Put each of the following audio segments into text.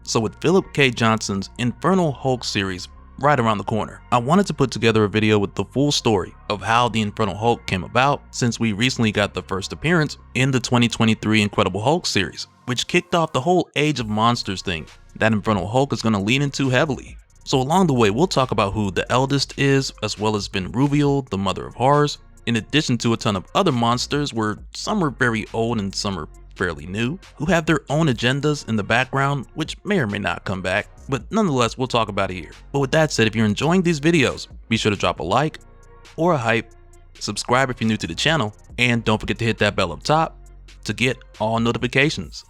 So with Philip K. Johnson's Infernal Hulk series right around the corner, I wanted to put together a video with the full story of how the Infernal Hulk came about, since we recently got the first appearance in the 2023 Incredible Hulk series, which kicked off the whole Age of Monsters thing that Infernal Hulk is going to lean into heavily. So along the way, we'll talk about who the eldest is, as well as VENOM, the mother of horrors, in addition to a ton of other monsters where some are very old and some are fairly new, who have their own agendas in the background, which may or may not come back, but nonetheless, we'll talk about it here. But with that said, if you're enjoying these videos, be sure to drop a like or a hype, subscribe if you're new to the channel, and don't forget to hit that bell up top to get all notifications.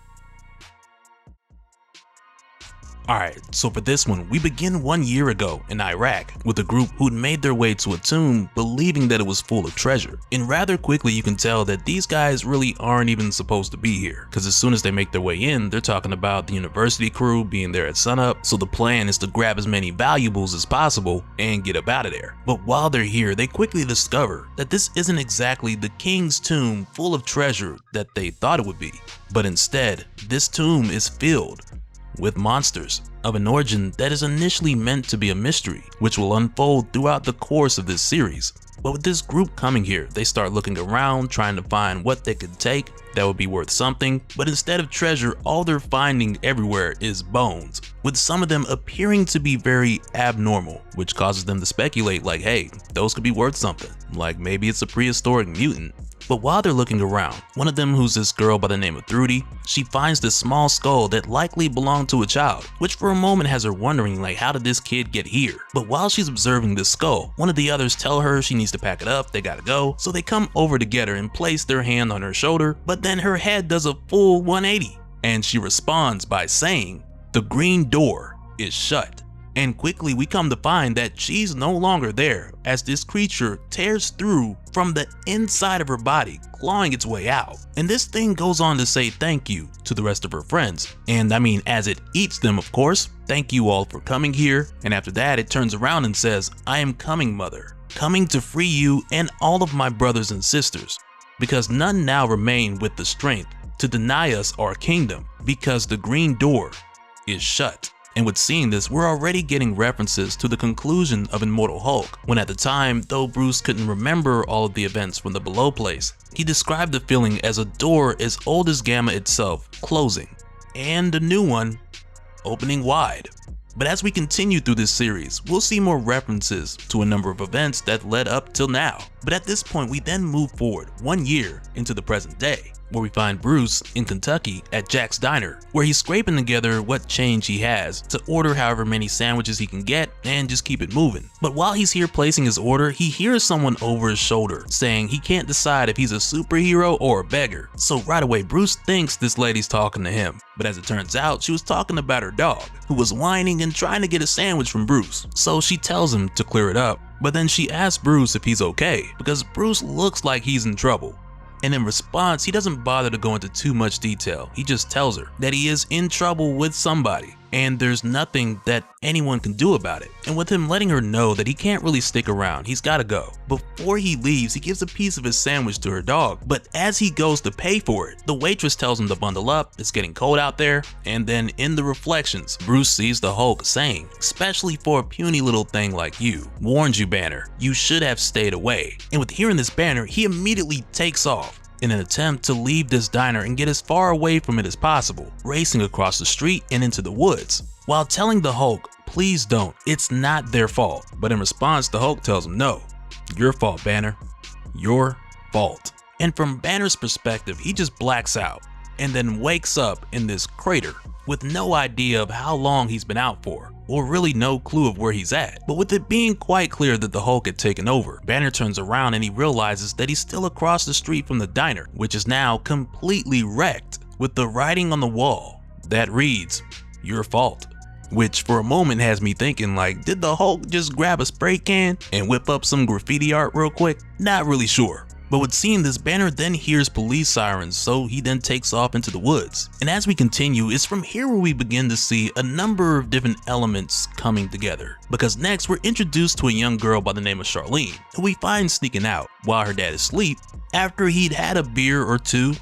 Alright, so for this one, we begin 1 year ago in Iraq with a group who'd made their way to a tomb believing that it was full of treasure. And rather quickly you can tell that these guys really aren't even supposed to be here, because as soon as they make their way in, they're talking about the university crew being there at sunup, so the plan is to grab as many valuables as possible and get up out of there. But while they're here, they quickly discover that this isn't exactly the king's tomb full of treasure that they thought it would be, but instead, this tomb is filled with monsters of an origin that is initially meant to be a mystery, which will unfold throughout the course of this series. But with this group coming here, they start looking around trying to find what they could take that would be worth something, but instead of treasure, all they're finding everywhere is bones, with some of them appearing to be very abnormal, which causes them to speculate like, hey, those could be worth something, like maybe it's a prehistoric mutant. But while they're looking around, one of them, who's this girl by the name of Trudy, she finds this small skull that likely belonged to a child, which for a moment has her wondering like, how did this kid get here? But while she's observing this skull, one of the others tell her she needs to pack it up, they gotta go, so they come over to get her and place their hand on her shoulder, but then her head does a full 180, and she responds by saying, "The green door is shut." And quickly we come to find that she's no longer there, as this creature tears through from the inside of her body, clawing its way out. And this thing goes on to say thank you to the rest of her friends. And I mean, as it eats them, of course, thank you all for coming here. And after that, it turns around and says, "I am coming, mother, coming to free you and all of my brothers and sisters, because none now remain with the strength to deny us our kingdom, because the green door is shut." And with seeing this, we're already getting references to the conclusion of Immortal Hulk, when at the time, though Bruce couldn't remember all of the events from the Below place, he described the feeling as a door as old as Gamma itself closing, and a new one opening wide. But as we continue through this series, we'll see more references to a number of events that led up till now. But at this point, we then move forward 1 year into the present day, where we find Bruce in Kentucky at Jack's Diner, where he's scraping together what change he has to order however many sandwiches he can get and just keep it moving. But while he's here placing his order, he hears someone over his shoulder saying he can't decide if he's a superhero or a beggar. So right away, Bruce thinks this lady's talking to him. But as it turns out, she was talking about her dog, who was whining and trying to get a sandwich from Bruce. So she tells him to clear it up, but then she asks Bruce if he's okay, because Bruce looks like he's in trouble. And in response, he doesn't bother to go into too much detail. He just tells her that he is in trouble with somebody, and there's nothing that anyone can do about it. And with him letting her know that he can't really stick around, he's gotta go. Before he leaves, he gives a piece of his sandwich to her dog, but as he goes to pay for it, the waitress tells him to bundle up, it's getting cold out there. And then in the reflections, Bruce sees the Hulk saying, "Especially for a puny little thing like you. Warned you, Banner. You should have stayed away." And with hearing this banner, he immediately takes off in an attempt to leave this diner and get as far away from it as possible, racing across the street and into the woods, while telling the Hulk, "Please don't, it's not their fault." But in response, the Hulk tells him, "No, your fault, Banner, your fault." And from Banner's perspective, he just blacks out and then wakes up in this crater with no idea of how long he's been out for, or really no clue of where he's at. But with it being quite clear that the Hulk had taken over, Banner turns around and he realizes that he's still across the street from the diner, which is now completely wrecked, with the writing on the wall that reads, "Your fault." Which for a moment has me thinking like, did the Hulk just grab a spray can and whip up some graffiti art real quick? Not really sure. But with seeing this, Banner then hears police sirens, so he then takes off into the woods. And as we continue, it's from here where we begin to see a number of different elements coming together. Because next, we're introduced to a young girl by the name of Charlene, who we find sneaking out while her dad is asleep after he'd had a beer or two,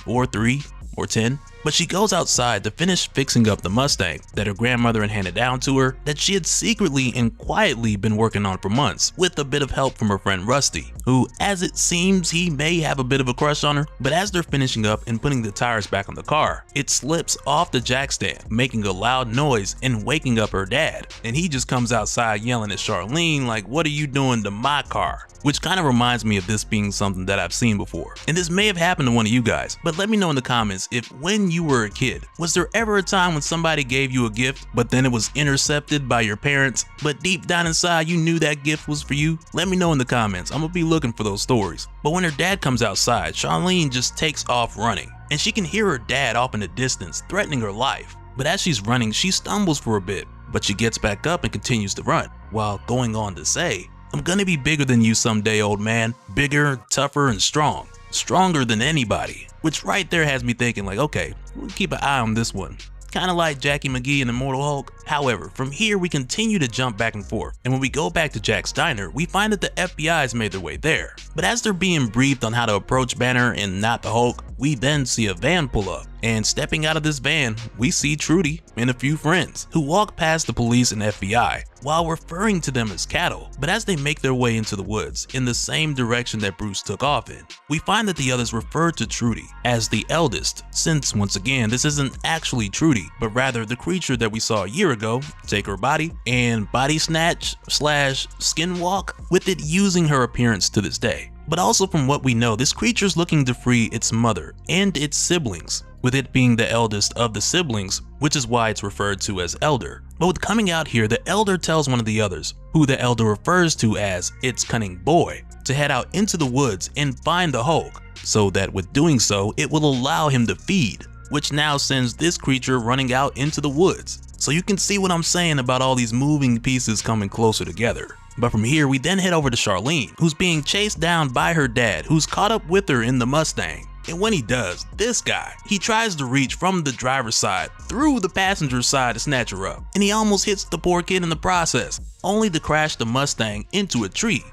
or 3, or 10. But she goes outside to finish fixing up the Mustang that her grandmother had handed down to her that she had secretly and quietly been working on for months with a bit of help from her friend Rusty, who, as it seems, he may have a bit of a crush on her. But as they're finishing up and putting the tires back on the car, it slips off the jack stand, making a loud noise and waking up her dad. And he just comes outside yelling at Charlene like, "What are you doing to my car?" Which kind of reminds me of this being something that I've seen before. And this may have happened to one of you guys, but let me know in the comments if when you were a kid, was there ever a time when somebody gave you a gift, but then it was intercepted by your parents, but deep down inside you knew that gift was for you? Let me know in the comments. I'm gonna be looking for those stories. But when her dad comes outside, Charlene just takes off running, and she can hear her dad off in the distance threatening her life. But as she's running, she stumbles for a bit, but she gets back up and continues to run, while going on to say, "I'm gonna be bigger than you someday, old man. Bigger, tougher, and strong. Stronger than anybody." Which right there has me thinking like, okay, we'll keep an eye on this one. Kinda like Jackie McGee in Immortal Hulk. However, from here we continue to jump back and forth, and when we go back to Jack's diner, we find that the FBI has made their way there. But as they're being briefed on how to approach Banner and not the Hulk, we then see a van pull up, and stepping out of this van, we see Trudy and a few friends who walk past the police and FBI while referring to them as cattle. But as they make their way into the woods in the same direction that Bruce took off in, we find that the others refer to Trudy as the eldest, since once again this isn't actually Trudy, but rather the creature that we saw a year ago take her body and body snatch / skinwalk, with it using her appearance to this day. But also from what we know, this creature's looking to free its mother and its siblings, with it being the eldest of the siblings, which is why it's referred to as Elder. But with coming out here, the Elder tells one of the others, who the Elder refers to as its cunning boy, to head out into the woods and find the Hulk, so that with doing so, it will allow him to feed, which now sends this creature running out into the woods. So you can see what I'm saying about all these moving pieces coming closer together. But from here, we then head over to Charlene, who's being chased down by her dad, who's caught up with her in the Mustang. And when he does, this guy, he tries to reach from the driver's side through the passenger side to snatch her up, and he almost hits the poor kid in the process, only to crash the Mustang into a tree.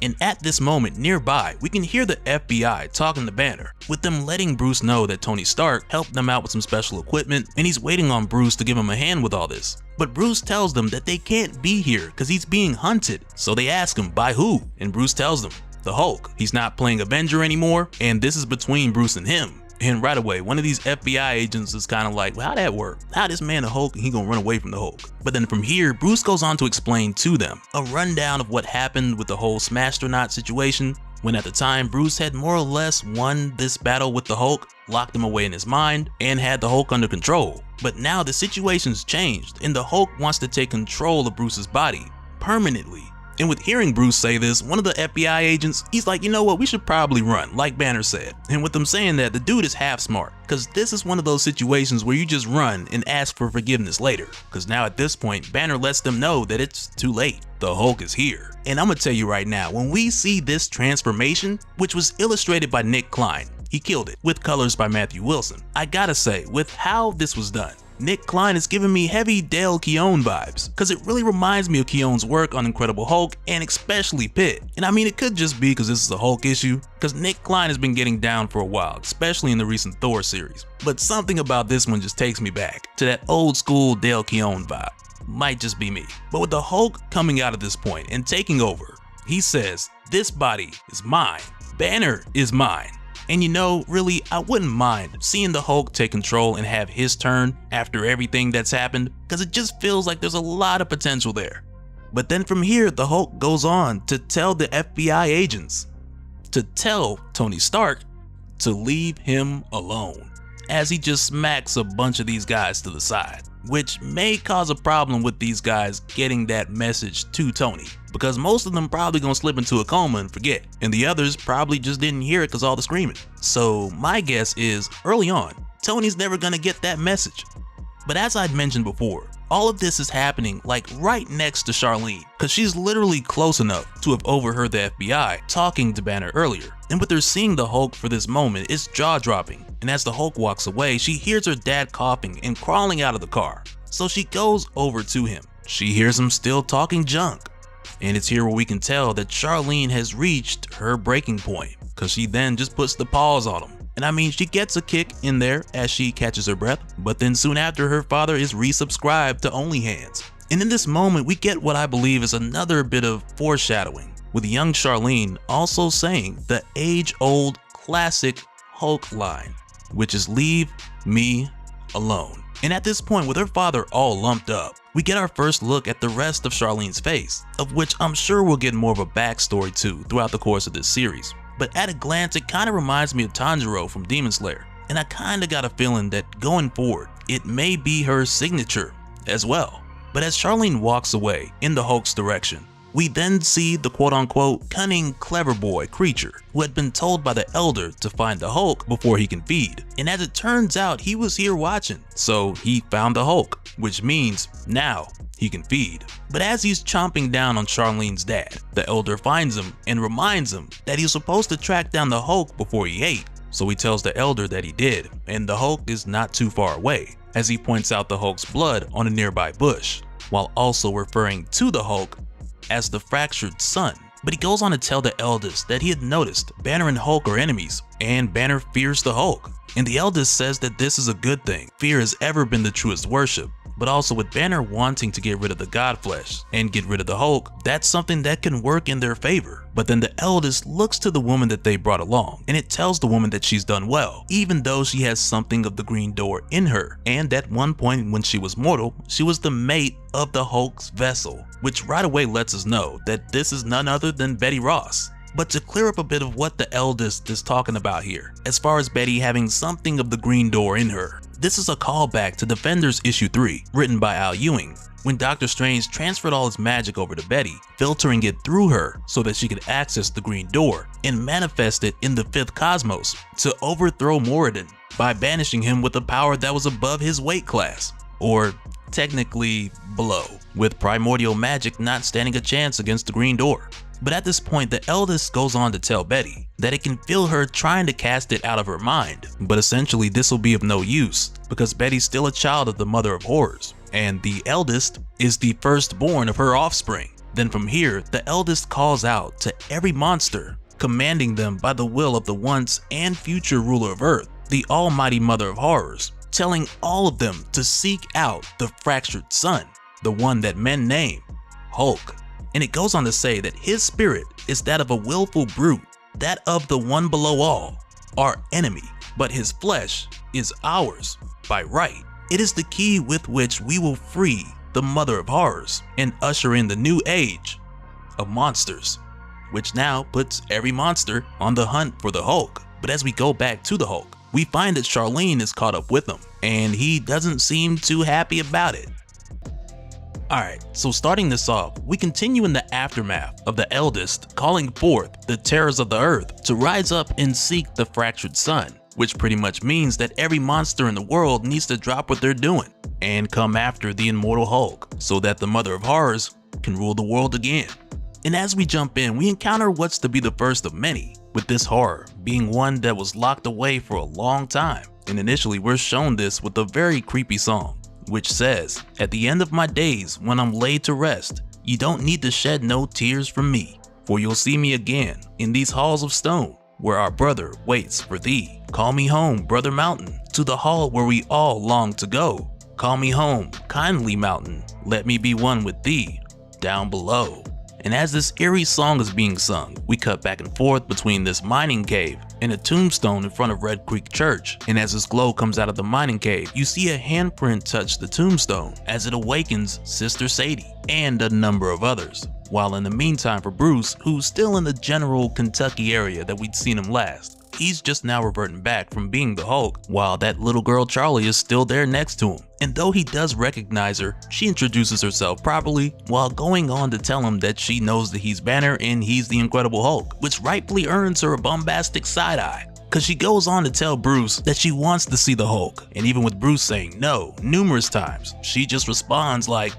And at this moment nearby, we can hear the FBI talking to Banner, with them letting Bruce know that Tony Stark helped them out with some special equipment, and he's waiting on Bruce to give him a hand with all this. But Bruce tells them that they can't be here because he's being hunted. So they ask him, by who? And Bruce tells them, the Hulk. He's not playing Avenger anymore, and this is between Bruce and him. And right away, one of these FBI agents is kind of like, well, how'd that work? How this man a Hulk and he gonna run away from the Hulk? But then from here, Bruce goes on to explain to them a rundown of what happened with the whole Smastronaut situation, when at the time Bruce had more or less won this battle with the Hulk, locked him away in his mind, and had the Hulk under control. But now the situation's changed, and the Hulk wants to take control of Bruce's body permanently. And with hearing Bruce say this, one of the FBI agents, he's like, you know what, we should probably run, like Banner said. And with them saying that, the dude is half smart, because this is one of those situations where you just run and ask for forgiveness later. Because now at this point, Banner lets them know that it's too late. The Hulk is here. And I'm gonna tell you right now, when we see this transformation, which was illustrated by Nick Klein, he killed it, with colors by Matthew Wilson. I gotta say, with how this was done, Nick Klein is giving me heavy Dale Keown vibes, because it really reminds me of Keown's work on Incredible Hulk and especially Pitt. And I mean, it could just be because this is a Hulk issue, because Nick Klein has been getting down for a while, especially in the recent Thor series. But something about this one just takes me back to that old school Dale Keown vibe. Might just be me. But with the Hulk coming out at this point and taking over, he says, this body is mine, Banner is mine. And you know, really, I wouldn't mind seeing the Hulk take control and have his turn after everything that's happened, because it just feels like there's a lot of potential there. But then from here, the Hulk goes on to tell the FBI agents to tell Tony Stark to leave him alone, as he just smacks a bunch of these guys to the side, which may cause a problem with these guys getting that message to Tony, because most of them probably gonna slip into a coma and forget, and the others probably just didn't hear it because all the screaming. So my guess is, early on, Tony's never gonna get that message. But as I'd mentioned before, all of this is happening like right next to Charlene, because she's literally close enough to have overheard the FBI talking to Banner earlier. And with her seeing the Hulk for this moment, it's jaw-dropping. And as the Hulk walks away, she hears her dad coughing and crawling out of the car. So she goes over to him. She hears him still talking junk. And it's here where we can tell that Charlene has reached her breaking point, because she then just puts the pause on him. And I mean, she gets a kick in there as she catches her breath, but then soon after her father is resubscribed to OnlyHands. And in this moment, we get what I believe is another bit of foreshadowing, with young Charlene also saying the age-old classic Hulk line, which is "Leave me alone." And at this point, with her father all lumped up, we get our first look at the rest of Charlene's face, of which I'm sure we'll get more of a backstory to throughout the course of this series. But at a glance, it kinda reminds me of Tanjiro from Demon Slayer, and I kinda got a feeling that going forward, it may be her signature as well. But as Charlene walks away in the Hulk's direction, we then see the quote-unquote cunning clever boy creature who had been told by the Elder to find the Hulk before he can feed. And as it turns out, he was here watching, so he found the Hulk, which means now he can feed. But as he's chomping down on Charlene's dad, the Elder finds him and reminds him that he was supposed to track down the Hulk before he ate. So he tells the Elder that he did, and the Hulk is not too far away, as he points out the Hulk's blood on a nearby bush, while also referring to the Hulk as the fractured son. But he goes on to tell the eldest that he had noticed Banner and Hulk are enemies, and Banner fears the Hulk. And the eldest says that this is a good thing. Fear has ever been the truest worship. But also with Banner wanting to get rid of the God Flesh and get rid of the Hulk, that's something that can work in their favor. But then the eldest looks to the woman that they brought along, and it tells the woman that she's done well, even though she has something of the Green Door in her. And at one point when she was mortal, she was the mate of the Hulk's vessel, which right away lets us know that this is none other than Betty Ross. But to clear up a bit of what the eldest is talking about here, as far as Betty having something of the Green Door in her, this is a callback to Defenders issue 3, written by Al Ewing, when Doctor Strange transferred all his magic over to Betty, filtering it through her so that she could access the Green Door and manifest it in the 5th cosmos to overthrow Moradin by banishing him with a power that was above his weight class, or technically below, with primordial magic not standing a chance against the Green Door. But at this point, the eldest goes on to tell Betty that it can feel her trying to cast it out of her mind, but essentially this will be of no use because Betty's still a child of the Mother of Horrors, and the eldest is the firstborn of her offspring. Then from here, the eldest calls out to every monster, commanding them by the will of the once and future ruler of Earth, the almighty Mother of Horrors, telling all of them to seek out the fractured son, the one that men name Hulk. And it goes on to say that his spirit is that of a willful brute, that of the one below all, our enemy, but his flesh is ours by right. It is the key with which we will free the Mother of Horrors and usher in the new age of monsters, which now puts every monster on the hunt for the Hulk. But as we go back to the Hulk, we find that Charlene is caught up with him, and he doesn't seem too happy about it. Alright, so starting this off, we continue in the aftermath of the eldest calling forth the terrors of the earth to rise up and seek the fractured son, which pretty much means that every monster in the world needs to drop what they're doing and come after the immortal Hulk so that the Mother of Horrors can rule the world again. And as we jump in, we encounter what's to be the first of many, with this horror being one that was locked away for a long time. And initially we're shown this with a very creepy song, which says, "At the end of my days when I'm laid to rest, you don't need to shed no tears from me, for you'll see me again in these halls of stone where our brother waits for thee. Call me home, brother mountain, to the hall where we all long to go. Call me home, kindly mountain, let me be one with thee down below." And as this eerie song is being sung, we cut back and forth between this mining cave and a tombstone in front of Red Creek Church. And as this glow comes out of the mining cave, you see a handprint touch the tombstone as it awakens Sister Sadie and a number of others. While in the meantime for Bruce, who's still in the general Kentucky area that we'd seen him last, he's just now reverting back from being the Hulk, while that little girl Charlie is still there next to him. And though he does recognize her, she introduces herself properly while going on to tell him that she knows that he's Banner and he's the Incredible Hulk, which rightfully earns her a bombastic side eye, cause she goes on to tell Bruce that she wants to see the Hulk, and even with Bruce saying no numerous times, she just responds like,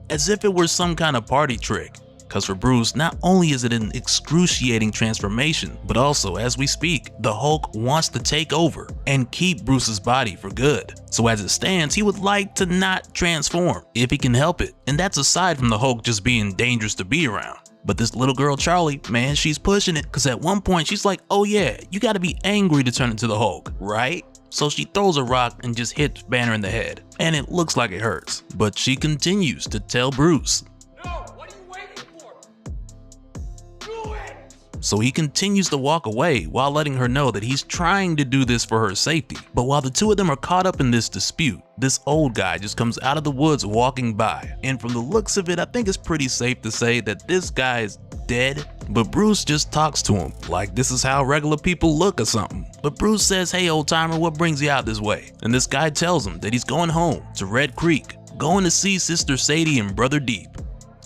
as if it were some kind of party trick. Cause for Bruce, not only is it an excruciating transformation, but also as we speak, the Hulk wants to take over and keep Bruce's body for good. So as it stands, he would like to not transform if he can help it. And that's aside from the Hulk just being dangerous to be around. But this little girl Charlie, man, she's pushing it, cause at one point she's like, oh yeah, you gotta be angry to turn into the Hulk, right? So she throws a rock and just hits Banner in the head, and it looks like it hurts. But she continues to tell Bruce, "No, what are you waiting for? Do it!" So he continues to walk away while letting her know that he's trying to do this for her safety. But while the two of them are caught up in this dispute, this old guy just comes out of the woods walking by. And from the looks of it, I think it's pretty safe to say that this guy is dead. But Bruce just talks to him like this is how regular people look or something. But Bruce says, hey old timer, what brings you out this way? And this guy tells him that he's going home to Red Creek, going to see Sister Sadie and Brother Deep.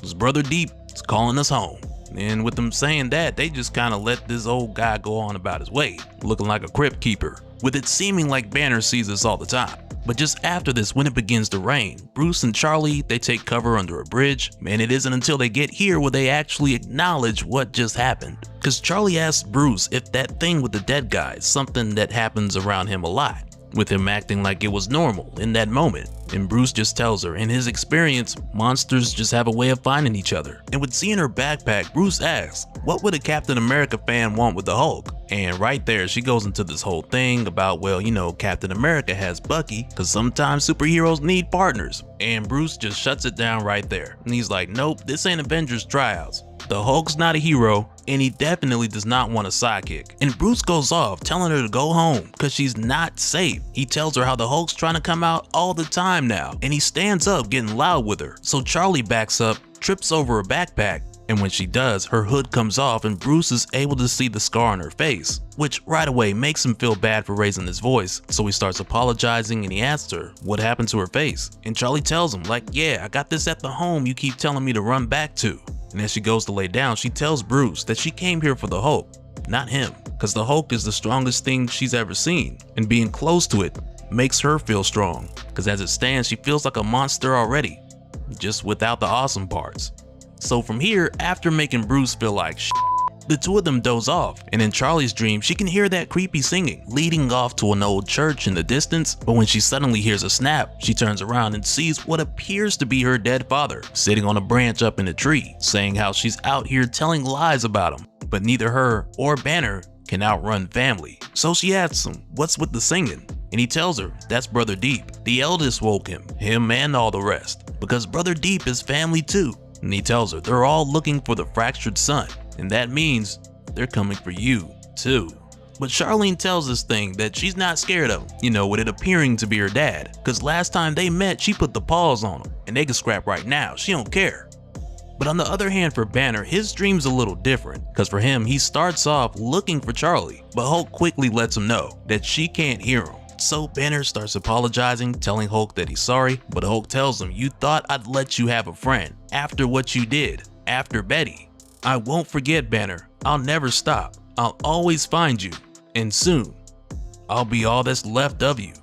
His Brother Deep is calling us home. And with them saying that, they just kind of let this old guy go on about his way, looking like a crypt keeper, with it seeming like Banner sees us all the time. But just after this, when it begins to rain, Bruce and Charlie, they take cover under a bridge, and it isn't until they get here where they actually acknowledge what just happened. Cause Charlie asks Bruce if that thing with the dead guy is something that happens around him a lot, with him acting like it was normal in that moment. And Bruce just tells her, in his experience, monsters just have a way of finding each other. And with seeing her backpack, Bruce asks, what would a Captain America fan want with the Hulk? And right there, she goes into this whole thing about, well, you know, Captain America has Bucky, cause sometimes superheroes need partners. And Bruce just shuts it down right there. And he's like, nope, this ain't Avengers tryouts. The Hulk's not a hero, and he definitely does not want a sidekick. And Bruce goes off telling her to go home because she's not safe. He tells her how the Hulk's trying to come out all the time now, and he stands up getting loud with her. So Charlie backs up, trips over her backpack, and when she does, her hood comes off and Bruce is able to see the scar on her face, which right away makes him feel bad for raising his voice. So he starts apologizing and he asks her what happened to her face. And Charlie tells him like, yeah, I got this at the home you keep telling me to run back to. And as she goes to lay down, she tells Bruce that she came here for the Hulk, not him, because the Hulk is the strongest thing she's ever seen, and being close to it makes her feel strong, because as it stands, she feels like a monster already, just without the awesome parts. So from here, after making Bruce feel like shit, the two of them doze off, and in Charlie's dream, she can hear that creepy singing leading off to an old church in the distance. But when she suddenly hears a snap, she turns around and sees what appears to be her dead father sitting on a branch up in a tree, saying how she's out here telling lies about him, but neither her or Banner can outrun family. So she asks him, what's with the singing? And he tells her that's Brother Deep. The eldest woke him and all the rest, because Brother Deep is family too. And he tells her they're all looking for the fractured son, and that means they're coming for you too. But Charlene tells this thing that she's not scared of him, you know, with it appearing to be her dad, cause last time they met she put the paws on him, and they can scrap right now, she don't care. But on the other hand, for Banner, his dream's a little different, cause for him, he starts off looking for Charlie, but Hulk quickly lets him know that she can't hear him. So Banner starts apologizing, telling Hulk that he's sorry, but Hulk tells him, you thought I'd let you have a friend after what you did, after Betty. I won't forget, Banner. I'll never stop. I'll always find you. And soon, I'll be all that's left of you.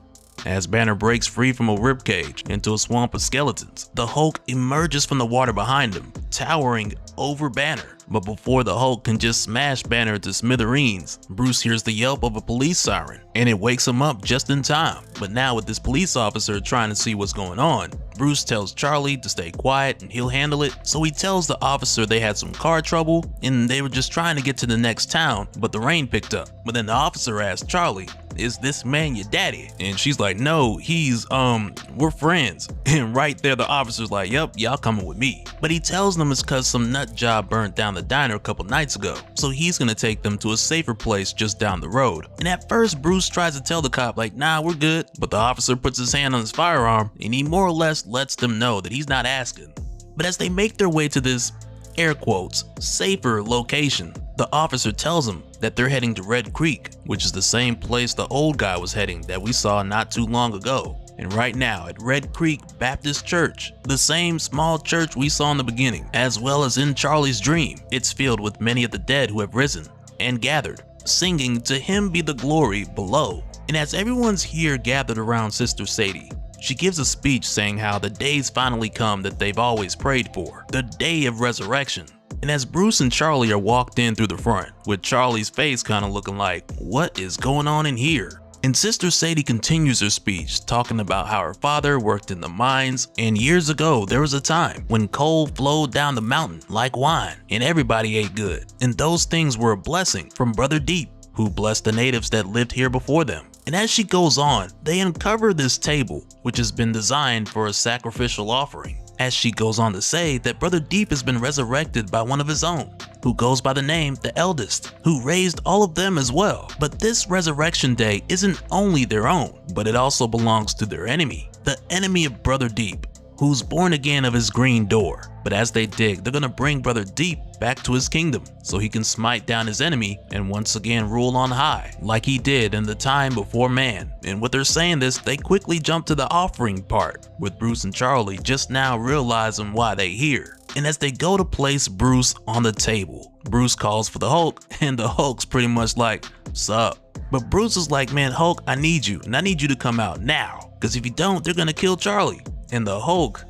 As Banner breaks free from a ribcage into a swamp of skeletons, the Hulk emerges from the water behind him, towering over Banner. But before the Hulk can just smash Banner to smithereens, Bruce hears the yelp of a police siren, and it wakes him up just in time. But now with this police officer trying to see what's going on, Bruce tells Charlie to stay quiet and he'll handle it. So he tells the officer they had some car trouble and they were just trying to get to the next town, but the rain picked up. But then the officer asks Charlie, is this man your daddy? And she's like, no, he's, we're friends. And right there, the officer's like, yep, y'all coming with me. But he tells them it's cause some nut job burnt down the diner a couple nights ago. So he's gonna take them to a safer place just down the road. And at first, Bruce tries to tell the cop like, nah, we're good. But the officer puts his hand on his firearm and he more or less lets them know that he's not asking. But as they make their way to this, air quotes, safer location, the officer tells them that they're heading to Red Creek, which is the same place the old guy was heading that we saw not too long ago. And right now at Red Creek Baptist Church, the same small church we saw in the beginning, as well as in Charlie's dream, it's filled with many of the dead who have risen and gathered, singing "To Him Be the Glory" below. And as everyone's here gathered around Sister Sadie, she gives a speech saying how the day's finally come that they've always prayed for, the day of resurrection. And as Bruce and Charlie are walked in through the front, with Charlie's face kind of looking like, what is going on in here? And Sister Sadie continues her speech, talking about how her father worked in the mines, and years ago there was a time when coal flowed down the mountain like wine, and everybody ate good. And those things were a blessing from Brother Deep, who blessed the natives that lived here before them. And as she goes on, they uncover this table, which has been designed for a sacrificial offering. As she goes on to say that Brother Deep has been resurrected by one of his own, who goes by the name the Eldest, who raised all of them as well. But this resurrection day isn't only their own, but it also belongs to their enemy, the enemy of Brother Deep, who's born again of his green door. But as they dig, they're gonna bring Brother Deep back to his kingdom so he can smite down his enemy and once again rule on high, like he did in the time before man. And with her saying this, they quickly jump to the offering part, with Bruce and Charlie just now realizing why they here. And as they go to place Bruce on the table, Bruce calls for the Hulk, and the Hulk's pretty much like, sup? But Bruce is like, man, Hulk, I need you, and I need you to come out now, because if you don't, they're gonna kill Charlie. And the Hulk,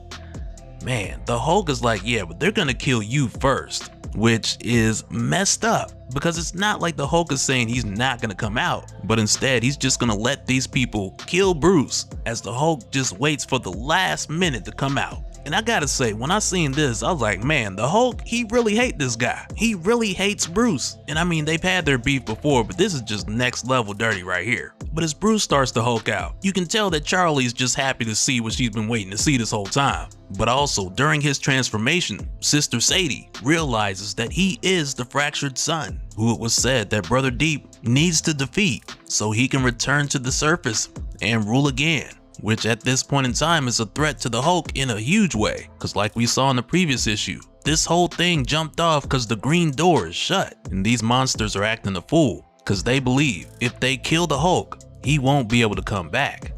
man, the Hulk is like, yeah, but they're gonna kill you first, which is messed up, because it's not like the Hulk is saying he's not gonna come out, but instead he's just gonna let these people kill Bruce, as the Hulk just waits for the last minute to come out. And I gotta say, when I seen this, I was like, man, the Hulk, he really hates this guy. He really hates Bruce. And I mean, they've had their beef before, but this is just next level dirty right here. But as Bruce starts to Hulk out, you can tell that Charlie's just happy to see what she's been waiting to see this whole time. But also, during his transformation, Sister Sadie realizes that he is the fractured son, who it was said that Brother Deep needs to defeat so he can return to the surface and rule again. Which at this point in time is a threat to the Hulk in a huge way, because like we saw in the previous issue, this whole thing jumped off because the green door is shut, and these monsters are acting a fool because they believe if they kill the Hulk, he won't be able to come back.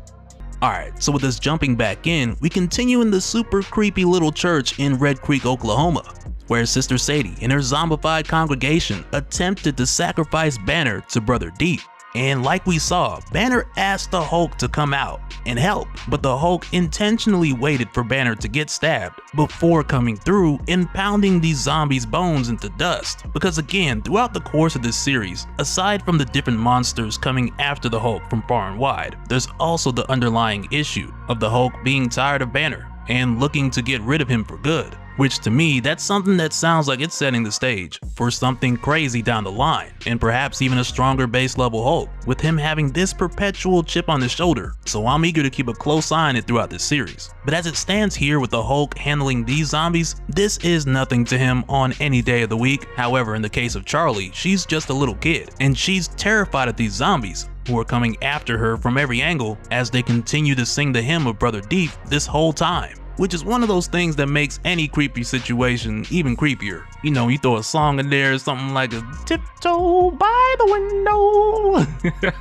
Alright, so with this jumping back in, we continue in the super creepy little church in Red Creek, Oklahoma, where Sister Sadie and her zombified congregation attempted to sacrifice Banner to Brother Deep. And like we saw, Banner asked the Hulk to come out and help, but the Hulk intentionally waited for Banner to get stabbed before coming through and pounding these zombies' bones into dust. Because again, throughout the course of this series, aside from the different monsters coming after the Hulk from far and wide, there's also the underlying issue of the Hulk being tired of Banner and looking to get rid of him for good. Which to me, that's something that sounds like it's setting the stage for something crazy down the line, and perhaps even a stronger base level Hulk, with him having this perpetual chip on his shoulder. So I'm eager to keep a close eye on it throughout this series. But as it stands here with the Hulk handling these zombies, this is nothing to him on any day of the week. However, in the case of Charlie, she's just a little kid, and she's terrified of these zombies, who are coming after her from every angle as they continue to sing the hymn of Brother Deep this whole time. Which is one of those things that makes any creepy situation even creepier. You know, you throw a song in there, something like a tiptoe by the window.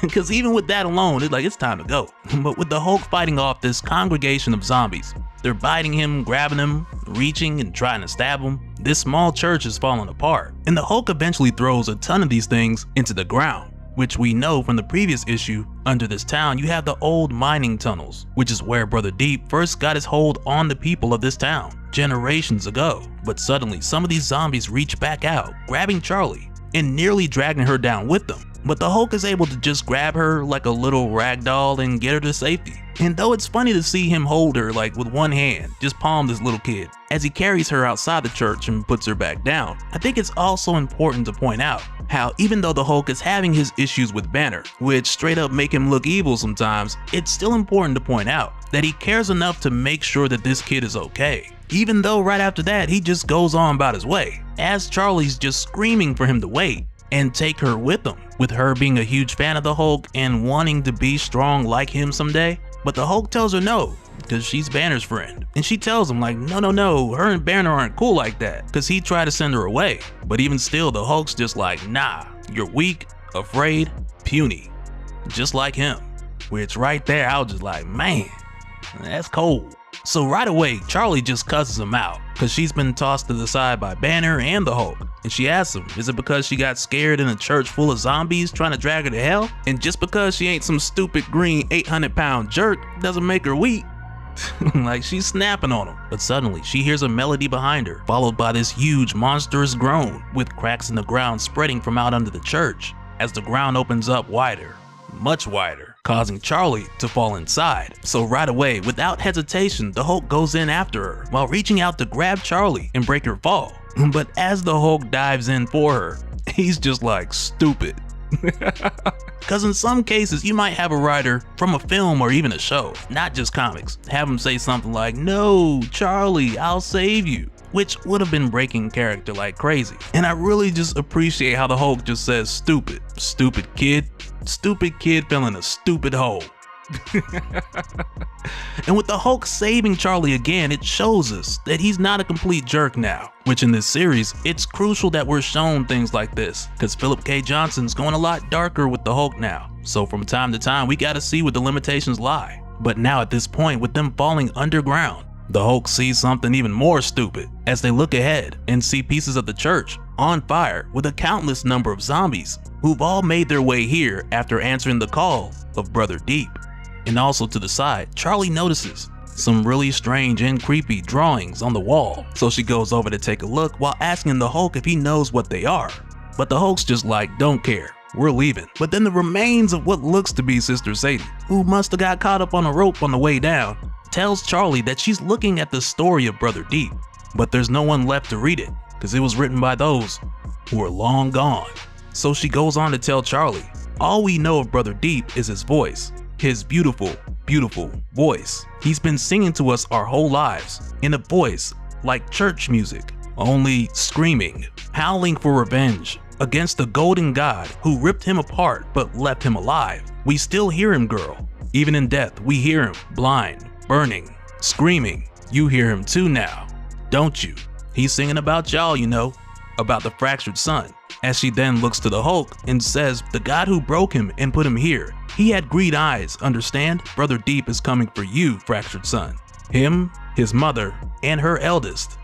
Because even with that alone, it's like, it's time to go. But with the Hulk fighting off this congregation of zombies, they're biting him, grabbing him, reaching and trying to stab him, this small church is falling apart. And the Hulk eventually throws a ton of these things into the ground. Which we know from the previous issue, under this town you have the old mining tunnels, which is where Brother Deep first got his hold on the people of this town generations ago. But suddenly some of these zombies reach back out, grabbing Charlie and nearly dragging her down with them. But the Hulk is able to just grab her like a little rag doll and get her to safety. And though it's funny to see him hold her like with one hand, just palm this little kid, as he carries her outside the church and puts her back down, I think it's also important to point out how even though the Hulk is having his issues with Banner, which straight up make him look evil sometimes, it's still important to point out that he cares enough to make sure that this kid is okay. Even though right after that he just goes on about his way, as Charlie's just screaming for him to wait and take her with him, with her being a huge fan of the Hulk and wanting to be strong like him someday. But the Hulk tells her no, because she's Banner's friend. And she tells him like, no, her and Banner aren't cool like that, because he tried to send her away. But even still, the Hulk's just like, nah, you're weak, afraid, puny, just like him. Which right there, I was just like, man, that's cold. So right away, Charlie just cusses him out, because she's been tossed to the side by Banner and the Hulk. And she asks him, is it because she got scared in a church full of zombies trying to drag her to hell? And just because she ain't some stupid green 800-pound jerk doesn't make her weak. Like she's snapping on him. But suddenly she hears a melody behind her, followed by this huge monstrous groan, with cracks in the ground spreading from out under the church as the ground opens up wider, much wider, causing Charlie to fall inside. So right away, without hesitation, the Hulk goes in after her while reaching out to grab Charlie and break her fall. But as the Hulk dives in for her, he's just like, stupid. Cause in some cases you might have a writer from a film or even a show, not just comics, have him say something like, "No, Charlie, I'll save you," which would have been breaking character like crazy. And I really just appreciate how the Hulk just says stupid. Stupid kid fell in a stupid hole. And with the Hulk saving Charlie again, it shows us that he's not a complete jerk now, which in this series, it's crucial that we're shown things like this, because Philip K. Johnson's going a lot darker with the Hulk now, so from time to time we gotta see where the limitations lie. But now at this point, with them falling underground, the Hulk sees something even more stupid as they look ahead and see pieces of the church on fire with a countless number of zombies who've all made their way here after answering the call of Brother Deep. And also to the side, Charlie notices some really strange and creepy drawings on the wall, so she goes over to take a look while asking the Hulk if he knows what they are. But the Hulk's just like, "Don't care, we're leaving." But then the remains of what looks to be Sister Sadie, who must have got caught up on a rope on the way down, tells Charlie that she's looking at the story of Brother Deep, but there's no one left to read it because it was written by those who are long gone. So she goes on to tell Charlie, all we know of Brother Deep is his voice, his beautiful, beautiful voice. He's been singing to us our whole lives in a voice like church music, only screaming, howling for revenge against the golden god who ripped him apart but left him alive. We still hear him, girl. Even in death, we hear him, blind, burning, screaming. You hear him too now, don't you? He's singing about y'all, you know, about the fractured son. As she then looks to the Hulk and says, the God who broke him and put him here, he had green eyes, understand? Brother Deep is coming for you, fractured son. Him, his mother, and her eldest.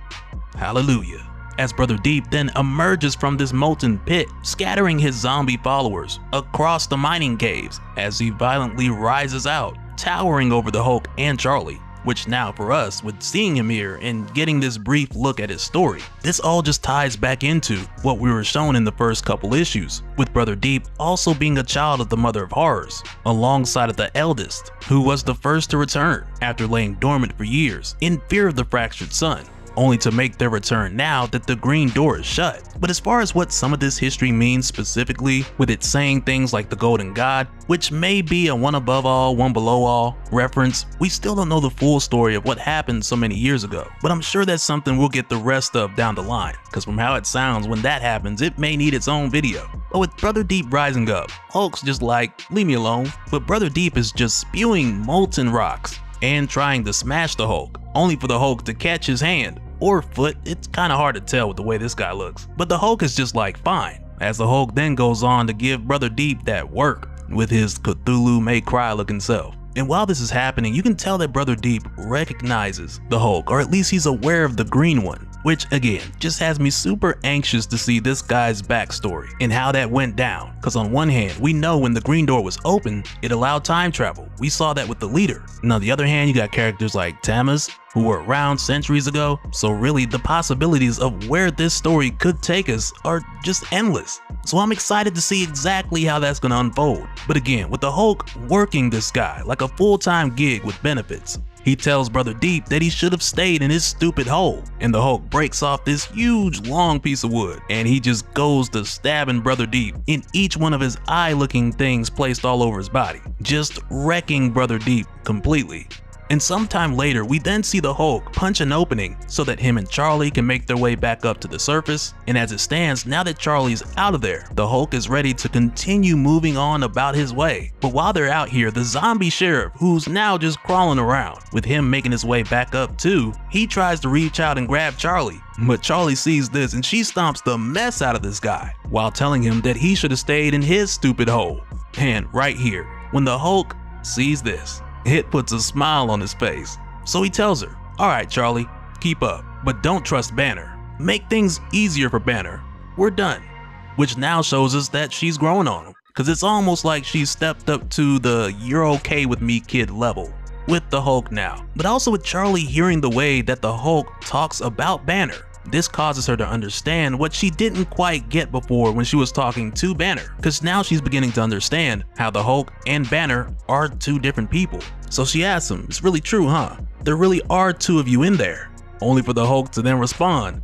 Hallelujah. As Brother Deep then emerges from this molten pit, scattering his zombie followers across the mining caves as he violently rises out, towering over the Hulk and Charlie. Which now for us, with seeing him here and getting this brief look at his story, this all just ties back into what we were shown in the first couple issues, with Brother Deep also being a child of the Mother of Horrors, alongside of the eldest, who was the first to return after laying dormant for years in fear of the fractured son, only to make their return now that the green door is shut. But as far as what some of this history means specifically, with it saying things like the Golden God, which may be a one above all, one below all reference, we still don't know the full story of what happened so many years ago. But I'm sure that's something we'll get the rest of down the line, because from how it sounds when that happens, it may need its own video. But with Brother Deep rising up, Hulk's just like, leave me alone. But Brother Deep is just spewing molten rocks and trying to smash the Hulk, only for the Hulk to catch his hand or foot. It's kind of hard to tell with the way this guy looks. But the Hulk is just like, fine, as the Hulk then goes on to give Brother Deep that work with his Cthulhu may cry looking self. And while this is happening, you can tell that Brother Deep recognizes the Hulk, or at least he's aware of the green one, which again, just has me super anxious to see this guy's backstory and how that went down. Cause on one hand, we know when the green door was open, it allowed time travel. We saw that with the leader. And on the other hand, you got characters like Tammuz, who were around centuries ago. So really the possibilities of where this story could take us are just endless. So I'm excited to see exactly how that's gonna unfold. But again, with the Hulk working this guy like a full-time gig with benefits, he tells Brother Deep that he should have stayed in his stupid hole, and the Hulk breaks off this huge long piece of wood and he just goes to stabbing Brother Deep in each one of his eye-looking things placed all over his body, just wrecking Brother Deep completely. And sometime later, we then see the Hulk punch an opening so that him and Charlie can make their way back up to the surface. And as it stands, now that Charlie's out of there, the Hulk is ready to continue moving on about his way. But while they're out here, the zombie sheriff, who's now just crawling around, with him making his way back up too, he tries to reach out and grab Charlie. But Charlie sees this and she stomps the mess out of this guy, while telling him that he should have stayed in his stupid hole. And right here, when the Hulk sees this, it puts a smile on his face. So he tells her, alright Charlie, keep up, but don't trust Banner. Make things easier for Banner. We're done. Which now shows us that she's growing on him, cause it's almost like she's stepped up to the you're okay with me kid level. with the Hulk now, but also with Charlie hearing the way that the Hulk talks about Banner. This causes her to understand what she didn't quite get before when she was talking to Banner, because now she's beginning to understand how the Hulk and Banner are two different people. So she asks him, "It's really true, huh? There really are two of you in there?" Only for the Hulk to then respond,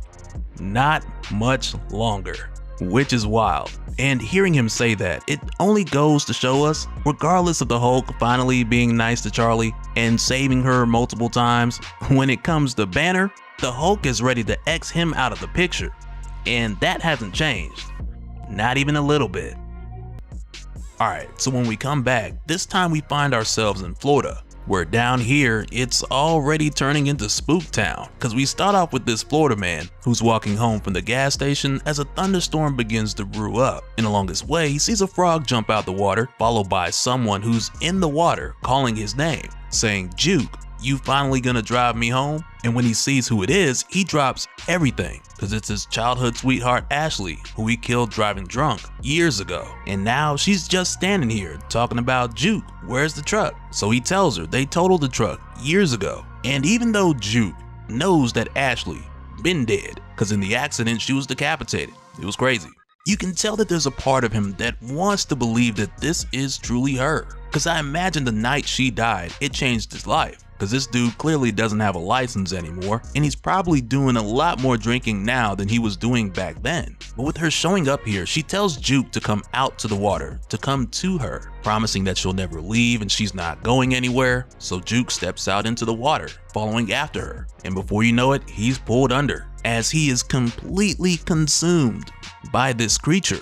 "Not much longer," which is wild. And hearing him say that, it only goes to show us, regardless of the Hulk finally being nice to Charlie and saving her multiple times, when it comes to Banner, the Hulk is ready to X him out of the picture. And that hasn't changed. Not even a little bit. Alright, so when we come back, this time we find ourselves in Florida, where down here, it's already turning into Spook Town, because we start off with this Florida man who's walking home from the gas station as a thunderstorm begins to brew up, and along his way he sees a frog jump out the water, followed by someone who's in the water calling his name, saying, "Juke, you finally gonna drive me home?" And when he sees who it is, he drops everything, because it's his childhood sweetheart Ashley, who he killed driving drunk years ago. And now she's just standing here talking about, "Juke, where's the truck?" So he tells her they totaled the truck years ago. And even though Juke knows that Ashley been dead, because in the accident she was decapitated, it was crazy, you can tell that there's a part of him that wants to believe that this is truly her. Because I imagine the night she died, it changed his life. Because this dude clearly doesn't have a license anymore, and he's probably doing a lot more drinking now than he was doing back then. But with her showing up here, she tells Juke to come out to the water, to come to her, promising that she'll never leave and she's not going anywhere. So Juke steps out into the water, following after her, and before you know it, he's pulled under, as he is completely consumed by this creature.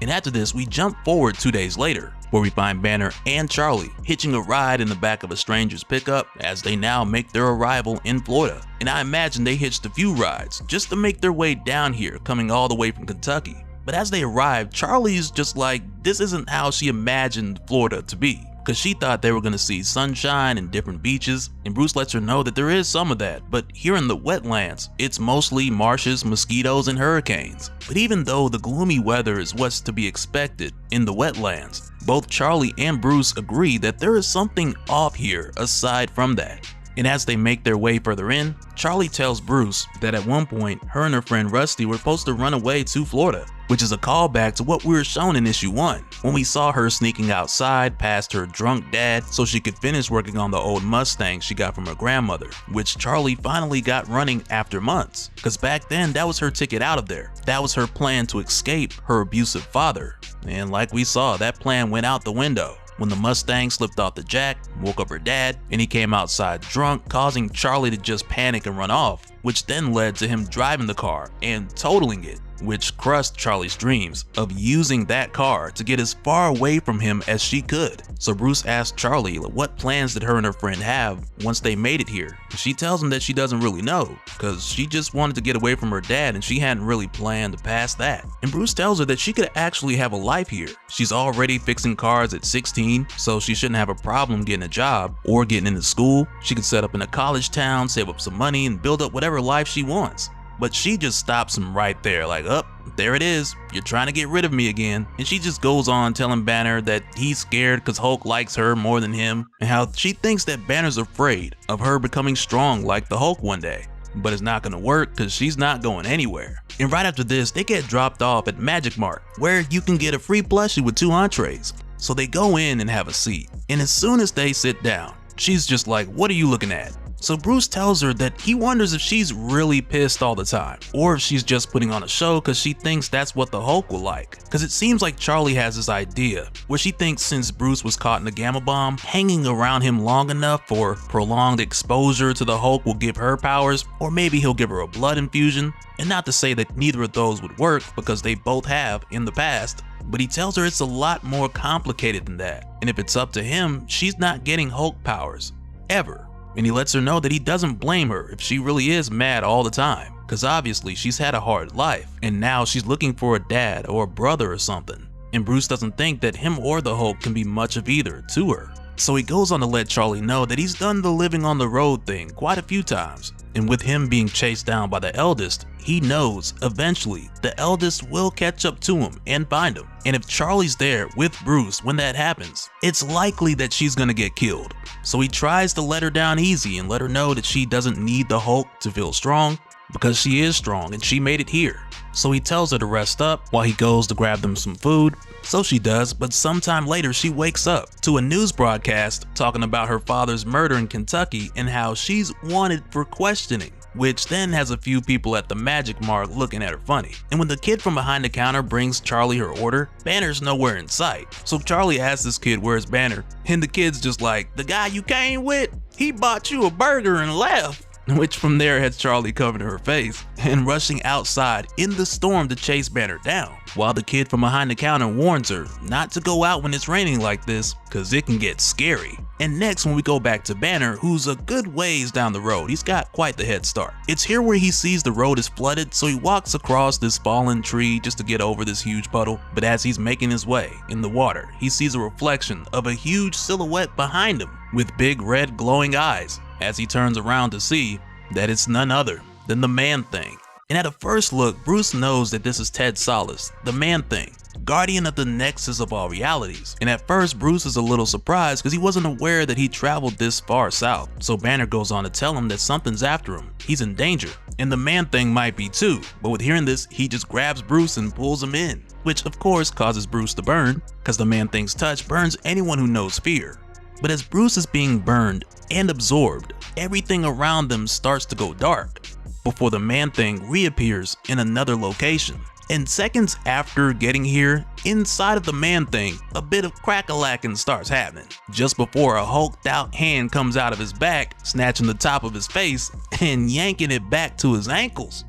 And after this, we jump forward 2 days later, where we find Banner and Charlie hitching a ride in the back of a stranger's pickup as they now make their arrival in Florida. And I imagine they hitched a few rides just to make their way down here, coming all the way from Kentucky. But as they arrive, Charlie's just like, this isn't how she imagined Florida to be, because she thought they were going to see sunshine and different beaches, and Bruce lets her know that there is some of that, but here in the wetlands, it's mostly marshes, mosquitoes, and hurricanes. But even though the gloomy weather is what's to be expected in the wetlands, both Charlie and Bruce agree that there is something off here aside from that. And as they make their way further in, Charlie tells Bruce that at one point, her and her friend Rusty were supposed to run away to Florida, which is a callback to what we were shown in issue 1, when we saw her sneaking outside past her drunk dad so she could finish working on the old Mustang she got from her grandmother, which Charlie finally got running after months, because back then that was her ticket out of there. That was her plan to escape her abusive father. And like we saw, that plan went out the window when the Mustang slipped off the jack, woke up her dad, and he came outside drunk, causing Charlie to just panic and run off, which then led to him driving the car and totaling it, which crushed Charlie's dreams of using that car to get as far away from him as she could. So Bruce asked Charlie what plans did her and her friend have once they made it here. She tells him that she doesn't really know, because she just wanted to get away from her dad and she hadn't really planned past that. And Bruce tells her that she could actually have a life here. She's already fixing cars at 16, so she shouldn't have a problem getting a job or getting into school. She could set up in a college town, save up some money, and build up whatever life she wants. But she just stops him right there, like, "Up, there it is, you're trying to get rid of me again." And she just goes on telling Banner that he's scared because Hulk likes her more than him, and how she thinks that Banner's afraid of her becoming strong like the Hulk one day. But it's not gonna work because she's not going anywhere. And right after this, they get dropped off at Magic Mart, where you can get a free plushie with 2 entrees. So they go in and have a seat, and as soon as they sit down, she's just like, "What are you looking at?" So Bruce tells her that he wonders if she's really pissed all the time, or if she's just putting on a show because she thinks that's what the Hulk will like. Because it seems like Charlie has this idea where she thinks since Bruce was caught in a gamma bomb, hanging around him long enough for prolonged exposure to the Hulk will give her powers, or maybe he'll give her a blood infusion. And not to say that neither of those would work, because they both have in the past, but he tells her it's a lot more complicated than that. And if it's up to him, she's not getting Hulk powers, ever. And he lets her know that he doesn't blame her if she really is mad all the time, because obviously she's had a hard life, and now she's looking for a dad or a brother or something. And Bruce doesn't think that him or the Hulk can be much of either to her. So he goes on to let Charlie know that he's done the living on the road thing quite a few times. And with him being chased down by the eldest, he knows eventually the eldest will catch up to him and find him. And if Charlie's there with Bruce when that happens, it's likely that she's gonna get killed. So he tries to let her down easy and let her know that she doesn't need the Hulk to feel strong, because she is strong and she made it here. So he tells her to rest up while he goes to grab them some food. So she does, but sometime later she wakes up to a news broadcast talking about her father's murder in Kentucky and how she's wanted for questioning, which then has a few people at the Magic Mart looking at her funny. And when the kid from behind the counter brings Charlie her order, Banner's nowhere in sight. So Charlie asks this kid where's Banner, and the kid's just like, "The guy you came with, he bought you a burger and left." Which from there has Charlie covering her face and rushing outside in the storm to chase Banner down, while the kid from behind the counter warns her not to go out when it's raining like this, cause it can get scary. And next, when we go back to Banner, who's a good ways down the road, he's got quite the head start. It's here where he sees the road is flooded, so he walks across this fallen tree just to get over this huge puddle. But as he's making his way in the water, he sees a reflection of a huge silhouette behind him with big red glowing eyes, as he turns around to see that it's none other than the Man-Thing. And at a first look, Bruce knows that this is Ted Sallis, the Man-Thing, guardian of the nexus of all realities. And at first, Bruce is a little surprised because he wasn't aware that he traveled this far south. So Banner goes on to tell him that something's after him, he's in danger, and the Man-Thing might be too. But with hearing this, he just grabs Bruce and pulls him in, which of course causes Bruce to burn, because the Man-Thing's touch burns anyone who knows fear. But as Bruce is being burned and absorbed, everything around them starts to go dark before the Man-Thing reappears in another location. And seconds after getting here, inside of the Man-Thing, a bit of crack-a-lacking starts happening, just before a hulked out hand comes out of his back, snatching the top of his face and yanking it back to his ankles.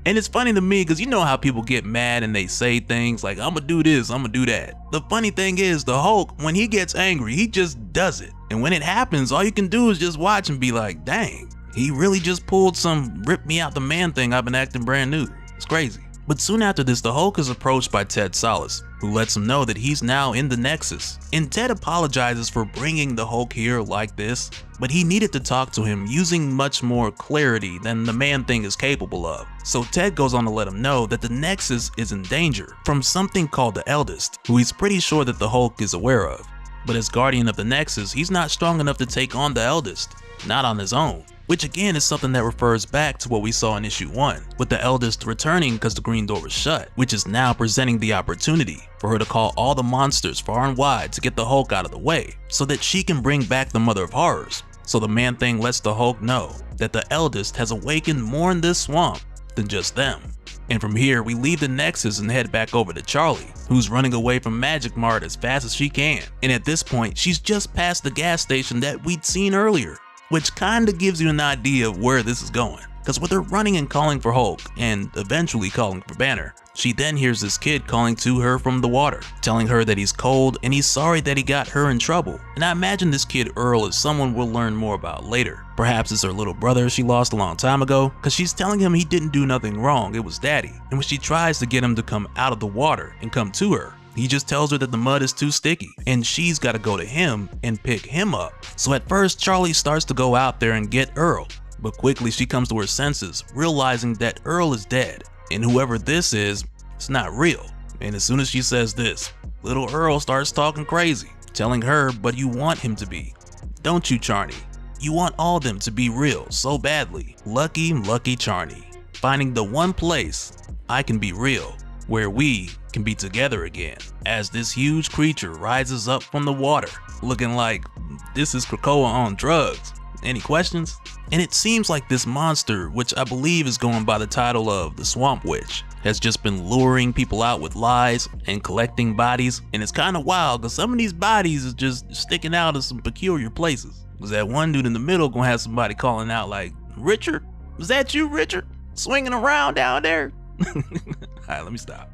And it's funny to me because you know how people get mad and they say things like, "I'ma do this, I'ma do that." The funny thing is, the Hulk, when he gets angry, he just does it. And when it happens, all you can do is just watch and be like, dang, he really just pulled some rip me out the Man-Thing, I've been acting brand new. It's crazy. But soon after this, the Hulk is approached by Ted Sallis, who lets him know that he's now in the Nexus. And Ted apologizes for bringing the Hulk here like this, but he needed to talk to him using much more clarity than the Man-Thing is capable of. So Ted goes on to let him know that the Nexus is in danger from something called the Eldest, who he's pretty sure that the Hulk is aware of. But as guardian of the Nexus, he's not strong enough to take on the Eldest, not on his own. Which again is something that refers back to what we saw in issue 1, with the Eldest returning because the green door was shut, which is now presenting the opportunity for her to call all the monsters far and wide to get the Hulk out of the way, so that she can bring back the Mother of Horrors. So the Man-Thing lets the Hulk know that the Eldest has awakened more in this swamp than just them. And from here, we leave the Nexus and head back over to Charlie, who's running away from Magic Mart as fast as she can. And at this point, she's just past the gas station that we'd seen earlier, which kinda gives you an idea of where this is going. Cause with her running and calling for Hulk, and eventually calling for Banner, she then hears this kid calling to her from the water, telling her that he's cold and he's sorry that he got her in trouble. And I imagine this kid Earl is someone we'll learn more about later. Perhaps it's her little brother she lost a long time ago, cause she's telling him he didn't do nothing wrong, it was Daddy. And when she tries to get him to come out of the water and come to her, he just tells her that the mud is too sticky and she's gotta go to him and pick him up. So at first, Charlie starts to go out there and get Earl, but quickly she comes to her senses, realizing that Earl is dead and whoever this is, it's not real. And as soon as she says this, little Earl starts talking crazy, telling her, but you want him to be, don't you, Charney? You want all them to be real so badly. Lucky Charney, finding the one place I can be real, where we can be together again. As this huge creature rises up from the water, looking like this is Krakoa on drugs. Any questions? And it seems like this monster, which I believe is going by the title of the Swamp Witch, has just been luring people out with lies and collecting bodies. And it's kind of wild because some of these bodies is just sticking out of some peculiar places. Was that one dude in the middle gonna have somebody calling out like, "Richard? Was that you, Richard? Swinging around down there?" Alright, let me stop.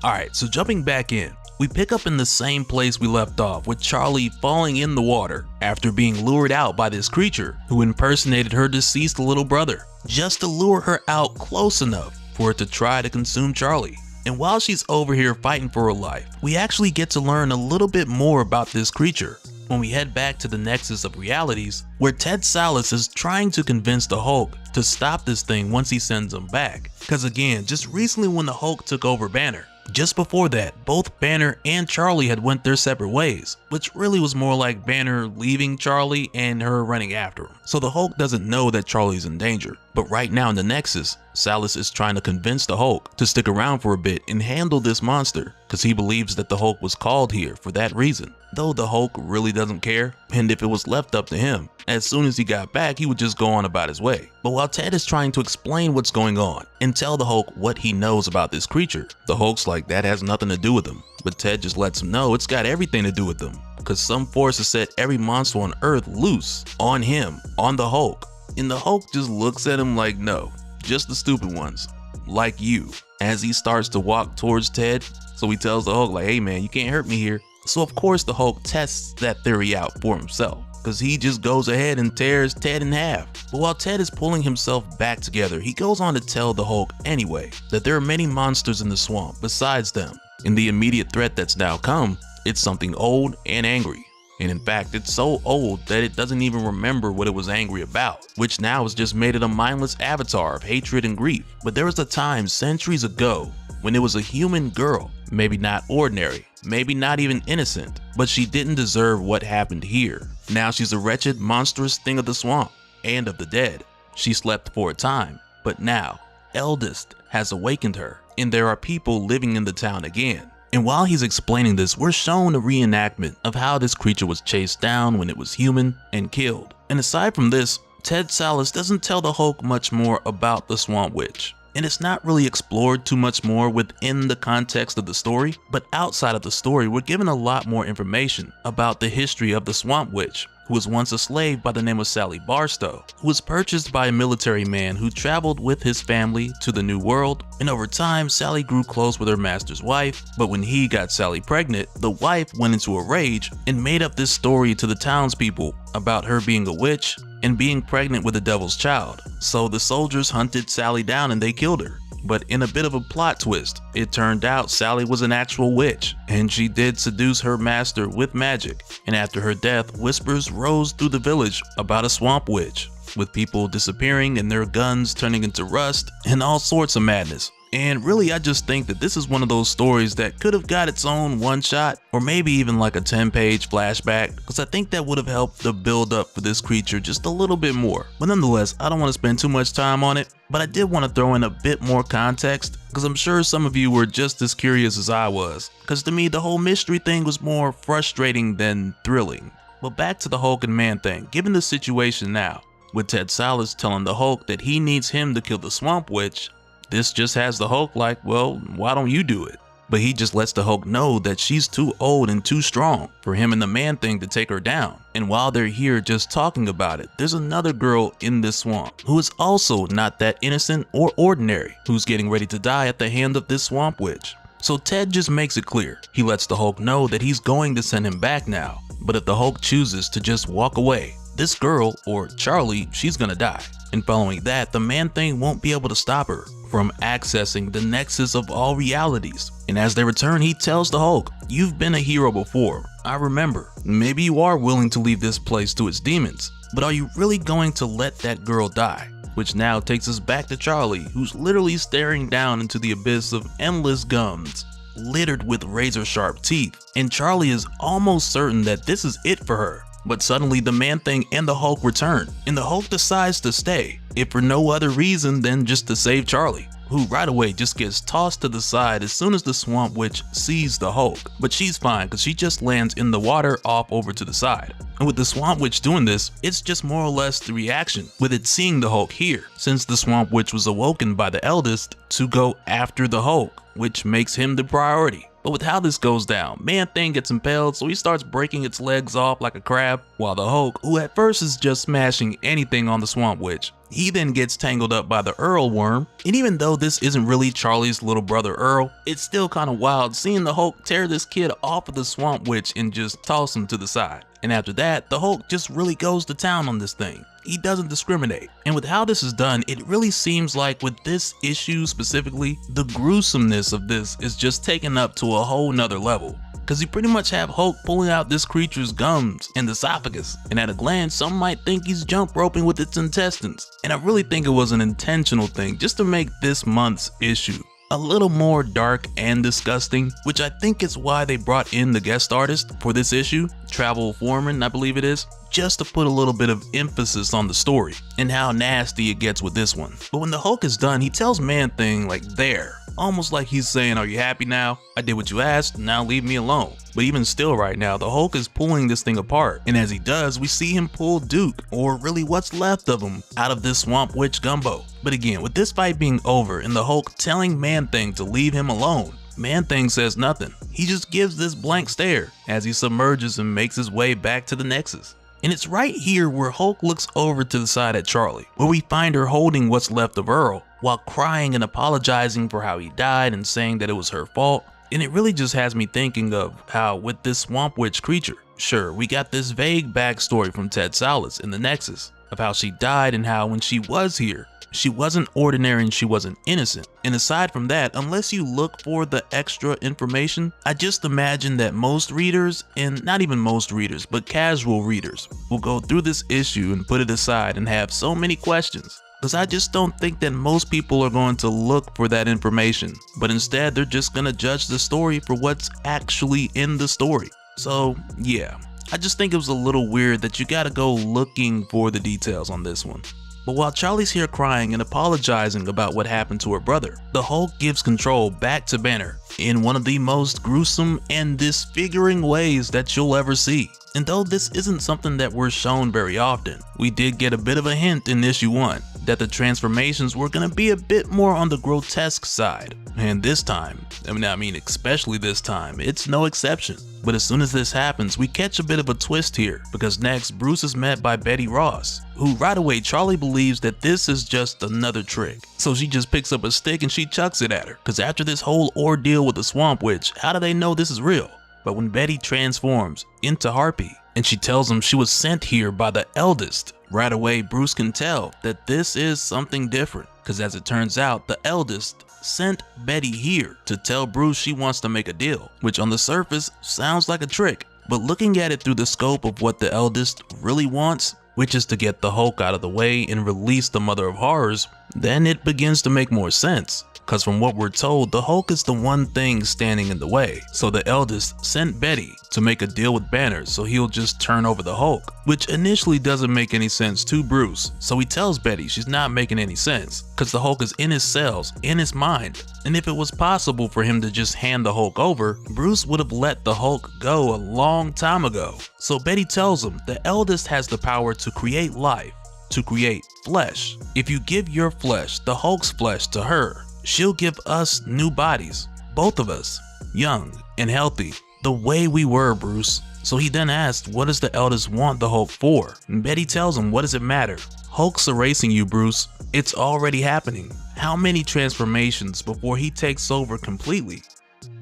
Alright, so jumping back in, we pick up in the same place we left off with Charlie falling in the water after being lured out by this creature who impersonated her deceased little brother, just to lure her out close enough for it to try to consume Charlie. And while she's over here fighting for her life, we actually get to learn a little bit more about this creature when we head back to the Nexus of Realities, where Ted Sallis is trying to convince the Hulk to stop this thing once he sends him back. Cause again, just recently when the Hulk took over Banner, just before that, both Banner and Charlie had went their separate ways, which really was more like Banner leaving Charlie and her running after him. So the Hulk doesn't know that Charlie's in danger. But right now in the Nexus, Sallis is trying to convince the Hulk to stick around for a bit and handle this monster, cause he believes that the Hulk was called here for that reason. Though the Hulk really doesn't care, and if it was left up to him, as soon as he got back, he would just go on about his way. But while Ted is trying to explain what's going on and tell the Hulk what he knows about this creature, the Hulk's like that has nothing to do with him. But Ted just lets him know it's got everything to do with them, cause some force has set every monster on Earth loose on him, on the Hulk. And the Hulk just looks at him like, no, just the stupid ones, like you, as he starts to walk towards Ted. So he tells the Hulk like, hey man, you can't hurt me here. So of course the Hulk tests that theory out for himself, cause he just goes ahead and tears Ted in half. But while Ted is pulling himself back together, he goes on to tell the Hulk anyway that there are many monsters in the swamp besides them, and the immediate threat that's now come, it's something old and angry. And in fact, it's so old that it doesn't even remember what it was angry about, which now has just made it a mindless avatar of hatred and grief. But there was a time centuries ago when it was a human girl, maybe not ordinary, maybe not even innocent, but she didn't deserve what happened here. Now she's a wretched, monstrous thing of the swamp and of the dead. She slept for a time, but now Eldest has awakened her, and there are people living in the town again. And while he's explaining this, we're shown a reenactment of how this creature was chased down when it was human and killed. And aside from this, Ted Sallis doesn't tell the Hulk much more about the Swamp Witch. And it's not really explored too much more within the context of the story, but outside of the story, we're given a lot more information about the history of the Swamp Witch, who was once a slave by the name of Sally Barstow, who was purchased by a military man who traveled with his family to the New World, and over time Sally grew close with her master's wife, but when he got Sally pregnant, the wife went into a rage and made up this story to the townspeople about her being a witch and being pregnant with the devil's child. So the soldiers hunted Sally down and they killed her. But in a bit of a plot twist, it turned out Sally was an actual witch, and she did seduce her master with magic. And after her death, whispers rose through the village about a swamp witch, with people disappearing and their guns turning into rust and all sorts of madness. And really, I just think that this is one of those stories that could have got its own one shot, or maybe even like a 10-page flashback, because I think that would have helped the build up for this creature just a little bit more. But nonetheless, I don't want to spend too much time on it, but I did want to throw in a bit more context, because I'm sure some of you were just as curious as I was, because to me the whole mystery thing was more frustrating than thrilling. But back to the Hulk and Man-Thing, given the situation now, with Ted Sallis telling the Hulk that he needs him to kill the Swamp Witch, this just has the Hulk like, well, why don't you do it? But he just lets the Hulk know that she's too old and too strong for him and the Man-Thing to take her down. And while they're here just talking about it, there's another girl in this swamp who is also not that innocent or ordinary, who's getting ready to die at the hand of this Swamp Witch. So Ted just makes it clear. He lets the Hulk know that he's going to send him back now, but if the Hulk chooses to just walk away, this girl, or Charlie, she's gonna die. And following that, the Man-Thing won't be able to stop her from accessing the nexus of all realities. And as they return, he tells the Hulk, you've been a hero before, I remember. Maybe you are willing to leave this place to its demons, but are you really going to let that girl die? Which now takes us back to Charlie, who's literally staring down into the abyss of endless gums, littered with razor-sharp teeth. And Charlie is almost certain that this is it for her. But suddenly the Man-Thing and the Hulk return, and the Hulk decides to stay, if for no other reason than just to save Charlie, who right away just gets tossed to the side as soon as the Swamp Witch sees the Hulk. But she's fine because she just lands in the water off over to the side. And with the Swamp Witch doing this, it's just more or less the reaction, with it seeing the Hulk here, since the Swamp Witch was awoken by the Eldest to go after the Hulk, which makes him the priority. But with how this goes down, Man-Thing gets impaled, so he starts breaking its legs off like a crab, while the Hulk, who at first is just smashing anything on the Swamp Witch, he then gets tangled up by the Earl worm. And even though this isn't really Charlie's little brother Earl, it's still kind of wild seeing the Hulk tear this kid off of the Swamp Witch and just toss him to the side. And after that, the Hulk just really goes to town on this thing. he doesn't discriminate. And with how this is done, it really seems like with this issue specifically, the gruesomeness of this is just taken up to a whole nother level. Cause you pretty much have Hulk pulling out this creature's gums and esophagus, and at a glance some might think he's jump roping with its intestines. And I really think it was an intentional thing just to make this month's issue a little more dark and disgusting, which I think is why they brought in the guest artist for this issue, Travel Foreman I believe it is, just to put a little bit of emphasis on the story and how nasty it gets with this one. But when the Hulk is done, he tells Man-Thing like there, almost like he's saying, are you happy now? I did what you asked, now leave me alone. But even still right now, the Hulk is pulling this thing apart, and as he does, we see him pull Duke, or really what's left of him, out of this Swamp Witch gumbo. But again, with this fight being over and the Hulk telling Man-Thing to leave him alone, Man-Thing says nothing. He just gives this blank stare as he submerges and makes his way back to the Nexus. And it's right here where Hulk looks over to the side at Charlie, where we find her holding what's left of Earl, while crying and apologizing for how he died and saying that it was her fault. And it really just has me thinking of how with this Swamp Witch creature, sure, we got this vague backstory from Ted Salas in the Nexus of how she died and how when she was here, she wasn't ordinary and she wasn't innocent. And aside from that, unless you look for the extra information, I just imagine that most readers, and not even most readers, but casual readers, will go through this issue and put it aside and have so many questions. Because I just don't think that most people are going to look for that information, but instead they're just going to judge the story for what's actually in the story. So yeah, I just think it was a little weird that you gotta go looking for the details on this one. But while Charlie's here crying and apologizing about what happened to her brother, the Hulk gives control back to Banner in one of the most gruesome and disfiguring ways that you'll ever see. And though this isn't something that we're shown very often, we did get a bit of a hint in issue 1 that the transformations were going to be a bit more on the grotesque side. And this time, I mean especially this time, it's no exception. But as soon as this happens, we catch a bit of a twist here, because next Bruce is met by Betty Ross, who right away Charlie believes that this is just another trick. So she just picks up a stick and she chucks it at her, because after this whole ordeal with the Swamp Witch, how do they know this is real? But when Betty transforms into Harpy and she tells him she was sent here by the eldest, right away Bruce can tell that this is something different, because as it turns out, the eldest sent Betty here to tell Bruce she wants to make a deal, which on the surface sounds like a trick, but looking at it through the scope of what the eldest really wants, which is to get the Hulk out of the way and release the Mother of Horrors, then it begins to make more sense. Cause from what we're told, the Hulk is the one thing standing in the way. So the eldest sent Betty to make a deal with Banner so he'll just turn over the Hulk, which initially doesn't make any sense to Bruce. So he tells Betty she's not making any sense, cause the Hulk is in his cells, in his mind. And if it was possible for him to just hand the Hulk over, Bruce would have let the Hulk go a long time ago. So Betty tells him the eldest has the power to create life, to create flesh. If you give your flesh, the Hulk's flesh, to her, she'll give us new bodies, both of us, young and healthy, the way we were, Bruce. So he then asks, what does the eldest want the Hulk for? And Betty tells him, what does it matter? Hulk's erasing you, Bruce. It's already happening. How many transformations before he takes over completely?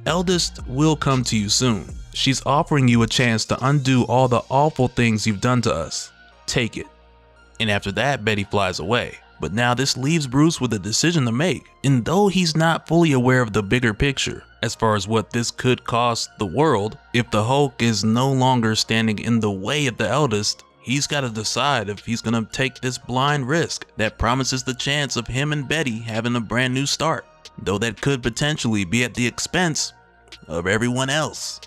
Eldest will come to you soon. She's offering you a chance to undo all the awful things you've done to us. Take it. And after that, Betty flies away. But now this leaves Bruce with a decision to make, and though he's not fully aware of the bigger picture as far as what this could cost the world, if the Hulk is no longer standing in the way of the eldest, he's got to decide if he's gonna take this blind risk that promises the chance of him and Betty having a brand new start, though that could potentially be at the expense of everyone else.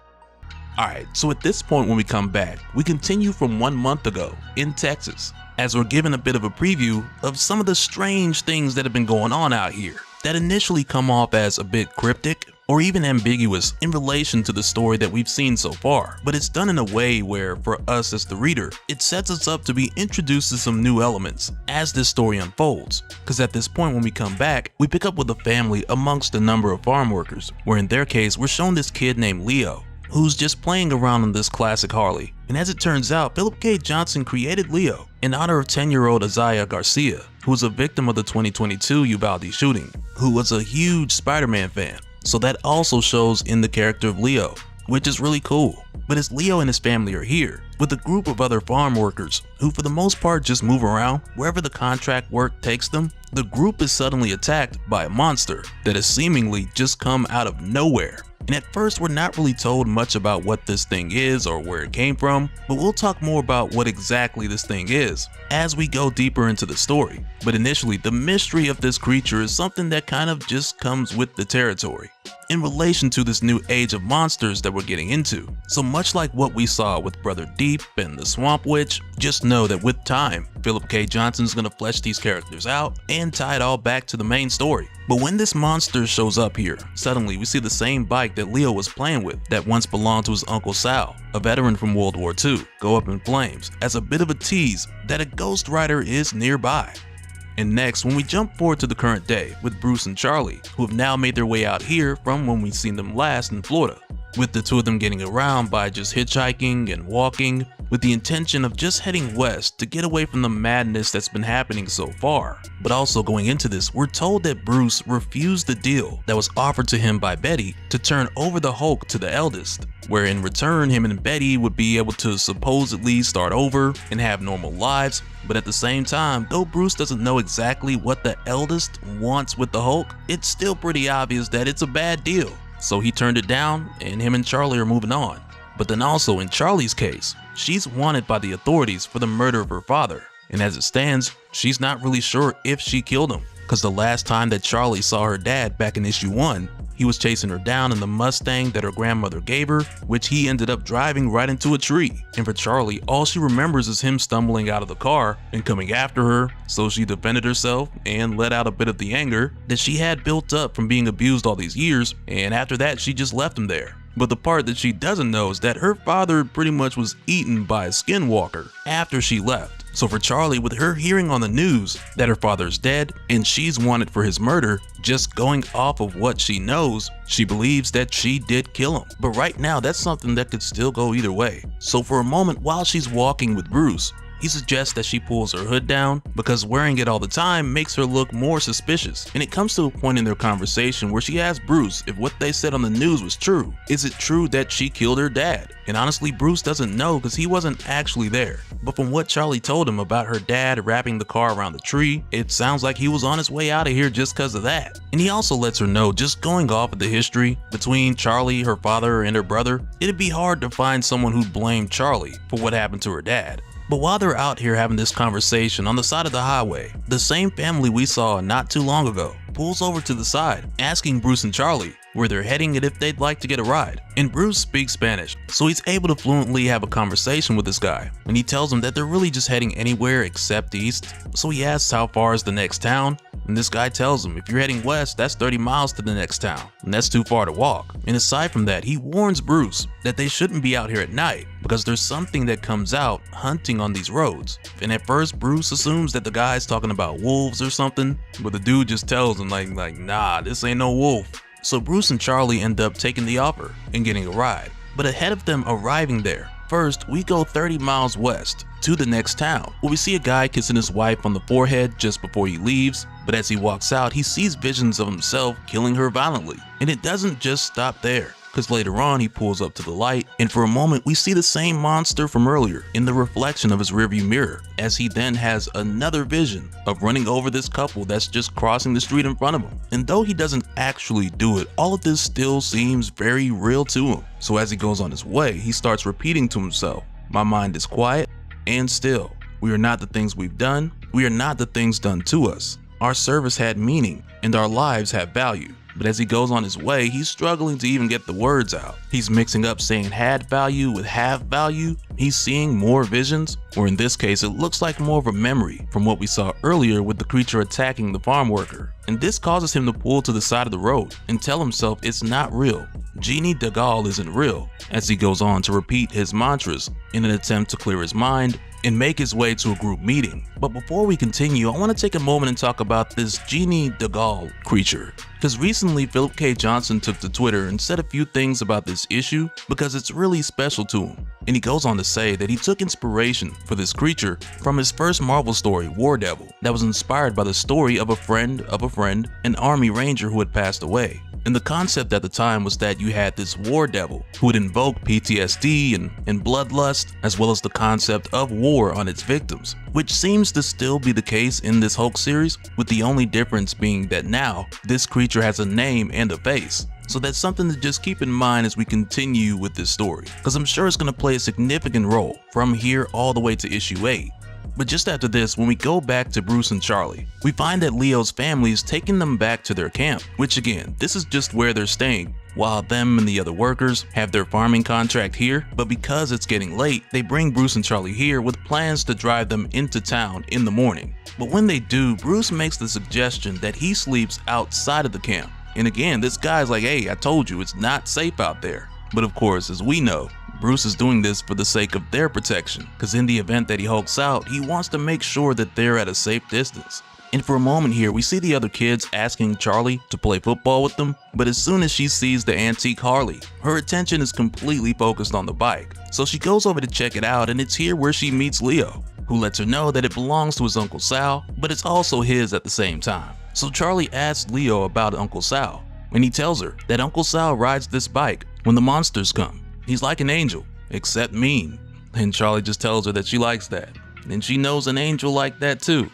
Alright, so at this point when we come back, we continue from 1 month ago in Texas, as we're given a bit of a preview of some of the strange things that have been going on out here that initially come off as a bit cryptic or even ambiguous in relation to the story that we've seen so far, but it's done in a way where, for us as the reader, it sets us up to be introduced to some new elements as this story unfolds. Because at this point when we come back, we pick up with a family amongst a number of farm workers, where in their case we're shown this kid named Leo, who's just playing around on this classic Harley. And as it turns out, Philip K. Johnson created Leo in honor of 10-year-old Isaiah Garcia, who was a victim of the 2022 Uvalde shooting, who was a huge Spider-Man fan. So that also shows in the character of Leo, which is really cool. But as Leo and his family are here, with a group of other farm workers who for the most part just move around wherever the contract work takes them. The group is suddenly attacked by a monster that has seemingly just come out of nowhere. And at first we're not really told much about what this thing is or where it came from, but we'll talk more about what exactly this thing is as we go deeper into the story. But initially, the mystery of this creature is something that kind of just comes with the territory in relation to this new age of monsters that we're getting into. So much like what we saw with Brother Deep and the Swamp Witch, just know that with time, Philip K. Johnson's gonna flesh these characters out and tie it all back to the main story. But when this monster shows up here, suddenly we see the same bike that Leo was playing with that once belonged to his Uncle Sal, a veteran from World War II, go up in flames as a bit of a tease that a Ghost Rider is nearby. And next, when we jump forward to the current day with Bruce and Charlie, who have now made their way out here from when we've seen them last in Florida, with the two of them getting around by just hitchhiking and walking, with the intention of just heading west to get away from the madness that's been happening so far. But also going into this, we're told that Bruce refused the deal that was offered to him by Betty to turn over the Hulk to the eldest, where in return him and Betty would be able to supposedly start over and have normal lives. But at the same time, though Bruce doesn't know exactly what the eldest wants with the Hulk, it's still pretty obvious that it's a bad deal. So he turned it down and him and Charlie are moving on. But then also in Charlie's case, she's wanted by the authorities for the murder of her father. And as it stands, she's not really sure if she killed him, because the last time that Charlie saw her dad back in issue 1, he was chasing her down in the Mustang that her grandmother gave her, which he ended up driving right into a tree. And for Charlie, all she remembers is him stumbling out of the car and coming after her, so she defended herself and let out a bit of the anger that she had built up from being abused all these years, and after that she just left him there. But the part that she doesn't know is that her father pretty much was eaten by a skinwalker after she left. So for Charlie, with her hearing on the news that her father's dead and she's wanted for his murder, just going off of what she knows, she believes that she did kill him. But right now, that's something that could still go either way. So for a moment while she's walking with Bruce, he suggests that she pulls her hood down because wearing it all the time makes her look more suspicious. And it comes to a point in their conversation where she asks Bruce if what they said on the news was true. Is it true that she killed her dad? And honestly, Bruce doesn't know because he wasn't actually there. But from what Charlie told him about her dad wrapping the car around the tree, it sounds like he was on his way out of here just because of that. And he also lets her know, just going off of the history between Charlie, her father, and her brother, it'd be hard to find someone who'd blame Charlie for what happened to her dad. But while they're out here having this conversation on the side of the highway, the same family we saw not too long ago pulls over to the side, asking Bruce and Charlie where they're heading and if they'd like to get a ride. And Bruce speaks Spanish, so he's able to fluently have a conversation with this guy. And he tells him that they're really just heading anywhere except east. So he asks how far is the next town, and this guy tells him if you're heading west, that's 30 miles to the next town, and that's too far to walk. And aside from that, he warns Bruce that they shouldn't be out here at night because there's something that comes out hunting on these roads. And at first, Bruce assumes that the guy's talking about wolves or something, but the dude just tells him like nah, this ain't no wolf. So Bruce and Charlie end up taking the offer and getting a ride. But ahead of them arriving there, first we go 30 miles west to the next town, where we see a guy kissing his wife on the forehead just before he leaves. But as he walks out, he sees visions of himself killing her violently. And it doesn't just stop there, because later on he pulls up to the light, and for a moment we see the same monster from earlier in the reflection of his rearview mirror, as he then has another vision of running over this couple that's just crossing the street in front of him. And though he doesn't actually do it, all of this still seems very real to him. So as he goes on his way, he starts repeating to himself, "My mind is quiet and still. We are not the things we've done. We are not the things done to us. Our service had meaning and our lives have value." But as he goes on his way, he's struggling to even get the words out. He's mixing up saying had value with have value. He's seeing more visions, or in this case, it looks like more of a memory from what we saw earlier with the creature attacking the farm worker. And this causes him to pull to the side of the road and tell himself it's not real. Genie Dagal isn't real, as he goes on to repeat his mantras in an attempt to clear his mind and make his way to a group meeting. But before we continue, I want to take a moment and talk about this Genie Dagal creature, because recently Philip K. Johnson took to Twitter and said a few things about this issue because it's really special to him. And he goes on to say that he took inspiration for this creature from his first Marvel story, War Devil, that was inspired by the story of a friend, an army ranger who had passed away. And the concept at the time was that you had this war devil who would invoke PTSD and bloodlust, as well as the concept of war on its victims, which seems to still be the case in this Hulk series, with the only difference being that now this creature has a name and a face. So that's something to just keep in mind as we continue with this story, because I'm sure it's going to play a significant role from here all the way to issue 8. But just after this, when we go back to Bruce and Charlie, we find that Leo's family is taking them back to their camp, which again, this is just where they're staying, while them and the other workers have their farming contract here. But because it's getting late, they bring Bruce and Charlie here with plans to drive them into town in the morning. But when they do, Bruce makes the suggestion that he sleeps outside of the camp. And again, this guy's like, hey, I told you, it's not safe out there. But of course, as we know, Bruce is doing this for the sake of their protection, because in the event that he hulks out, he wants to make sure that they're at a safe distance. And for a moment here, we see the other kids asking Charlie to play football with them, but as soon as she sees the antique Harley, her attention is completely focused on the bike. So she goes over to check it out, and it's here where she meets Leo, who lets her know that it belongs to his Uncle Sal, but it's also his at the same time. So Charlie asks Leo about Uncle Sal, and he tells her that Uncle Sal rides this bike when the monsters come. He's like an angel, except mean. And Charlie just tells her that she likes that, and she knows an angel like that too.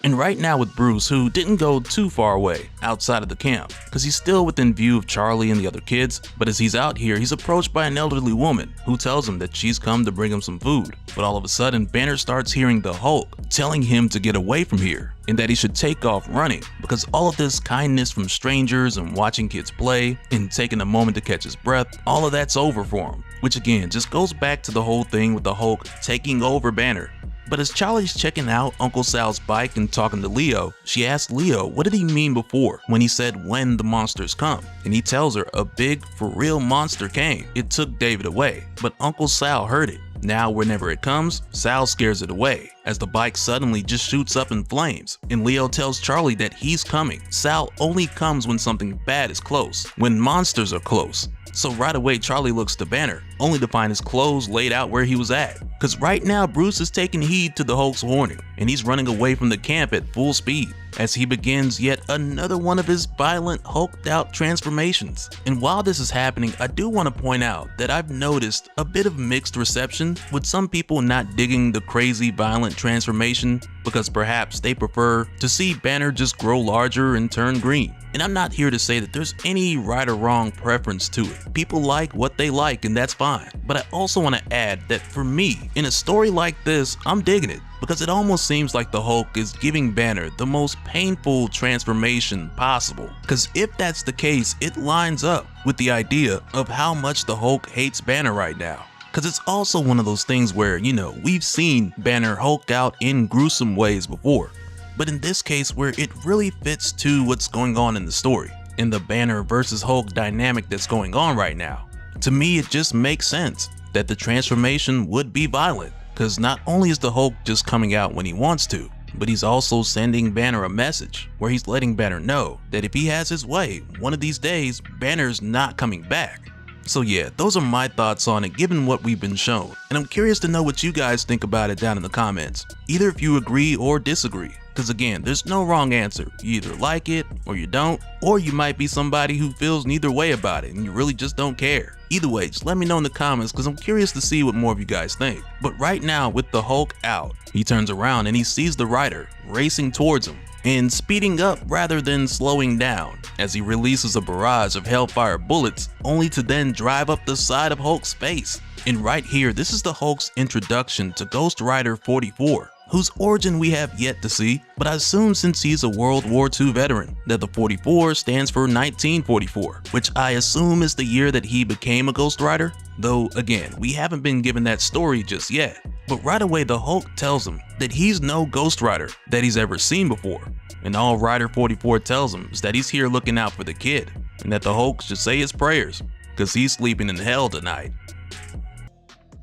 And right now with Bruce, who didn't go too far away outside of the camp, because he's still within view of Charlie and the other kids, but as he's out here, he's approached by an elderly woman who tells him that she's come to bring him some food. But all of a sudden, Banner starts hearing the Hulk telling him to get away from here and that he should take off running, because all of this kindness from strangers and watching kids play and taking a moment to catch his breath, all of that's over for him, which again just goes back to the whole thing with the Hulk taking over Banner. But as Charlie's checking out Uncle Sal's bike and talking to Leo, she asks Leo what did he mean before when he said when the monsters come, and he tells her a big for real monster came. It took David away, but Uncle Sal heard it. Now whenever it comes, Sal scares it away as the bike suddenly just shoots up in flames, and Leo tells Charlie that he's coming. Sal only comes when something bad is close, when monsters are close. So right away Charlie looks to Banner, only to find his clothes laid out where he was at. Cause right now Bruce is taking heed to the Hulk's warning, and he's running away from the camp at full speed as he begins yet another one of his violent hulked out transformations. And while this is happening, I do want to point out that I've noticed a bit of mixed reception, with some people not digging the crazy violent transformation because perhaps they prefer to see Banner just grow larger and turn green. And I'm not here to say that there's any right or wrong preference to it. People like what they like, and that's fine. But I also want to add that for me, in a story like this, I'm digging it, because it almost seems like the Hulk is giving Banner the most painful transformation possible. Because if that's the case, it lines up with the idea of how much the Hulk hates Banner right now. Because it's also one of those things where, you know, we've seen Banner Hulk out in gruesome ways before, but in this case where it really fits to what's going on in the story, in the Banner versus Hulk dynamic that's going on right now. To me, it just makes sense that the transformation would be violent, because not only is the Hulk just coming out when he wants to, but he's also sending Banner a message where he's letting Banner know that if he has his way, one of these days, Banner's not coming back. So yeah, those are my thoughts on it given what we've been shown, and I'm curious to know what you guys think about it down in the comments, either if you agree or disagree. Because again, there's no wrong answer. You either like it or you don't, or you might be somebody who feels neither way about it and you really just don't care. Either way, just let me know in the comments, because I'm curious to see what more of you guys think. But right now, with the Hulk out, he turns around and he sees the rider racing towards him and speeding up rather than slowing down as he releases a barrage of hellfire bullets, only to then drive up the side of Hulk's face. And right here, this is the Hulk's introduction to Ghost Rider 44, whose origin we have yet to see, but I assume since he's a World War II veteran, that the 44 stands for 1944, which I assume is the year that he became a Ghost Rider, though again, we haven't been given that story just yet. But right away the Hulk tells him that he's no Ghost Rider that he's ever seen before, and all Rider 44 tells him is that he's here looking out for the kid, and that the Hulk should say his prayers, cause he's sleeping in hell tonight.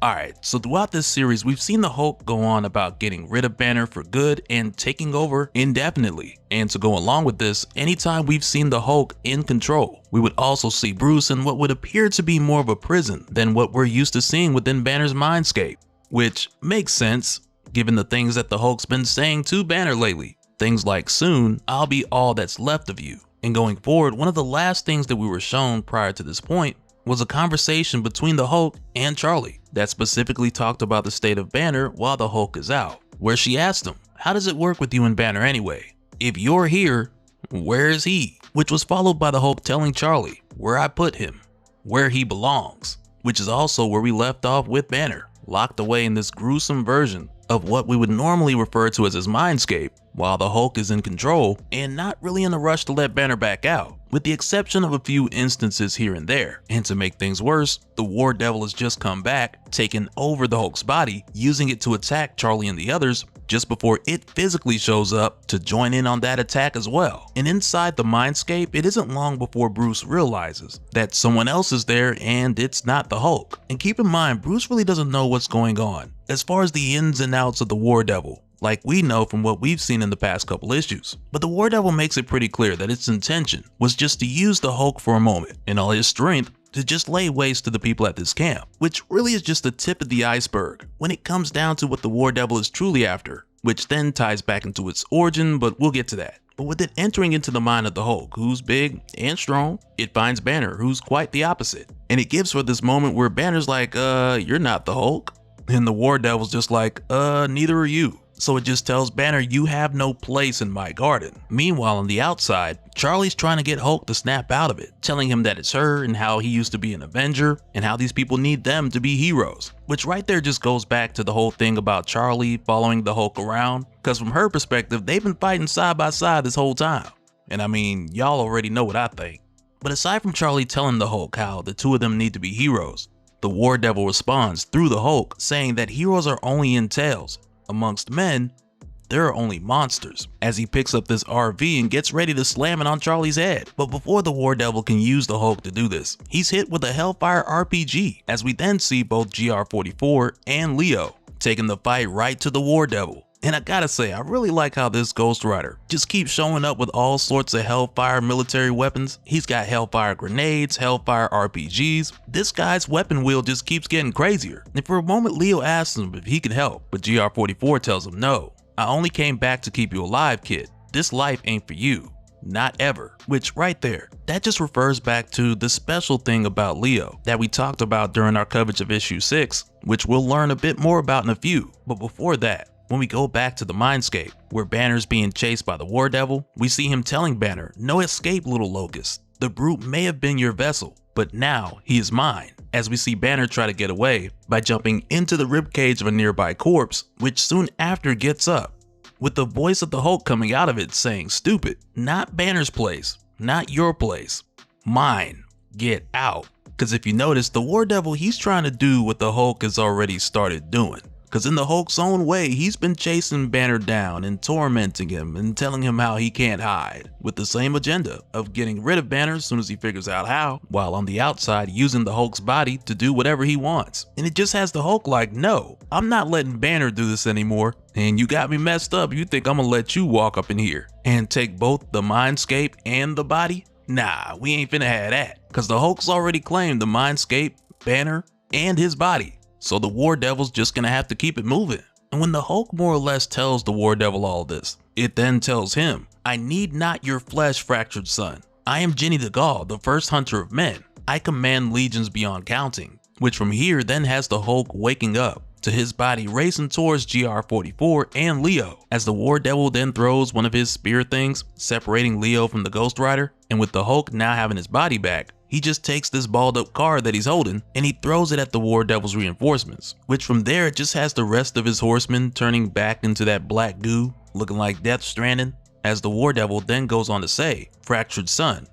Alright, so throughout this series, we've seen the Hulk go on about getting rid of Banner for good and taking over indefinitely. And to go along with this, anytime we've seen the Hulk in control, we would also see Bruce in what would appear to be more of a prison than what we're used to seeing within Banner's mindscape. Which makes sense, given the things that the Hulk's been saying to Banner lately. Things like, soon, I'll be all that's left of you. And going forward, one of the last things that we were shown prior to this point was a conversation between the Hulk and Charlie that specifically talked about the state of Banner while the Hulk is out, where she asked him, how does it work with you and Banner anyway? If you're here, where is he? Which was followed by the Hulk telling Charlie where I put him, where he belongs, which is also where we left off with Banner, locked away in this gruesome version of what we would normally refer to as his mindscape, while the Hulk is in control and not really in a rush to let Banner back out, with the exception of a few instances here and there. And to make things worse, the War Devil has just come back, taken over the Hulk's body, using it to attack Charlie and the others just before it physically shows up to join in on that attack as well. And inside the mindscape, it isn't long before Bruce realizes that someone else is there and it's not the Hulk. And keep in mind, Bruce really doesn't know what's going on as far as the ins and outs of the War Devil, like we know from what we've seen in the past couple issues. But the War Devil makes it pretty clear that its intention was just to use the Hulk for a moment and all his strength to just lay waste to the people at this camp, which really is just the tip of the iceberg when it comes down to what the War Devil is truly after, which then ties back into its origin, but we'll get to that. But with it entering into the mind of the Hulk, who's big and strong, it finds Banner, who's quite the opposite. And it gives for this moment where Banner's like, you're not the Hulk. And the War Devil's just like, neither are you. So it just tells Banner, you have no place in my garden. Meanwhile, on the outside, Charlie's trying to get Hulk to snap out of it, telling him that it's her and how he used to be an Avenger and how these people need them to be heroes. Which right there just goes back to the whole thing about Charlie following the Hulk around, because from her perspective, they've been fighting side by side this whole time. And I mean, y'all already know what I think. But aside from Charlie telling the Hulk how the two of them need to be heroes, the War Devil responds through the Hulk saying that heroes are only in tales. Amongst men, there are only monsters, as he picks up this RV and gets ready to slam it on Charlie's head. But before the War Devil can use the Hulk to do this, he's hit with a Hellfire RPG, as we then see both GR44 and Leo taking the fight right to the War Devil. And I gotta say, I really like how this Ghost Rider just keeps showing up with all sorts of Hellfire military weapons. He's got Hellfire grenades, Hellfire RPGs. This guy's weapon wheel just keeps getting crazier. And for a moment, Leo asks him if he can help, but GR44 tells him no. I only came back to keep you alive, kid. This life ain't for you. Not ever. Which right there, that just refers back to the special thing about Leo that we talked about during our coverage of issue 6, which we'll learn a bit more about in a few. But before that, when we go back to the mindscape, where Banner's being chased by the War Devil, we see him telling Banner, no escape, little locust. The brute may have been your vessel, but now he is mine. As we see Banner try to get away by jumping into the ribcage of a nearby corpse, which soon after gets up, with the voice of the Hulk coming out of it saying, stupid, not Banner's place, not your place, mine, get out. Because if you notice, the War Devil, he's trying to do what the Hulk has already started doing. Because in the Hulk's own way, he's been chasing Banner down and tormenting him and telling him how he can't hide, with the same agenda of getting rid of Banner as soon as he figures out how, while on the outside using the Hulk's body to do whatever he wants. And it just has the Hulk like, no, I'm not letting Banner do this anymore, and you got me messed up. You think I'm gonna let you walk up in here and take both the mindscape and the body? Nah, we ain't finna have that, because the Hulk's already claimed the mindscape, Banner, and his body. So the War Devil's just gonna have to keep it moving. And when the Hulk more or less tells the War Devil all this, it then tells him, I need not your flesh, fractured son. I am Jenny the Gaul, the first hunter of men. I command legions beyond counting. Which from here then has the Hulk waking up to his body racing towards GR44 and Leo, as the War Devil then throws one of his spear things, separating Leo from the Ghost Rider. And with the Hulk now having his body back, he just takes this balled up card that he's holding and he throws it at the War Devil's reinforcements, which from there it just has the rest of his horsemen turning back into that black goo, looking like Death Stranding, as the War Devil then goes on to say, fractured son,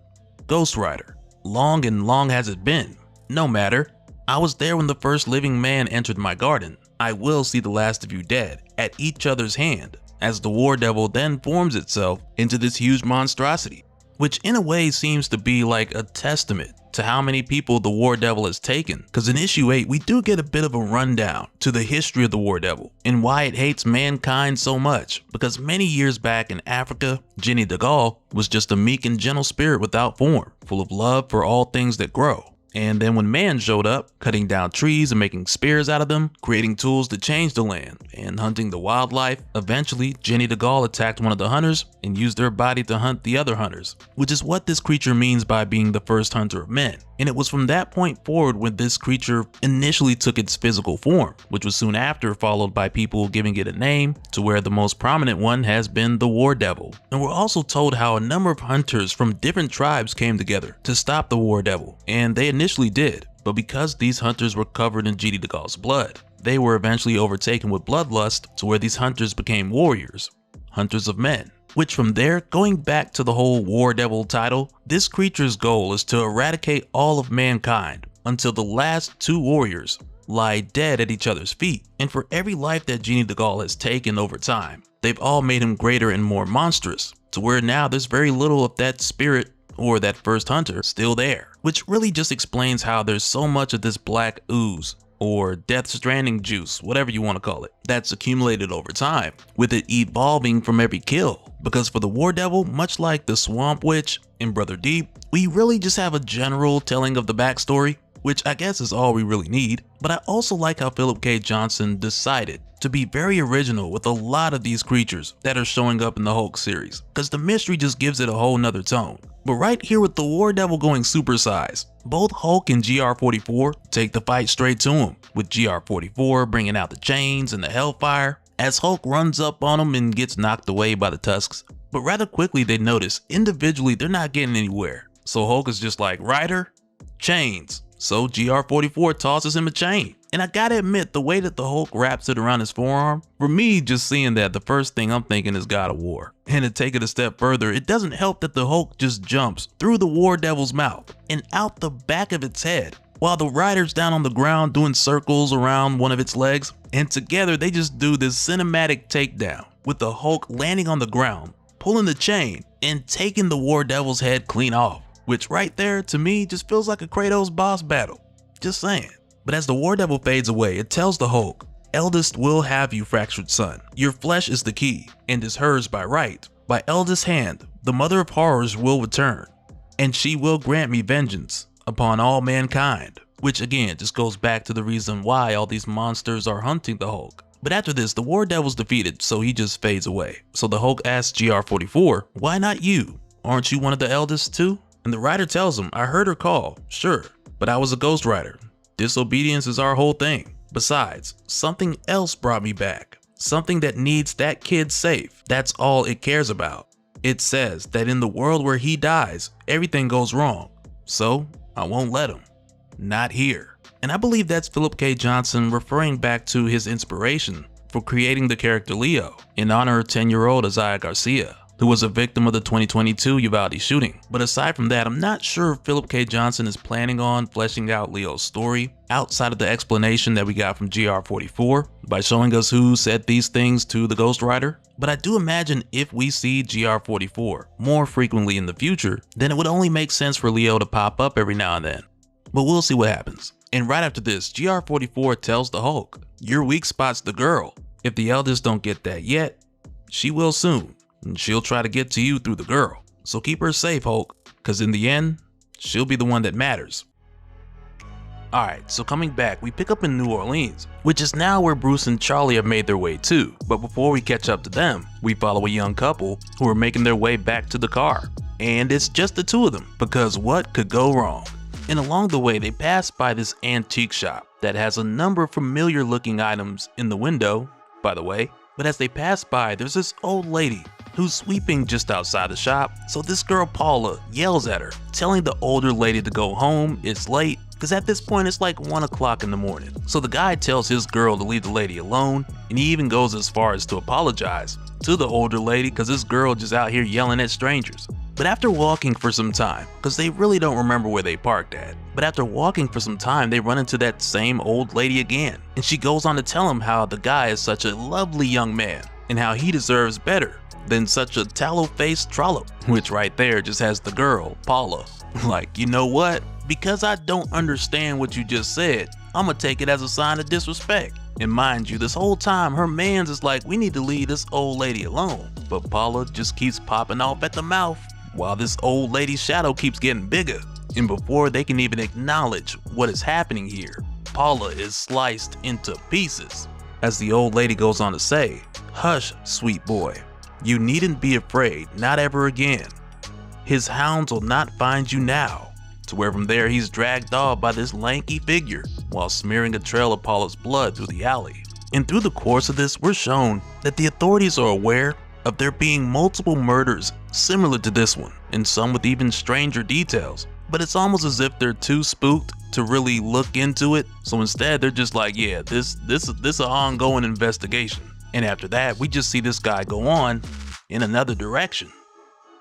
Ghost Rider, long and long has it been, no matter. I was there when the first living man entered my garden. I will see the last of you dead, at each other's hand, as the War Devil then forms itself into this huge monstrosity, which in a way seems to be like a testament to how many people the War Devil has taken. Because in issue 8, we do get a bit of a rundown to the history of the War Devil and why it hates mankind so much. Because many years back in Africa, Jenny the Gaul was just a meek and gentle spirit without form, full of love for all things that grow. And then when man showed up, cutting down trees and making spears out of them, creating tools to change the land, and hunting the wildlife, eventually Jenny the Gaul attacked one of the hunters and used their body to hunt the other hunters, which is what this creature means by being the first hunter of men. And it was from that point forward when this creature initially took its physical form, which was soon after followed by people giving it a name, to where the most prominent one has been the War Devil. And we're also told how a number of hunters from different tribes came together to stop the War Devil, and they initially did, but because these hunters were covered in Jenny the Gaul's blood, they were eventually overtaken with bloodlust to where these hunters became warriors, hunters of men. Which from there, going back to the whole War Devil title, this creature's goal is to eradicate all of mankind until the last two warriors lie dead at each other's feet. And for every life that Jenny the Gaul has taken over time, they've all made him greater and more monstrous, to where now there's very little of that spirit or that first hunter still there. Which really just explains how there's so much of this black ooze, or Death Stranding juice, whatever you want to call it, that's accumulated over time, with it evolving from every kill. Because for the War Devil, much like the Swamp Witch in Brother Deep, we really just have a general telling of the backstory, which I guess is all we really need. But I also like how Philip K. Johnson decided to be very original with a lot of these creatures that are showing up in the Hulk series, because the mystery just gives it a whole nother tone. But right here with the War Devil going supersize, both Hulk and GR44 take the fight straight to him, with GR44 bringing out the chains and the hellfire, as Hulk runs up on him and gets knocked away by the tusks. But rather quickly they notice individually they're not getting anywhere, so Hulk is just like, Ryder, chains. So GR44 tosses him a chain. And I gotta admit, the way that the Hulk wraps it around his forearm, for me just seeing that, the first thing I'm thinking is God of War. And to take it a step further, it doesn't help that the Hulk just jumps through the War Devil's mouth and out the back of its head, while the Rider's down on the ground doing circles around one of its legs, and together they just do this cinematic takedown, with the Hulk landing on the ground, pulling the chain, and taking the War Devil's head clean off. Which right there, to me, just feels like a Kratos boss battle. Just saying. But as the War Devil fades away, it tells the Hulk, Eldest will have you, fractured son. Your flesh is the key, and is hers by right. By eldest hand, the mother of horrors will return, and she will grant me vengeance upon all mankind. Which again, just goes back to the reason why all these monsters are hunting the Hulk. But after this, the War Devil's defeated, so he just fades away. So the Hulk asks GR44, why not you? Aren't you one of the eldest too? And the Rider tells him, I heard her call, sure, but I was a Ghost Rider. Disobedience is our whole thing. Besides, something else brought me back. Something that needs that kid safe. That's all it cares about. It says that in the world where he dies, everything goes wrong. So I won't let him. Not here. And I believe that's Philip K. Johnson referring back to his inspiration for creating the character Leo in honor of 10-year-old Isaiah Garcia, who was a victim of the 2022 Uvalde shooting. But aside from that, I'm not sure if Philip K. Johnson is planning on fleshing out Leo's story outside of the explanation that we got from GR44 by showing us who said these things to the Ghost Rider. But I do imagine if we see GR44 more frequently in the future, then it would only make sense for Leo to pop up every now and then. But we'll see what happens. And right after this, GR44 tells the Hulk, your weak spot's the girl. If the eldest don't get that yet, she will soon. And she'll try to get to you through the girl. So keep her safe, Hulk, because in the end, she'll be the one that matters. Alright, so coming back, we pick up in New Orleans, which is now where Bruce and Charlie have made their way to. But before we catch up to them, we follow a young couple who are making their way back to the car. And it's just the two of them, because what could go wrong? And along the way, they pass by this antique shop that has a number of familiar looking items in the window, by the way. But as they pass by, there's this old lady who's sweeping just outside the shop. So this girl Paula yells at her, telling the older lady to go home, it's late, because at this point it's like 1 o'clock in the morning. So the guy tells his girl to leave the lady alone, and he even goes as far as to apologize to the older lady because this girl just out here yelling at strangers. But after walking for some time, because they really don't remember where they parked at, but after walking for some time, they run into that same old lady again. And she goes on to tell him how the guy is such a lovely young man, and how he deserves better than such a tallow-faced trollop, which right there just has the girl, Paula, like, you know what? Because I don't understand what you just said, I'ma take it as a sign of disrespect. And mind you, this whole time her mans is like, we need to leave this old lady alone. But Paula just keeps popping off at the mouth, while this old lady's shadow keeps getting bigger. And before they can even acknowledge what is happening here, Paula is sliced into pieces. As the old lady goes on to say, "Hush, sweet boy. You needn't be afraid, not ever again. His hounds will not find you now." To where from there he's dragged off by this lanky figure while smearing a trail of Paula's blood through the alley. And through the course of this, we're shown that the authorities are aware of there being multiple murders similar to this one, and some with even stranger details. But it's almost as if they're too spooked to really look into it, so instead they're just like, yeah, this is an ongoing investigation. And after that, we just see this guy go on in another direction.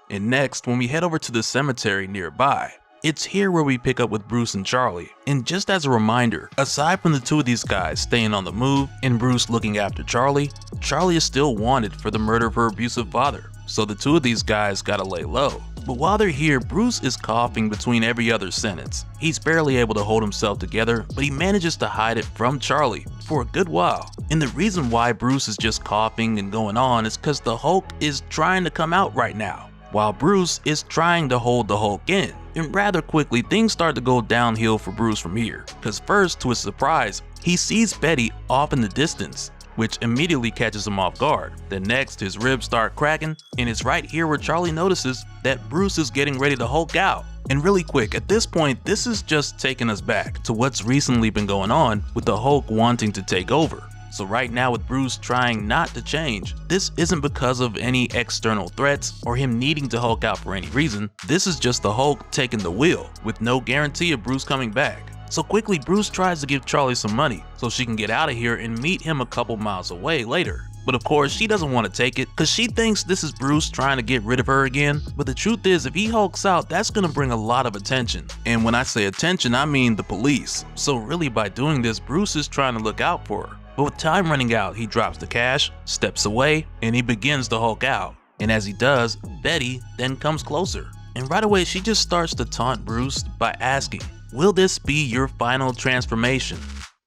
And next, when we head over to the cemetery nearby, it's here where we pick up with Bruce and Charlie. And just as a reminder, aside from the two of these guys staying on the move and Bruce looking after Charlie, Charlie is still wanted for the murder of her abusive father. So the two of these guys gotta lay low. But while they're here, Bruce is coughing between every other sentence. He's barely able to hold himself together, but he manages to hide it from Charlie for a good while. And the reason why Bruce is just coughing and going on is because the Hulk is trying to come out right now, while Bruce is trying to hold the Hulk in. And rather quickly, things start to go downhill for Bruce from here, because first, to his surprise, he sees Betty off in the distance, which immediately catches him off guard. Then next, his ribs start cracking, and it's right here where Charlie notices that Bruce is getting ready to Hulk out. And really quick, at this point, this is just taking us back to what's recently been going on with the Hulk wanting to take over. So right now with Bruce trying not to change, this isn't because of any external threats or him needing to Hulk out for any reason. This is just the Hulk taking the wheel with no guarantee of Bruce coming back. So quickly, Bruce tries to give Charlie some money so she can get out of here and meet him a couple miles away later. But of course, she doesn't want to take it because she thinks this is Bruce trying to get rid of her again. But the truth is, if he hulks out, that's going to bring a lot of attention. And when I say attention, I mean the police. So really by doing this, Bruce is trying to look out for her. But with time running out, he drops the cash, steps away, and he begins to Hulk out. And as he does, Betty then comes closer. And right away, she just starts to taunt Bruce by asking, "Will this be your final transformation?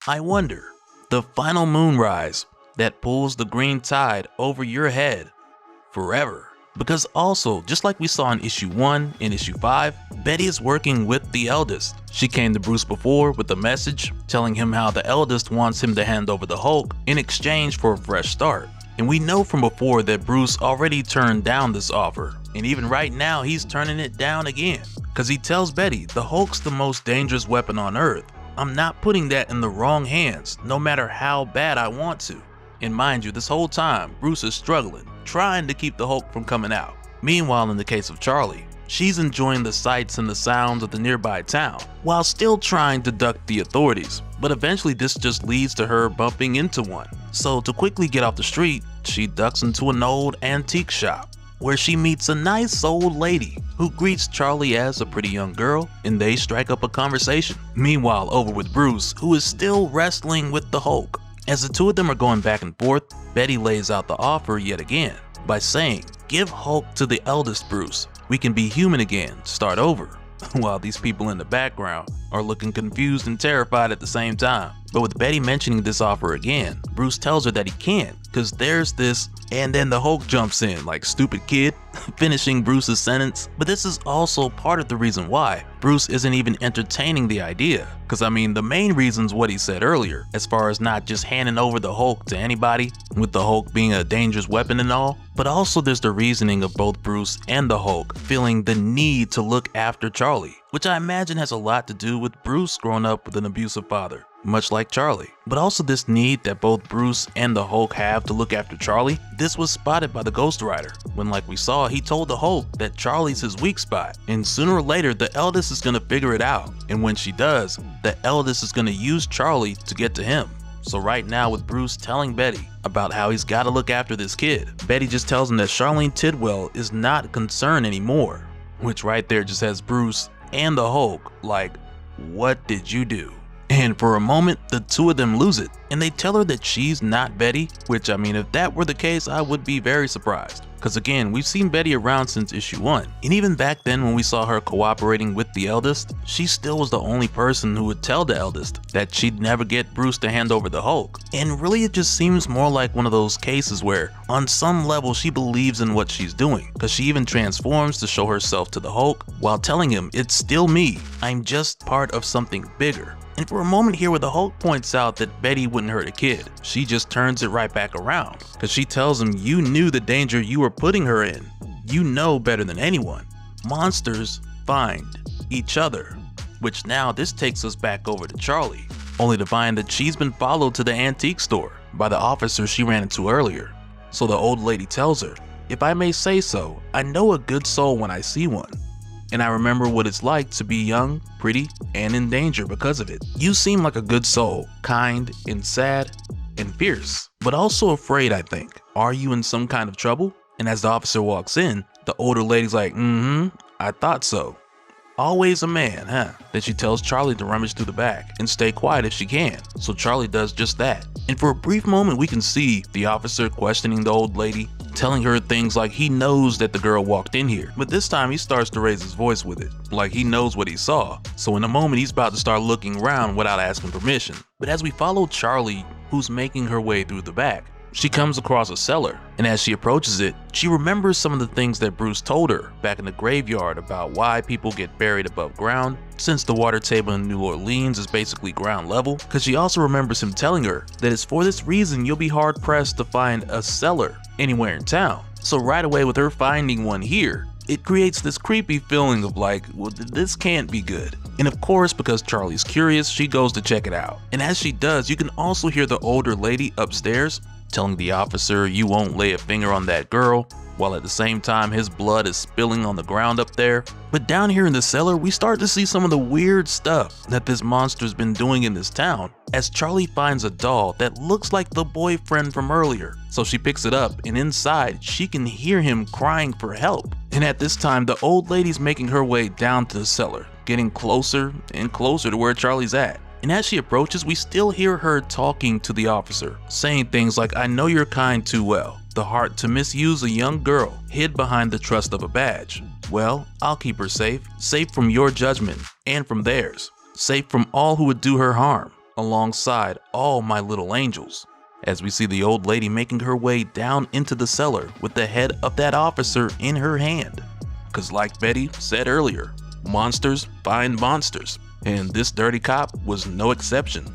I wonder, the final moonrise that pulls the green tide over your head forever." Because also, just like we saw in issue 1 and issue 5, Betty is working with the eldest. She came to Bruce before with a message telling him how the eldest wants him to hand over the Hulk in exchange for a fresh start. And we know from before that Bruce already turned down this offer. And even right now, he's turning it down again. Because he tells Betty, the Hulk's the most dangerous weapon on Earth. I'm not putting that in the wrong hands, no matter how bad I want to. And mind you, this whole time, Bruce is struggling, trying to keep the Hulk from coming out. Meanwhile, in the case of Charlie, she's enjoying the sights and the sounds of the nearby town, while still trying to duck the authorities. But eventually this just leads to her bumping into one. So to quickly get off the street, she ducks into an old antique shop, where she meets a nice old lady who greets Charlie as a pretty young girl, and they strike up a conversation. Meanwhile, over with Bruce, who is still wrestling with the Hulk. As the two of them are going back and forth, Betty lays out the offer yet again by saying, "Give Hulk to the eldest Bruce. We can be human again, start over." While these people in the background are looking confused and terrified at the same time. But with Betty mentioning this offer again, Bruce tells her that he can't, because there's this, and then the Hulk jumps in like stupid kid, finishing Bruce's sentence. But this is also part of the reason why Bruce isn't even entertaining the idea. Because I mean, the main reason's what he said earlier, as far as not just handing over the Hulk to anybody, with the Hulk being a dangerous weapon and all, but also there's the reasoning of both Bruce and the Hulk feeling the need to look after Charlie, which I imagine has a lot to do with Bruce growing up with an abusive father, much like Charlie. But also this need that both Bruce and the Hulk have to look after Charlie. This was spotted by the Ghost Rider, when like we saw, he told the Hulk that Charlie's his weak spot, and sooner or later the eldest is gonna figure it out. And when she does, the eldest is gonna use Charlie to get to him. So right now with Bruce telling Betty about how he's gotta look after this kid, Betty just tells him that Charlene Tidwell is not a concern anymore, which right there just has Bruce and the Hulk like, what did you do? And and for a moment, the two of them lose it, and they tell her that she's not Betty, which I mean, if that were the case, I would be very surprised. Cause again, we've seen Betty around since issue 1, and even back then when we saw her cooperating with the eldest, she still was the only person who would tell the eldest that she'd never get Bruce to hand over the Hulk. And really it just seems more like one of those cases where on some level she believes in what she's doing, cause she even transforms to show herself to the Hulk while telling him, "It's still me, I'm just part of something bigger." And for a moment here where the Hulk points out that Betty wouldn't hurt a kid, she just turns it right back around, cause she tells him, "You knew the danger you were putting her in. You know better than anyone. Monsters find each other." Which now this takes us back over to Charlie, only to find that she's been followed to the antique store by the officer she ran into earlier. So the old lady tells her, "If I may say so, I know a good soul when I see one. And I remember what it's like to be young, pretty, and in danger because of it. You seem like a good soul, kind and sad and fierce, but also afraid, I think. Are you in some kind of trouble?" And as the officer walks in, the older lady's like, "I thought so. Always a man, huh?" Then she tells Charlie to rummage through the back and stay quiet if she can. So Charlie does just that. And for a brief moment we can see the officer questioning the old lady, telling her things like he knows that the girl walked in here, but this time he starts to raise his voice with it, like he knows what he saw. So in a moment he's about to start looking around without asking permission. But as we follow Charlie, who's making her way through the back, she comes across a cellar, and as she approaches it, she remembers some of the things that Bruce told her back in the graveyard about why people get buried above ground, since the water table in New Orleans is basically ground level, because she also remembers him telling her that it's for this reason you'll be hard pressed to find a cellar anywhere in town. So right away with her finding one here, it creates this creepy feeling of like, well, this can't be good. And of course, because Charlie's curious, she goes to check it out. And as she does, you can also hear the older lady upstairs telling the officer, "You won't lay a finger on that girl," while at the same time his blood is spilling on the ground up there. But down here in the cellar, we start to see some of the weird stuff that this monster's been doing in this town, as Charlie finds a doll that looks like the boyfriend from earlier. So she picks it up, and inside she can hear him crying for help. And at this time, the old lady's making her way down to the cellar, getting closer and closer to where Charlie's at. And as she approaches, we still hear her talking to the officer, saying things like, "I know your kind too well, the heart to misuse a young girl hid behind the trust of a badge. Well, I'll keep her safe, safe from your judgment and from theirs, safe from all who would do her harm, alongside all my little angels." As we see the old lady making her way down into the cellar with the head of that officer in her hand. Cause like Betty said earlier, monsters find monsters. And this dirty cop was no exception.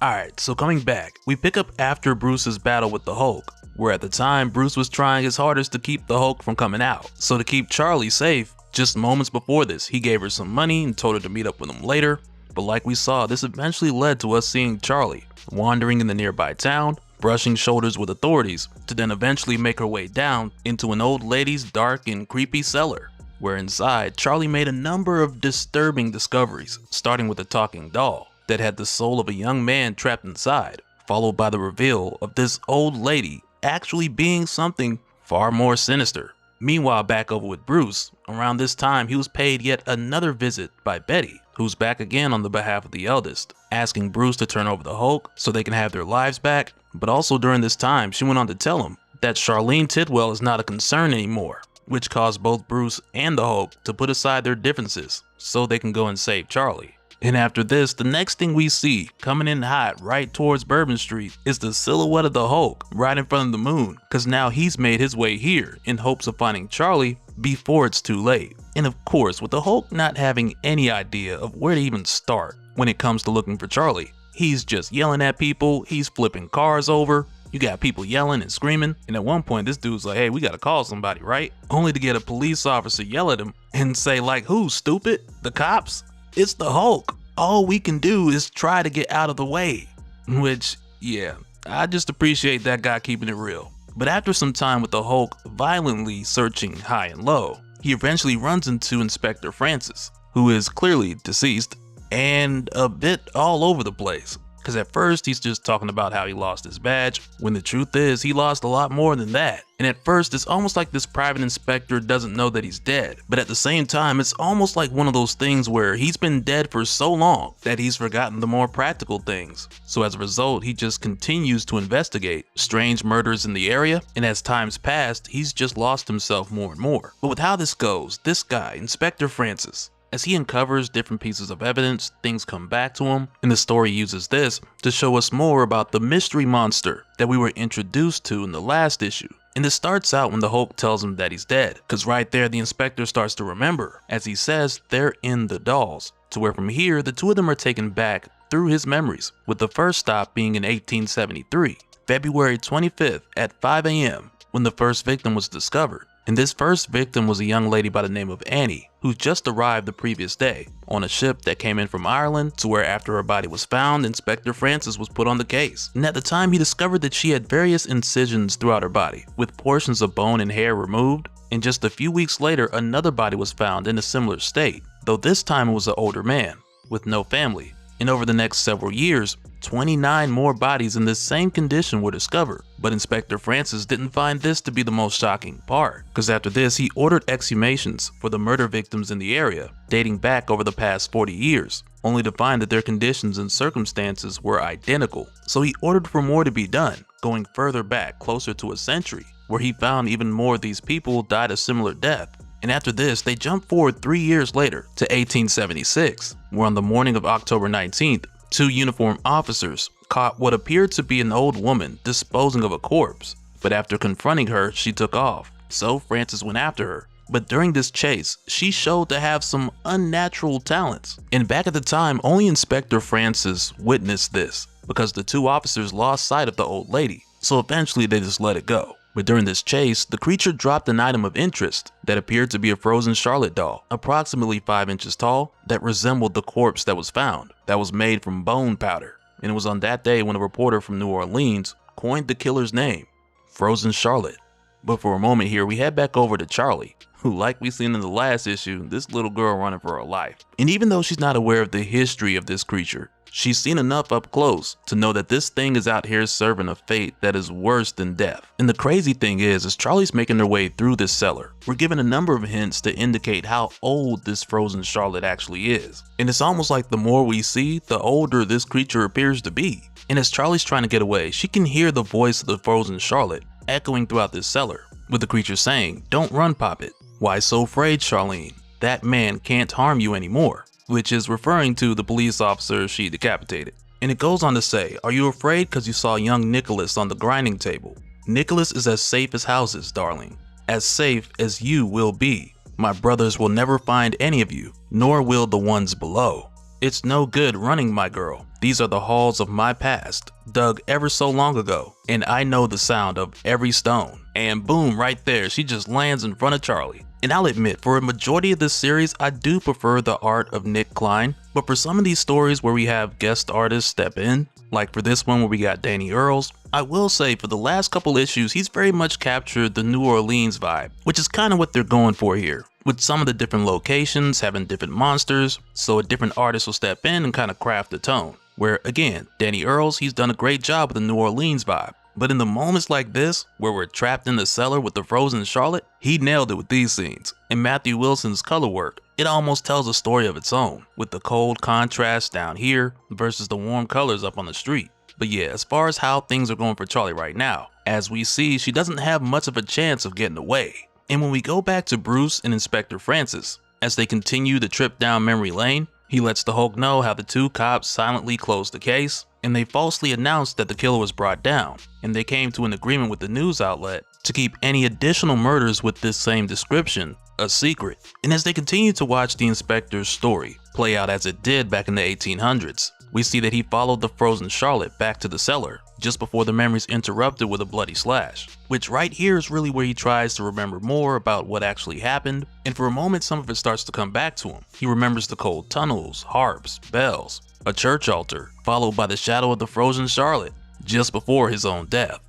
Alright, so coming back, we pick up after Bruce's battle with the Hulk, where at the time Bruce was trying his hardest to keep the Hulk from coming out. So to keep Charlie safe, just moments before this, he gave her some money and told her to meet up with him later. But like we saw, this eventually led to us seeing Charlie wandering in the nearby town, brushing shoulders with authorities, to then eventually make her way down into an old lady's dark and creepy cellar, where inside, Charlie made a number of disturbing discoveries, starting with a talking doll that had the soul of a young man trapped inside, followed by the reveal of this old lady actually being something far more sinister. Meanwhile, back over with Bruce, around this time he was paid yet another visit by Betty, who's back again on the behalf of the eldest, asking Bruce to turn over the Hulk so they can have their lives back. But also during this time, she went on to tell him that Charlene Tidwell is not a concern anymore, which caused both Bruce and the Hulk to put aside their differences so they can go and save Charlie. And after this, the next thing we see coming in hot right towards Bourbon Street is the silhouette of the Hulk right in front of the moon, cause now he's made his way here in hopes of finding Charlie before it's too late. And of course, with the Hulk not having any idea of where to even start when it comes to looking for Charlie, he's just yelling at people, he's flipping cars over. You got people yelling and screaming, and at one point this dude's like, "Hey, we gotta call somebody, right?" Only to get a police officer yell at him and say like, "Who, stupid? The cops? It's the Hulk. All we can do is try to get out of the way." Which, yeah, I just appreciate that guy keeping it real. But after some time with the Hulk violently searching high and low, he eventually runs into Inspector Francis, who is clearly deceased and a bit all over the place. Cause at first he's just talking about how he lost his badge, when the truth is he lost a lot more than that. And at first it's almost like this private inspector doesn't know that he's dead, but at the same time it's almost like one of those things where he's been dead for so long that he's forgotten the more practical things. So as a result, he just continues to investigate strange murders in the area, and as time's passed, he's just lost himself more and more. But with how this goes, this guy, Inspector Francis, as he uncovers different pieces of evidence, things come back to him, and the story uses this to show us more about the mystery monster that we were introduced to in the last issue. And this starts out when the Hulk tells him that he's dead, cause right there the inspector starts to remember, as he says they're in the dolls, to where from here the two of them are taken back through his memories, with the first stop being in 1873, February 25th at 5 AM, when the first victim was discovered. And this first victim was a young lady by the name of Annie, who just arrived the previous day on a ship that came in from Ireland, to where after her body was found, Inspector Francis was put on the case. And at the time he discovered that she had various incisions throughout her body, with portions of bone and hair removed, and just a few weeks later another body was found in a similar state, though this time it was an older man, with no family. And over the next several years, 29 more bodies in this same condition were discovered. But Inspector Francis didn't find this to be the most shocking part, because after this he ordered exhumations for the murder victims in the area, dating back over the past 40 years, only to find that their conditions and circumstances were identical. So he ordered for more to be done, going further back closer to a century, where he found even more of these people died a similar death. And after this, they jump forward 3 years later to 1876, where on the morning of October 19th, two uniformed officers caught what appeared to be an old woman disposing of a corpse, but after confronting her, she took off. So Francis went after her, but during this chase, she showed to have some unnatural talents. And back at the time, only Inspector Francis witnessed this, because the two officers lost sight of the old lady, so eventually they just let it go. But during this chase, the creature dropped an item of interest that appeared to be a frozen Charlotte doll, approximately 5 inches tall, that resembled the corpse that was found, that was made from bone powder. And it was on that day when a reporter from New Orleans coined the killer's name, Frozen Charlotte. But for a moment here, we head back over to Charlie, who, like we seen in the last issue, this little girl running for her life. And even though she's not aware of the history of this creature, she's seen enough up close to know that this thing is out here serving a fate that is worse than death. And the crazy thing is, as Charlie's making their way through this cellar, we're given a number of hints to indicate how old this frozen Charlotte actually is. And it's almost like the more we see, the older this creature appears to be. And as Charlie's trying to get away, she can hear the voice of the frozen Charlotte echoing throughout this cellar, with the creature saying, "Don't run, Poppet. Why so afraid, Charlene? That man can't harm you anymore," which is referring to the police officer she decapitated. And it goes on to say, "Are you afraid because you saw young Nicholas on the grinding table? Nicholas is as safe as houses, darling. As safe as you will be. My brothers will never find any of you, nor will the ones below. It's no good running, my girl. These are the halls of my past, dug ever so long ago, and I know the sound of every stone." And boom, right there, she just lands in front of Charlie. And I'll admit, for a majority of this series, I do prefer the art of Nick Klein, but for some of these stories where we have guest artists step in, like for this one where we got Danny Earls, I will say for the last couple issues, he's very much captured the New Orleans vibe, which is kind of what they're going for here, with some of the different locations having different monsters, so a different artist will step in and kind of craft the tone. Where again, Danny Earls, he's done a great job with the New Orleans vibe. But in the moments like this, where we're trapped in the cellar with the frozen Charlotte, he nailed it with these scenes. And Matthew Wilson's color work, it almost tells a story of its own, with the cold contrast down here versus the warm colors up on the street. But yeah, as far as how things are going for Charlie right now, as we see, she doesn't have much of a chance of getting away. And when we go back to Bruce and Inspector Francis, as they continue the trip down memory lane, he lets the Hulk know how the two cops silently closed the case, and they falsely announced that the killer was brought down, and they came to an agreement with the news outlet to keep any additional murders with this same description a secret. And as they continue to watch the inspector's story play out as it did back in the 1800s, we see that he followed the frozen Charlotte back to the cellar just before the memories interrupted with a bloody slash, which right here is really where he tries to remember more about what actually happened, and for a moment some of it starts to come back to him. He remembers the cold tunnels, harps, bells, a church altar, followed by the shadow of the frozen Charlotte just before his own death.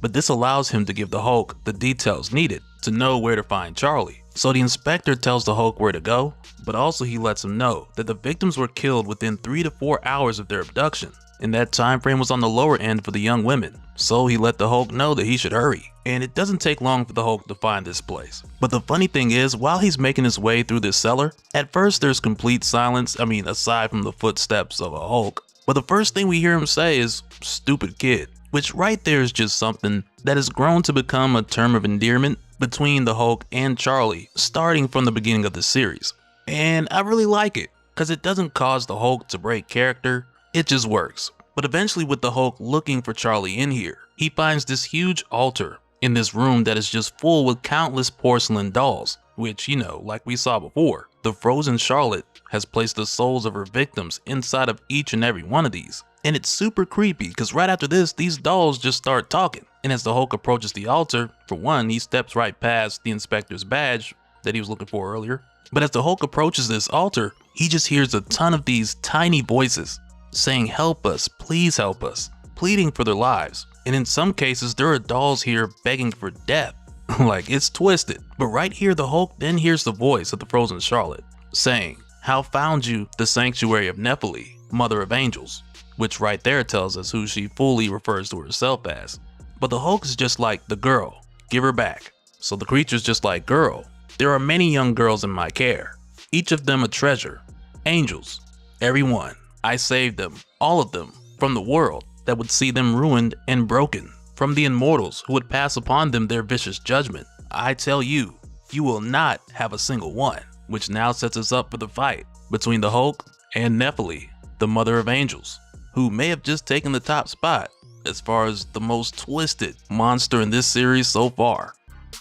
But this allows him to give the Hulk the details needed to know where to find Charlie. So the inspector tells the Hulk where to go, but also he lets him know that the victims were killed within 3 to 4 hours of their abduction. and that time frame was on the lower end for the young women, so he let the Hulk know that he should hurry. And it doesn't take long for the Hulk to find this place. But the funny thing is, while he's making his way through this cellar, at first there's complete silence, aside from the footsteps of a Hulk. But the first thing we hear him say is, "Stupid kid," which right there is just something that has grown to become a term of endearment between the Hulk and Charlie, starting from the beginning of the series. And I really like it, because it doesn't cause the Hulk to break character, it just works. But eventually, with the Hulk looking for Charlie in here, he finds this huge altar in this room that is just full with countless porcelain dolls, which, like we saw before, the frozen Charlotte has placed the souls of her victims inside of each and every one of these. And it's super creepy, because right after this, these dolls just start talking. And as the Hulk approaches the altar, for one, he steps right past the inspector's badge that he was looking for earlier. But as the Hulk approaches this altar, he just hears a ton of these tiny voices saying, "Help us, please help us," pleading for their lives. And in some cases, there are dolls here begging for death. Like, it's twisted. But right here, the Hulk then hears the voice of the frozen Charlotte saying, "How found you the sanctuary of Nephilim, mother of angels," which right there tells us who she fully refers to herself as. But the Hulk is just like, "The girl, give her back." So the creature's just like, "Girl, there are many young girls in my care, each of them a treasure. Angels, every one. I saved them, all of them, from the world that would see them ruined and broken, from the immortals who would pass upon them their vicious judgment. I tell you, you will not have a single one," which now sets us up for the fight between the Hulk and Nephilim, the mother of angels, who may have just taken the top spot as far as the most twisted monster in this series so far.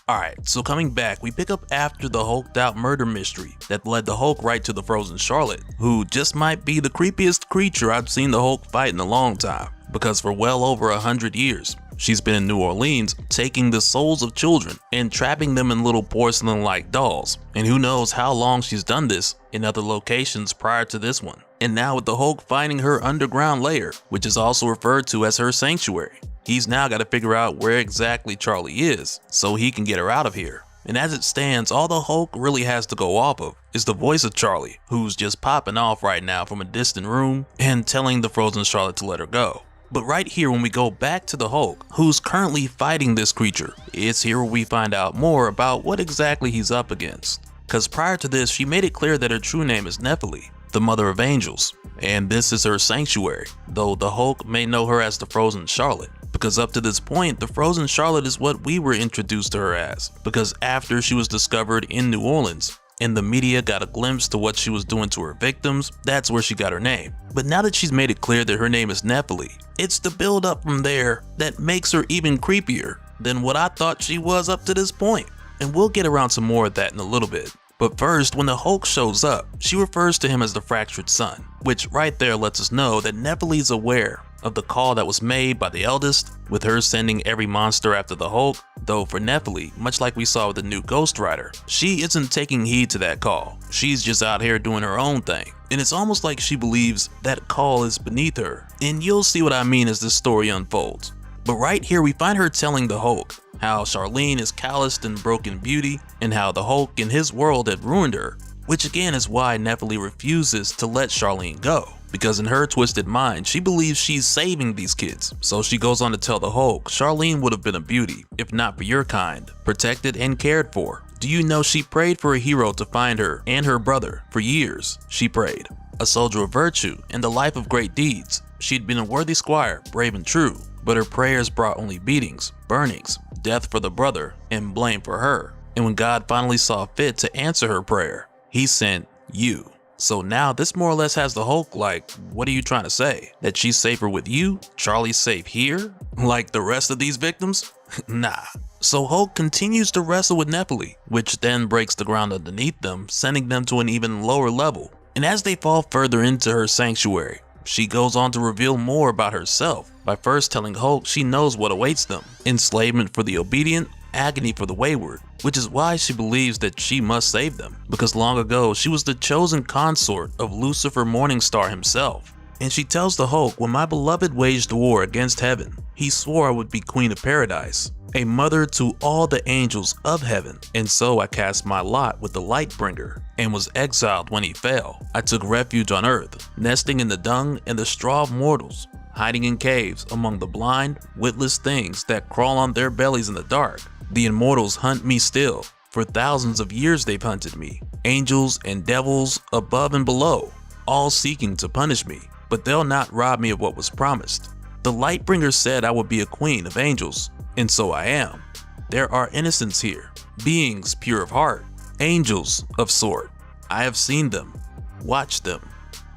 Alright, so coming back, we pick up after the hulked out murder mystery that led the Hulk right to the frozen Charlotte, who just might be the creepiest creature I've seen the Hulk fight in a long time, because for well over 100 years, she's been in New Orleans taking the souls of children and trapping them in little porcelain-like dolls, and who knows how long she's done this in other locations prior to this one. And now with the Hulk finding her underground lair, which is also referred to as her sanctuary, he's now got to figure out where exactly Charlie is so he can get her out of here. And as it stands, all the Hulk really has to go off of is the voice of Charlie, who's just popping off right now from a distant room and telling the frozen Charlotte to let her go. But right here, when we go back to the Hulk, who's currently fighting this creature, it's here where we find out more about what exactly he's up against. Because prior to this, she made it clear that her true name is Nephilim, the mother of angels, and this is her sanctuary, though the Hulk may know her as the frozen Charlotte. Because up to this point, the frozen Charlotte is what we were introduced to her as, because after she was discovered in New Orleans, and the media got a glimpse to what she was doing to her victims, that's where she got her name. But now that she's made it clear that her name is Nephilim, it's the build up from there that makes her even creepier than what I thought she was up to this point. And we'll get around to more of that in a little bit. But first, when the Hulk shows up, she refers to him as the fractured son, which right there lets us know that Nephilim is aware of the call that was made by the eldest, with her sending every monster after the Hulk, though for Nephilim, much like we saw with the new Ghost Rider, she isn't taking heed to that call. She's just out here doing her own thing. And it's almost like she believes that call is beneath her. And you'll see what I mean as this story unfolds. But right here we find her telling the Hulk how Charlene is calloused and broken beauty, and how the Hulk in his world had ruined her, which again is why Nephilim refuses to let Charlene go. Because in her twisted mind, she believes she's saving these kids. So she goes on to tell the Hulk, Charlene would have been a beauty, if not for your kind, protected and cared for. Do you know she prayed for a hero to find her and her brother for years? She prayed. A soldier of virtue and the life of great deeds. She'd been a worthy squire, brave and true, but her prayers brought only beatings, burnings, death for the brother, and blame for her. And when God finally saw fit to answer her prayer, he sent you. So now this more or less has the Hulk like, what are you trying to say? That she's safer with you? Charlie's safe here? Like the rest of these victims? Nah. So Hulk continues to wrestle with Nephilim, which then breaks the ground underneath them, sending them to an even lower level. And as they fall further into her sanctuary, she goes on to reveal more about herself by first telling Hulk she knows what awaits them. Enslavement for the obedient, agony for the wayward, which is why she believes that she must save them, because long ago she was the chosen consort of Lucifer Morningstar himself. And she tells the Hulk, when my beloved waged war against heaven, he swore I would be queen of paradise, a mother to all the angels of heaven, and so I cast my lot with the Lightbringer, and was exiled when he fell. I took refuge on earth, nesting in the dung and the straw of mortals, hiding in caves among the blind, witless things that crawl on their bellies in the dark. The immortals hunt me still. For thousands of years they've hunted me. Angels and devils above and below, all seeking to punish me, but they'll not rob me of what was promised. The Lightbringer said I would be a queen of angels, and so I am. There are innocents here, beings pure of heart, angels of sort. I have seen them, watched them,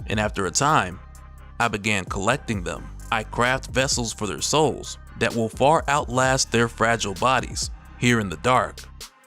and after a time, I began collecting them. I craft vessels for their souls that will far outlast their fragile bodies here in the dark,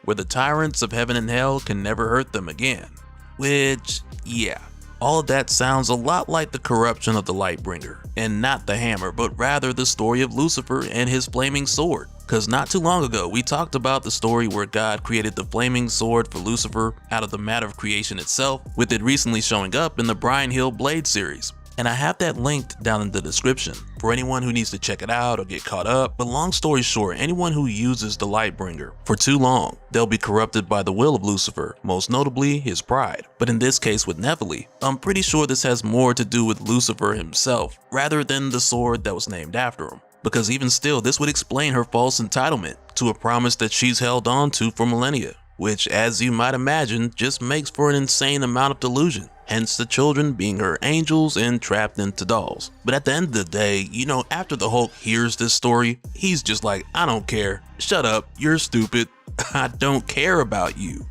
where the tyrants of heaven and hell can never hurt them again. Which, yeah, all of that sounds a lot like the corruption of the Lightbringer, and not the hammer, but rather the story of Lucifer and his flaming sword. Cause not too long ago, we talked about the story where God created the flaming sword for Lucifer out of the matter of creation itself, with it recently showing up in the Brian Hill Blade series. And I have that linked down in the description for anyone who needs to check it out or get caught up. But long story short, anyone who uses the Lightbringer for too long, they'll be corrupted by the will of Lucifer, most notably his pride. But in this case with Nephili, I'm pretty sure this has more to do with Lucifer himself rather than the sword that was named after him. Because even still, this would explain her false entitlement to a promise that she's held on to for millennia, which, as you might imagine, just makes for an insane amount of delusion. Hence the children being her angels and trapped into dolls. But at the end of the day, you know, after the Hulk hears this story, he's just like, I don't care. Shut up. You're stupid. I don't care about you.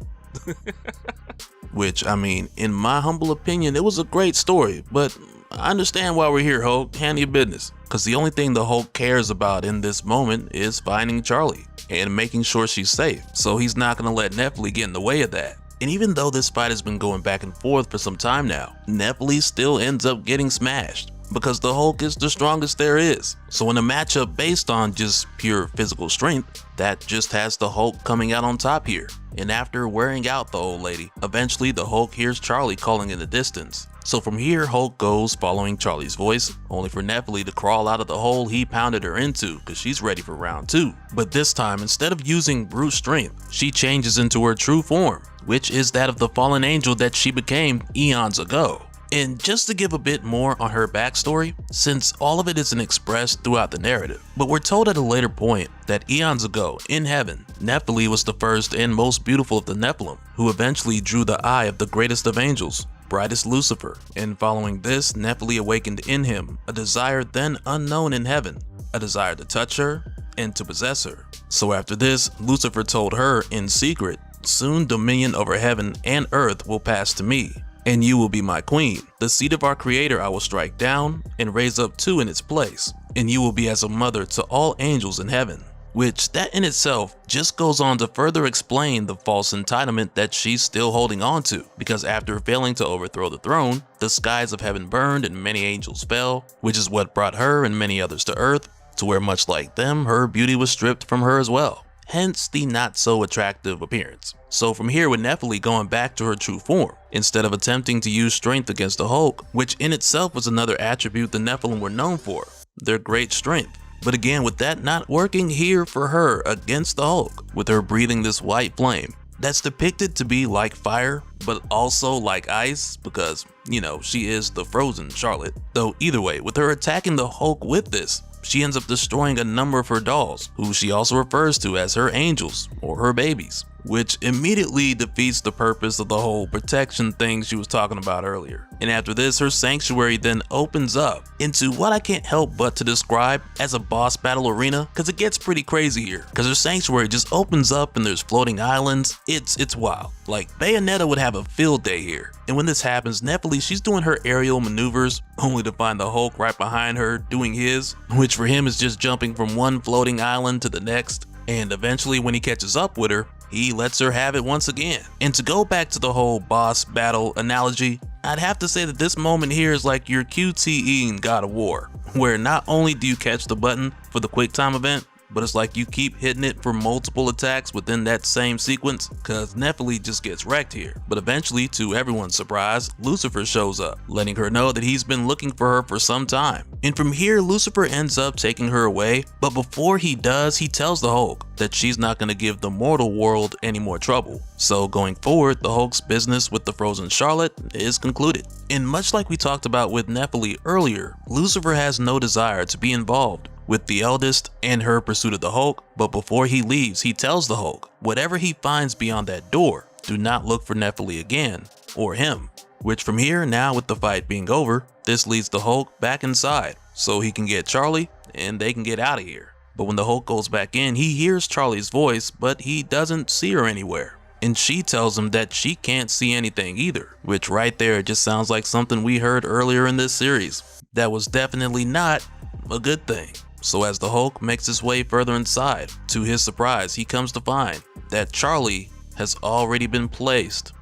Which, I mean, in my humble opinion, it was a great story, but I understand why we're here, Hulk. Handle your business. Because the only thing the Hulk cares about in this moment is finding Charlie and making sure she's safe. So he's not going to let Nephili get in the way of that. And even though this fight has been going back and forth for some time now, Nephili still ends up getting smashed because the Hulk is the strongest there is. So in a matchup based on just pure physical strength, that just has the Hulk coming out on top here. And after wearing out the old lady, eventually the Hulk hears Charlie calling in the distance. So from here, Hulk goes following Charlie's voice, only for Nephili to crawl out of the hole he pounded her into because she's ready for round 2. But this time, instead of using brute strength, she changes into her true form, which is that of the fallen angel that she became eons ago. And just to give a bit more on her backstory, since all of it isn't expressed throughout the narrative, but we're told at a later point that eons ago, in heaven, Nephili was the first and most beautiful of the Nephilim, who eventually drew the eye of the greatest of angels, brightest Lucifer, and following this, Nephili awakened in him a desire then unknown in heaven, a desire to touch her and to possess her. So after this, Lucifer told her in secret, soon dominion over heaven and earth will pass to me, and you will be my queen. The seed of our creator I will strike down and raise up 2 in its place, and you will be as a mother to all angels in heaven. Which that in itself just goes on to further explain the false entitlement that she's still holding on to, because after failing to overthrow the throne, the skies of heaven burned and many angels fell, which is what brought her and many others to earth, to where much like them, her beauty was stripped from her as well. Hence the not so attractive appearance. So from here with Nephili going back to her true form, instead of attempting to use strength against the Hulk, which in itself was another attribute the Nephilim were known for, their great strength. But again, with that not working here for her against the Hulk, with her breathing this white flame, that's depicted to be like fire, but also like ice, because, you know, she is the frozen Charlotte. Though either way, with her attacking the Hulk with this, she ends up destroying a number of her dolls, who she also refers to as her angels or her babies, which immediately defeats the purpose of the whole protection thing she was talking about earlier. And after this, her sanctuary then opens up into what I can't help but to describe as a boss battle arena, because it gets pretty crazy here, because her sanctuary just opens up and there's floating islands. It's wild. Like, Bayonetta would have a field day here. And when this happens, Nephili, she's doing her aerial maneuvers, only to find the Hulk right behind her doing his, which for him is just jumping from one floating island to the next. And eventually when he catches up with her, he lets her have it once again. And to go back to the whole boss battle analogy, I'd have to say that this moment here is like your QTE in God of War, where not only do you catch the button for the quick time event, but it's like you keep hitting it for multiple attacks within that same sequence, cause Nephilim just gets wrecked here. But eventually, to everyone's surprise, Lucifer shows up, letting her know that he's been looking for her for some time. And from here, Lucifer ends up taking her away, but before he does, he tells the Hulk that she's not going to give the mortal world any more trouble. So going forward, the Hulk's business with the frozen Charlotte is concluded. And much like we talked about with Nephilim earlier, Lucifer has no desire to be involved with the eldest and her pursuit of the Hulk, but before he leaves, he tells the Hulk, whatever he finds beyond that door, do not look for Nephilim again, or him. Which from here, now with the fight being over, this leads the Hulk back inside, so he can get Charlie and they can get out of here. But when the Hulk goes back in, he hears Charlie's voice, but he doesn't see her anywhere. And she tells him that she can't see anything either, which right there just sounds like something we heard earlier in this series. That was definitely not a good thing. So as the Hulk makes his way further inside, to his surprise, he comes to find that Charlie has already been placed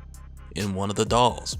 in one of the dolls.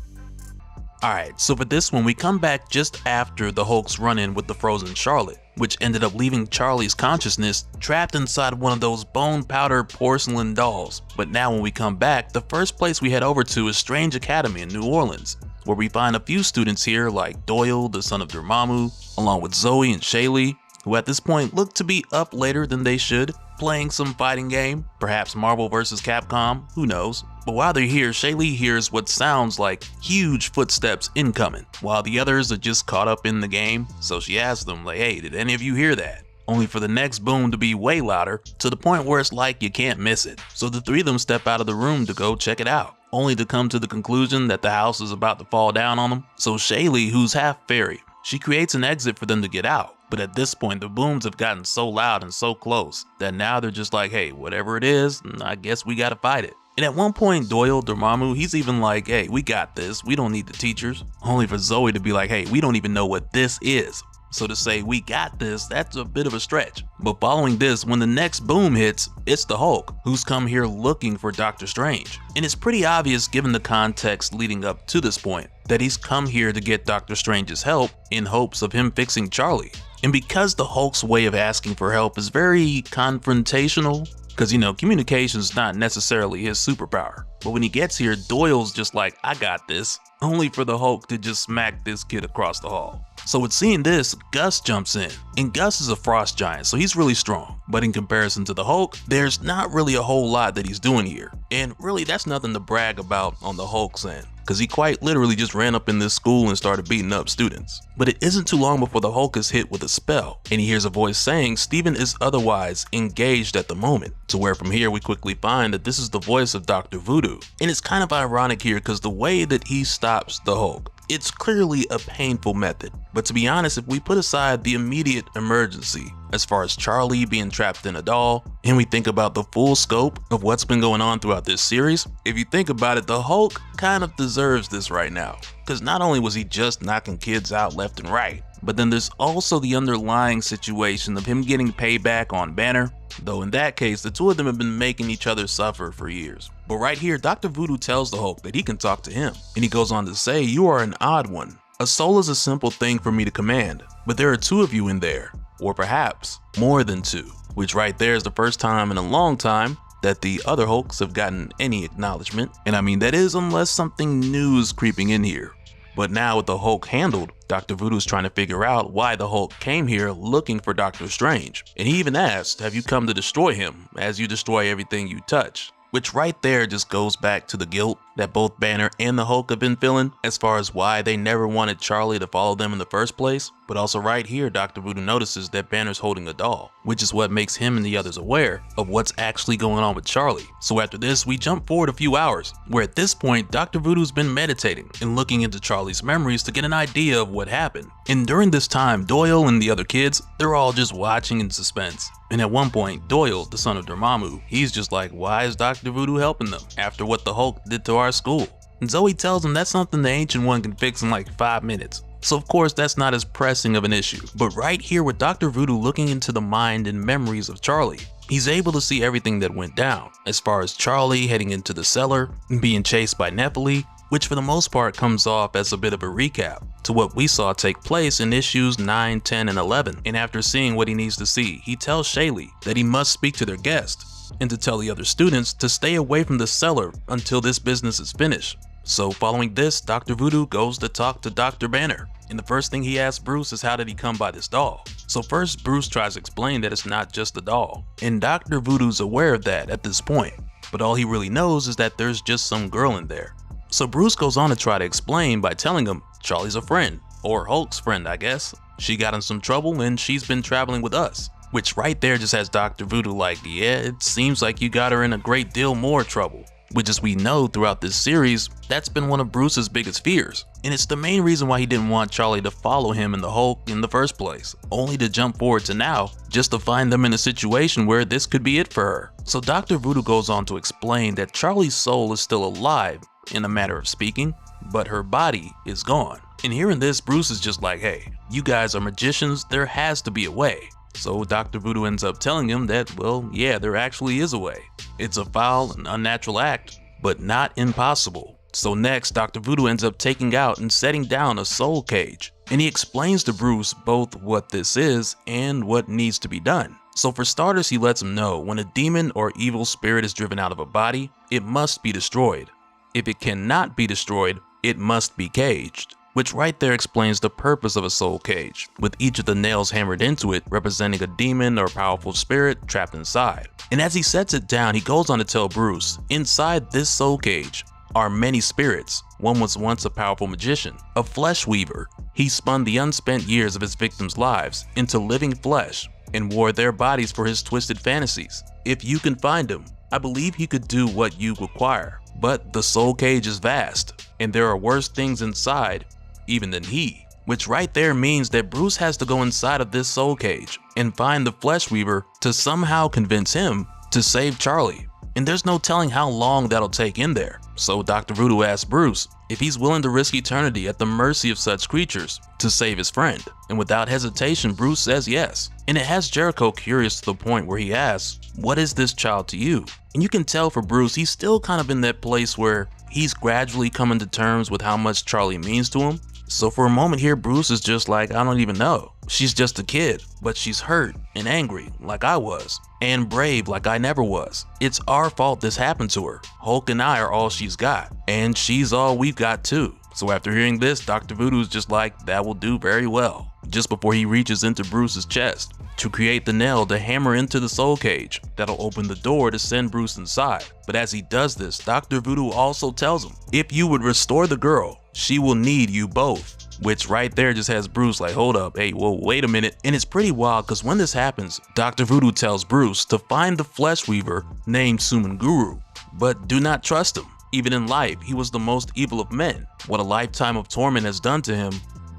Alright, so for this one, we come back just after the Hulk's run-in with the frozen Charlotte, which ended up leaving Charlie's consciousness trapped inside one of those bone powder porcelain dolls. But now when we come back, the first place we head over to is Strange Academy in New Orleans, where we find a few students here like Doyle, the son of Dormammu, along with Zoe and Shaylee, who at this point look to be up later than they should, playing some fighting game, perhaps Marvel vs. Capcom, who knows. But while they're here, Shaylee hears what sounds like huge footsteps incoming, while the others are just caught up in the game, so she asks them like, hey, did any of you hear that? Only for the next boom to be way louder, to the point where it's like you can't miss it. So the three of them step out of the room to go check it out, only to come to the conclusion that the house is about to fall down on them. So Shaylee, who's half fairy, she creates an exit for them to get out. But at this point, the booms have gotten so loud and so close that now they're just like, hey, whatever it is, I guess we gotta fight it. And at one point, Doyle, Dormammu, he's even like, hey, we got this, we don't need the teachers. Only for Zoe to be like, hey, we don't even know what this is. So to say we got this, that's a bit of a stretch. But following this, when the next boom hits, it's the Hulk, who's come here looking for Doctor Strange. And it's pretty obvious given the context leading up to this point, that he's come here to get Doctor Strange's help in hopes of him fixing Charlie. And because the Hulk's way of asking for help is very confrontational, because, you know, communication's not necessarily his superpower. But when he gets here, Doyle's just like, I got this, only for the Hulk to just smack this kid across the hall. So with seeing this, Gus jumps in, and Gus is a frost giant, so he's really strong. But in comparison to the Hulk, there's not really a whole lot that he's doing here. And really, that's nothing to brag about on the Hulk's end, because he quite literally just ran up in this school and started beating up students. But it isn't too long before the Hulk is hit with a spell, and he hears a voice saying Steven is otherwise engaged at the moment, to where from here we quickly find that this is the voice of Dr. Voodoo. And it's kind of ironic here because the way that he stops the Hulk, it's clearly a painful method. But to be honest, if we put aside the immediate emergency, as far as Charlie being trapped in a doll, and we think about the full scope of what's been going on throughout this series, if you think about it, the Hulk kind of deserves this right now. Because not only was he just knocking kids out left and right, but then there's also the underlying situation of him getting payback on Banner, though in that case, the two of them have been making each other suffer for years. But right here, Dr. Voodoo tells the Hulk that he can talk to him, and he goes on to say, you are an odd one. A soul is a simple thing for me to command, but there are two of you in there, or perhaps more than two, which right there is the first time in a long time that the other Hulks have gotten any acknowledgement. And I mean, that is unless something new is creeping in here. But now with the Hulk handled, Dr. Voodoo's trying to figure out why the Hulk came here looking for Doctor Strange. And he even asked, have you come to destroy him as you destroy everything you touch? Which right there just goes back to the guilt that both Banner and the Hulk have been feeling as far as why they never wanted Charlie to follow them in the first place. But also right here, Dr. Voodoo notices that Banner's holding a doll, which is what makes him and the others aware of what's actually going on with Charlie. So after this, we jump forward a few hours, where at this point, Dr. Voodoo's been meditating and looking into Charlie's memories to get an idea of what happened. And during this time, Doyle and the other kids, they're all just watching in suspense. And at one point, Doyle, the son of Dormammu, he's just like, why is Dr. Voodoo helping them after what the Hulk did to our school? And Zoe tells him that's something the Ancient One can fix in like 5 minutes. So of course that's not as pressing of an issue. But right here with Dr. Voodoo looking into the mind and memories of Charlie, he's able to see everything that went down, as far as Charlie heading into the cellar, being chased by Nephilim, which for the most part comes off as a bit of a recap to what we saw take place in issues 9, 10, and 11. And after seeing what he needs to see, he tells Shaylee that he must speak to their guest and to tell the other students to stay away from the cellar until this business is finished. So following this, Dr. Voodoo goes to talk to Dr. Banner, and the first thing he asks Bruce is how did he come by this doll. So first Bruce tries to explain that it's not just a doll, and Dr. Voodoo's aware of that at this point, but all he really knows is that there's just some girl in there. So Bruce goes on to try to explain by telling him Charlie's a friend, or Hulk's friend I guess. She got in some trouble and she's been traveling with us. Which right there just has Dr. Voodoo like, yeah, it seems like you got her in a great deal more trouble. Which as we know throughout this series, that's been one of Bruce's biggest fears. And it's the main reason why he didn't want Charlie to follow him and the Hulk in the first place. Only to jump forward to now, just to find them in a situation where this could be it for her. So Dr. Voodoo goes on to explain that Charlie's soul is still alive, in a matter of speaking, but her body is gone. And hearing this, Bruce is just like, hey, you guys are magicians, there has to be a way. So Dr. Voodoo ends up telling him that, well, yeah, there actually is a way. It's a foul and unnatural act, but not impossible. So next, Dr. Voodoo ends up taking out and setting down a soul cage. And he explains to Bruce both what this is and what needs to be done. So for starters, he lets him know when a demon or evil spirit is driven out of a body, it must be destroyed. If it cannot be destroyed, it must be caged. Which right there explains the purpose of a soul cage, with each of the nails hammered into it representing a demon or powerful spirit trapped inside. And as he sets it down, he goes on to tell Bruce, inside this soul cage are many spirits. One was once a powerful magician, a flesh weaver. He spun the unspent years of his victims' lives into living flesh and wore their bodies for his twisted fantasies. If you can find him, I believe he could do what you require. But the soul cage is vast, and there are worse things inside even than he. Which right there means that Bruce has to go inside of this soul cage and find the flesh weaver to somehow convince him to save Charlie. And there's no telling how long that'll take in there. So Dr. Voodoo asks Bruce if he's willing to risk eternity at the mercy of such creatures to save his friend. And without hesitation, Bruce says yes. And it has Jericho curious to the point where he asks, what is this child to you? And you can tell for Bruce, he's still kind of in that place where he's gradually coming to terms with how much Charlie means to him. So for a moment here, Bruce is just like, I don't even know. She's just a kid, but she's hurt and angry like I was, and brave like I never was. It's our fault this happened to her. Hulk and I are all she's got, and she's all we've got too. So after hearing this, Dr. Voodoo's just like, that will do very well. Just before he reaches into Bruce's chest to create the nail to hammer into the soul cage that'll open the door to send Bruce inside. But as he does this, Dr. Voodoo also tells him, if you would restore the girl, she will need you both. Which right there just has Bruce like, hold up, hey, whoa, wait a minute. And it's pretty wild because when this happens, Dr. Voodoo tells Bruce to find the flesh weaver named Suman Guru, but do not trust him. Even in life, he was the most evil of men. What a lifetime of torment has done to him,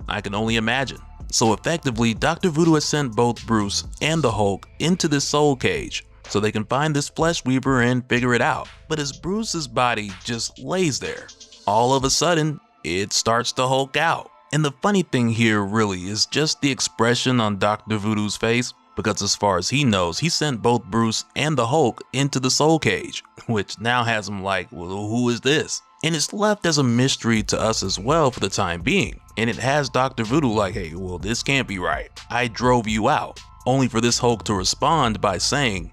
I can only imagine. So effectively, Dr. Voodoo has sent both Bruce and the Hulk into this soul cage so they can find this flesh weaver and figure it out. But as Bruce's body just lays there, all of a sudden, it starts to Hulk out. And the funny thing here really is just the expression on Dr. Voodoo's face, because as far as he knows, he sent both Bruce and the Hulk into the soul cage, which now has him like, well, who is this? And it's left as a mystery to us as well for the time being. And it has Dr. Voodoo like, hey, well, this can't be right. I drove you out. Only for this Hulk to respond by saying,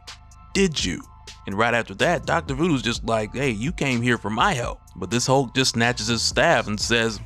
did you? And right after that, Dr. Voodoo's just like, hey, you came here for my help. But this Hulk just snatches his staff and says,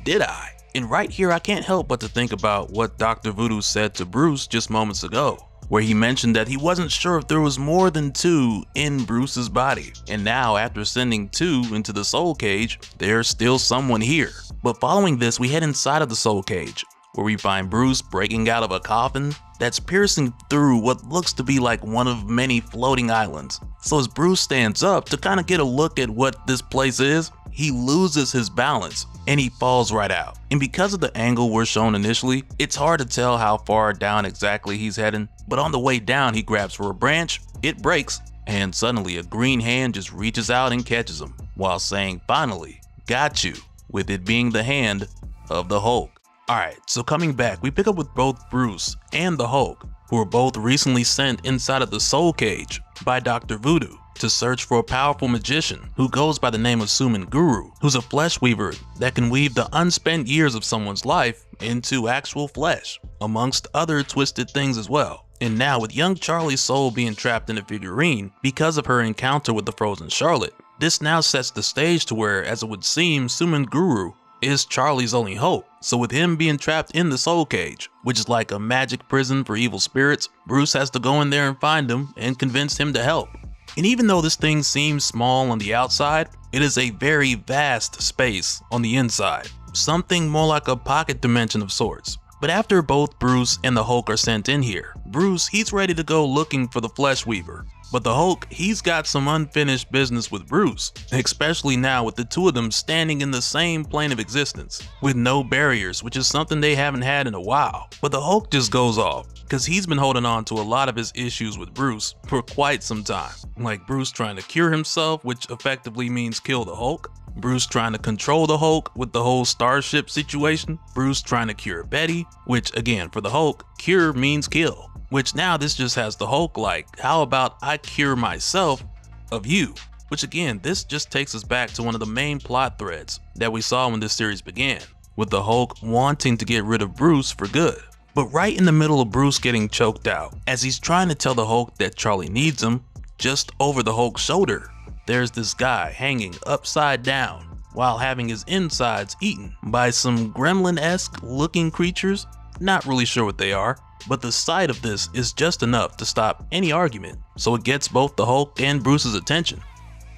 did I? And right here, I can't help but to think about what Dr. Voodoo said to Bruce just moments ago, where he mentioned that he wasn't sure if there was more than two in Bruce's body. And now, after sending two into the soul cage, there's still someone here. But following this, we head inside of the soul cage, where we find Bruce breaking out of a coffin that's piercing through what looks to be like one of many floating islands. So as Bruce stands up to kind of get a look at what this place is, he loses his balance and he falls right out. And because of the angle we're shown initially, it's hard to tell how far down exactly he's heading, but on the way down he grabs for a branch, it breaks, and suddenly a green hand just reaches out and catches him, while saying, finally, got you, with it being the hand of the Hulk. Alright, so coming back, we pick up with both Bruce and the Hulk, who were both recently sent inside of the soul cage by Dr. Voodoo. to search for a powerful magician who goes by the name of Suman Guru, who's a flesh weaver that can weave the unspent years of someone's life into actual flesh, amongst other twisted things as well. And now with young Charlie's soul being trapped in a figurine because of her encounter with the frozen Charlotte, this now sets the stage to where, as it would seem, Suman Guru is Charlie's only hope. So with him being trapped in the soul cage, which is like a magic prison for evil spirits, Bruce has to go in there and find him and convince him to help. And even though this thing seems small on the outside, it is a very vast space on the inside, something more like a pocket dimension of sorts. But after both Bruce and the Hulk are sent in here, Bruce, he's ready to go looking for the Flesh Weaver. But the Hulk, he's got some unfinished business with Bruce, especially now with the two of them standing in the same plane of existence, with no barriers, which is something they haven't had in a while. But the Hulk just goes off, because he's been holding on to a lot of his issues with Bruce for quite some time. Like Bruce trying to cure himself, which effectively means kill the Hulk. Bruce trying to control the Hulk with the whole starship situation. Bruce trying to cure Betty, which again, for the Hulk, cure means kill. Which now this just has the Hulk like, how about I cure myself of you? Which again, this just takes us back to one of the main plot threads that we saw when this series began, with the Hulk wanting to get rid of Bruce for good. But right in the middle of Bruce getting choked out, as he's trying to tell the Hulk that Charlie needs him, just over the Hulk's shoulder, there's this guy hanging upside down while having his insides eaten by some gremlin-esque looking creatures. Not really sure what they are, but the sight of this is just enough to stop any argument, so it gets both the Hulk and Bruce's attention.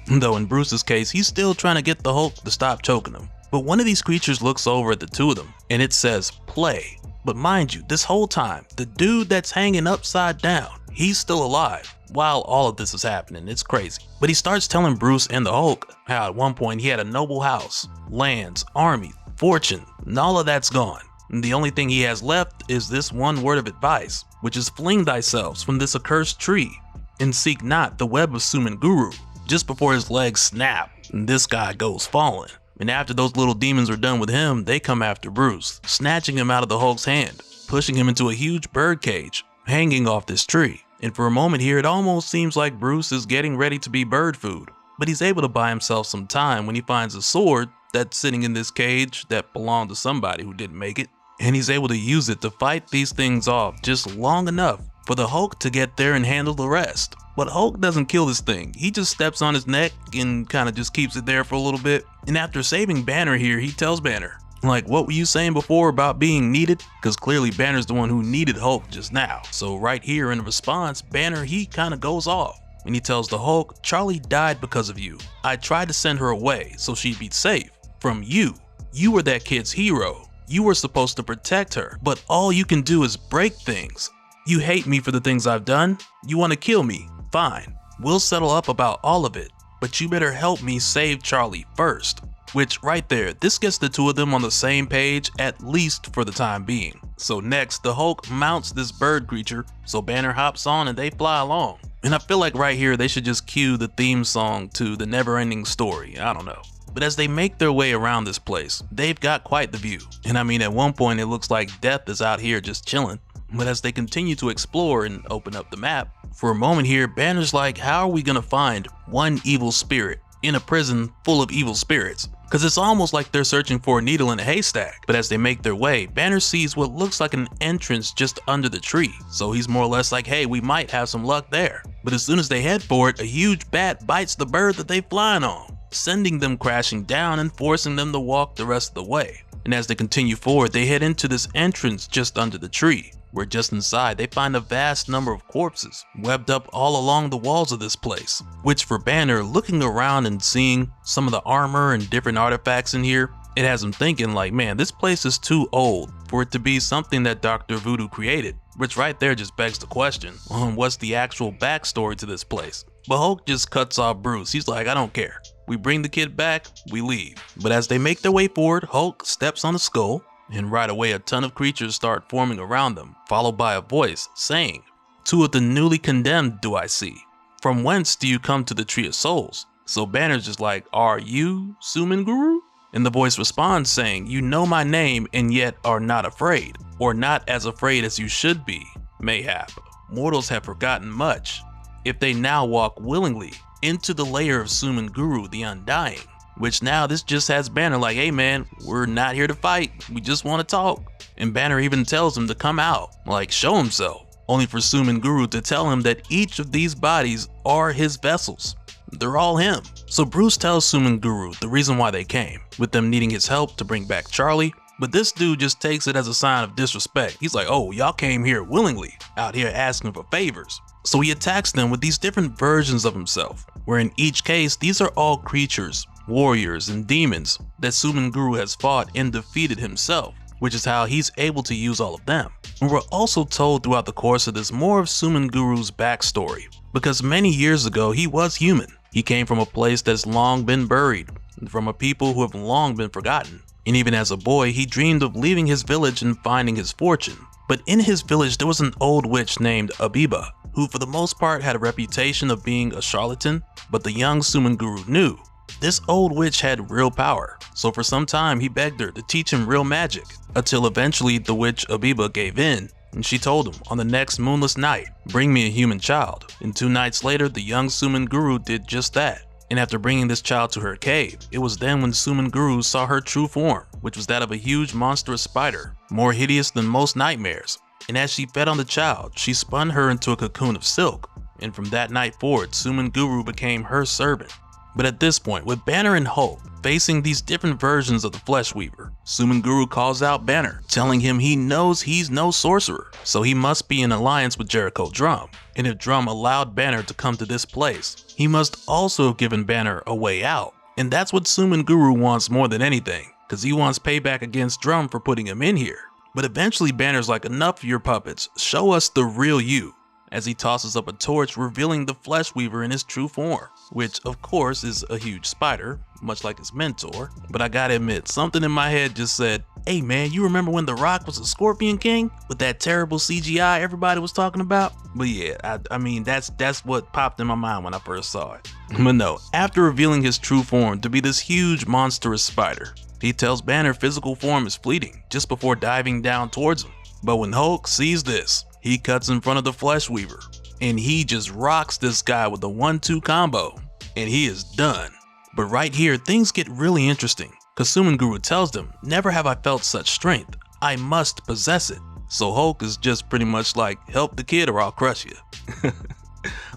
Though in Bruce's case, he's still trying to get the Hulk to stop choking him. But one of these creatures looks over at the two of them, and it says, play. But mind you, this whole time, the dude that's hanging upside down, he's still alive while all of this is happening. It's crazy. But he starts telling Bruce and the Hulk how at one point he had a noble house, lands, army, fortune, and all of that's gone. And the only thing he has left is this one word of advice, which is fling thyself from this accursed tree and seek not the web of Suman Guru. Just before his legs snap, this guy goes falling. And after those little demons are done with him, they come after Bruce, snatching him out of the Hulk's hand, pushing him into a huge bird cage, hanging off this tree. And for a moment here, it almost seems like Bruce is getting ready to be bird food. But he's able to buy himself some time when he finds a sword that's sitting in this cage that belonged to somebody who didn't make it. And he's able to use it to fight these things off just long enough for the Hulk to get there and handle the rest. But Hulk doesn't kill this thing. He just steps on his neck and kind of just keeps it there for a little bit. And after saving Banner here, he tells Banner, like, what were you saying before about being needed? Because clearly Banner's the one who needed Hulk just now. So right here in response, Banner, he kind of goes off. And he tells the Hulk, Charlie died because of you. I tried to send her away so she'd be safe from you. You were that kid's hero. You were supposed to protect her, but all you can do is break things. You hate me for the things I've done. You want to kill me. Fine. We'll settle up about all of it, but you better help me save Charlie first. Which right there, this gets the two of them on the same page, at least for the time being. So next, the Hulk mounts this bird creature, so Banner hops on and they fly along. And I feel like right here, they should just cue the theme song to The Never-Ending Story. I don't know. But as they make their way around this place, they've got quite the view. And I mean, at one point it looks like Death is out here just chilling. But as they continue to explore and open up the map, for a moment here, Banner's like, how are we gonna find one evil spirit in a prison full of evil spirits? Because it's almost like they're searching for a needle in a haystack. But as they make their way, Banner sees what looks like an entrance just under the tree. So he's more or less like, hey, we might have some luck there. But as soon as they head for it, a huge bat bites the bird that they're flying on, sending them crashing down and forcing them to walk the rest of the way. And as they continue forward, they head into this entrance just under the tree, where just inside they find a vast number of corpses webbed up all along the walls of this place. Which for Banner, looking around and seeing some of the armor and different artifacts in here, it has him thinking like, man, this place is too old for it to be something that Dr. Voodoo created. Which right there just begs the question on what's the actual backstory to this place. But Hulk just cuts off Bruce. He's like, I don't care. We bring the kid back, we leave. But as they make their way forward, Hulk steps on a skull, and right away a ton of creatures start forming around them, followed by a voice saying, two of the newly condemned do I see. From whence do you come to the Tree of Souls? So Banner's just like, are you Suman Guru? And the voice responds saying, you know my name and yet are not afraid, or not as afraid as you should be, mayhap. Mortals have forgotten much. If they now walk willingly, into the lair of Suman Guru, the Undying. Which now this just has Banner like, hey man, we're not here to fight, we just want to talk. And Banner even tells him to come out, like show himself, only for Suman Guru to tell him that each of these bodies are his vessels. They're all him. So Bruce tells Suman Guru the reason why they came, with them needing his help to bring back Charlie, but this dude just takes it as a sign of disrespect. He's like, oh, y'all came here willingly, out here asking for favors. So he attacks them with these different versions of himself, where in each case, these are all creatures, warriors, and demons that Suman Guru has fought and defeated himself, which is how he's able to use all of them. And we're also told throughout the course of this more of Suman Guru's backstory, because many years ago he was human. He came from a place that's long been buried, from a people who have long been forgotten. And even as a boy, he dreamed of leaving his village and finding his fortune. But in his village there was an old witch named Abiba, who for the most part had a reputation of being a charlatan, but the young Suman Guru knew this old witch had real power, so for some time he begged her to teach him real magic, until eventually the witch Abiba gave in, and she told him, on the next moonless night, bring me a human child. And 2 nights later, the young Suman Guru did just that. And after bringing this child to her cave, it was then when Suman Guru saw her true form, which was that of a huge monstrous spider, more hideous than most nightmares. And as she fed on the child, she spun her into a cocoon of silk, and from that night forward, Suman Guru became her servant. But at this point, with Banner and Hulk facing these different versions of the Flesh Weaver, Suman Guru calls out Banner, telling him he knows he's no sorcerer, so he must be in alliance with Jericho Drum. And if Drum allowed Banner to come to this place, he must also have given Banner a way out. And that's what Suman Guru wants more than anything, because he wants payback against Drum for putting him in here. But eventually Banner's like, enough of your puppets, show us the real you, as he tosses up a torch revealing the Flesh Weaver in his true form, which of course is a huge spider, much like his mentor. But I gotta admit, something in my head just said, hey man, you remember when The Rock was a Scorpion King? With that terrible CGI everybody was talking about? But yeah, I mean, that's what popped in my mind when I first saw it. But no, after revealing his true form to be this huge monstrous spider, he tells Banner physical form is fleeting just before diving down towards him. But when Hulk sees this, he cuts in front of the Flesh Weaver, and he just rocks this guy with a 1-2 combo, and he is done. But right here, things get really interesting, because Suman Guru tells them, never have I felt such strength, I must possess it. So Hulk is just pretty much like, help the kid or I'll crush you.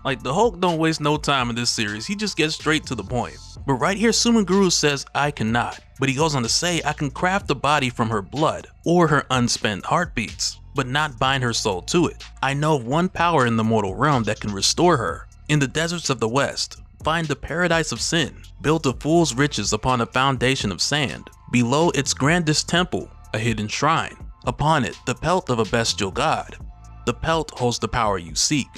Like, the Hulk don't waste no time in this series, he just gets straight to the point. But right here, Suman Guru says, I cannot, but he goes on to say, I can craft a body from her blood, or her unspent heartbeats, but not bind her soul to it. I know of one power in the mortal realm that can restore her. In the deserts of the west, find the paradise of sin, built of fool's riches upon a foundation of sand. Below its grandest temple, a hidden shrine. Upon it, the pelt of a bestial god. The pelt holds the power you seek,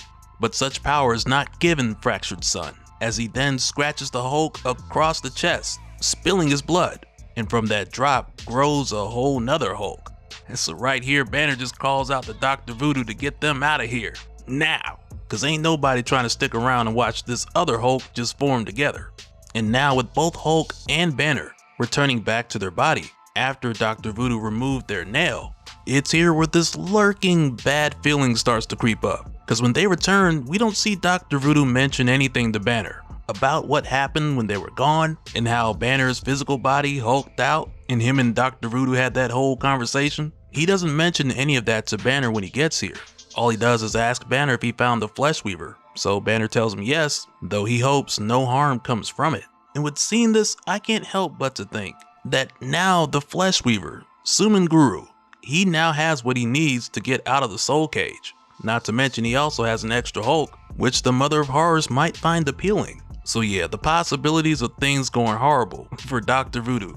but such power is not given, fractured son, as he then scratches the Hulk across the chest, spilling his blood. And from that drop grows a whole nother Hulk. And so right here, Banner just calls out to Dr. Voodoo to get them out of here, now. Cause ain't nobody trying to stick around and watch this other Hulk just form together. And now with both Hulk and Banner returning back to their body, after Dr. Voodoo removed their nail, it's here where this lurking bad feeling starts to creep up. Cause when they return, we don't see Dr. Voodoo mention anything to Banner about what happened when they were gone, and how Banner's physical body hulked out, and him and Dr. Voodoo had that whole conversation. He doesn't mention any of that to Banner when he gets here. All he does is ask Banner if he found the Flesh Weaver, so Banner tells him yes, though he hopes no harm comes from it. And with seeing this, I can't help but to think that now the Flesh Weaver, Suman Guru, he now has what he needs to get out of the soul cage. Not to mention he also has an extra Hulk, which the Mother of Horrors might find appealing. So yeah, the possibilities of things going horrible for Dr. Voodoo,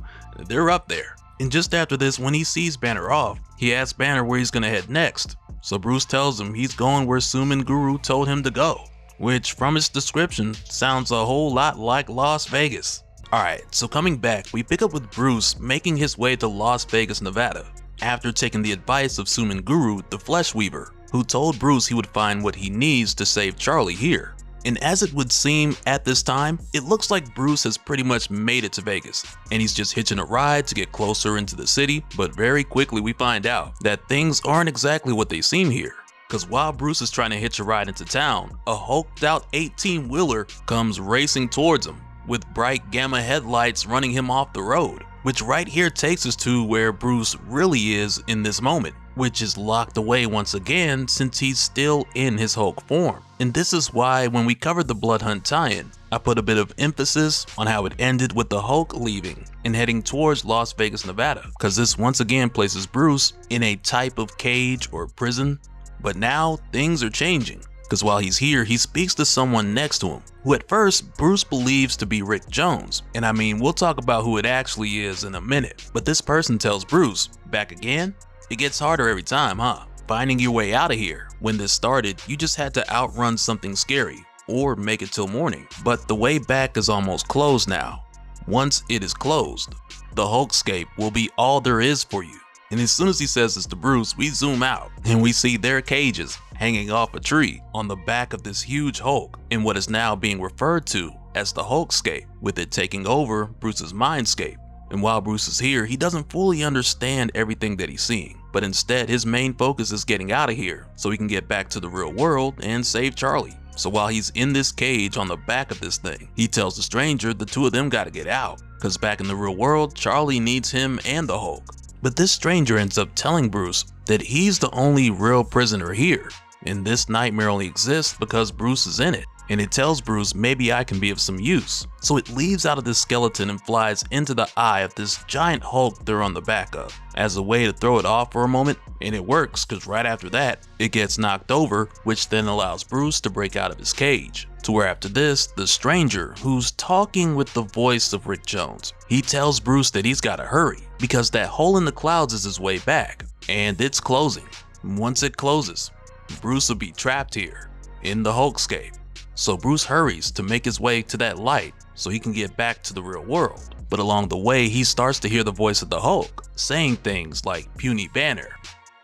they're up there. And just after this, when he sees Banner off, he asks Banner where he's gonna head next. So Bruce tells him he's going where Suman Guru told him to go, which from its description sounds a whole lot like Las Vegas. Alright, so coming back, we pick up with Bruce making his way to Las Vegas, Nevada, after taking the advice of Suman Guru, the Flesh Weaver, who told Bruce he would find what he needs to save Charlie here. And as it would seem at this time, it looks like Bruce has pretty much made it to Vegas, and he's just hitching a ride to get closer into the city. But very quickly we find out that things aren't exactly what they seem here. Cause while Bruce is trying to hitch a ride into town, a hulked out 18-wheeler comes racing towards him, with bright gamma headlights running him off the road. Which right here takes us to where Bruce really is in this moment, which is locked away once again since he's still in his Hulk form. And this is why when we covered the Blood Hunt tie-in, I put a bit of emphasis on how it ended with the Hulk leaving and heading towards Las Vegas, Nevada, because this once again places Bruce in a type of cage or prison. But now things are changing, because while he's here, he speaks to someone next to him, who at first Bruce believes to be Rick Jones. And I mean, we'll talk about who it actually is in a minute. But this person tells Bruce, back again? It gets harder every time, huh? Finding your way out of here. When this started, you just had to outrun something scary, or make it till morning. But the way back is almost closed now. Once it is closed, the Hulkscape will be all there is for you. And as soon as he says this to Bruce, we zoom out and we see their cages hanging off a tree on the back of this huge Hulk in what is now being referred to as the Hulkscape, with it taking over Bruce's mindscape. And while Bruce is here, he doesn't fully understand everything that he's seeing, but instead his main focus is getting out of here so he can get back to the real world and save Charlie. So while he's in this cage on the back of this thing, he tells the stranger the two of them gotta get out, cause back in the real world, Charlie needs him and the Hulk. But this stranger ends up telling Bruce that he's the only real prisoner here, and this nightmare only exists because Bruce is in it. And it tells Bruce maybe I can be of some use. So it leaves out of this skeleton and flies into the eye of this giant Hulk they're on the back of, as a way to throw it off for a moment, and it works because right after that, it gets knocked over, which then allows Bruce to break out of his cage. To where after this, the stranger, who's talking with the voice of Rick Jones, he tells Bruce that he's gotta hurry, because that hole in the clouds is his way back, and it's closing. Once it closes, Bruce will be trapped here, in the Hulkscape. So Bruce hurries to make his way to that light so he can get back to the real world. But along the way, he starts to hear the voice of the Hulk, saying things like puny Banner,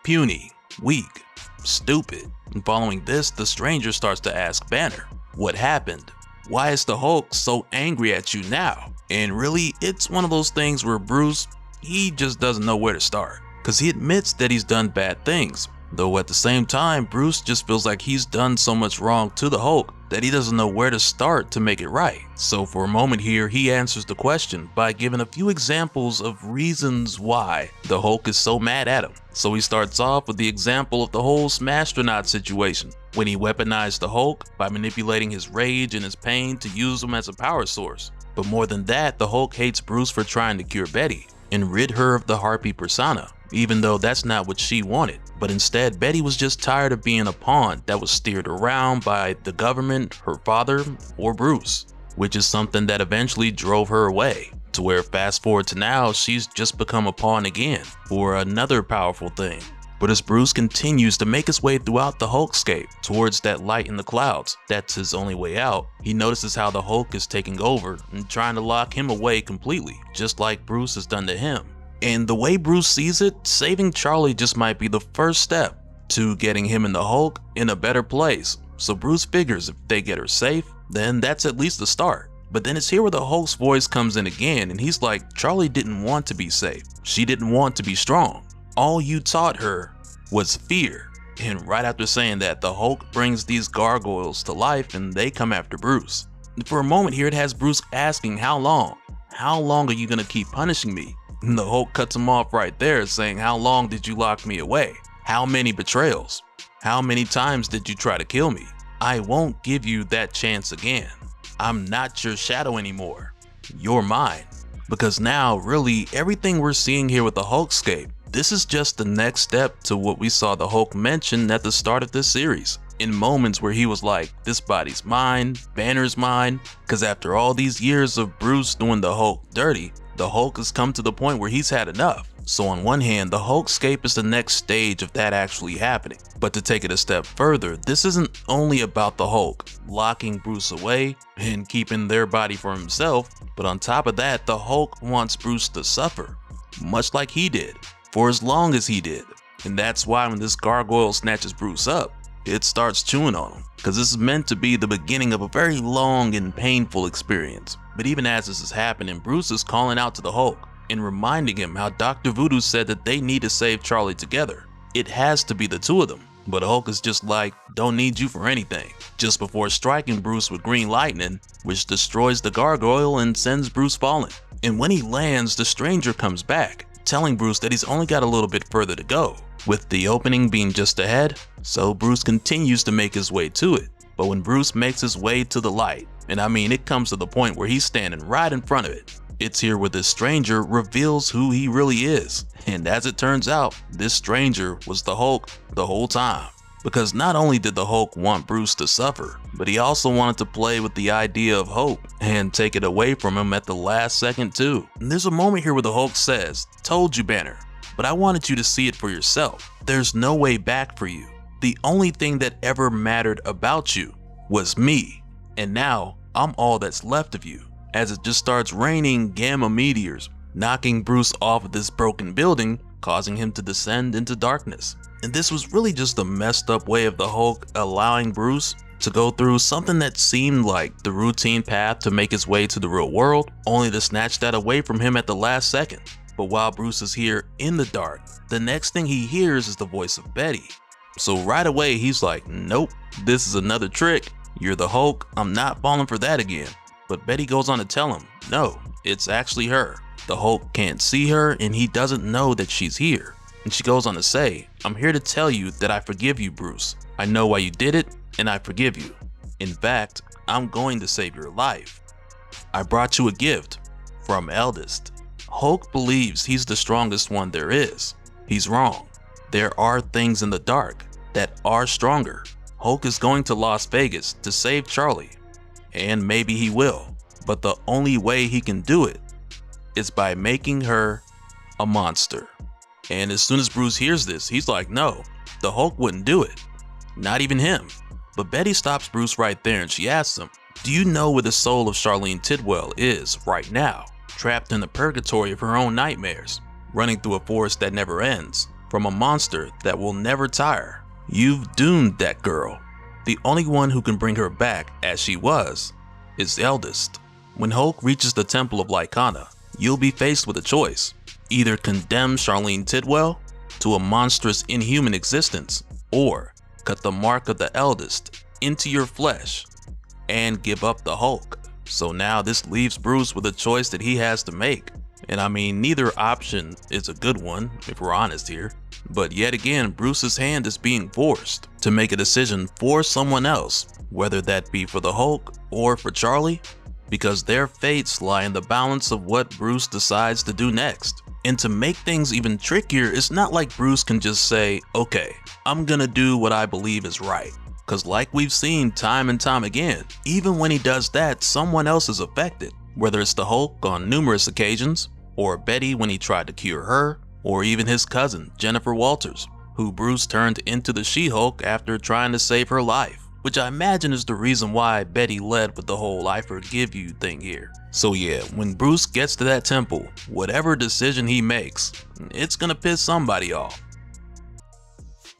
puny, weak, stupid. And following this, the stranger starts to ask Banner, what happened? Why is the Hulk so angry at you now? And really, it's one of those things where Bruce, he just doesn't know where to start. Cause he admits that he's done bad things, though at the same time, Bruce just feels like he's done so much wrong to the Hulk that he doesn't know where to start to make it right. So for a moment here, he answers the question by giving a few examples of reasons why the Hulk is so mad at him. So he starts off with the example of the whole Smastronaut situation, when he weaponized the Hulk by manipulating his rage and his pain to use him as a power source. But more than that, the Hulk hates Bruce for trying to cure Betty and rid her of the Harpy persona, even though that's not what she wanted. But instead, Betty was just tired of being a pawn that was steered around by the government, her father, or Bruce, which is something that eventually drove her away. To where fast forward to now, she's just become a pawn again for another powerful thing. But as Bruce continues to make his way throughout the Hulkscape towards that light in the clouds, that's his only way out, he notices how the Hulk is taking over and trying to lock him away completely, just like Bruce has done to him. And the way Bruce sees it, saving Charlie just might be the first step to getting him and the Hulk in a better place. So Bruce figures if they get her safe, then that's at least the start. But then it's here where the Hulk's voice comes in again, and he's like, Charlie didn't want to be safe. She didn't want to be strong. All you taught her was fear. And right after saying that, the Hulk brings these gargoyles to life and they come after Bruce. And for a moment here, it has Bruce asking, how long? How long are you gonna keep punishing me? And the Hulk cuts him off right there, saying, how long did you lock me away? How many betrayals? How many times did you try to kill me? I won't give you that chance again. I'm not your shadow anymore. You're mine. Because now, really, everything we're seeing here with the Hulkscape, this is just the next step to what we saw the Hulk mention at the start of this series. In moments where he was like, this body's mine, Banner's mine. Because after all these years of Bruce doing the Hulk dirty, the Hulk has come to the point where he's had enough. So on one hand, the Hulkscape is the next stage of that actually happening. But to take it a step further, this isn't only about the Hulk locking Bruce away and keeping their body for himself, but on top of that, the Hulk wants Bruce to suffer, much like he did, for as long as he did. And that's why when this gargoyle snatches Bruce up, it starts chewing on him, because this is meant to be the beginning of a very long and painful experience. But even as this is happening, Bruce is calling out to the Hulk and reminding him how Dr. Voodoo said that they need to save Charlie together. It has to be the two of them. But Hulk is just like, don't need you for anything, just before striking Bruce with green lightning, which destroys the gargoyle and sends Bruce falling. And when he lands, the stranger comes back, telling Bruce that he's only got a little bit further to go, with the opening being just ahead, so Bruce continues to make his way to it. But when Bruce makes his way to the light, and I mean it comes to the point where he's standing right in front of it, it's here where this stranger reveals who he really is. And as it turns out, this stranger was the Hulk the whole time. Because not only did the Hulk want Bruce to suffer, but he also wanted to play with the idea of hope and take it away from him at the last second too. And there's a moment here where the Hulk says, "Told you, Banner, but I wanted you to see it for yourself. There's no way back for you. The only thing that ever mattered about you was me, and now I'm all that's left of you." As it just starts raining gamma meteors, knocking Bruce off of this broken building, causing him to descend into darkness. And this was really just a messed up way of the Hulk allowing Bruce to go through something that seemed like the routine path to make his way to the real world, only to snatch that away from him at the last second. But while Bruce is here in the dark, the next thing he hears is the voice of Betty. So right away he's like, nope, this is another trick. You're the Hulk, I'm not falling for that again. But Betty goes on to tell him, no, it's actually her. The Hulk can't see her and he doesn't know that she's here. And she goes on to say, I'm here to tell you that I forgive you, Bruce. I know why you did it and I forgive you. In fact, I'm going to save your life. I brought you a gift from Eldest. Hulk believes he's the strongest one there is. He's wrong. There are things in the dark that are stronger. Hulk is going to Las Vegas to save Charlie. And maybe he will, but the only way he can do it is by making her a monster. And as soon as Bruce hears this, he's like, no, the Hulk wouldn't do it. Not even him. But Betty stops Bruce right there and she asks him, do you know where the soul of Charlene Tidwell is right now? Trapped in the purgatory of her own nightmares, running through a forest that never ends, from a monster that will never tire. You've doomed that girl. The only one who can bring her back as she was is Eldest. When Hulk reaches the Temple of Lycana, you'll be faced with a choice. Either condemn Charlene Tidwell to a monstrous inhuman existence, or cut the mark of the Eldest into your flesh and give up the Hulk. So now this leaves Bruce with a choice that he has to make. And I mean, neither option is a good one, if we're honest here. But yet again, Bruce's hand is being forced to make a decision for someone else, whether that be for the Hulk or for Charlie, because their fates lie in the balance of what Bruce decides to do next. And to make things even trickier, it's not like Bruce can just say, okay, I'm gonna do what I believe is right. Because like we've seen time and time again, even when he does that, someone else is affected. Whether it's the Hulk on numerous occasions, or Betty when he tried to cure her, or even his cousin, Jennifer Walters, who Bruce turned into the She-Hulk after trying to save her life, which I imagine is the reason why Betty led with the whole I forgive you thing here. So yeah, when Bruce gets to that temple, whatever decision he makes, it's gonna piss somebody off.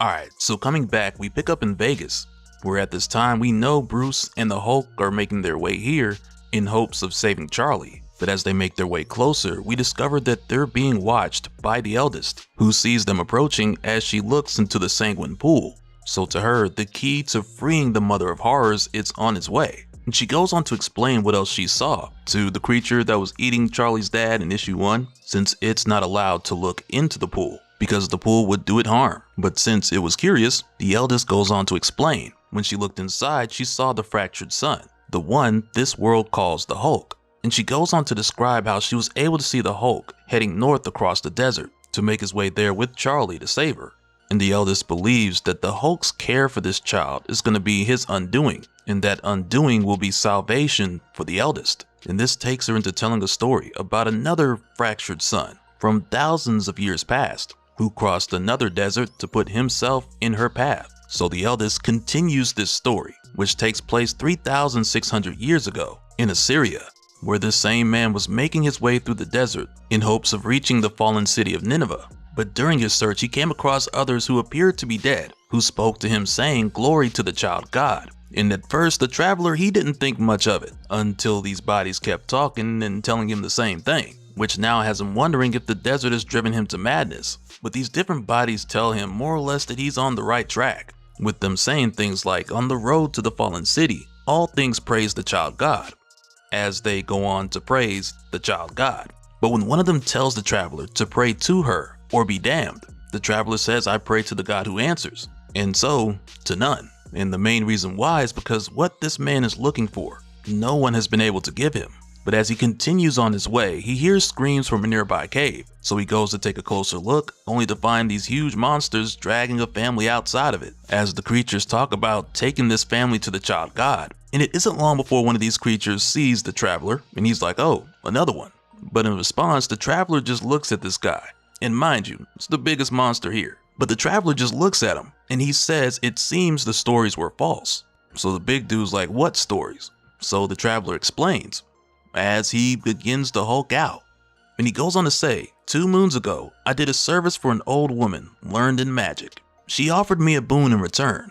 Alright, so coming back, we pick up in Vegas, where at this time we know Bruce and the Hulk are making their way here in hopes of saving Charlie. But as they make their way closer, we discover that they're being watched by the Eldest, who sees them approaching as she looks into the sanguine pool. So to her, the key to freeing the Mother of Horrors is on its way. And she goes on to explain what else she saw to the creature that was eating Charlie's dad in issue 1, since it's not allowed to look into the pool, because the pool would do it harm. But since it was curious, the Eldest goes on to explain. When she looked inside, she saw the fractured sun, the one this world calls the Hulk. And she goes on to describe how she was able to see the Hulk heading north across the desert to make his way there with Charlie to save her. And the Eldest believes that the Hulk's care for this child is going to be his undoing, and that undoing will be salvation for the Eldest. And this takes her into telling a story about another fractured son from thousands of years past, who crossed another desert to put himself in her path. So the Eldest continues this story, which takes place 3,600 years ago in Assyria, where this same man was making his way through the desert in hopes of reaching the fallen city of Nineveh. But during his search, he came across others who appeared to be dead, who spoke to him saying, "Glory to the child God." And at first, the traveler, he didn't think much of it, until these bodies kept talking and telling him the same thing. which now has him wondering if the desert has driven him to madness. But these different bodies tell him more or less that he's on the right track, with them saying things like, on the road to the fallen city, all things praise the child God, as they go on to praise the child God. But when one of them tells the traveler to pray to her or be damned, the traveler says, I pray to the God who answers, and so to none. And the main reason why is because what this man is looking for, no one has been able to give him. But as he continues on his way, he hears screams from a nearby cave, so he goes to take a closer look, only to find these huge monsters dragging a family outside of it, as the creatures talk about taking this family to the child God. And it isn't long before one of these creatures sees the traveler, and he's like, oh, another one. But in response, the traveler just looks at this guy. And mind you, it's the biggest monster here. But the traveler just looks at him, and he says it seems the stories were false. So the big dude's like, what stories? So the traveler explains, as he begins to hulk out. And he goes on to say, 2 moons ago, I did a service for an old woman learned in magic. She offered me a boon in return.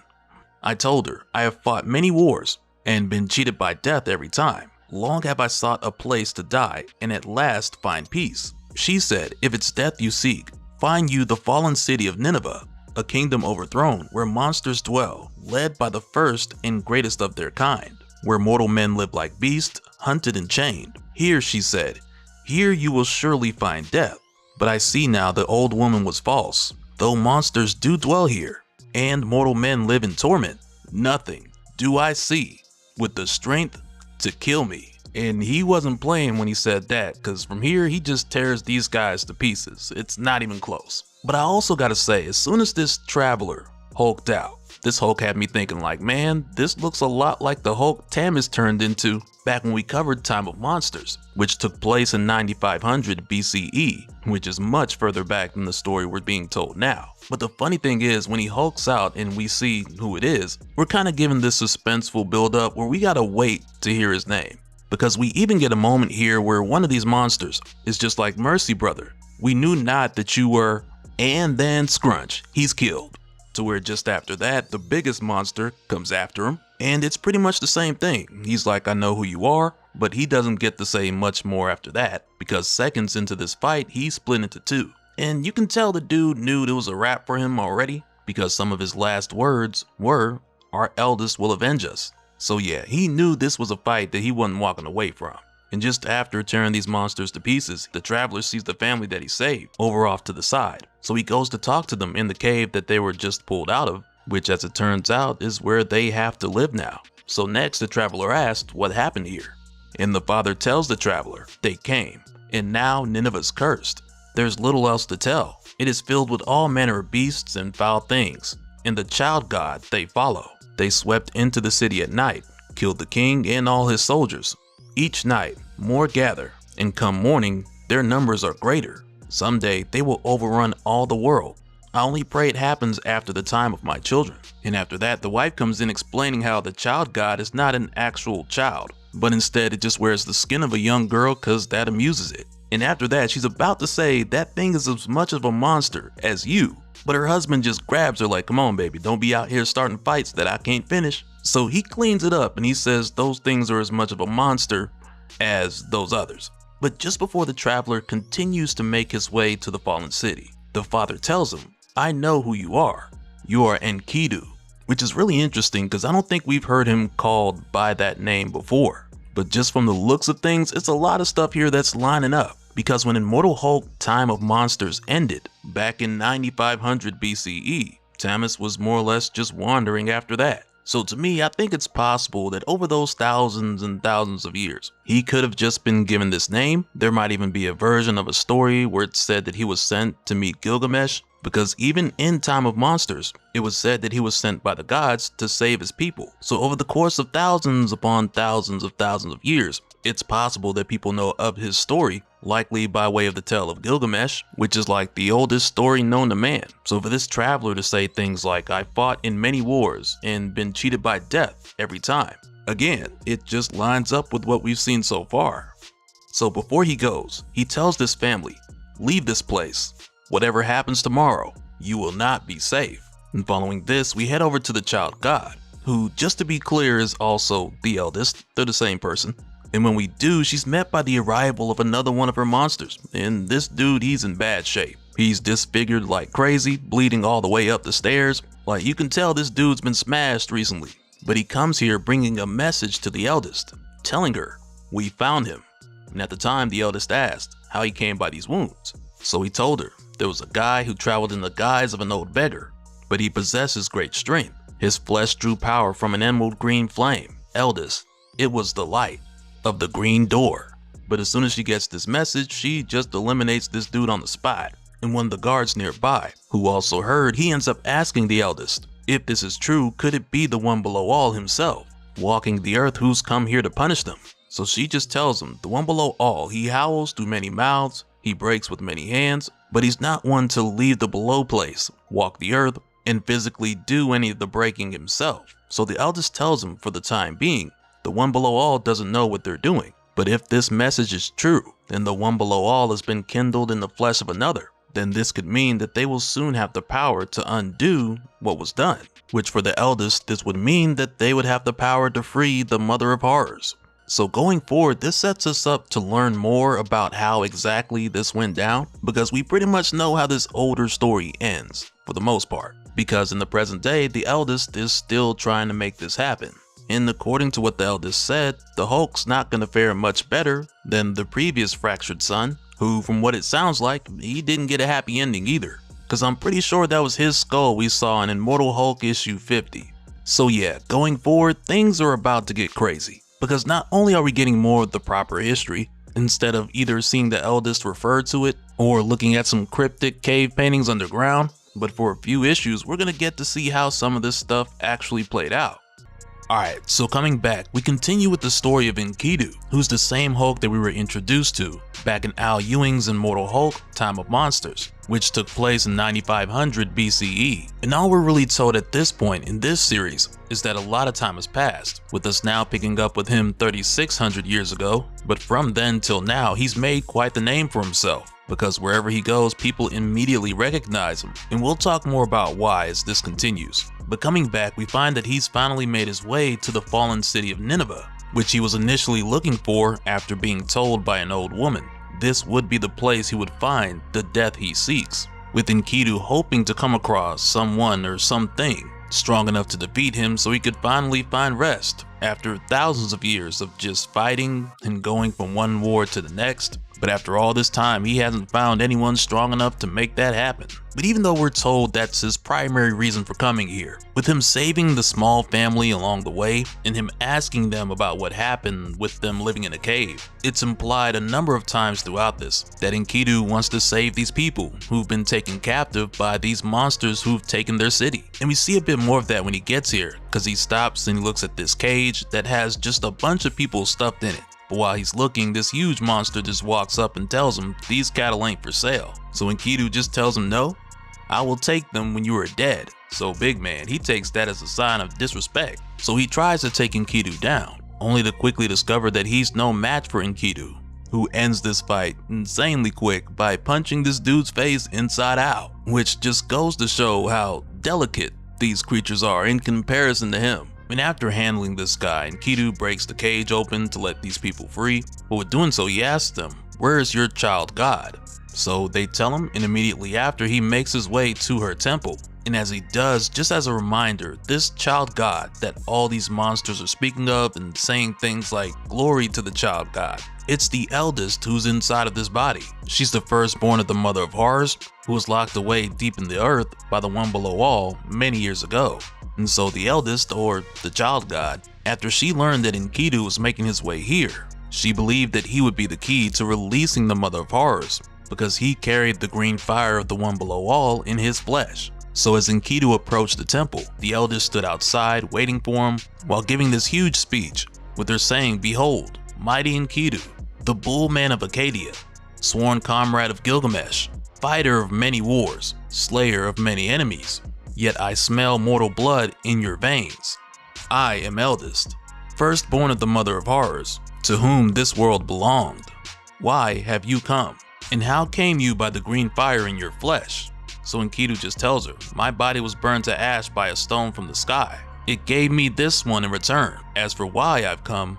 I told her, I have fought many wars and been cheated by death every time. Long have I sought a place to die and at last find peace. She said, if it's death you seek, find you the fallen city of Nineveh, a kingdom overthrown where monsters dwell, led by the first and greatest of their kind, where mortal men live like beasts, hunted and chained. Here, she said, here you will surely find death. But I see now the old woman was false. Though monsters do dwell here, and mortal men live in torment, nothing do I see with the strength to kill me. And he wasn't playing when he said that, because from here he just tears these guys to pieces. It's not even close. But I also gotta say, as soon as this traveler hulked out, this Hulk had me thinking like, man, this looks a lot like the Hulk Tammuz turned into back when we covered Time of Monsters, which took place in 9500 BCE, which is much further back than the story we're being told now. But the funny thing is, when he hulks out and we see who it is, we're kind of given this suspenseful build-up where we gotta wait to hear his name. Because we even get a moment here where one of these monsters is just like, mercy brother, we knew not that you were, and then scrunch, he's killed. To where just after that, the biggest monster comes after him, and it's pretty much the same thing. He's like, I know who you are, but he doesn't get to say much more after that, because seconds into this fight, he split into 2. And you can tell the dude knew it was a wrap for him already, because some of his last words were, our eldest will avenge us. So yeah, he knew this was a fight that he wasn't walking away from. And just after tearing these monsters to pieces, the traveler sees the family that he saved over off to the side. So he goes to talk to them in the cave that they were just pulled out of, which as it turns out is where they have to live now. So next the traveler asked what happened here. And the father tells the traveler, they came, and now Nineveh's cursed. There's little else to tell. It is filled with all manner of beasts and foul things. And the child god they follow. They swept into the city at night, killed the king and all his soldiers. Each night, more gather, and come morning, their numbers are greater. Someday, they will overrun all the world. I only pray it happens after the time of my children. And after that, the wife comes in explaining how the child god is not an actual child, but instead it just wears the skin of a young girl cause that amuses it. And after that, she's about to say that thing is as much of a monster as you. But her husband just grabs her like, come on baby, don't be out here starting fights that I can't finish. So he cleans it up and he says those things are as much of a monster as those others. But just before the traveler continues to make his way to the fallen city, the father tells him, I know who you are. You are Enkidu, which is really interesting because I don't think we've heard him called by that name before. But just from the looks of things, it's a lot of stuff here that's lining up. Because when Immortal Hulk Time of Monsters ended back in 9500 BCE, Tammuz was more or less just wandering after that. So to me, I think it's possible that over those thousands and thousands of years, he could have just been given this name. There might even be a version of a story where it said that he was sent to meet Gilgamesh, because even in Time of Monsters, it was said that he was sent by the gods to save his people. So over the course of thousands upon thousands of years, it's possible that people know of his story, likely by way of the tale of Gilgamesh, which is like the oldest story known to man. So for this traveler to say things like, I fought in many wars and been cheated by death every time, again, it just lines up with what we've seen so far. So before he goes, he tells this family, leave this place. Whatever happens tomorrow, you will not be safe. And following this, we head over to the child god, who, just to be clear, is also the eldest. They're the same person. And when we do, she's met by the arrival of another one of her monsters, and this dude, he's in bad shape. He's disfigured like crazy, bleeding all the way up the stairs. Like, you can tell this dude's been smashed recently. But he comes here bringing a message to the eldest, telling her, "We found him." And at the time, the eldest asked how he came by these wounds. So he told her there was a guy who traveled in the guise of an old beggar, but he possesses great strength. His flesh drew power from an emerald green flame. Eldest, it was the light of the green door. But as soon as she gets this message, she just eliminates this dude on the spot. And one of the guards nearby, who also heard, he ends up asking the eldest, if this is true, could it be the one below all himself, walking the earth, who's come here to punish them? So she just tells him, the one below all, he howls through many mouths, he breaks with many hands, but he's not one to leave the below place, walk the earth, and physically do any of the breaking himself. So the eldest tells him, for the time being, the one below all doesn't know what they're doing. But if this message is true, then the one below all has been kindled in the flesh of another. Then this could mean that they will soon have the power to undo what was done. Which for the eldest, this would mean that they would have the power to free the Mother of Horrors. So going forward, this sets us up to learn more about how exactly this went down, because we pretty much know how this older story ends, for the most part. Because in the present day, the eldest is still trying to make this happen. And according to what the eldest said, the Hulk's not going to fare much better than the previous fractured son, who, from what it sounds like, he didn't get a happy ending either. Cause I'm pretty sure that was his skull we saw in Immortal Hulk issue 50. So yeah, going forward, things are about to get crazy. Because not only are we getting more of the proper history, instead of either seeing the eldest refer to it, or looking at some cryptic cave paintings underground, but for a few issues, we're gonna get to see how some of this stuff actually played out. Alright, so coming back, we continue with the story of Enkidu, who's the same Hulk that we were introduced to back in Al Ewing's Immortal Hulk, Time of Monsters, which took place in 9500 BCE. And all we're really told at this point in this series is that a lot of time has passed, with us now picking up with him 3600 years ago, but from then till now, he's made quite the name for himself, because wherever he goes, people immediately recognize him, and we'll talk more about why as this continues. But coming back, we find that he's finally made his way to the fallen city of Nineveh, which he was initially looking for after being told by an old woman this would be the place he would find the death he seeks, with Enkidu hoping to come across someone or something strong enough to defeat him so he could finally find rest after thousands of years of just fighting and going from one war to the next. But after all this time, he hasn't found anyone strong enough to make that happen. But even though we're told that's his primary reason for coming here, with him saving the small family along the way, and him asking them about what happened with them living in a cave, it's implied a number of times throughout this that Enkidu wants to save these people who've been taken captive by these monsters who've taken their city. And we see a bit more of that when he gets here, because he stops and he looks at this cage that has just a bunch of people stuffed in it. But while he's looking, this huge monster just walks up and tells him these cattle ain't for sale. So Enkidu just tells him, no, I will take them when you are dead. So big man, he takes that as a sign of disrespect. So he tries to take Enkidu down, only to quickly discover that he's no match for Enkidu, who ends this fight insanely quick by punching this dude's face inside out, which just goes to show how delicate these creatures are in comparison to him. And after handling this guy, Enkidu breaks the cage open to let these people free, but with doing so he asks them, where is your child god? So they tell him, and immediately after he makes his way to her temple. And as he does, just as a reminder, this child god that all these monsters are speaking of and saying things like glory to the child god, it's the eldest who's inside of this body. She's the firstborn of the Mother of Horrors, who was locked away deep in the earth by the one below all many years ago. And so the eldest, or the child god, after she learned that Enkidu was making his way here, she believed that he would be the key to releasing the Mother of Horrors, because he carried the green fire of the one below all in his flesh. So as Enkidu approached the temple, the eldest stood outside waiting for him while giving this huge speech, with her saying, behold, mighty Enkidu, the bull man of Acadia, sworn comrade of Gilgamesh, fighter of many wars, slayer of many enemies, yet I smell mortal blood in your veins. I am eldest, firstborn of the Mother of Horrors, to whom this world belonged. Why have you come? And how came you by the green fire in your flesh? So Enkidu just tells her, my body was burned to ash by a stone from the sky. It gave me this one in return. As for why I've come,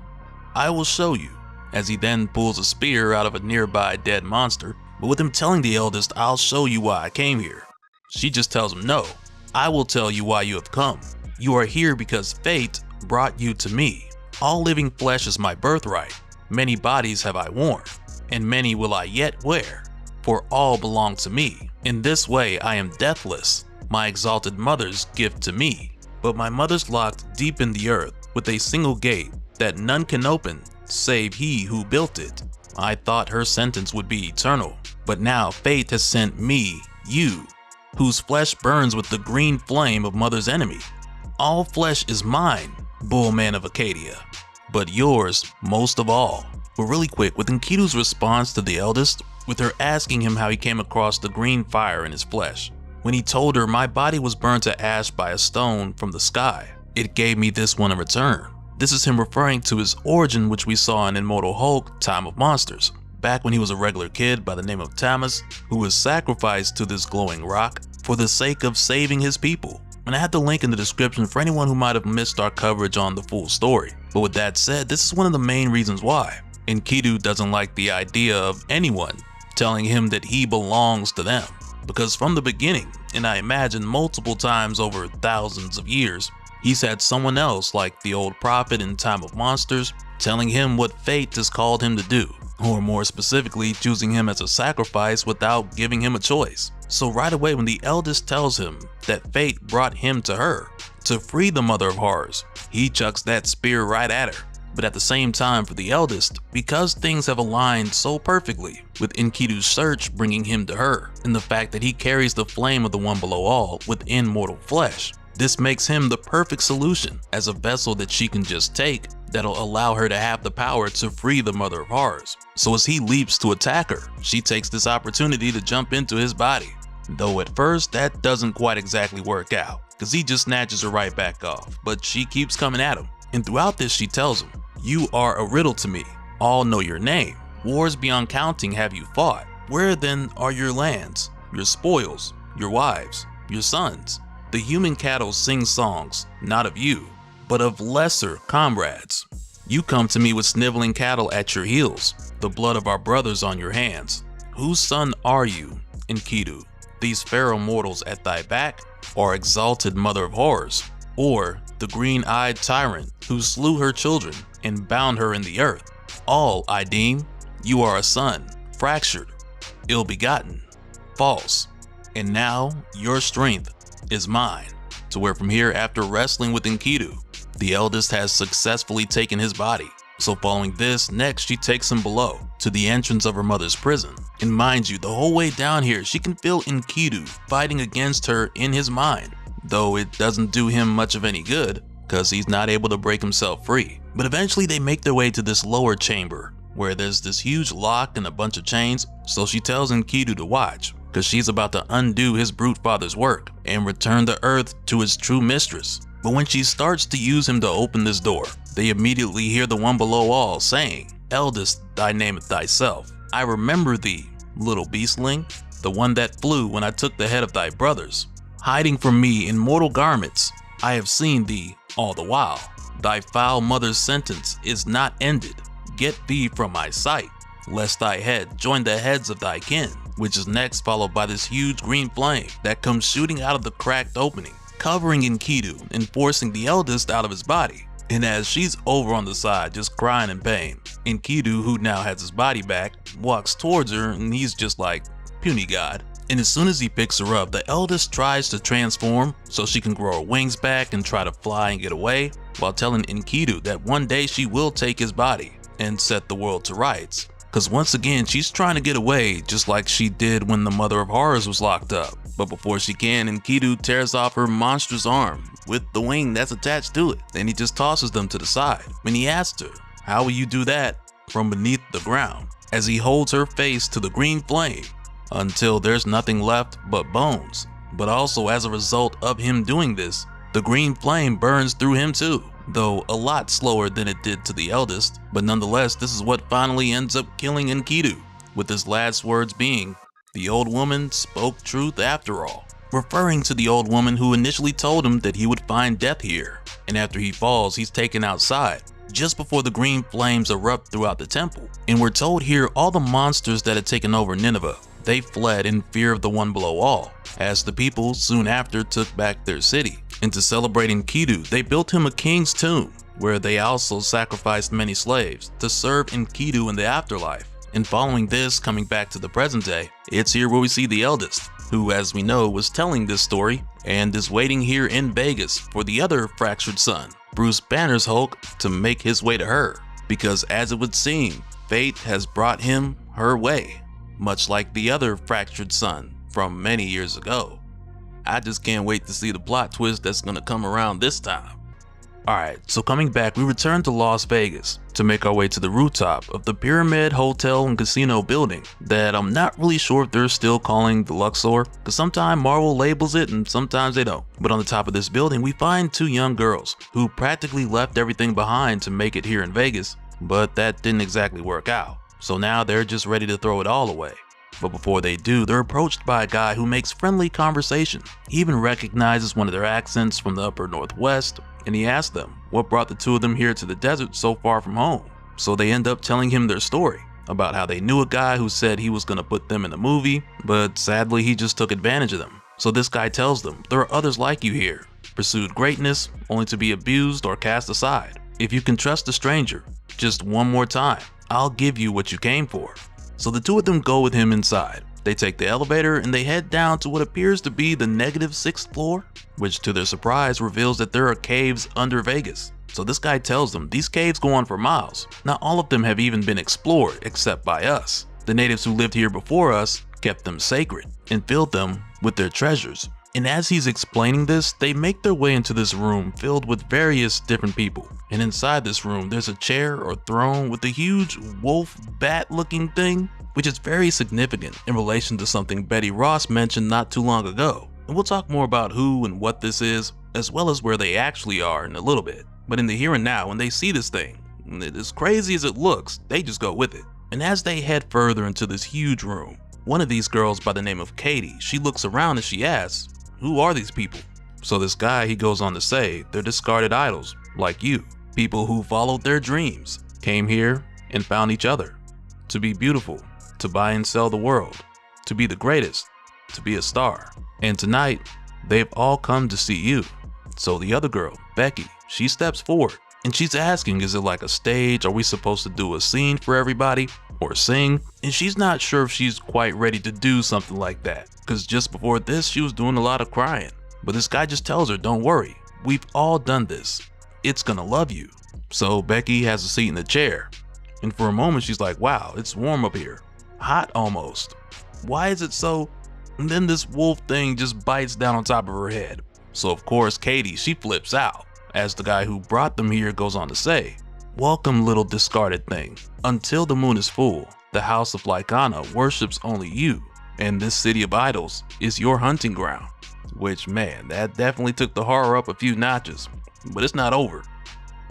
I will show you. as he then pulls a spear out of a nearby dead monster, but with him telling the eldest, "I'll show you why I came here." She just tells him, "No, I will tell you why you have come. You are here because fate brought you to me. All living flesh is my birthright. Many bodies have I worn, and many will I yet wear, for all belong to me. In this way I am deathless, my exalted mother's gift to me. But my mother's locked deep in the earth with a single gate that none can open save he who built it. I thought her sentence would be eternal, but now fate has sent me, you, whose flesh burns with the green flame of mother's enemy. All flesh is mine, Bullman of Acadia, but yours most of all." But really quick, with Enkidu's response to the eldest, with her asking him how he came across the green fire in his flesh. When he told her, "My body was burned to ash by a stone from the sky. It gave me this one in return." This is him referring to his origin, which we saw in Immortal Hulk, Time of Monsters, back when he was a regular kid by the name of Tammuz, who was sacrificed to this glowing rock for the sake of saving his people. And I had the link in the description for anyone who might have missed our coverage on the full story. But with that said, this is one of the main reasons why Enkidu doesn't like the idea of anyone telling him that he belongs to them. Because from the beginning, and I imagine multiple times over thousands of years, he's had someone else, like the old prophet in Time of Monsters, telling him what fate has called him to do, or more specifically, choosing him as a sacrifice without giving him a choice. So right away when the eldest tells him that fate brought him to her to free the mother of horrors, he chucks that spear right at her. But at the same time for the eldest, because things have aligned so perfectly, with Enkidu's search bringing him to her, and the fact that he carries the flame of the one below all within mortal flesh, this makes him the perfect solution as a vessel that she can just take that'll allow her to have the power to free the mother of horrors. So as he leaps to attack her, she takes this opportunity to jump into his body. Though at first that doesn't quite exactly work out, cause he just snatches her right back off, but she keeps coming at him. And throughout this she tells him, "You are a riddle to me, all know your name. Wars beyond counting have you fought. Where then are your lands, your spoils, your wives, your sons? The human cattle sing songs, not of you, but of lesser comrades. You come to me with sniveling cattle at your heels, the blood of our brothers on your hands. Whose son are you, Enkidu? These pharaoh mortals at thy back, or exalted mother of horrors, or the green-eyed tyrant who slew her children and bound her in the earth? All I deem, you are a son, fractured, ill-begotten, false, and now your strength is mine." To where from here, after wrestling with Enkidu, the eldest has successfully taken his body. So following this, next she takes him below to the entrance of her mother's prison. And mind you, the whole way down here, she can feel Enkidu fighting against her in his mind, though it doesn't do him much of any good, because he's not able to break himself free. But eventually they make their way to this lower chamber, where there's this huge lock and a bunch of chains, so she tells Enkidu to watch, because she's about to undo his brute father's work and return the earth to its true mistress. But when she starts to use him to open this door, they immediately hear the one below all saying, "Eldest, thy nameth thyself. I remember thee, little beastling, the one that flew when I took the head of thy brothers. Hiding from me in mortal garments, I have seen thee all the while. Thy foul mother's sentence is not ended. Get thee from my sight, lest thy head join the heads of thy kin," which is next followed by this huge green flame that comes shooting out of the cracked opening, covering Enkidu and forcing the eldest out of his body. And as she's over on the side just crying in pain, Enkidu, who now has his body back, walks towards her and he's just like, "Puny god." And as soon as he picks her up, the eldest tries to transform so she can grow her wings back and try to fly and get away, while telling Enkidu that one day she will take his body and set the world to rights. Cause once again, she's trying to get away just like she did when the Mother of Horrors was locked up. But before she can, Enkidu tears off her monstrous arm with the wing that's attached to it. Then he just tosses them to the side. When he asks her, "How will you do that from beneath the ground?" as he holds her face to the green flame until there's nothing left but bones. But also as a result of him doing this, the green flame burns through him too, though a lot slower than it did to the eldest. But nonetheless, this is what finally ends up killing Enkidu, with his last words being, "The old woman spoke truth after all," referring to the old woman who initially told him that he would find death here. And after he falls, he's taken outside, just before the green flames erupt throughout the temple. And we're told here all the monsters that had taken over Nineveh, they fled in fear of the one below all, as the people soon after took back their city. And to celebrate Enkidu, they built him a king's tomb, where they also sacrificed many slaves to serve Enkidu in the afterlife. And following this, coming back to the present day, it's here where we see the eldest, who, as we know, was telling this story and is waiting here in Vegas for the other fractured son, Bruce Banner's Hulk, to make his way to her. Because as it would seem, fate has brought him her way, much like the other fractured son from many years ago. I just can't wait to see the plot twist that's gonna come around this time. Alright, so coming back, we return to Las Vegas to make our way to the rooftop of the Pyramid Hotel and Casino building that I'm not really sure if they're still calling the Luxor, because sometimes Marvel labels it and sometimes they don't. But on the top of this building, we find two young girls who practically left everything behind to make it here in Vegas, but that didn't exactly work out. So now they're just ready to throw it all away. But before they do, they're approached by a guy who makes friendly conversation. He even recognizes one of their accents from the upper northwest, and he asks them what brought the two of them here to the desert so far from home. So they end up telling him their story about how they knew a guy who said he was gonna put them in a movie, but sadly he just took advantage of them. So this guy tells them there are others like you here, pursued greatness only to be abused or cast aside. If you can trust a stranger just one more time, I'll give you what you came for. So the two of them go with him inside. They take the elevator and they head down to what appears to be the -6th floor, which to their surprise reveals that there are caves under Vegas. So this guy tells them these caves go on for miles. Not all of them have even been explored except by us. The natives who lived here before us kept them sacred and filled them with their treasures. And as he's explaining this, they make their way into this room filled with various different people. And inside this room, there's a chair or throne with a huge wolf bat looking thing, which is very significant in relation to something Betty Ross mentioned not too long ago. And we'll talk more about who and what this is, as well as where they actually are in a little bit. But in the here and now, when they see this thing, as crazy as it looks, they just go with it. And as they head further into this huge room, one of these girls by the name of Katie, she looks around and she asks, who are these people? So this guy, he goes on to say, they're discarded idols, like you. People who followed their dreams, came here and found each other. To be beautiful, to buy and sell the world, to be the greatest, to be a star. And tonight, they've all come to see you. So the other girl, Becky, she steps forward and she's asking, is it like a stage? Are we supposed to do a scene for everybody or sing? And she's not sure if she's quite ready to do something like that, because just before this, she was doing a lot of crying. But this guy just tells her, don't worry, we've all done this. It's gonna love you. So Becky has a seat in the chair. And for a moment, she's like, wow, it's warm up here. Hot almost. Why is it so? And then this wolf thing just bites down on top of her head. So of course, Katie, she flips out, as the guy who brought them here goes on to say, welcome little discarded thing. Until the moon is full, the house of Lycana worships only you. And this city of idols is your hunting ground. Which, man, that definitely took the horror up a few notches. But it's not over.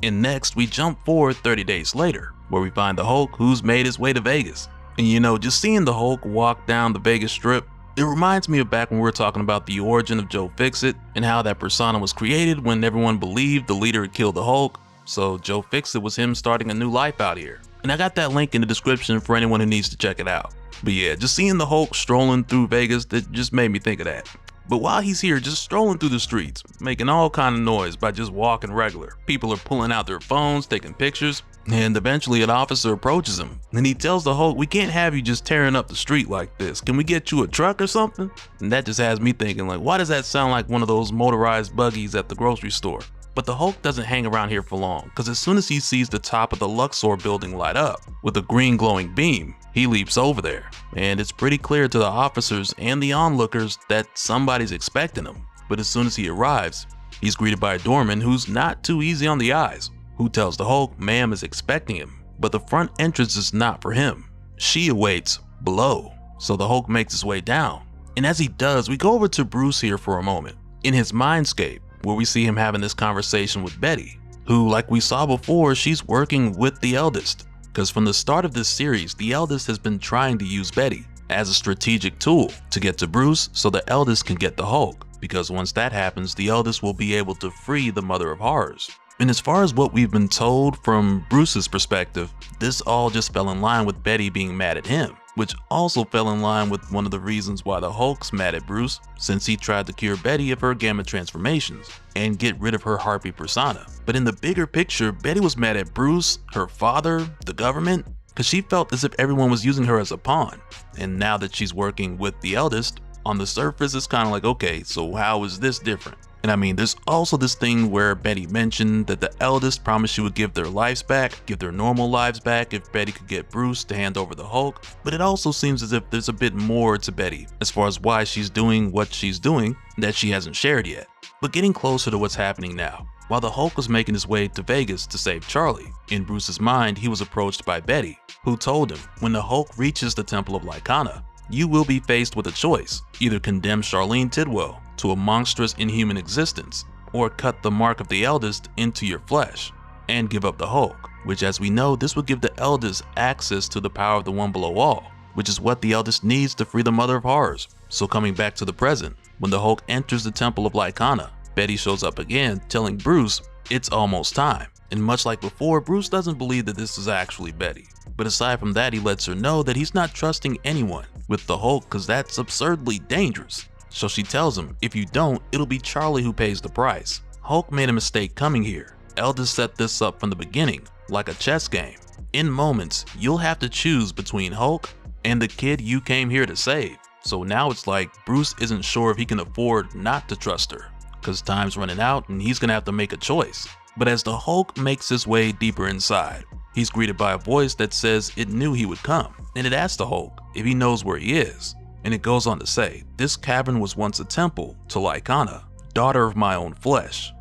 And next, we jump forward 30 days later, where we find the Hulk who's made his way to Vegas. And you know, just seeing the Hulk walk down the Vegas Strip, it reminds me of back when we were talking about the origin of Joe Fixit and how that persona was created when everyone believed the leader had killed the Hulk. So Joe Fixit was him starting a new life out here. And I got that link in the description for anyone who needs to check it out. But yeah, just seeing the Hulk strolling through Vegas, that just made me think of that. But while he's here just strolling through the streets, making all kind of noise by just walking regular, people are pulling out their phones, taking pictures, and eventually an officer approaches him and he tells the Hulk, we can't have you just tearing up the street like this. Can we get you a truck or something? And that just has me thinking, like, why does that sound like one of those motorized buggies at the grocery store? But the Hulk doesn't hang around here for long, because as soon as he sees the top of the Luxor building light up with a green glowing beam, he leaps over there. And it's pretty clear to the officers and the onlookers that somebody's expecting him. But as soon as he arrives, he's greeted by a doorman who's not too easy on the eyes, who tells the Hulk ma'am is expecting him, but the front entrance is not for him. She awaits below. So the Hulk makes his way down. And as he does, we go over to Bruce here for a moment, in his mindscape, where we see him having this conversation with Betty, who, like we saw before, she's working with the eldest. Because from the start of this series, the eldest has been trying to use Betty as a strategic tool to get to Bruce so the eldest can get the Hulk. Because once that happens, the eldest will be able to free the Mother of Horrors. And as far as what we've been told from Bruce's perspective, this all just fell in line with Betty being mad at him, which also fell in line with one of the reasons why the Hulk's mad at Bruce, since he tried to cure Betty of her gamma transformations and get rid of her harpy persona. But in the bigger picture, Betty was mad at Bruce, her father, the government, because she felt as if everyone was using her as a pawn. And now that she's working with the eldest, on the surface it's kind of like, okay, so how is this different? And I mean, there's also this thing where Betty mentioned that the eldest promised she would give their lives back, give their normal lives back if Betty could get Bruce to hand over the Hulk. But it also seems as if there's a bit more to Betty as far as why she's doing what she's doing that she hasn't shared yet. But getting closer to what's happening now. While the Hulk was making his way to Vegas to save Charlie, in Bruce's mind he was approached by Betty, who told him when the Hulk reaches the Temple of Lycana, you will be faced with a choice: either condemn Charlene Tidwell to a monstrous inhuman existence, or cut the mark of the eldest into your flesh and give up the Hulk, which, as we know, this would give the eldest access to the power of the one below all, which is what the eldest needs to free the mother of horrors. So coming back to the present, when the Hulk enters the Temple of Lycana, Betty shows up again, telling Bruce it's almost time. And much like before, Bruce doesn't believe that this is actually Betty. But aside from that, he lets her know that he's not trusting anyone with the Hulk because that's absurdly dangerous. So she tells him, if you don't, it'll be Charlie who pays the price. Hulk made a mistake coming here. Eldest set this up from the beginning, like a chess game. In moments, you'll have to choose between Hulk and the kid you came here to save. So now it's like Bruce isn't sure if he can afford not to trust her, because time's running out and he's gonna have to make a choice. But as the Hulk makes his way deeper inside, he's greeted by a voice that says it knew he would come, and it asks the Hulk if he knows where he is. And it goes on to say, this cavern was once a temple to Lycana, daughter of my own flesh,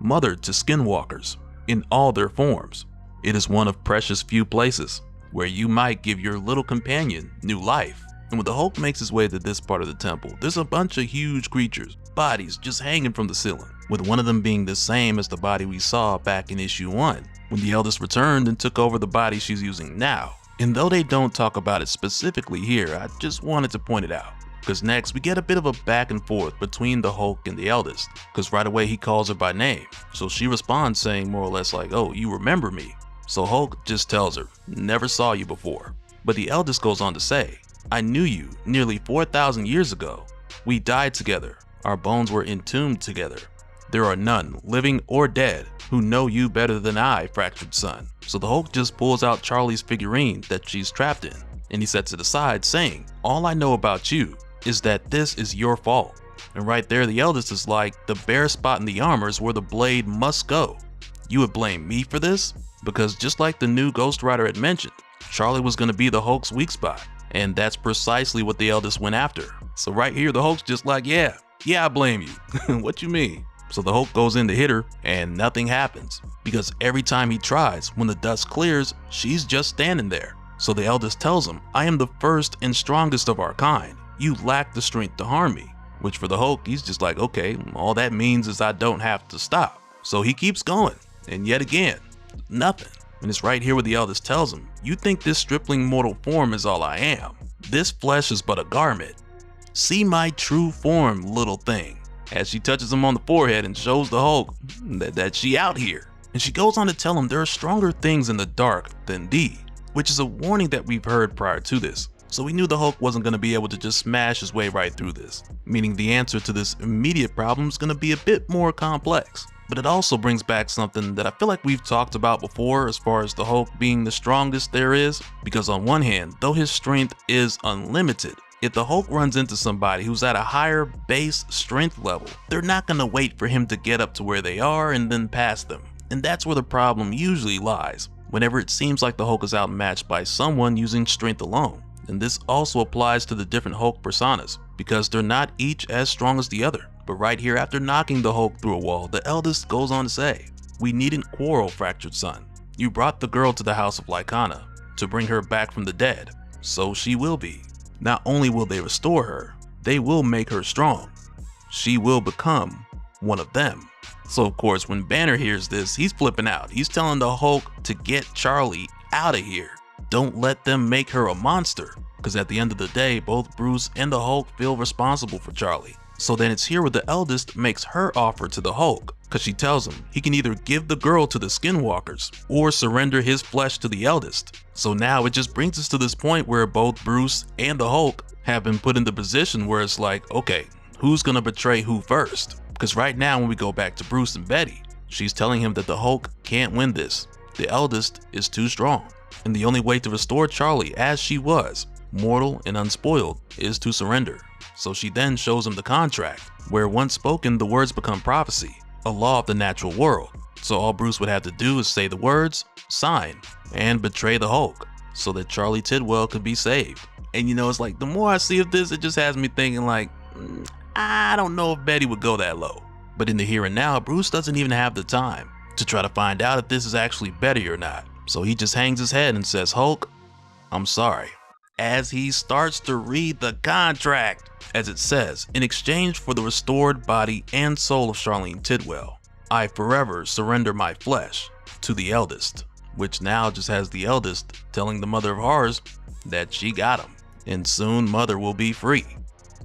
mother to skinwalkers in all their forms. It is one of precious few places where you might give your little companion new life. And when the Hulk makes his way to this part of the temple, there's a bunch of huge creatures, bodies just hanging from the ceiling, with one of them being the same as the body we saw back in issue 1, when the eldest returned and took over the body she's using now. And though they don't talk about it specifically here, I just wanted to point it out, because next we get a bit of a back and forth between the Hulk and the eldest, because right away he calls her by name, so she responds saying more or less like, oh, you remember me. So Hulk just tells her, never saw you before. But the eldest goes on to say, I knew you nearly 4,000 years ago. We died together, our bones were entombed together. There are none, living or dead, who know you better than I, fractured son. So the Hulk just pulls out Charlie's figurine that she's trapped in, and he sets it aside saying, all I know about you is that this is your fault. And right there the eldest is like, the bare spot in the armor is where the blade must go. You would blame me for this? Because just like the new Ghost Rider had mentioned, Charlie was going to be the Hulk's weak spot, and that's precisely what the eldest went after. So right here the Hulk's just like, yeah, I blame you. What you mean? So the Hulk goes in to hit her and nothing happens, because every time he tries, when the dust clears, she's just standing there. So the eldest tells him, I am the first and strongest of our kind. You lack the strength to harm me. Which for the Hulk, he's just like, okay, all that means is I don't have to stop. So he keeps going, and yet again, nothing. And it's right here where the eldest tells him, you think this stripling mortal form is all I am. This flesh is but a garment. See my true form, little thing. As she touches him on the forehead and shows the Hulk that she out here. And she goes on to tell him there are stronger things in the dark than thee, which is a warning that we've heard prior to this. So we knew the Hulk wasn't going to be able to just smash his way right through this, meaning the answer to this immediate problem is going to be a bit more complex. But it also brings back something that I feel like we've talked about before as far as the Hulk being the strongest there is, because on one hand, though his strength is unlimited, if the Hulk runs into somebody who's at a higher base strength level, they're not going to wait for him to get up to where they are and then pass them. And that's where the problem usually lies, whenever it seems like the Hulk is outmatched by someone using strength alone. And this also applies to the different Hulk personas, because they're not each as strong as the other. But right here, after knocking the Hulk through a wall, the eldest goes on to say, we needn't quarrel, fractured son. You brought the girl to the house of Lycana to bring her back from the dead, so she will be. Not only will they restore her, they will make her strong. She will become one of them. So of course, when Banner hears this, he's flipping out. He's telling the Hulk to get Charlie out of here. Don't let them make her a monster. Because at the end of the day, both Bruce and the Hulk feel responsible for Charlie. So then it's here where the eldest makes her offer to the Hulk, cause she tells him he can either give the girl to the skinwalkers or surrender his flesh to the eldest. So now it just brings us to this point where both Bruce and the Hulk have been put in the position where it's like, okay, who's gonna betray who first? Because right now when we go back to Bruce and Betty, she's telling him that the Hulk can't win this. The eldest is too strong. And the only way to restore Charlie as she was, mortal and unspoiled, is to surrender. So she then shows him the contract, where once spoken the words become prophecy, a law of the natural world. So all Bruce would have to do is say the words, sign, and betray the Hulk, so that Charlie Tidwell could be saved. And you know, it's like the more I see of this, it just has me thinking like, I don't know if Betty would go that low. But in the here and now, Bruce doesn't even have the time to try to find out if this is actually Betty or not. So he just hangs his head and says, Hulk, I'm sorry, as he starts to read the contract. As it says, in exchange for the restored body and soul of Charlene Tidwell, I forever surrender my flesh to the eldest, which now just has the eldest telling the mother of horrors that she got him, and soon mother will be free.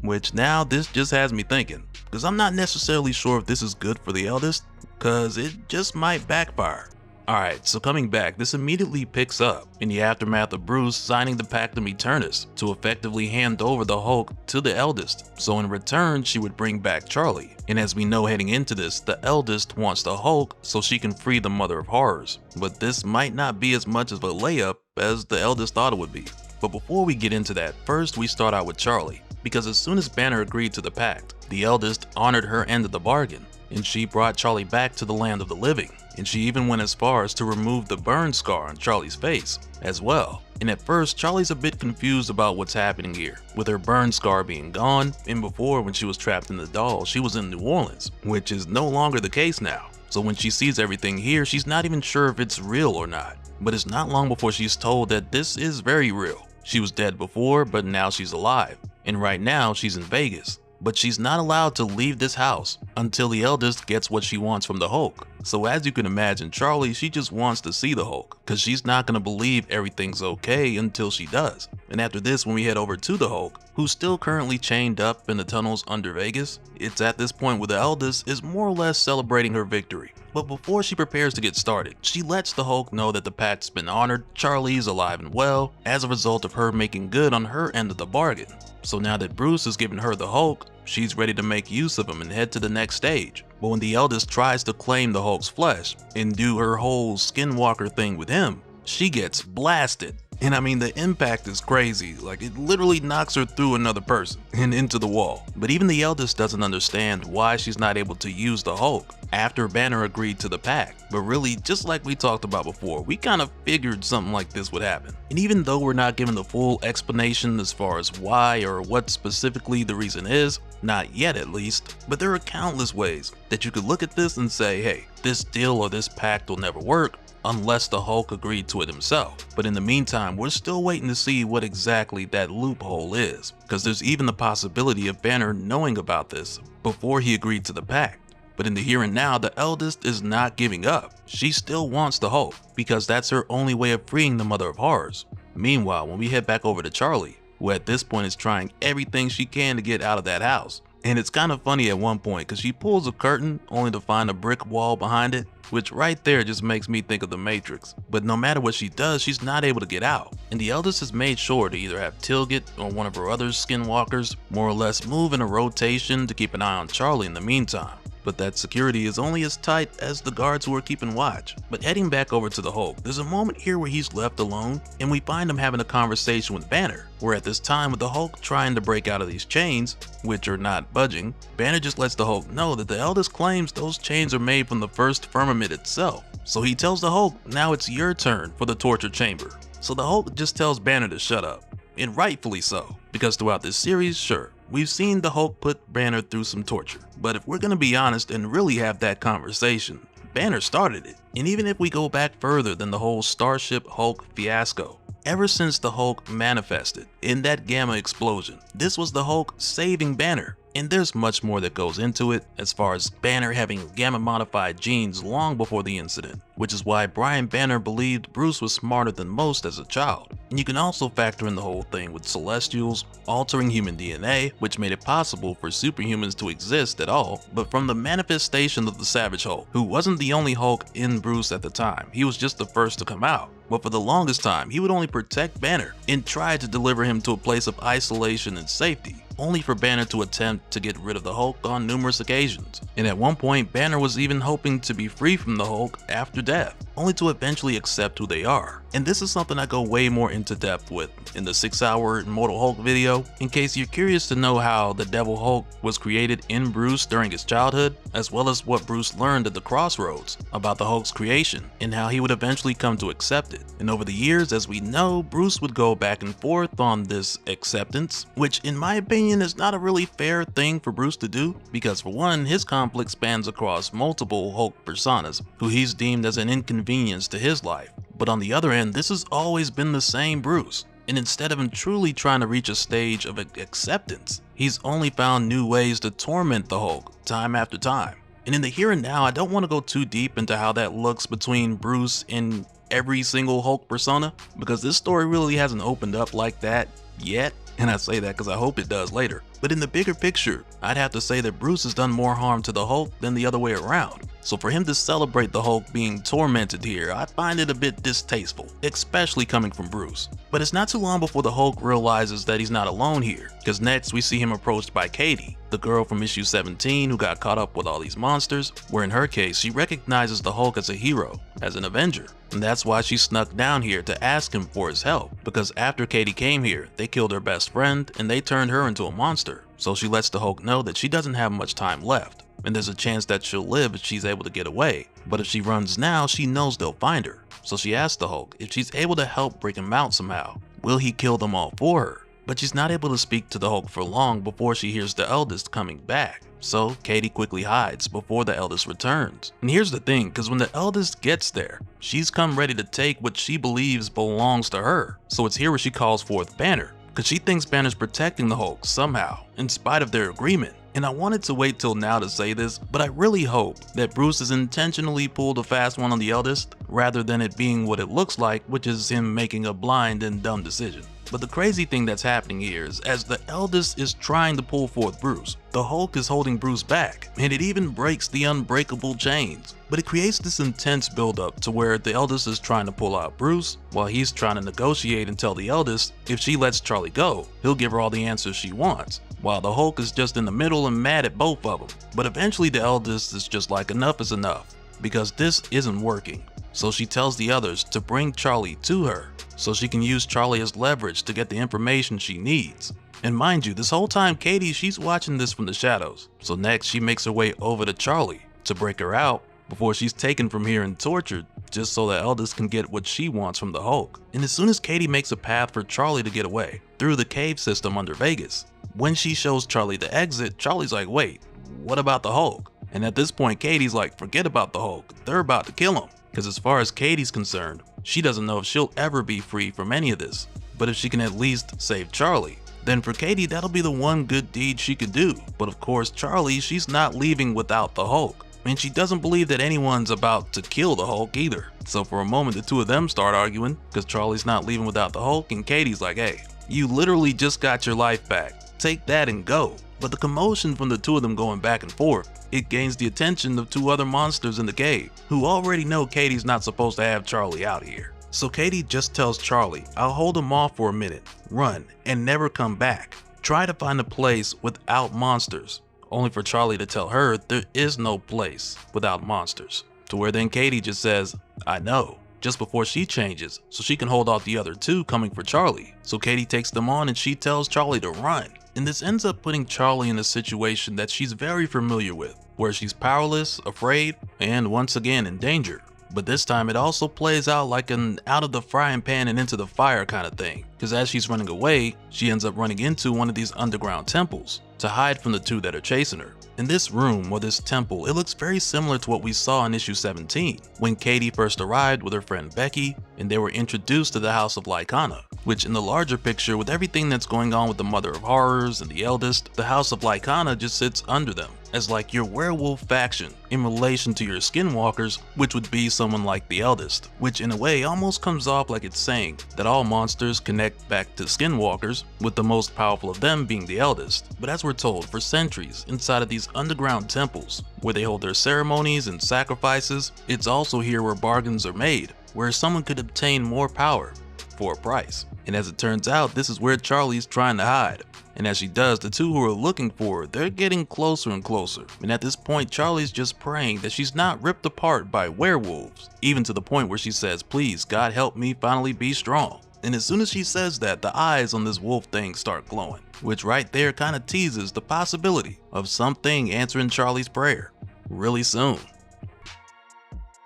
Which now this just has me thinking, because I'm not necessarily sure if this is good for the eldest, because it just might backfire. Alright, so coming back, this immediately picks up in the aftermath of Bruce signing the Pactum Eternus to effectively hand over the Hulk to the eldest, so in return she would bring back Charlie. And as we know heading into this, the eldest wants the Hulk so she can free the mother of horrors, but this might not be as much of a layup as the eldest thought it would be. But before we get into that, first we start out with Charlie, because as soon as Banner agreed to the pact, the eldest honored her end of the bargain, and she brought Charlie back to the land of the living. And she even went as far as to remove the burn scar on Charlie's face as well. And at first, Charlie's a bit confused about what's happening here, with her burn scar being gone, and before when she was trapped in the doll, she was in New Orleans, which is no longer the case now. So when she sees everything here, she's not even sure if it's real or not. But it's not long before she's told that this is very real. She was dead before, but now she's alive. And right now, she's in Vegas. But she's not allowed to leave this house until the eldest gets what she wants from the Hulk. So as you can imagine, Charlie, she just wants to see the Hulk, because she's not going to believe everything's okay until she does. And after this, when we head over to the Hulk, who's still currently chained up in the tunnels under Vegas, it's at this point where the eldest is more or less celebrating her victory. But before she prepares to get started, she lets the Hulk know that the pact's been honored, Charlie's alive and well, as a result of her making good on her end of the bargain. So now that Bruce has given her the Hulk, she's ready to make use of him and head to the next stage. But when the eldest tries to claim the Hulk's flesh and do her whole skinwalker thing with him, she gets blasted. And I mean, the impact is crazy, like it literally knocks her through another person and into the wall. But even the eldest doesn't understand why she's not able to use the Hulk after Banner agreed to the pact. But really, just like we talked about before, we kind of figured something like this would happen. And even though we're not given the full explanation as far as why or what specifically the reason is, not yet at least, but there are countless ways that you could look at this and say, hey, this deal or this pact will never work unless the Hulk agreed to it himself. But in the meantime, we're still waiting to see what exactly that loophole is, because there's even the possibility of Banner knowing about this before he agreed to the pact. But in the here and now, the eldest is not giving up. She still wants the Hulk, because that's her only way of freeing the mother of horrors. Meanwhile, when we head back over to Charlie, who at this point is trying everything she can to get out of that house. And it's kind of funny at one point, because she pulls a curtain only to find a brick wall behind it, which right there just makes me think of the Matrix. But no matter what she does, she's not able to get out. And the eldest has made sure to either have Tilget or one of her other skinwalkers more or less move in a rotation to keep an eye on Charlie in the meantime. But that security is only as tight as the guards who are keeping watch. But heading back over to the Hulk, there's a moment here where he's left alone and we find him having a conversation with Banner, where at this time with the Hulk trying to break out of these chains, which are not budging, Banner just lets the Hulk know that the eldest claims those chains are made from the first firmament itself. So he tells the Hulk, now it's your turn for the torture chamber. So the Hulk just tells Banner to shut up, and rightfully so, because throughout this series, sure, we've seen the Hulk put Banner through some torture, but if we're gonna be honest and really have that conversation, Banner started it. And even if we go back further than the whole Starship Hulk fiasco, ever since the Hulk manifested in that gamma explosion. This was the Hulk saving Banner. And there's much more that goes into it, as far as Banner having gamma modified genes long before the incident, which is why Brian Banner believed Bruce was smarter than most as a child. And you can also factor in the whole thing with Celestials altering human DNA, which made it possible for superhumans to exist at all, but from the manifestation of the Savage Hulk, who wasn't the only Hulk in Bruce at the time. He was just the first to come out. But for the longest time, he would only protect Banner and try to deliver him to a place of isolation and safety, only for Banner to attempt to get rid of the Hulk on numerous occasions. And at one point, Banner was even hoping to be free from the Hulk after death, only to eventually accept who they are. And this is something I go way more into depth with in the 6-hour Immortal Hulk video, in case you're curious to know how the Devil Hulk was created in Bruce during his childhood, as well as what Bruce learned at the crossroads about the Hulk's creation, and how he would eventually come to accept it. And over the years, as we know, Bruce would go back and forth on this acceptance, which in my opinion is not a really fair thing for Bruce to do, because for one, his conflict spans across multiple Hulk personas, who he's deemed as an inconvenience to his life. But on the other end, this has always been the same Bruce, and instead of him truly trying to reach a stage of acceptance, he's only found new ways to torment the Hulk time after time. And in the here and now, I don't want to go too deep into how that looks between Bruce and every single Hulk persona, because this story really hasn't opened up like that yet, and I say that because I hope it does later. But in the bigger picture, I'd have to say that Bruce has done more harm to the Hulk than the other way around. So for him to celebrate the Hulk being tormented here, I find it a bit distasteful, especially coming from Bruce. But it's not too long before the Hulk realizes that he's not alone here, because next we see him approached by Katie, the girl from issue 17 who got caught up with all these monsters, where in her case she recognizes the Hulk as a hero, as an Avenger. And that's why she snuck down here to ask him for his help, because after Katie came here, they killed her best friend and they turned her into a monster. So she lets the Hulk know that she doesn't have much time left, and there's a chance that she'll live if she's able to get away. But if she runs now, she knows they'll find her. So she asks the Hulk if she's able to help break him out somehow. Will he kill them all for her? But she's not able to speak to the Hulk for long before she hears the eldest coming back. So Katie quickly hides before the eldest returns. And here's the thing, because when the eldest gets there, she's come ready to take what she believes belongs to her. So it's here where she calls forth Banner, because she thinks Banner's protecting the Hulk somehow, in spite of their agreement. And I wanted to wait till now to say this, but I really hope that Bruce has intentionally pulled a fast one on the eldest, rather than it being what it looks like, which is him making a blind and dumb decision. But the crazy thing that's happening here is, as the eldest is trying to pull forth Bruce, the Hulk is holding Bruce back, and it even breaks the unbreakable chains. But it creates this intense buildup to where the eldest is trying to pull out Bruce, while he's trying to negotiate and tell the eldest if she lets Charlie go, he'll give her all the answers she wants, while the Hulk is just in the middle and mad at both of them. But eventually the eldest is just like, enough is enough, because this isn't working. So she tells the others to bring Charlie to her, so she can use Charlie as leverage to get the information she needs. And mind you, this whole time Katie, she's watching this from the shadows. So next she makes her way over to Charlie to break her out before she's taken from here and tortured, just so the eldest can get what she wants from the Hulk. And as soon as Katie makes a path for Charlie to get away through the cave system under Vegas, when she shows Charlie the exit, Charlie's like, wait, what about the Hulk? And at this point Katie's like, forget about the Hulk, they're about to kill him. Because as far as Katie's concerned, she doesn't know if she'll ever be free from any of this. But if she can at least save Charlie, then for Katie that'll be the one good deed she could do. But of course Charlie, she's not leaving without the Hulk. And she doesn't believe that anyone's about to kill the Hulk either. So for a moment the two of them start arguing, because Charlie's not leaving without the Hulk, and Katie's like, hey, you literally just got your life back, take that and go. But the commotion from the two of them going back and forth, it gains the attention of two other monsters in the cave, who already know Katie's not supposed to have Charlie out here. So Katie just tells Charlie, I'll hold him off for a minute, run, and never come back. Try to find a place without monsters, only for Charlie to tell her there is no place without monsters. To where then Katie just says, I know, just before she changes, so she can hold off the other two coming for Charlie. So Katie takes them on and she tells Charlie to run. And this ends up putting Charlie in a situation that she's very familiar with, where she's powerless, afraid, and once again in danger. But this time it also plays out like an out of the frying pan and into the fire kind of thing, because as she's running away, she ends up running into one of these underground temples to hide from the two that are chasing her. In this room or this temple, it looks very similar to what we saw in issue 17, when Katie first arrived with her friend Becky and they were introduced to the House of Lycana, which in the larger picture, with everything that's going on with the Mother of Horrors and the Eldest, the House of Lycana just sits under them as like your werewolf faction in relation to your skinwalkers, which would be someone like the Eldest, which in a way almost comes off like it's saying that all monsters connect back to skinwalkers, with the most powerful of them being the Eldest. But as we're told, for centuries inside of these underground temples where they hold their ceremonies and sacrifices, it's also here where bargains are made, where someone could obtain more power for a price. And as it turns out, this is where Charlie's trying to hide. And as she does, the two who are looking for her, they're getting closer and closer. And at this point, Charlie's just praying that she's not ripped apart by werewolves, even to the point where she says, "Please, God, help me finally be strong." And as soon as she says that, the eyes on this wolf thing start glowing, which right there kind of teases the possibility of something answering Charlie's prayer really soon.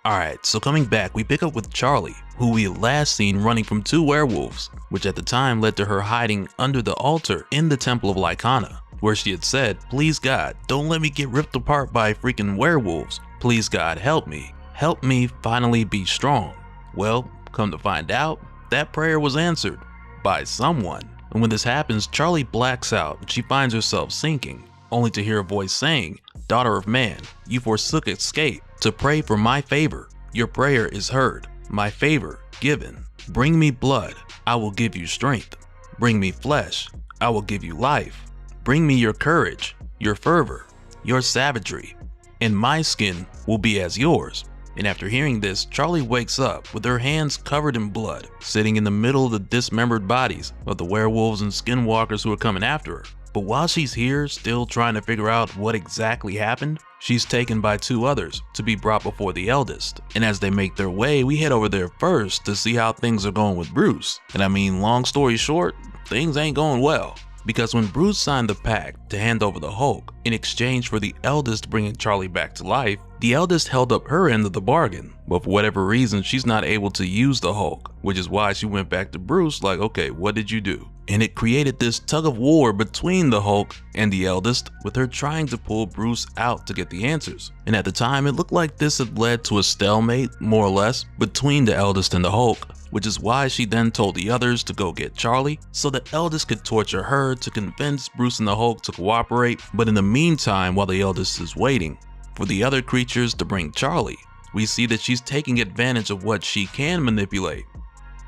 Alright, so coming back, we pick up with Charlie, who we had last seen running from two werewolves, which at the time led to her hiding under the altar in the Temple of Lycana, where she had said, "Please God, don't let me get ripped apart by freaking werewolves. Please God, help me. Help me finally be strong." Well, come to find out, that prayer was answered by someone. And when this happens, Charlie blacks out and she finds herself sinking, only to hear a voice saying, "Daughter of man, you forsook escape to pray for my favor. Your prayer is heard, my favor given. Bring me blood, I will give you strength. Bring me flesh, I will give you life. Bring me your courage, your fervor, your savagery, and my skin will be as yours." And after hearing this, Charlie wakes up with her hands covered in blood, sitting in the middle of the dismembered bodies of the werewolves and skinwalkers who are coming after her. But while she's here, still trying to figure out what exactly happened, she's taken by two others to be brought before the Eldest. And as they make their way, we head over there first to see how things are going with Bruce. And I mean, long story short, things ain't going well. Because when Bruce signed the pact to hand over the Hulk in exchange for the Eldest bringing Charlie back to life, the Eldest held up her end of the bargain, but for whatever reason she's not able to use the Hulk, which is why she went back to Bruce like, "Okay, what did you do?" And it created this tug of war between the Hulk and the Eldest, with her trying to pull Bruce out to get the answers. And at the time, it looked like this had led to a stalemate, more or less, between the Eldest and the Hulk, which is why she then told the others to go get Charlie so the Eldest could torture her to convince Bruce and the Hulk to cooperate. But in the meantime, while the Eldest is waiting for the other creatures to bring Charlie, we see that she's taking advantage of what she can manipulate,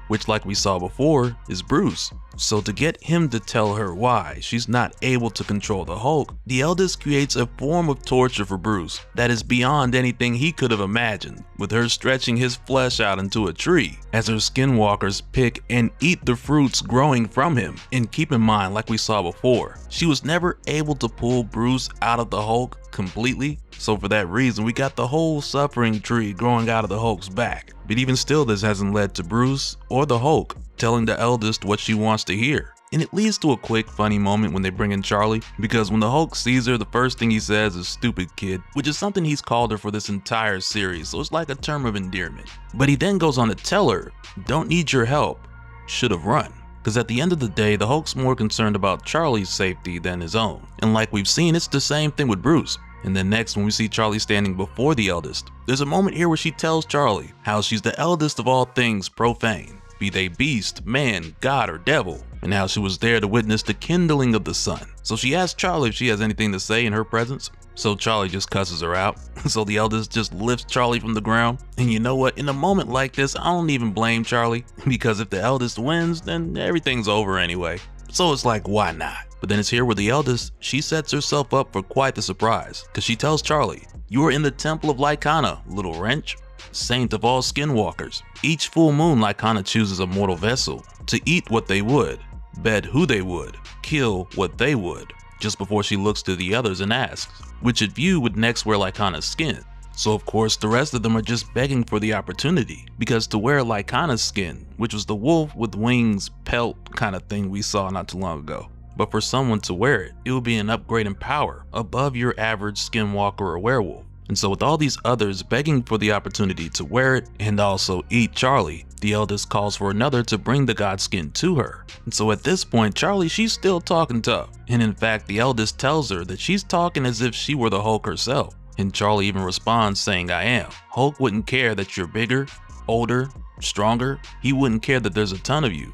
which, like we saw before, is Bruce. So to get him to tell her why she's not able to control the Hulk, the Eldest creates a form of torture for Bruce that is beyond anything he could have imagined, with her stretching his flesh out into a tree as her skinwalkers pick and eat the fruits growing from him. And keep in mind, like we saw before, she was never able to pull Bruce out of the Hulk completely, so for that reason we got the whole suffering tree growing out of the Hulk's back. But even still, this hasn't led to Bruce or the Hulk telling the Eldest what she wants to hear. And it leads to a quick funny moment when they bring in Charlie, because when the Hulk sees her, the first thing he says is "stupid kid," which is something he's called her for this entire series, so it's like a term of endearment. But he then goes on to tell her, "Don't need your help, should have run." Because at the end of the day, the Hulk's more concerned about Charlie's safety than his own. And like we've seen, it's the same thing with Bruce. And then next, when we see Charlie standing before the Eldest, there's a moment here where she tells Charlie how she's the eldest of all things profane, be they beast, man, god, or devil, and how she was there to witness the kindling of the sun. So she asks Charlie if she has anything to say in her presence. So Charlie just cusses her out. So the Eldest just lifts Charlie from the ground. And you know what? In a moment like this, I don't even blame Charlie, because if the Eldest wins, then everything's over anyway. So it's like, why not? But then it's here where the Eldest, she sets herself up for quite the surprise, because she tells Charlie, "You are in the Temple of Lycana, little wrench, saint of all skinwalkers. Each full moon Lycana chooses a mortal vessel to eat what they would, bed who they would, kill what they would." Just before she looks to the others and asks, which of you would next wear Lycana's skin? So of course the rest of them are just begging for the opportunity, because to wear Lycana's skin, which was the wolf with wings pelt kind of thing we saw not too long ago, but for someone to wear it, it would be an upgrade in power above your average skinwalker or werewolf. And so with all these others begging for the opportunity to wear it and also eat Charlie, the eldest calls for another to bring the god skin to her. And so at this point, Charlie, she's still talking tough. And in fact, the eldest tells her that she's talking as if she were the Hulk herself. And Charlie even responds saying, I am. Hulk wouldn't care that you're bigger, older, stronger. He wouldn't care that there's a ton of you.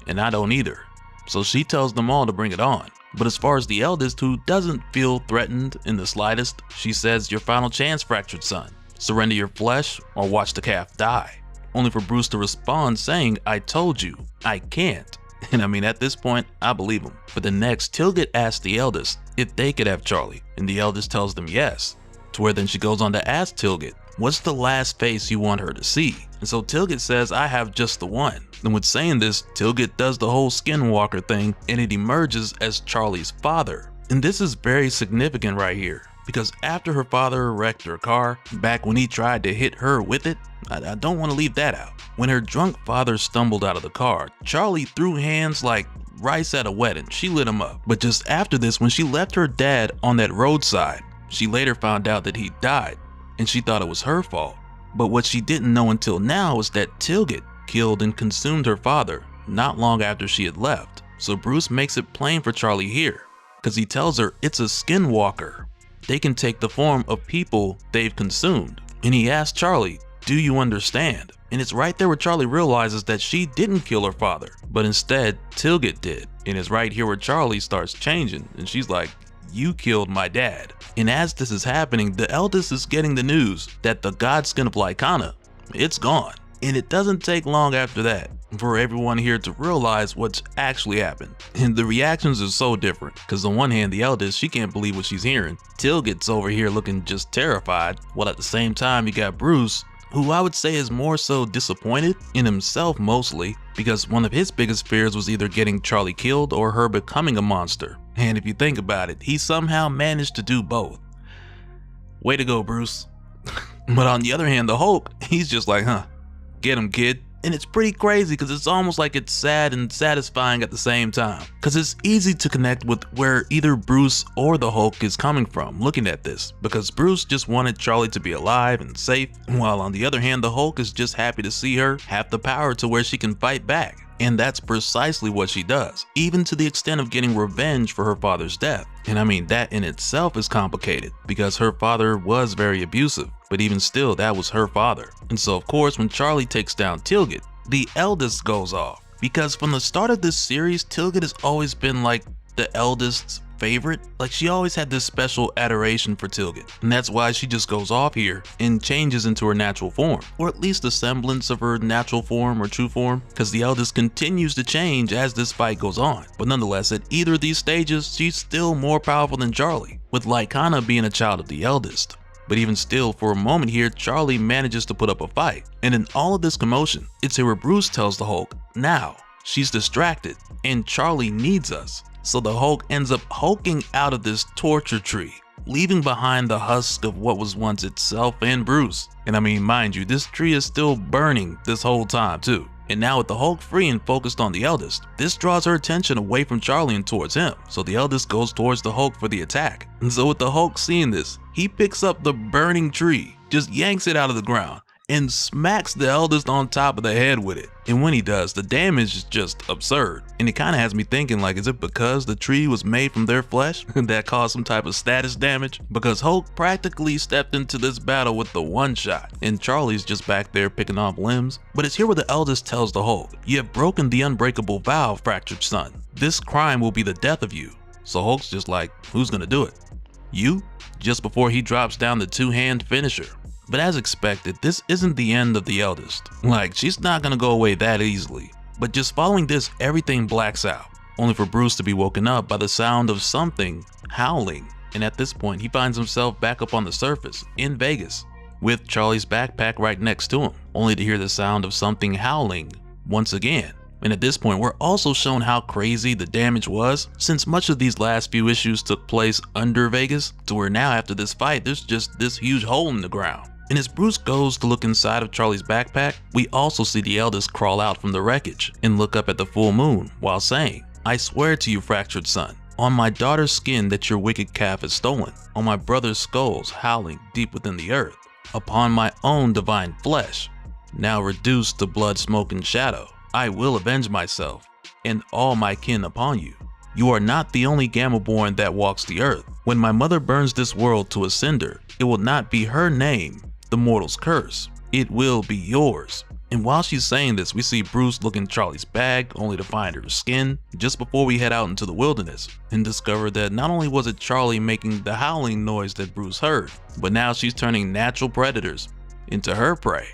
And I don't either. So she tells them all to bring it on. But as far as the eldest, who doesn't feel threatened in the slightest, she says, your final chance, fractured son. Surrender your flesh or watch the calf die. Only for Bruce to respond saying, I told you, I can't. And I mean, at this point, I believe him. But then next, Tilget asks the eldest if they could have Charlie, and the eldest tells them yes. To where then she goes on to ask Tilget, what's the last face you want her to see? And so Tilget says, I have just the one. And with saying this, Tilget does the whole skinwalker thing, and it emerges as Charlie's father. And this is very significant right here, because after her father wrecked her car, back when he tried to hit her with it, I don't want to leave that out. When her drunk father stumbled out of the car, Charlie threw hands like rice at a wedding. She lit him up. But just after this, when she left her dad on that roadside, she later found out that he died, and she thought it was her fault. But what she didn't know until now was that Tilget killed and consumed her father not long after she had left. So Bruce makes it plain for Charlie here, because he tells her it's a skinwalker. They can take the form of people they've consumed. And he asks Charlie, do you understand? And it's right there where Charlie realizes that she didn't kill her father, but instead Tilget did. And it's right here where Charlie starts changing, and she's like, you killed my dad. And as this is happening, the eldest is getting the news that the god skin of Lycana, it's gone. And it doesn't take long after that for everyone here to realize what's actually happened. And the reactions are so different, because on one hand, the eldest, she can't believe what she's hearing. Tilget's over here looking just terrified, while at the same time you got Bruce, who I would say is more so disappointed in himself mostly, because one of his biggest fears was either getting Charlie killed or her becoming a monster. And if you think about it, he somehow managed to do both. Way to go, Bruce. But on the other hand, the Hulk, he's just like, get him, kid. And it's pretty crazy, because it's almost like it's sad and satisfying at the same time, because it's easy to connect with where either Bruce or the Hulk is coming from looking at this, because Bruce just wanted Charlie to be alive and safe, while on the other hand, the Hulk is just happy to see her have the power to where she can fight back. And that's precisely what she does, even to the extent of getting revenge for her father's death. And I mean, that in itself is complicated, because her father was very abusive, but even still, that was her father. And so of course, when Charlie takes down Tilget, the eldest goes off, because from the start of this series, Tilget has always been like the eldest's favorite. Like, she always had this special adoration for Tilget, and that's why she just goes off here and changes into her natural form, or at least a semblance of her natural form or true form, because the eldest continues to change as this fight goes on. But nonetheless, at either of these stages, she's still more powerful than Charlie, with Lycana being a child of the eldest. But even still, for a moment here, Charlie manages to put up a fight. And in all of this commotion, it's here where Bruce tells the Hulk, now, she's distracted, and Charlie needs us. So the Hulk ends up hulking out of this torture tree, leaving behind the husk of what was once itself and Bruce. And I mean, mind you, this tree is still burning this whole time too. And now with the Hulk free and focused on the eldest, this draws her attention away from Charlie and towards him. So the eldest goes towards the Hulk for the attack. And so with the Hulk seeing this, he picks up the burning tree, just yanks it out of the ground, and smacks the eldest on top of the head with it. And when he does, the damage is just absurd. And it kind of has me thinking, like, is it because the tree was made from their flesh that caused some type of status damage? Because Hulk practically stepped into this battle with the one shot, and Charlie's just back there picking off limbs. But it's here where the eldest tells the Hulk, you have broken the unbreakable vow, fractured son. This crime will be the death of you. So Hulk's just like, who's gonna do it? You? Just before he drops down the two-hand finisher. But as expected, this isn't the end of the eldest. Like, she's not gonna go away that easily. But just following this, everything blacks out, only for Bruce to be woken up by the sound of something howling. And at this point, he finds himself back up on the surface in Vegas, with Charlie's backpack right next to him, only to hear the sound of something howling once again. And at this point, we're also shown how crazy the damage was, since much of these last few issues took place under Vegas, to where now after this fight, there's just this huge hole in the ground. And as Bruce goes to look inside of Charlie's backpack, we also see the eldest crawl out from the wreckage and look up at the full moon while saying, I swear to you, fractured son, On my daughter's skin that your wicked calf has stolen, on my brother's skulls howling deep within the earth, upon my own divine flesh, now reduced to blood, smoke, and shadow, I will avenge myself and all my kin upon you. You are not the only Gamma-born that walks the earth. When my mother burns this world to a cinder, it will not be her name, the mortal's curse. It will be yours. And while she's saying this, we see Bruce look in Charlie's bag only to find her skin just before we head out into the wilderness and discover that not only was it Charlie making the howling noise that Bruce heard, but now she's turning natural predators into her prey.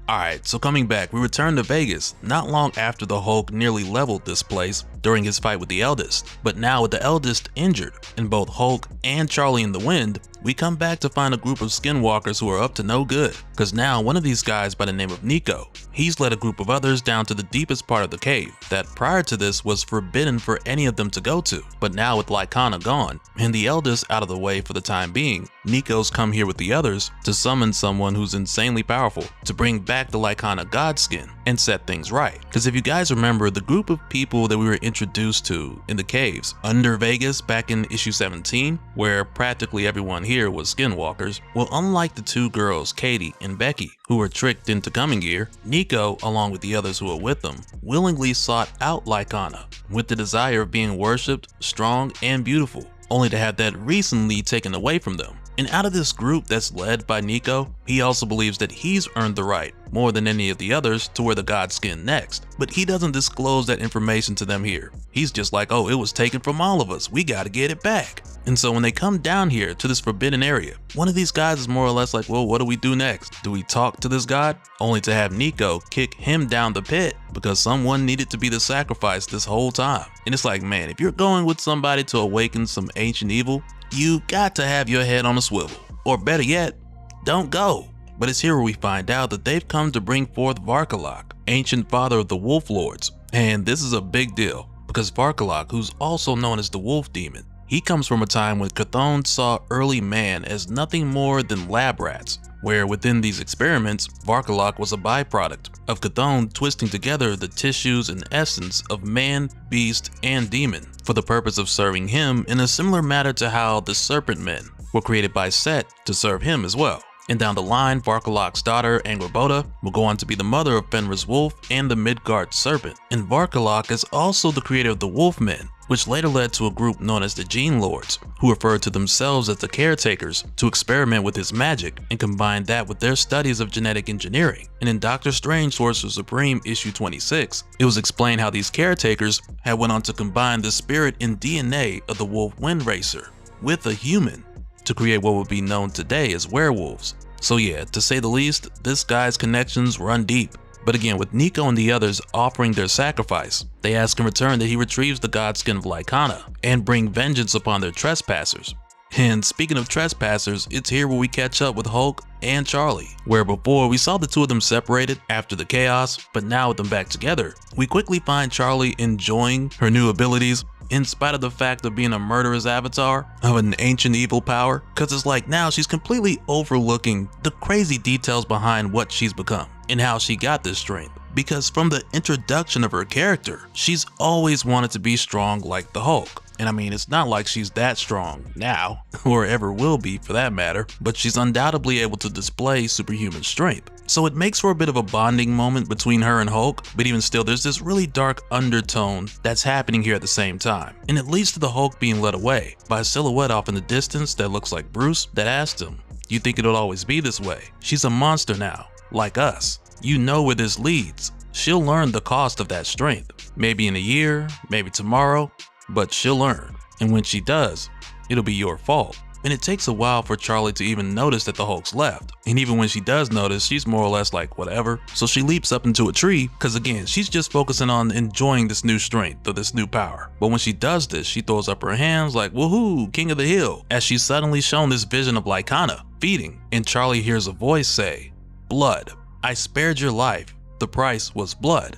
Alright, so coming back, we return to Vegas not long after the Hulk nearly leveled this place during his fight with the Eldest. But now with the Eldest injured and both Hulk and Charlie in the wind, we come back to find a group of skinwalkers who are up to no good. Cause now one of these guys by the name of Nico, he's led a group of others down to the deepest part of the cave that prior to this was forbidden for any of them to go to. But now with Lycana gone and the Eldest out of the way for the time being, Nico's come here with the others to summon someone who's insanely powerful to bring back the Lycana god skin and set things right. Cause if you guys remember, the group of people that we were introduced to in the caves under Vegas back in issue 17, where practically everyone here was skinwalkers, well, unlike the two girls, Katie and Becky, who were tricked into coming here, Nico, along with the others who were with them, willingly sought out Lycana with the desire of being worshipped, strong, and beautiful, only to have that recently taken away from them. And out of this group that's led by Nico, he also believes that he's earned the right, more than any of the others, to wear the god skin next. But he doesn't disclose that information to them here. He's just like, oh, it was taken from all of us, we gotta get it back. And so when they come down here to this forbidden area, one of these guys is more or less like, well, what do we do next? Do we talk to this god? Only to have Nico kick him down the pit because someone needed to be the sacrifice this whole time. And it's like, man, if you're going with somebody to awaken some ancient evil, you got to have your head on a swivel. Or better yet, don't go. But it's here where we find out that they've come to bring forth Varkalok, ancient father of the Wolf Lords. And this is a big deal because Varkalok, who's also known as the Wolf Demon, he comes from a time when Chthon saw early man as nothing more than lab rats, where within these experiments, Varkalok was a byproduct of Chthon twisting together the tissues and essence of man, beast, and demon for the purpose of serving him in a similar manner to how the Serpent Men were created by Set to serve him as well. And down the line, Varkalok's daughter, Angrboda, will go on to be the mother of Fenrir's wolf and the Midgard serpent. And Varkalok is also the creator of the Wolfmen, which later led to a group known as the Gene Lords, who referred to themselves as the Caretakers to experiment with his magic and combine that with their studies of genetic engineering. And in Doctor Strange Sorcerer Supreme issue 26, it was explained how these Caretakers had went on to combine the spirit and DNA of the Wolf Wind Racer with a human to create what would be known today as werewolves. So yeah, to say the least, this guy's connections run deep. But again, with Nico and the others offering their sacrifice, they ask in return that he retrieves the god skin of Lycana and bring vengeance upon their trespassers. And speaking of trespassers, it's here where we catch up with Hulk and Charlie, where before we saw the two of them separated after the chaos, but now with them back together, we quickly find Charlie enjoying her new abilities in spite of the fact of being a murderous avatar of an ancient evil power, cause it's like now she's completely overlooking the crazy details behind what she's become and how she got this strength. Because from the introduction of her character, she's always wanted to be strong like the Hulk. And I mean, it's not like she's that strong now, or ever will be for that matter, but she's undoubtedly able to display superhuman strength. So it makes for a bit of a bonding moment between her and Hulk, but even still, there's this really dark undertone that's happening here at the same time. And it leads to the Hulk being led away by a silhouette off in the distance that looks like Bruce that asked him, "You think it'll always be this way? She's a monster now, like us. You know where this leads. She'll learn the cost of that strength. Maybe in a year, maybe tomorrow, but she'll learn. And when she does, it'll be your fault." And it takes a while for Charlie to even notice that the Hulk's left. And even when she does notice, she's more or less like, whatever. So she leaps up into a tree, cause again, she's just focusing on enjoying this new strength or this new power. But when she does this, she throws up her hands like, woohoo, king of the hill, as she's suddenly shown this vision of Lycana feeding. And Charlie hears a voice say, "Blood. I spared your life. The price was blood.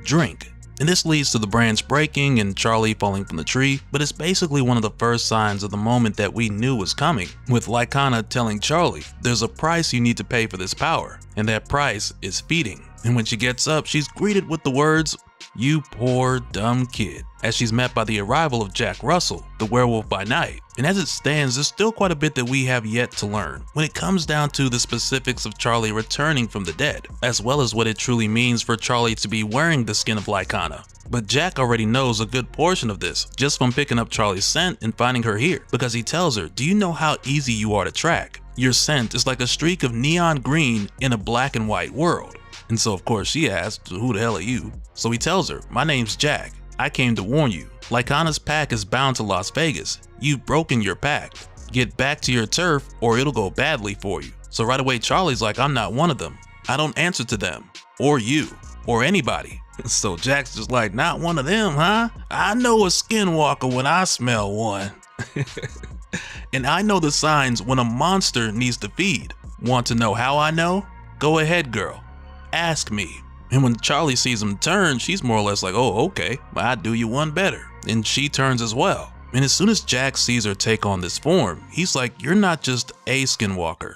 Drink." And this leads to the branch breaking and Charlie falling from the tree, but it's basically one of the first signs of the moment that we knew was coming, with Lycana telling Charlie, there's a price you need to pay for this power, and that price is feeding. And when she gets up, she's greeted with the words, You poor dumb kid, as she's met by the arrival of Jack Russell, the werewolf by night. And as it stands, there's still quite a bit that we have yet to learn when it comes down to the specifics of Charlie returning from the dead, as well as what it truly means for Charlie to be wearing the skin of Lycana. But Jack already knows a good portion of this just from picking up Charlie's scent and finding her here, because he tells her, "Do you know how easy you are to track? Your scent is like a streak of neon green in a black and white world." And so of course she asks, "Who the hell are you?" So he tells her, "My name's Jack. I came to warn you. Lycana's pack is bound to Las Vegas. You've broken your pact. Get back to your turf or it'll go badly for you." So right away Charlie's like, "I'm not one of them. I don't answer to them, or you, or anybody." So Jack's just like, "Not one of them, huh? I know a skinwalker when I smell one." And I know the signs when a monster needs to feed. Want to know how I know? Go ahead, girl. Ask me. And when Charlie sees him turn, she's more or less like, "Oh, okay, I'd do you one better." And she turns as well. And as soon as Jack sees her take on this form, he's like, "You're not just a skinwalker.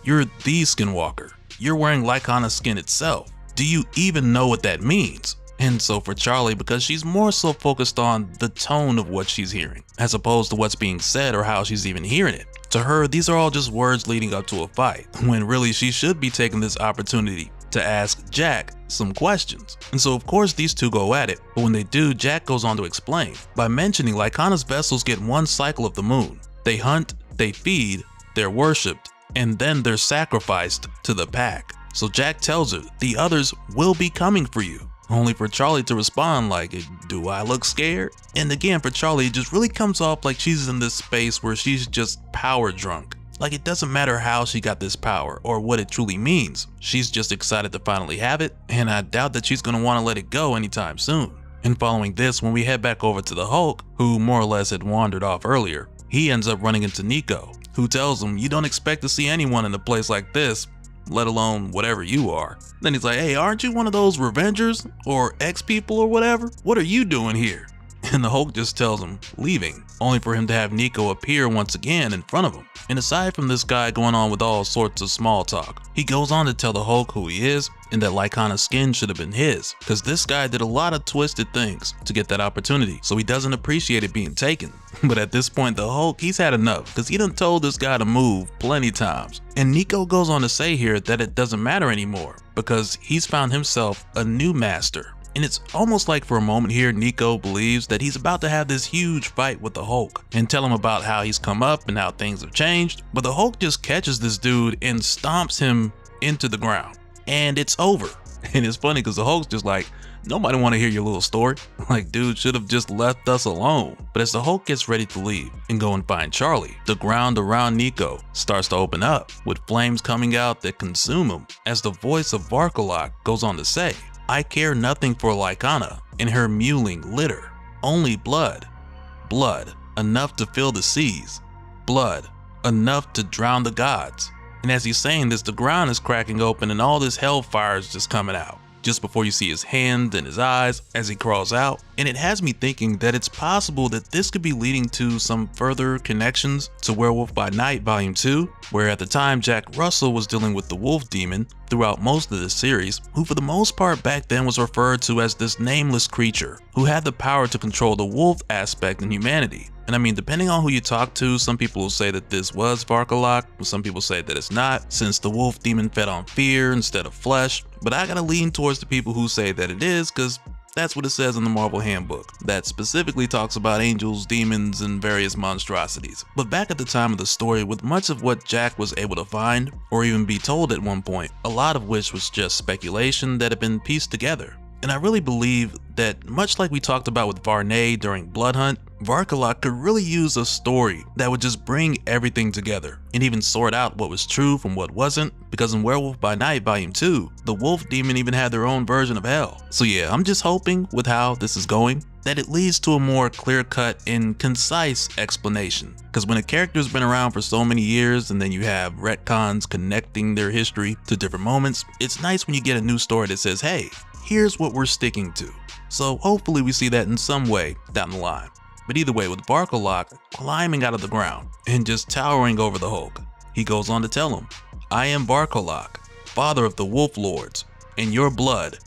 You're the skinwalker. You're wearing Lycana's skin itself. Do you even know what that means?" And so for Charlie, because she's more so focused on the tone of what she's hearing, as opposed to what's being said or how she's even hearing it. To her, these are all just words leading up to a fight, when really she should be taking this opportunity to ask Jack some questions. And so of course these two go at it, but when they do, Jack goes on to explain by mentioning Lycana's vessels get one cycle of the moon. They hunt, they feed, they're worshipped, and then they're sacrificed to the pack. So Jack tells her the others will be coming for you, only for Charlie to respond like, "Do I look scared?" And again, for Charlie, it just really comes off like she's in this space where she's just power drunk. Like it doesn't matter how she got this power or what it truly means. She's just excited to finally have it, and I doubt that she's gonna want to let it go anytime soon. And following this, when we head back over to the Hulk, who more or less had wandered off earlier, he ends up running into Nico, who tells him, "You don't expect to see anyone in a place like this, let alone whatever you are." Then he's like, "Hey, aren't you one of those Revengers or X-people or whatever? What are you doing here?" And the Hulk just tells him, "Leaving," only for him to have Nico appear once again in front of him. And aside from this guy going on with all sorts of small talk, he goes on to tell the Hulk who he is and that Lycana's skin should have been his, because this guy did a lot of twisted things to get that opportunity, so he doesn't appreciate it being taken. But at this point, the Hulk, he's had enough, because he done told this guy to move plenty times. And Nico goes on to say here that it doesn't matter anymore, because he's found himself a new master. And it's almost like for a moment here, Nico believes that he's about to have this huge fight with the Hulk and tell him about how he's come up and how things have changed. But the Hulk just catches this dude and stomps him into the ground. And it's over. And it's funny because the Hulk's just like, "Nobody want to hear your little story. Like, dude should have just left us alone." But as the Hulk gets ready to leave and go and find Charlie, the ground around Nico starts to open up with flames coming out that consume him, as the voice of Varkolak goes on to say, "I care nothing for Lycana and her mewling litter. Only blood. Blood enough to fill the seas. Blood enough to drown the gods." And as he's saying this, the ground is cracking open and all this hellfire is just coming out, just before you see his hand and his eyes as he crawls out. And it has me thinking that it's possible that this could be leading to some further connections to Werewolf by Night Volume 2, where at the time Jack Russell was dealing with the wolf demon throughout most of this series, who for the most part back then was referred to as this nameless creature who had the power to control the wolf aspect in humanity. And I mean, depending on who you talk to, some people will say that this was Varkolak, some people say that it's not, since the wolf demon fed on fear instead of flesh. But I gotta lean towards the people who say that it is, because that's what it says in the Marvel Handbook, that specifically talks about angels, demons, and various monstrosities. But back at the time of the story, with much of what Jack was able to find, or even be told at one point, a lot of which was just speculation that had been pieced together. And I really believe that, much like we talked about with Varney during Blood Hunt, Varkolak could really use a story that would just bring everything together and even sort out what was true from what wasn't, because in Werewolf by Night Volume 2, the wolf demon even had their own version of hell. So yeah, I'm just hoping with how this is going that it leads to a more clear-cut and concise explanation. Because when a character's been around for so many years and then you have retcons connecting their history to different moments, it's nice when you get a new story that says, hey, here's what we're sticking to. So hopefully we see that in some way down the line. But either way, with Varkolak climbing out of the ground and just towering over the Hulk, he goes on to tell him, I am Varkolak, father of the Wolf Lords, and your blood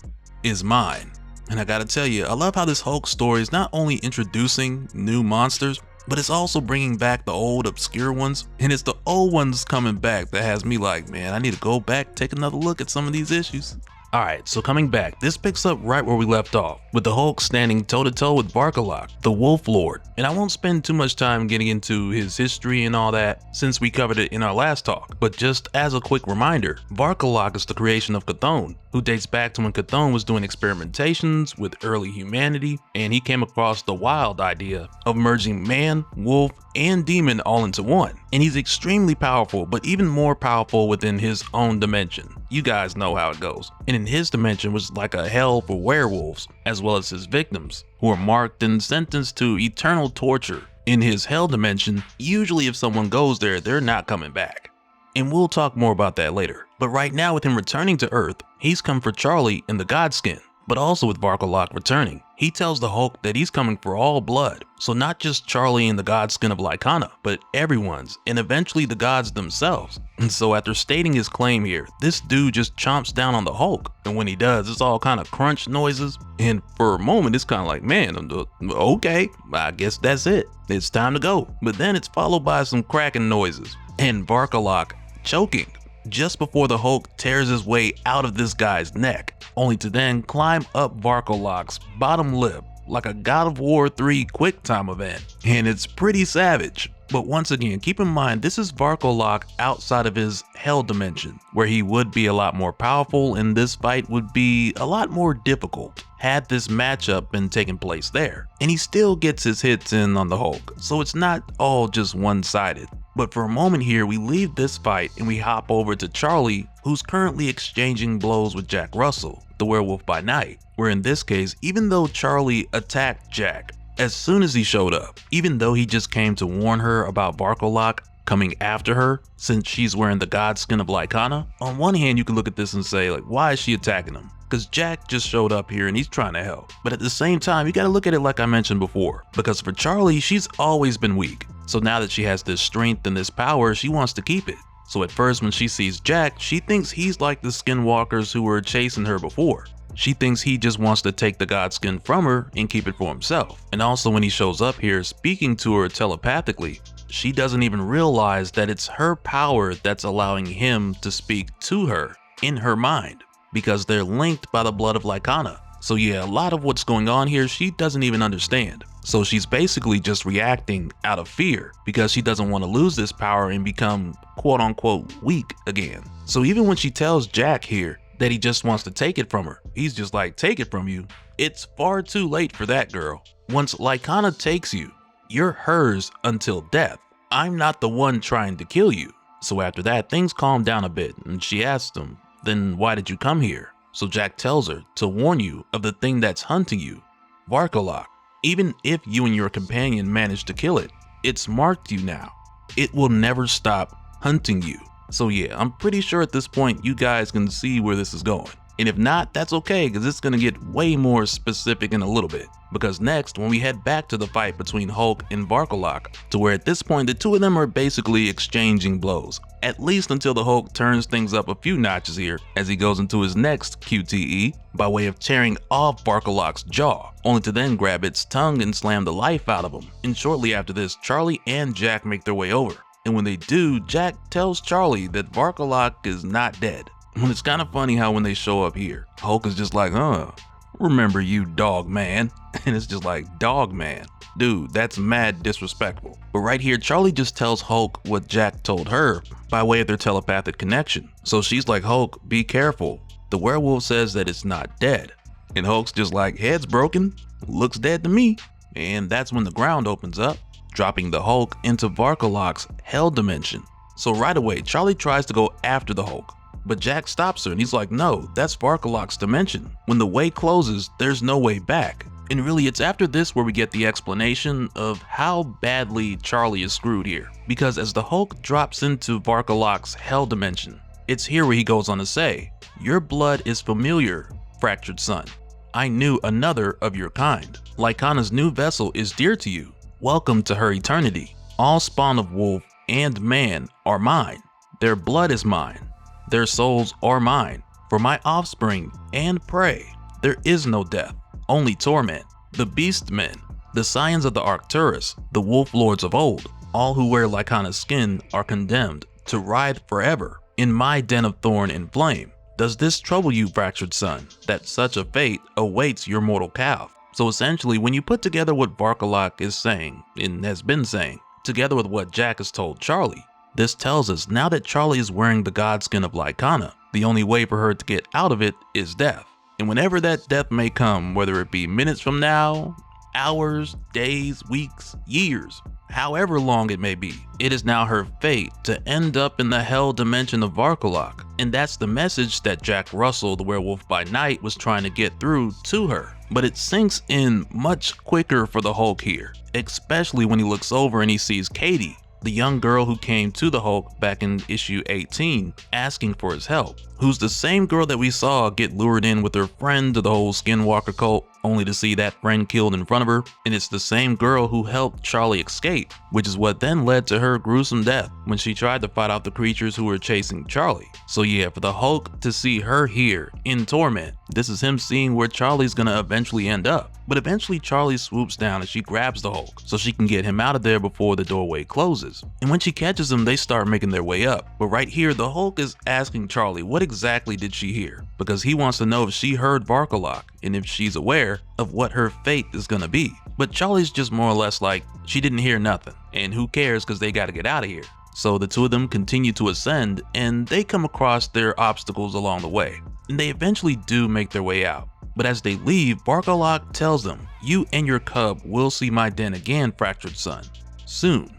is mine. And I gotta tell you, I love how this Hulk story is not only introducing new monsters, but it's also bringing back the old obscure ones, and it's the old ones coming back that has me like, man, I need to go back, take another look at some of these issues. Alright, so coming back, this picks up right where we left off, with the Hulk standing toe-to-toe with Varkolak, the Wolf Lord. And I won't spend too much time getting into his history and all that, since we covered it in our last talk, but just as a quick reminder, Varkolak is the creation of Chthon, who dates back to when Chthon was doing experimentations with early humanity, and he came across the wild idea of merging man, wolf, and demon all into one. And he's extremely powerful, but even more powerful within his own dimension. You guys know how it goes. And in his dimension was like a hell for werewolves, as well as his victims, who are marked and sentenced to eternal torture. In his hell dimension, usually if someone goes there, they're not coming back. And we'll talk more about that later. But right now, with him returning to Earth, he's come for Charlie in the Godskin. But also with Varkolak returning, he tells the Hulk that he's coming for all blood. So not just Charlie and the Godskin of Lycana, but everyone's, and eventually the gods themselves. And so after stating his claim here, this dude just chomps down on the Hulk. And when he does, it's all kind of crunch noises. And for a moment, it's kind of like, man, okay, I guess that's it. It's time to go. But then it's followed by some cracking noises and Varkolak choking just before the Hulk tears his way out of this guy's neck, only to then climb up Varkolak's bottom lip like a God of War 3 QuickTime event. And it's pretty savage. But once again, keep in mind, this is Varkolak outside of his hell dimension, where he would be a lot more powerful and this fight would be a lot more difficult had this matchup been taking place there. And he still gets his hits in on the Hulk, so it's not all just one-sided. But for a moment here, we leave this fight and we hop over to Charlie, who's currently exchanging blows with Jack Russell, the werewolf by night, where in this case, even though Charlie attacked Jack as soon as he showed up, even though he just came to warn her about Varkolak coming after her since she's wearing the Godskin of Lycana, on one hand you can look at this and say, like, why is she attacking him? Because Jack just showed up here and he's trying to help. But at the same time, you gotta look at it like I mentioned before, because for Charlie, she's always been weak. So now that she has this strength and this power, she wants to keep it. So at first when she sees Jack, she thinks he's like the skinwalkers who were chasing her before. She thinks he just wants to take the Godskin from her and keep it for himself. And also when he shows up here speaking to her telepathically, she doesn't even realize that it's her power that's allowing him to speak to her in her mind, because they're linked by the blood of Lycana. So yeah, a lot of what's going on here she doesn't even understand. So she's basically just reacting out of fear because she doesn't want to lose this power and become quote unquote weak again. So even when she tells Jack here that he just wants to take it from her, he's just like, take it from you? It's far too late for that, girl. Once Lycana takes you, you're hers until death. I'm not the one trying to kill you. So after that, things calm down a bit and she asks him, then why did you come here? So Jack tells her to warn you of the thing that's hunting you, Varkolak. Even if you and your companion manage to kill it, it's marked you now. It will never stop hunting you. So yeah, I'm pretty sure at this point you guys can see where this is going. And if not, that's okay, because it's gonna get way more specific in a little bit. Because next, when we head back to the fight between Hulk and Varkolak, to where at this point the two of them are basically exchanging blows, at least until the Hulk turns things up a few notches here as he goes into his next QTE by way of tearing off Varkolak's jaw, only to then grab its tongue and slam the life out of him. And shortly after this, Charlie and Jack make their way over. And when they do, Jack tells Charlie that Varkolak is not dead. And it's kind of funny how when they show up here, Hulk is just like, remember you, dog man. And it's just like, dog man. Dude, that's mad disrespectful. But right here, Charlie just tells Hulk what Jack told her by way of their telepathic connection. So she's like, Hulk, be careful. The werewolf says that it's not dead. And Hulk's just like, head's broken, looks dead to me. And that's when the ground opens up, dropping the Hulk into Varkolak's hell dimension. So right away, Charlie tries to go after the Hulk, but Jack stops her and he's like, no, that's Varkolak's dimension. When the way closes, there's no way back. And really, it's after this where we get the explanation of how badly Charlie is screwed here. Because as the Hulk drops into Varkolak's hell dimension, it's here where he goes on to say, your blood is familiar, fractured son. I knew another of your kind. Lycana's new vessel is dear to you. Welcome to her eternity. All spawn of wolf and man are mine. Their blood is mine. Their souls are mine. For my offspring and prey, there is no death. only torment. The Beast Men, the Scions of the Arcturus, the Wolf Lords of old, all who wear Lycana's skin are condemned to ride forever in my den of thorn and flame. Does this trouble you, fractured son, that such a fate awaits your mortal calf? So essentially, when you put together what Varkalok is saying, and has been saying, together with what Jack has told Charlie, this tells us now that Charlie is wearing the god skin of Lycana, the only way for her to get out of it is death. And whenever that death may come, whether it be minutes from now, hours, days, weeks, years, however long it may be, it is now her fate to end up in the hell dimension of Varkalok. And that's the message that Jack Russell, the werewolf by night, was trying to get through to her. But it sinks in much quicker for the Hulk here, especially when he looks over and he sees Katie, the young girl who came to the Hulk back in issue 18 asking for his help, who's the same girl that we saw get lured in with her friend to the whole Skinwalker cult, only to see that friend killed in front of her. And it's the same girl who helped Charlie escape, which is what then led to her gruesome death when she tried to fight off the creatures who were chasing Charlie. So yeah, for the Hulk to see her here in torment, this is him seeing where Charlie's gonna eventually end up. But eventually Charlie swoops down and she grabs the Hulk so she can get him out of there before the doorway closes. And when she catches him, they start making their way up. But right here, the Hulk is asking Charlie what exactly did she hear, because he wants to know if she heard Varkalok and if she's aware of what her fate is gonna be. But Charlie's just more or less like, she didn't hear nothing, and who cares because they gotta get out of here. So the two of them continue to ascend, and they come across their obstacles along the way, and they eventually do make their way out. But as they leave, Varkalok tells them, you and your cub will see my den again, fractured son, soon,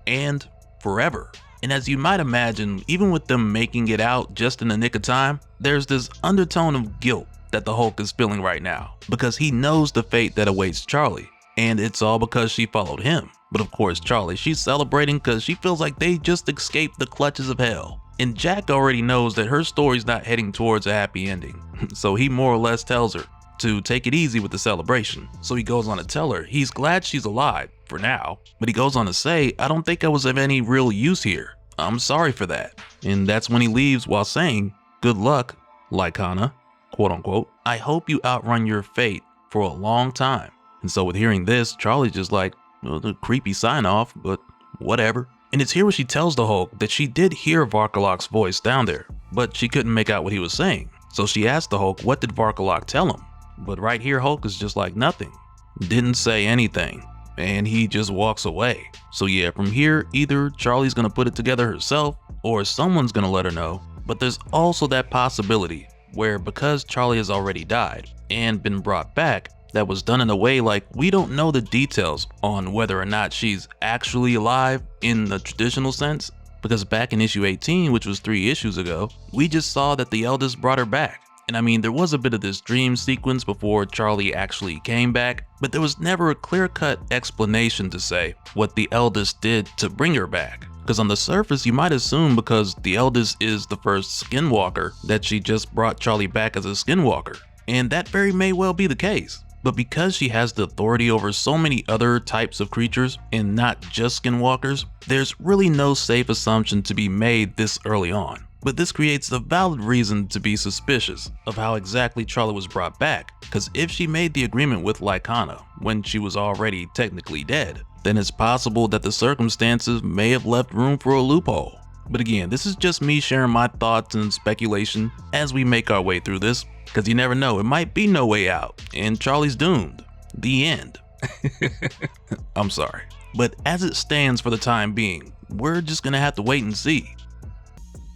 and forever. And as you might imagine, even with them making it out just in the nick of time, there's this undertone of guilt that the Hulk is feeling right now, because he knows the fate that awaits Charlie, and it's all because she followed him. But of course Charlie, she's celebrating because she feels like they just escaped the clutches of hell. And Jack already knows that her story's not heading towards a happy ending, so he more or less tells her to take it easy with the celebration. So he goes on to tell her he's glad she's alive, for now, but he goes on to say, I don't think I was of any real use here. I'm sorry for that. And that's when he leaves while saying, good luck, Lycana, quote unquote. I hope you outrun your fate for a long time. And so with hearing this, Charlie's just like, well, the creepy sign off, but whatever. And it's here where she tells the Hulk that she did hear Varkalok's voice down there, but she couldn't make out what he was saying. So she asked the Hulk, what did Varkalok tell him? But right here, Hulk is just like nothing. Didn't say anything. And he just walks away. So yeah, from here, either Charlie's gonna put it together herself, or someone's gonna let her know. But there's also that possibility where, because Charlie has already died and been brought back, that was done in a way like we don't know the details on whether or not she's actually alive in the traditional sense, because back in issue 18, which was 3 issues ago, we just saw that the eldest brought her back. And I mean, there was a bit of this dream sequence before Charlie actually came back, but there was never a clear-cut explanation to say what the eldest did to bring her back. Because on the surface, you might assume because the eldest is the first Skinwalker that she just brought Charlie back as a Skinwalker. And that very may well be the case. But because she has the authority over so many other types of creatures and not just Skinwalkers, there's really no safe assumption to be made this early on. But this creates a valid reason to be suspicious of how exactly Charlie was brought back, because if she made the agreement with Lycana when she was already technically dead, then it's possible that the circumstances may have left room for a loophole. But again, this is just me sharing my thoughts and speculation as we make our way through this, because you never know, it might be no way out, and Charlie's doomed. The end. I'm sorry. But as it stands for the time being, we're just gonna have to wait and see.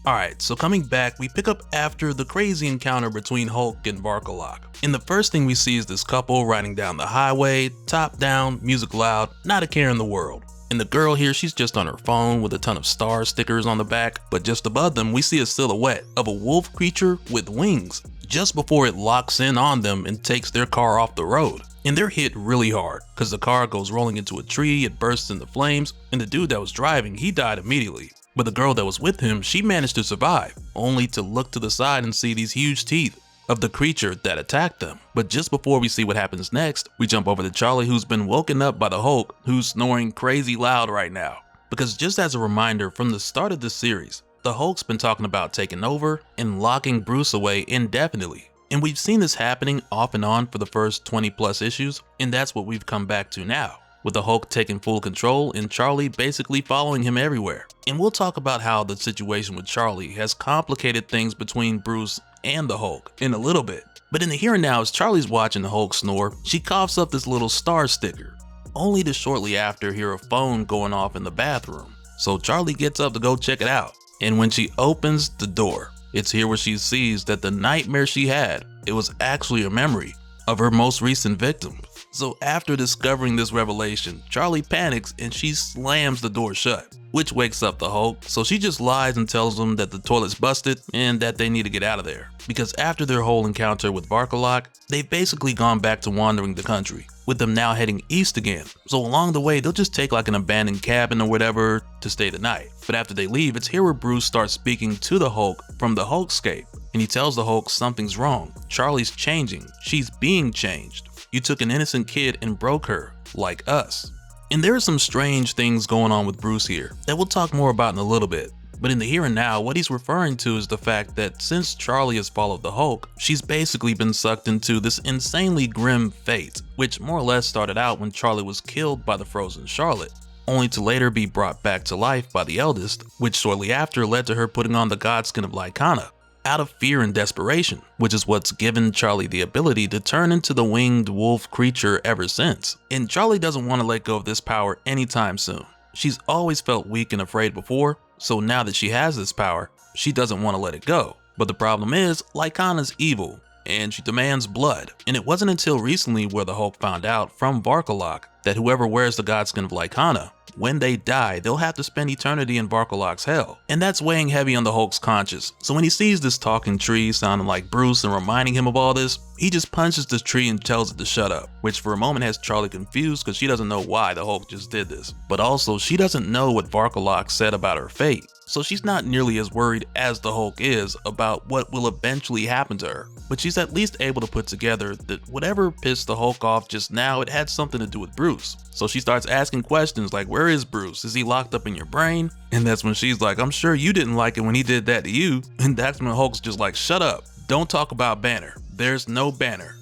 Alright, so coming back, we pick up after the crazy encounter between Hulk and Varkalok. And the first thing we see is this couple riding down the highway, top down, music loud, not a care in the world. And the girl here, she's just on her phone with a ton of star stickers on the back, but just above them we see a silhouette of a wolf creature with wings, just before it locks in on them and takes their car off the road. And they're hit really hard, because the car goes rolling into a tree, it bursts into flames, and the dude that was driving, he died immediately. But the girl that was with him, she managed to survive, only to look to the side and see these huge teeth of the creature that attacked them. But just before we see what happens next, we jump over to Charlie, who's been woken up by the Hulk, who's snoring crazy loud right now. Because just as a reminder, from the start of this series, the Hulk's been talking about taking over and locking Bruce away indefinitely. And we've seen this happening off and on for the first 20 plus issues, and that's what we've come back to now, with the Hulk taking full control and Charlie basically following him everywhere. And we'll talk about how the situation with Charlie has complicated things between Bruce and the Hulk in a little bit. But in the here and now, as Charlie's watching the Hulk snore, she coughs up this little star sticker, only to shortly after hear a phone going off in the bathroom. So Charlie gets up to go check it out, and when she opens the door, it's here where she sees that the nightmare she had, it was actually a memory of her most recent victim. So after discovering this revelation, Charlie panics and she slams the door shut, which wakes up the Hulk. So she just lies and tells him that the toilet's busted and that they need to get out of there. Because after their whole encounter with Varkolak, they've basically gone back to wandering the country, with them now heading east again. So along the way, they'll just take like an abandoned cabin or whatever to stay the night. But after they leave, it's here where Bruce starts speaking to the Hulk from the Hulkscape. And he tells the Hulk something's wrong. Charlie's changing. She's being changed. You took an innocent kid and broke her, like us. And there are some strange things going on with Bruce here that we'll talk more about in a little bit. But in the here and now, what he's referring to is the fact that since Charlie has followed the Hulk, she's basically been sucked into this insanely grim fate, which more or less started out when Charlie was killed by the frozen Charlotte, only to later be brought back to life by the eldest, which shortly after led to her putting on the godskin of Lycana, out of fear and desperation, which is what's given Charlie the ability to turn into the winged wolf creature ever since. And Charlie doesn't want to let go of this power anytime soon. She's always felt weak and afraid before, so now that she has this power, she doesn't want to let it go. But the problem is, Lycana's evil, and she demands blood. And it wasn't until recently where the Hulk found out from Varkolak that whoever wears the godskin of Lycana, when they die, they'll have to spend eternity in Varkolak's hell. And that's weighing heavy on the Hulk's conscience. So when he sees this talking tree sounding like Bruce and reminding him of all this, he just punches this tree and tells it to shut up, which for a moment has Charlie confused because she doesn't know why the Hulk just did this. But also, she doesn't know what Varkolak said about her fate. So she's not nearly as worried as the Hulk is about what will eventually happen to her. But she's at least able to put together that whatever pissed the Hulk off just now, it had something to do with Bruce. So she starts asking questions like, where is Bruce? Is he locked up in your brain? And that's when she's like, I'm sure you didn't like it when he did that to you. And that's when Hulk's just like, shut up. Don't talk about Banner. There's no Banner.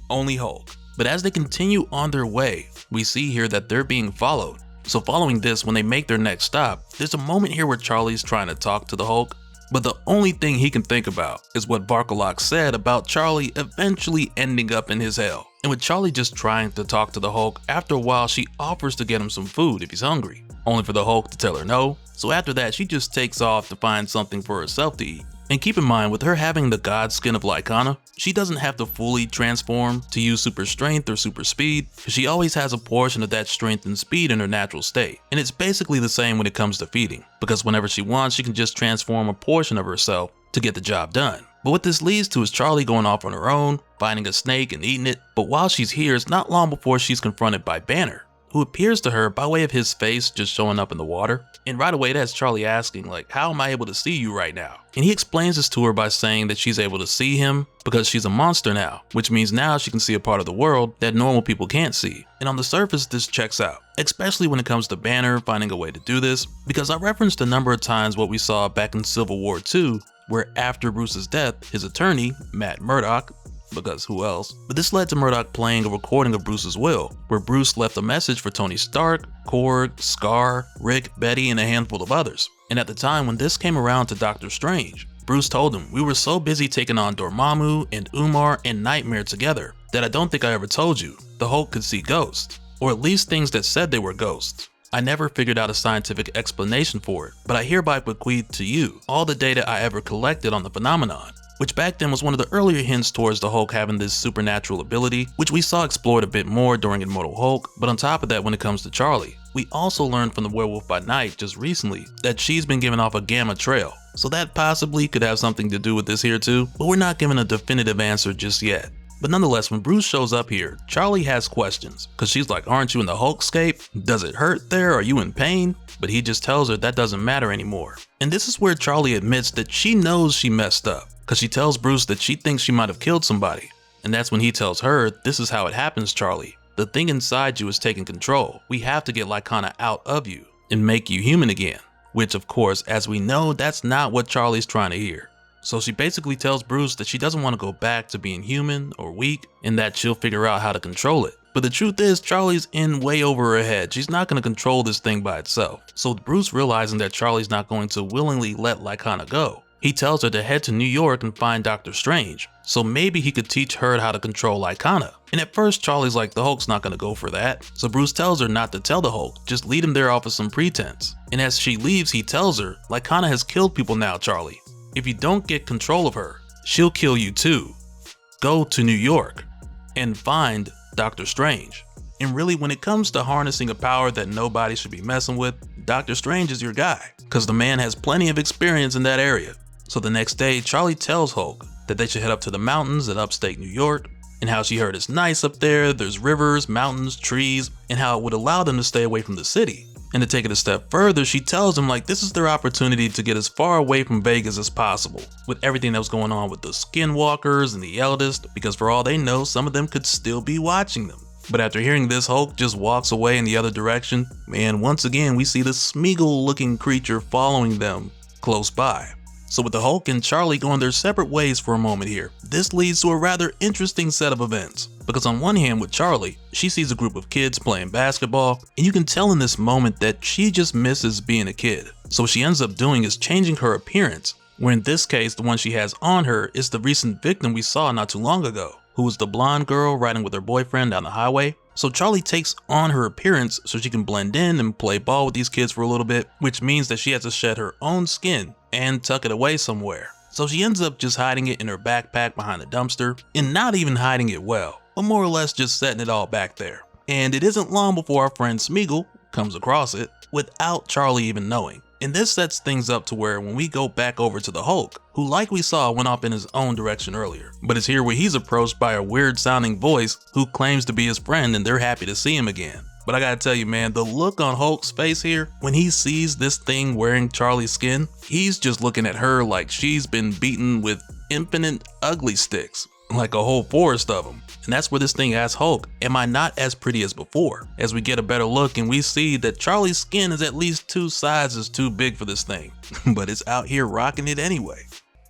Only Hulk. But as they continue on their way, we see here that they're being followed. So following this, when they make their next stop, there's a moment here where Charlie's trying to talk to the Hulk, but the only thing he can think about is what Varkolak said about Charlie eventually ending up in his hell. And with Charlie just trying to talk to the Hulk, after a while she offers to get him some food if he's hungry, only for the Hulk to tell her no. So after that, she just takes off to find something for herself to eat. And keep in mind, with her having the god skin of Lycana, she doesn't have to fully transform to use super strength or super speed, because she always has a portion of that strength and speed in her natural state. And it's basically the same when it comes to feeding, because whenever she wants, she can just transform a portion of herself to get the job done. But what this leads to is Charlie going off on her own, finding a snake and eating it. But while she's here, it's not long before she's confronted by Banner, who appears to her by way of his face just showing up in the water. And right away, that's Charlie asking, like, how am I able to see you right now? And he explains this to her by saying that she's able to see him because she's a monster now, which means now she can see a part of the world that normal people can't see. And on the surface, this checks out, especially when it comes to Banner finding a way to do this, because I referenced a number of times what we saw back in Civil War II, where after Bruce's death, his attorney, Matt Murdock, because who else? But this led to Murdock playing a recording of Bruce's will, where Bruce left a message for Tony Stark, Korg, Scar, Rick, Betty, and a handful of others. And at the time when this came around to Doctor Strange, Bruce told him, we were so busy taking on Dormammu and Umar and Nightmare together that I don't think I ever told you the Hulk could see ghosts, or at least things that said they were ghosts. I never figured out a scientific explanation for it, but I hereby bequeath to you all the data I ever collected on the phenomenon, which back then was one of the earlier hints towards the Hulk having this supernatural ability, which we saw explored a bit more during Immortal Hulk. But on top of that, when it comes to Charlie, we also learned from the Werewolf by Night just recently that she's been giving off a gamma trail, so that possibly could have something to do with this here too, but we're not given a definitive answer just yet. But nonetheless, when Bruce shows up here, Charlie has questions, because she's like, aren't you in the Hulkscape? Does it hurt there? Are you in pain? But he just tells her that doesn't matter anymore. And this is where Charlie admits that she knows she messed up, because she tells Bruce that she thinks she might have killed somebody. And that's when he tells her, this is how it happens, Charlie. The thing inside you is taking control. We have to get Lycana out of you and make you human again. Which of course, as we know, that's not what Charlie's trying to hear. So she basically tells Bruce that she doesn't want to go back to being human or weak and that she'll figure out how to control it. But the truth is, Charlie's in way over her head. She's not going to control this thing by itself. So with Bruce realizing that Charlie's not going to willingly let Lycana go, he tells her to head to New York and find Dr. Strange, so maybe he could teach her how to control Lycana. And at first Charlie's like, the Hulk's not gonna go for that. So Bruce tells her not to tell the Hulk, just lead him there off of some pretense. And as she leaves, he tells her, Lycana has killed people now, Charlie. If you don't get control of her, she'll kill you too. Go to New York and find Dr. Strange. And really, when it comes to harnessing a power that nobody should be messing with, Dr. Strange is your guy, cause the man has plenty of experience in that area. So the next day, Charlie tells Hulk that they should head up to the mountains in upstate New York, and how she heard it's nice up there, there's rivers, mountains, trees, and how it would allow them to stay away from the city. And to take it a step further, she tells him like this is their opportunity to get as far away from Vegas as possible, with everything that was going on with the skinwalkers and the eldest, because for all they know, some of them could still be watching them. But after hearing this, Hulk just walks away in the other direction, and once again we see the Smeagol looking creature following them close by. So with the Hulk and Charlie going their separate ways for a moment here, this leads to a rather interesting set of events. Because on one hand with Charlie, she sees a group of kids playing basketball, and you can tell in this moment that she just misses being a kid. So what she ends up doing is changing her appearance, where in this case the one she has on her is the recent victim we saw not too long ago, who was the blonde girl riding with her boyfriend down the highway. So Charlie takes on her appearance so she can blend in and play ball with these kids for a little bit, which means that she has to shed her own skin and tuck it away somewhere. So she ends up just hiding it in her backpack behind the dumpster, and not even hiding it well, but more or less just setting it all back there. And it isn't long before our friend Smeagol comes across it without Charlie even knowing. And this sets things up to where when we go back over to the Hulk, who like we saw went off in his own direction earlier, but it's here where he's approached by a weird sounding voice who claims to be his friend, and they're happy to see him again. But I gotta tell you, man, the look on Hulk's face here, when he sees this thing wearing Charlie's skin, he's just looking at her like she's been beaten with infinite ugly sticks, like a whole forest of them. And that's where this thing asks Hulk, am I not as pretty as before? As we get a better look and we see that Charlie's skin is at least 2 sizes too big for this thing, but it's out here rocking it anyway.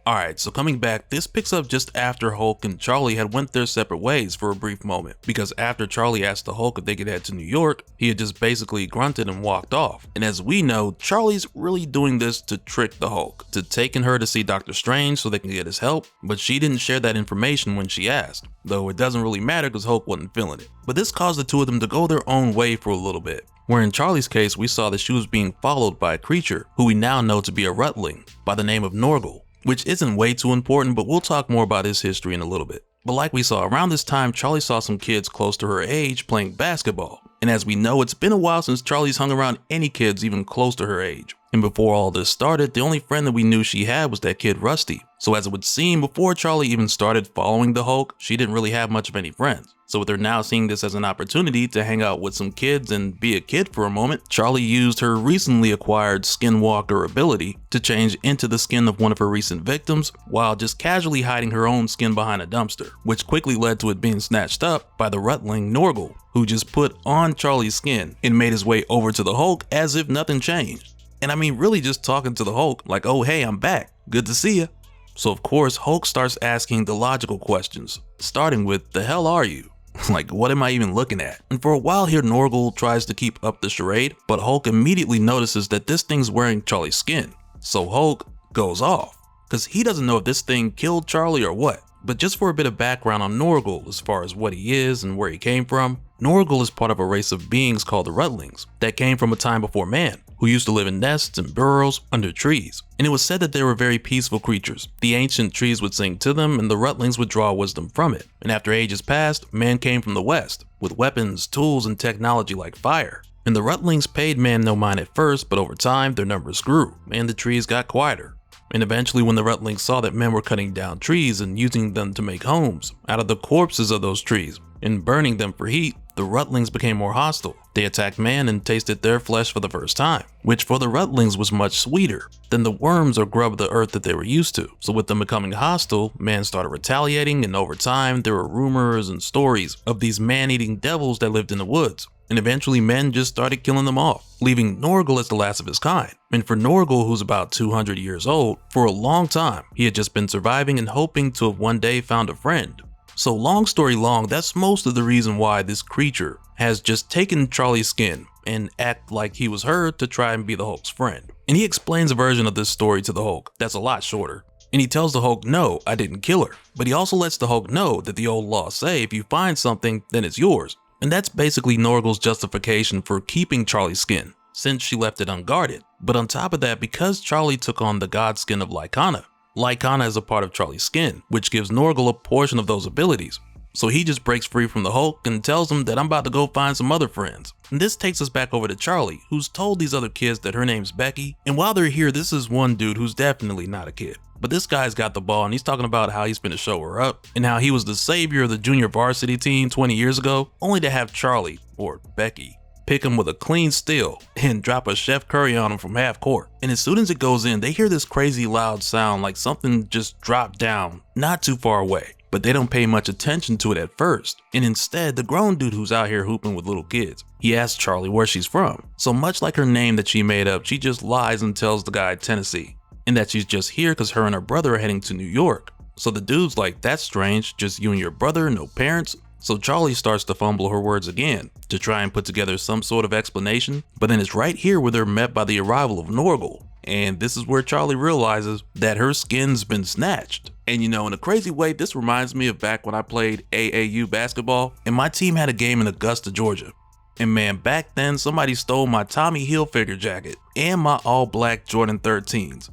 Alright, so coming back, this picks up just after Hulk and Charlie had went their separate ways for a brief moment, because after Charlie asked the Hulk if they could head to New York, he had just basically grunted and walked off. And as we know, Charlie's really doing this to trick the Hulk, to taking her to see Dr. Strange so they can get his help, but she didn't share that information when she asked, though it doesn't really matter because Hulk wasn't feeling it. But this caused the two of them to go their own way for a little bit, where in Charlie's case we saw that she was being followed by a creature who we now know to be a Rutling by the name of Norgal, which isn't way too important, but we'll talk more about his history in a little bit. But like we saw, around this time, Charlie saw some kids close to her age playing basketball. And as we know, it's been a while since Charlie's hung around any kids even close to her age. And before all this started, the only friend that we knew she had was that kid Rusty. So as it would seem, before Charlie even started following the Hulk, she didn't really have much of any friends. So with her now seeing this as an opportunity to hang out with some kids and be a kid for a moment, Charlie used her recently acquired skinwalker ability to change into the skin of one of her recent victims while just casually hiding her own skin behind a dumpster, which quickly led to it being snatched up by the Rutling Norgal, who just put on Charlie's skin and made his way over to the Hulk as if nothing changed. And I mean really just talking to the Hulk like, oh hey, I'm back, good to see ya. So of course Hulk starts asking the logical questions, starting with, the hell are you? Like, what am I even looking at? And for a while here, Norgal tries to keep up the charade, but Hulk immediately notices that this thing's wearing Charlie's skin. So Hulk goes off, because he doesn't know if this thing killed Charlie or what. But just for a bit of background on Norgal as far as what he is and where he came from, Norgal is part of a race of beings called the Rutlings that came from a time before man, who used to live in nests and burrows under trees. And it was said that they were very peaceful creatures. The ancient trees would sing to them and the Rutlings would draw wisdom from it. And after ages passed, man came from the west with weapons, tools, and technology like fire. And the Rutlings paid man no mind at first, but over time their numbers grew and the trees got quieter. And eventually when the Rutlings saw that men were cutting down trees and using them to make homes out of the corpses of those trees and burning them for heat, the Rutlings became more hostile. They attacked man and tasted their flesh for the first time, which for the Rutlings was much sweeter than the worms or grub of the earth that they were used to. So with them becoming hostile, man started retaliating, and over time there were rumors and stories of these man-eating devils that lived in the woods. and eventually men just started killing them off, leaving Norgal as the last of his kind. And for Norgal, who's about 200 years old, for a long time, he had just been surviving and hoping to have one day found a friend. So long story long, that's most of the reason why this creature has just taken Charlie's skin and act like he was her to try and be the Hulk's friend. And he explains a version of this story to the Hulk that's a lot shorter. And he tells the Hulk, no, I didn't kill her. But he also lets the Hulk know that the old laws say if you find something, then it's yours. And that's basically Norgal's justification for keeping Charlie's skin, since she left it unguarded. But on top of that, because Charlie took on the god skin of Lycana is a part of Charlie's skin, which gives Norgal a portion of those abilities. So he just breaks free from the Hulk and tells him that I'm about to go find some other friends. And this takes us back over to Charlie, who's told these other kids that her name's Becky. And while they're here, this is one dude who's definitely not a kid. But this guy's got the ball and he's talking about how he's finna show her up and how he was the savior of the junior varsity team 20 years ago, only to have Charlie, or Becky, pick him with a clean steal and drop a Chef Curry on him from half court. And as soon as it goes in, they hear this crazy loud sound like something just dropped down not too far away. But they don't pay much attention to it at first. And instead, the grown dude who's out here hooping with little kids, he asks Charlie where she's from. So much like her name that she made up, she just lies and tells the guy Tennessee, and that she's just here because her and her brother are heading to New York. So the dude's like, that's strange, just you and your brother, no parents? So Charlie starts to fumble her words again to try and put together some sort of explanation, but then it's right here where they're met by the arrival of Norgal. And this is where Charlie realizes that her skin's been snatched. And you know, in a crazy way, this reminds me of back when I played AAU basketball and my team had a game in Augusta, Georgia. And man, back then somebody stole my Tommy Hilfiger jacket and my all black Jordan 13s.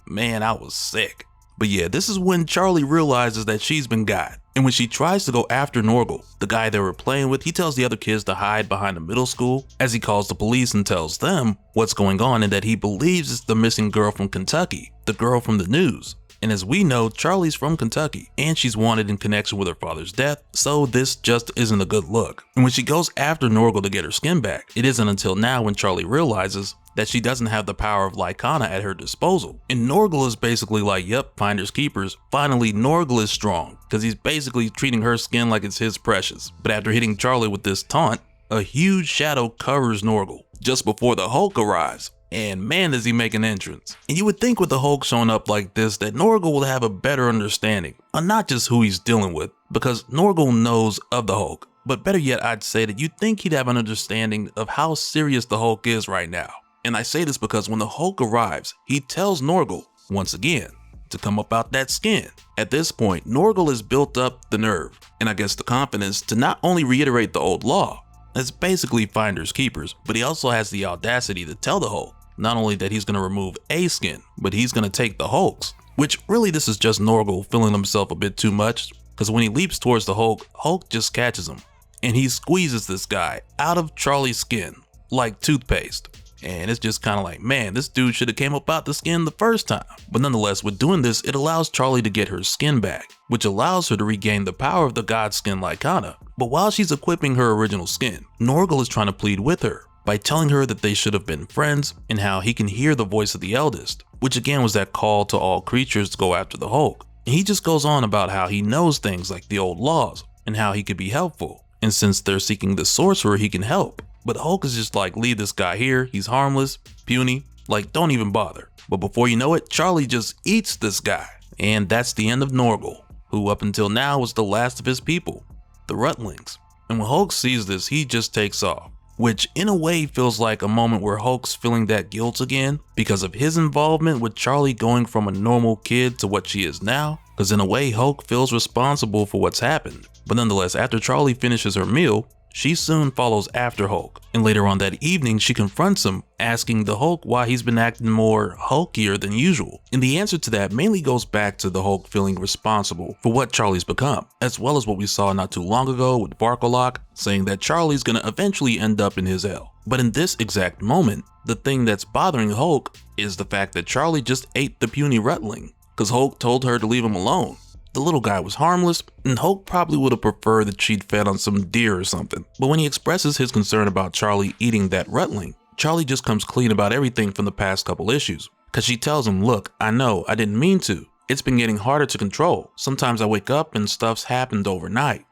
Man, I was sick. But yeah, this is when Charlie realizes that she's been got. And when she tries to go after Norgal, the guy they were playing with, he tells the other kids to hide behind the middle school as he calls the police and tells them what's going on and that he believes it's the missing girl from Kentucky, the girl from the news. And as we know, Charlie's from Kentucky and she's wanted in connection with her father's death, so this just isn't a good look. And when she goes after Norgal to get her skin back, it isn't until now when Charlie realizes that she doesn't have the power of Lycana at her disposal. And Norgal is basically like, yep, finders keepers. Finally, Norgal is strong because he's basically treating her skin like it's his precious. But after hitting Charlie with this taunt, a huge shadow covers Norgal just before the Hulk arrives. And man, does he make an entrance. And you would think with the Hulk showing up like this that Norgal will have a better understanding on not just who he's dealing with, because Norgal knows of the Hulk. But better yet, I'd say that you'd think he'd have an understanding of how serious the Hulk is right now. And I say this because when the Hulk arrives, he tells Norgal, once again, to come up out that skin. At this point, Norgal has built up the nerve, and I guess the confidence to not only reiterate the old law, that's basically finders keepers, but he also has the audacity to tell the Hulk, not only that he's going to remove a skin, but he's going to take the Hulk's. Which really this is just Norgal feeling himself a bit too much, because when he leaps towards the Hulk, Hulk just catches him, and he squeezes this guy out of Charlie's skin like toothpaste. And it's just kind of like, man, this dude should have came up out the skin the first time. But nonetheless, with doing this, it allows Charlie to get her skin back, which allows her to regain the power of the god skin Lycana. But while she's equipping her original skin, Norgal is trying to plead with her by telling her that they should have been friends and how he can hear the voice of the eldest, which again was that call to all creatures to go after the Hulk. And he just goes on about how he knows things like the old laws and how he could be helpful. And since they're seeking the sorcerer, he can help. But Hulk is just like, leave this guy here, he's harmless, puny, like don't even bother. But before you know it, Charlie just eats this guy. And that's the end of Norgal, who up until now was the last of his people, the Rutlings. And when Hulk sees this, he just takes off, which in a way feels like a moment where Hulk's feeling that guilt again because of his involvement with Charlie going from a normal kid to what she is now. Because in a way, Hulk feels responsible for what's happened. But nonetheless, after Charlie finishes her meal, she soon follows after Hulk, and later on that evening she confronts him, asking the Hulk why he's been acting more hulkier than usual. And the answer to that mainly goes back to the Hulk feeling responsible for what Charlie's become, as well as what we saw not too long ago with Barkolok saying that Charlie's gonna eventually end up in his hell. But in this exact moment, the thing that's bothering Hulk is the fact that Charlie just ate the puny Rutling, because Hulk told her to leave him alone. The little guy was harmless, and Hulk probably would have preferred that she'd fed on some deer or something. But when he expresses his concern about Charlie eating that Rutling, Charlie just comes clean about everything from the past couple issues. Cause she tells him, look, I know, I didn't mean to. It's been getting harder to control. Sometimes I wake up and stuff's happened overnight.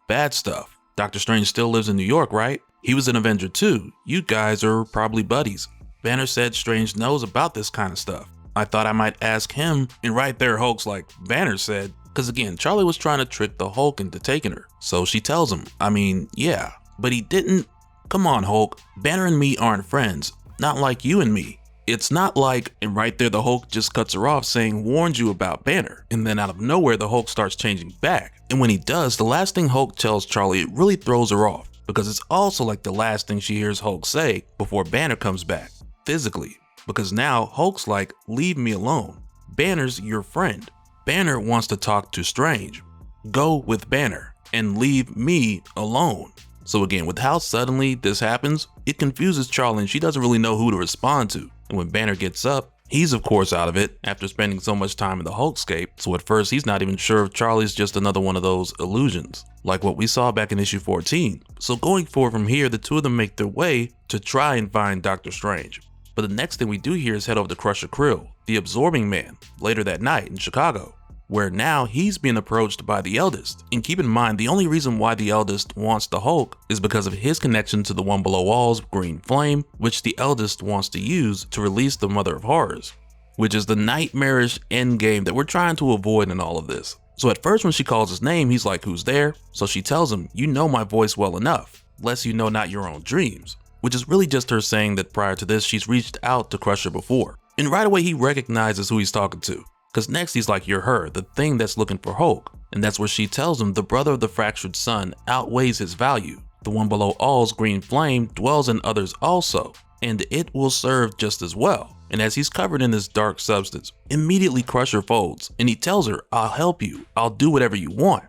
Bad stuff. Doctor Strange still lives in New York, right? He was an Avenger too. You guys are probably buddies. Banner said Strange knows about this kind of stuff. I thought I might ask him, and right there Hulk's like, Banner said, because again, Charlie was trying to trick the Hulk into taking her. So she tells him, I mean, yeah, but he didn't. Come on, Hulk, Banner and me aren't friends, not like you and me. It's not like, and right there the Hulk just cuts her off saying, warned you about Banner. And then out of nowhere the Hulk starts changing back. And when he does, the last thing Hulk tells Charlie, it really throws her off, because it's also like the last thing she hears Hulk say before Banner comes back, physically. Because now Hulk's like, leave me alone. Banner's your friend. Banner wants to talk to Strange. Go with Banner and leave me alone. So again, with how suddenly this happens, it confuses Charlie and she doesn't really know who to respond to. And when Banner gets up, he's of course out of it after spending so much time in the Hulkscape, so at first he's not even sure if Charlie's just another one of those illusions, like what we saw back in issue 14. So going forward from here, the two of them make their way to try and find Doctor Strange. But the next thing we do here is head over to Crusher Krill, the Absorbing Man, later that night in Chicago, where now he's being approached by the Eldest. And keep in mind, the only reason why the Eldest wants the Hulk is because of his connection to the One Below All's green flame, which the Eldest wants to use to release the Mother of Horrors, which is the nightmarish endgame that we're trying to avoid in all of this. So at first when she calls his name, he's like, who's there? So she tells him, you know my voice well enough, lest you know not your own dreams, which is really just her saying that prior to this, she's reached out to Crusher before. And right away he recognizes who he's talking to, because next he's like, you're her, the thing that's looking for Hulk. And that's where she tells him the brother of the fractured sun outweighs his value. The One Below All's green flame dwells in others also, and it will serve just as well. And as he's covered in this dark substance, immediately Crusher folds, and he tells her, I'll help you, I'll do whatever you want.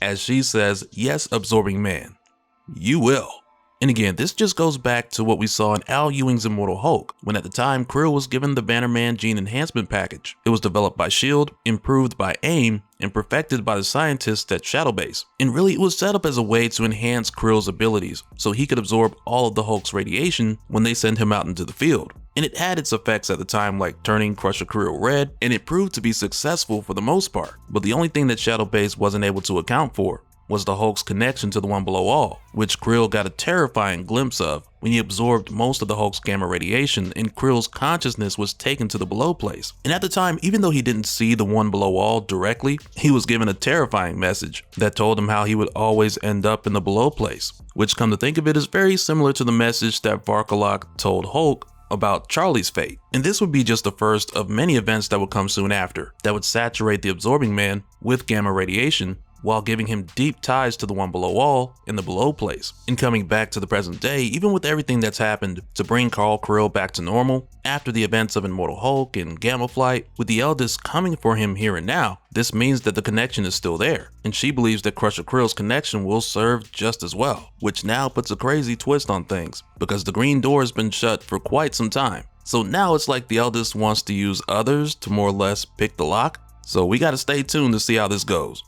As she says, yes, Absorbing Man, you will. And again, this just goes back to what we saw in Al Ewing's Immortal Hulk, when at the time Krill was given the Bannerman gene enhancement package. It was developed by S.H.I.E.L.D., improved by AIM, and perfected by the scientists at Shadowbase. And really it was set up as a way to enhance Krill's abilities, so he could absorb all of the Hulk's radiation when they send him out into the field. And it had its effects at the time, like turning Crusher Krill red, and it proved to be successful for the most part. But the only thing that Shadowbase wasn't able to account for was the Hulk's connection to the One Below All, which Krill got a terrifying glimpse of when he absorbed most of the Hulk's gamma radiation and Krill's consciousness was taken to the Below place. And at the time, even though he didn't see the One Below All directly, he was given a terrifying message that told him how he would always end up in the Below place, which, come to think of it, is very similar to the message that Varkolak told Hulk about Charlie's fate. And this would be just the first of many events that would come soon after, that would saturate the Absorbing Man with gamma radiation, while giving him deep ties to the One Below All in the Below place. And coming back to the present day, even with everything that's happened to bring Carl Krill back to normal, after the events of Immortal Hulk and Gamma Flight, with the Eldest coming for him here and now, this means that the connection is still there, and she believes that Crusher Krill's connection will serve just as well, which now puts a crazy twist on things, because the green door has been shut for quite some time. So now it's like the Eldest wants to use others to more or less pick the lock, so we gotta stay tuned to see how this goes.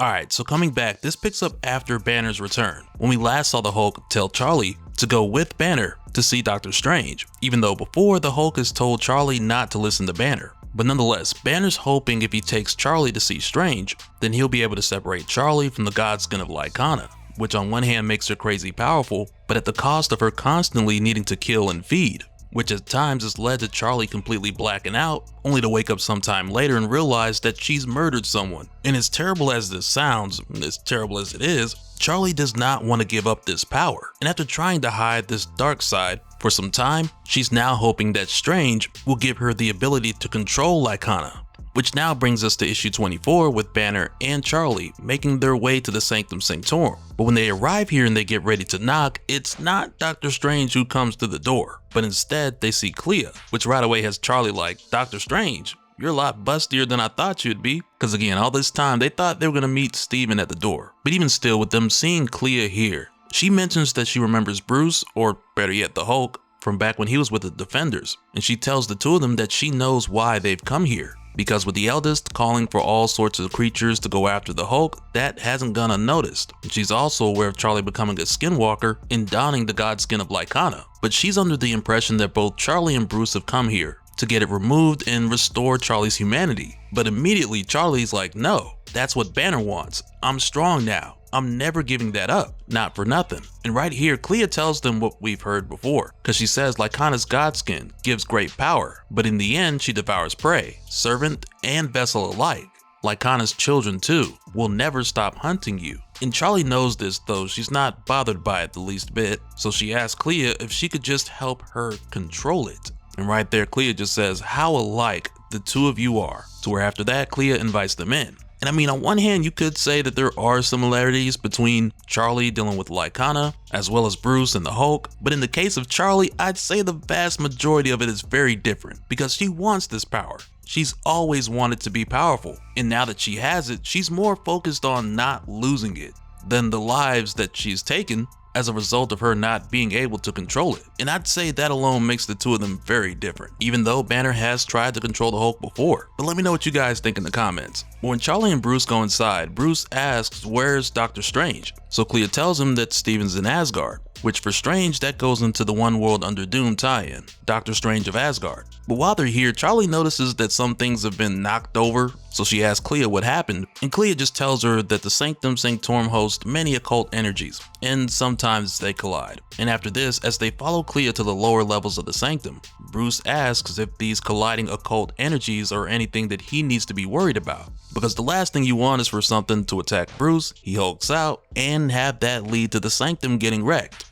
Alright, so coming back, this picks up after Banner's return, when we last saw the Hulk tell Charlie to go with Banner to see Doctor Strange, even though before the Hulk has told Charlie not to listen to Banner. But nonetheless, Banner's hoping if he takes Charlie to see Strange, then he'll be able to separate Charlie from the godskin of Lycana, which on one hand makes her crazy powerful, but at the cost of her constantly needing to kill and feed, which at times has led to Charlie completely blacking out, only to wake up sometime later and realize that she's murdered someone. And as terrible as this sounds, and as terrible as it is, Charlie does not want to give up this power. And after trying to hide this dark side for some time, she's now hoping that Strange will give her the ability to control Lycana. Which now brings us to issue 24 with Banner and Charlie making their way to the Sanctum Sanctorum. But when they arrive here and they get ready to knock, it's not Doctor Strange who comes to the door, but instead they see Clea, which right away has Charlie like, Doctor Strange, you're a lot bustier than I thought you'd be. Cause again, all this time they thought they were gonna meet Steven at the door. But even still, with them seeing Clea here, she mentions that she remembers Bruce, or better yet the Hulk, from back when he was with the Defenders. And she tells the two of them that she knows why they've come here. Because with the Eldest calling for all sorts of creatures to go after the Hulk, that hasn't gone unnoticed. And she's also aware of Charlie becoming a skinwalker and donning the godskin of Lycana. But she's under the impression that both Charlie and Bruce have come here to get it removed and restore Charlie's humanity. But immediately Charlie's like, no, that's what Banner wants. I'm strong now. I'm never giving that up, not for nothing. And right here, Clea tells them what we've heard before, because she says Lycana's godskin gives great power, but in the end she devours prey, servant and vessel alike. Lycana's children too will never stop hunting you. And Charlie knows this, though she's not bothered by it the least bit, so she asks Clea if she could just help her control it. And right there Clea just says how alike the two of you are, to where after that Clea invites them in. And I mean, on one hand you could say that there are similarities between Charlie dealing with Lycana as well as Bruce and the Hulk, but in the case of Charlie I'd say the vast majority of it is very different, because she wants this power. She's always wanted to be powerful, and now that she has it, she's more focused on not losing it than the lives that she's taken as a result of her not being able to control it. And I'd say that alone makes the two of them very different, even though Banner has tried to control the Hulk before. But let me know what you guys think in the comments. But when Charlie and Bruce go inside, Bruce asks where's Doctor Strange? So Clea tells him that Stephen's in Asgard, which for Strange that goes into the One World Under Doom tie-in, Doctor Strange of Asgard. But while they're here, Charlie notices that some things have been knocked over, so she asks Clea what happened, and Clea just tells her that the Sanctum Sanctorum hosts many occult energies, and sometimes they collide. And after this, as they follow Clea to the lower levels of the Sanctum, Bruce asks if these colliding occult energies are anything that he needs to be worried about, because the last thing you want is for something to attack Bruce, he hulks out, and have that lead to the Sanctum getting wrecked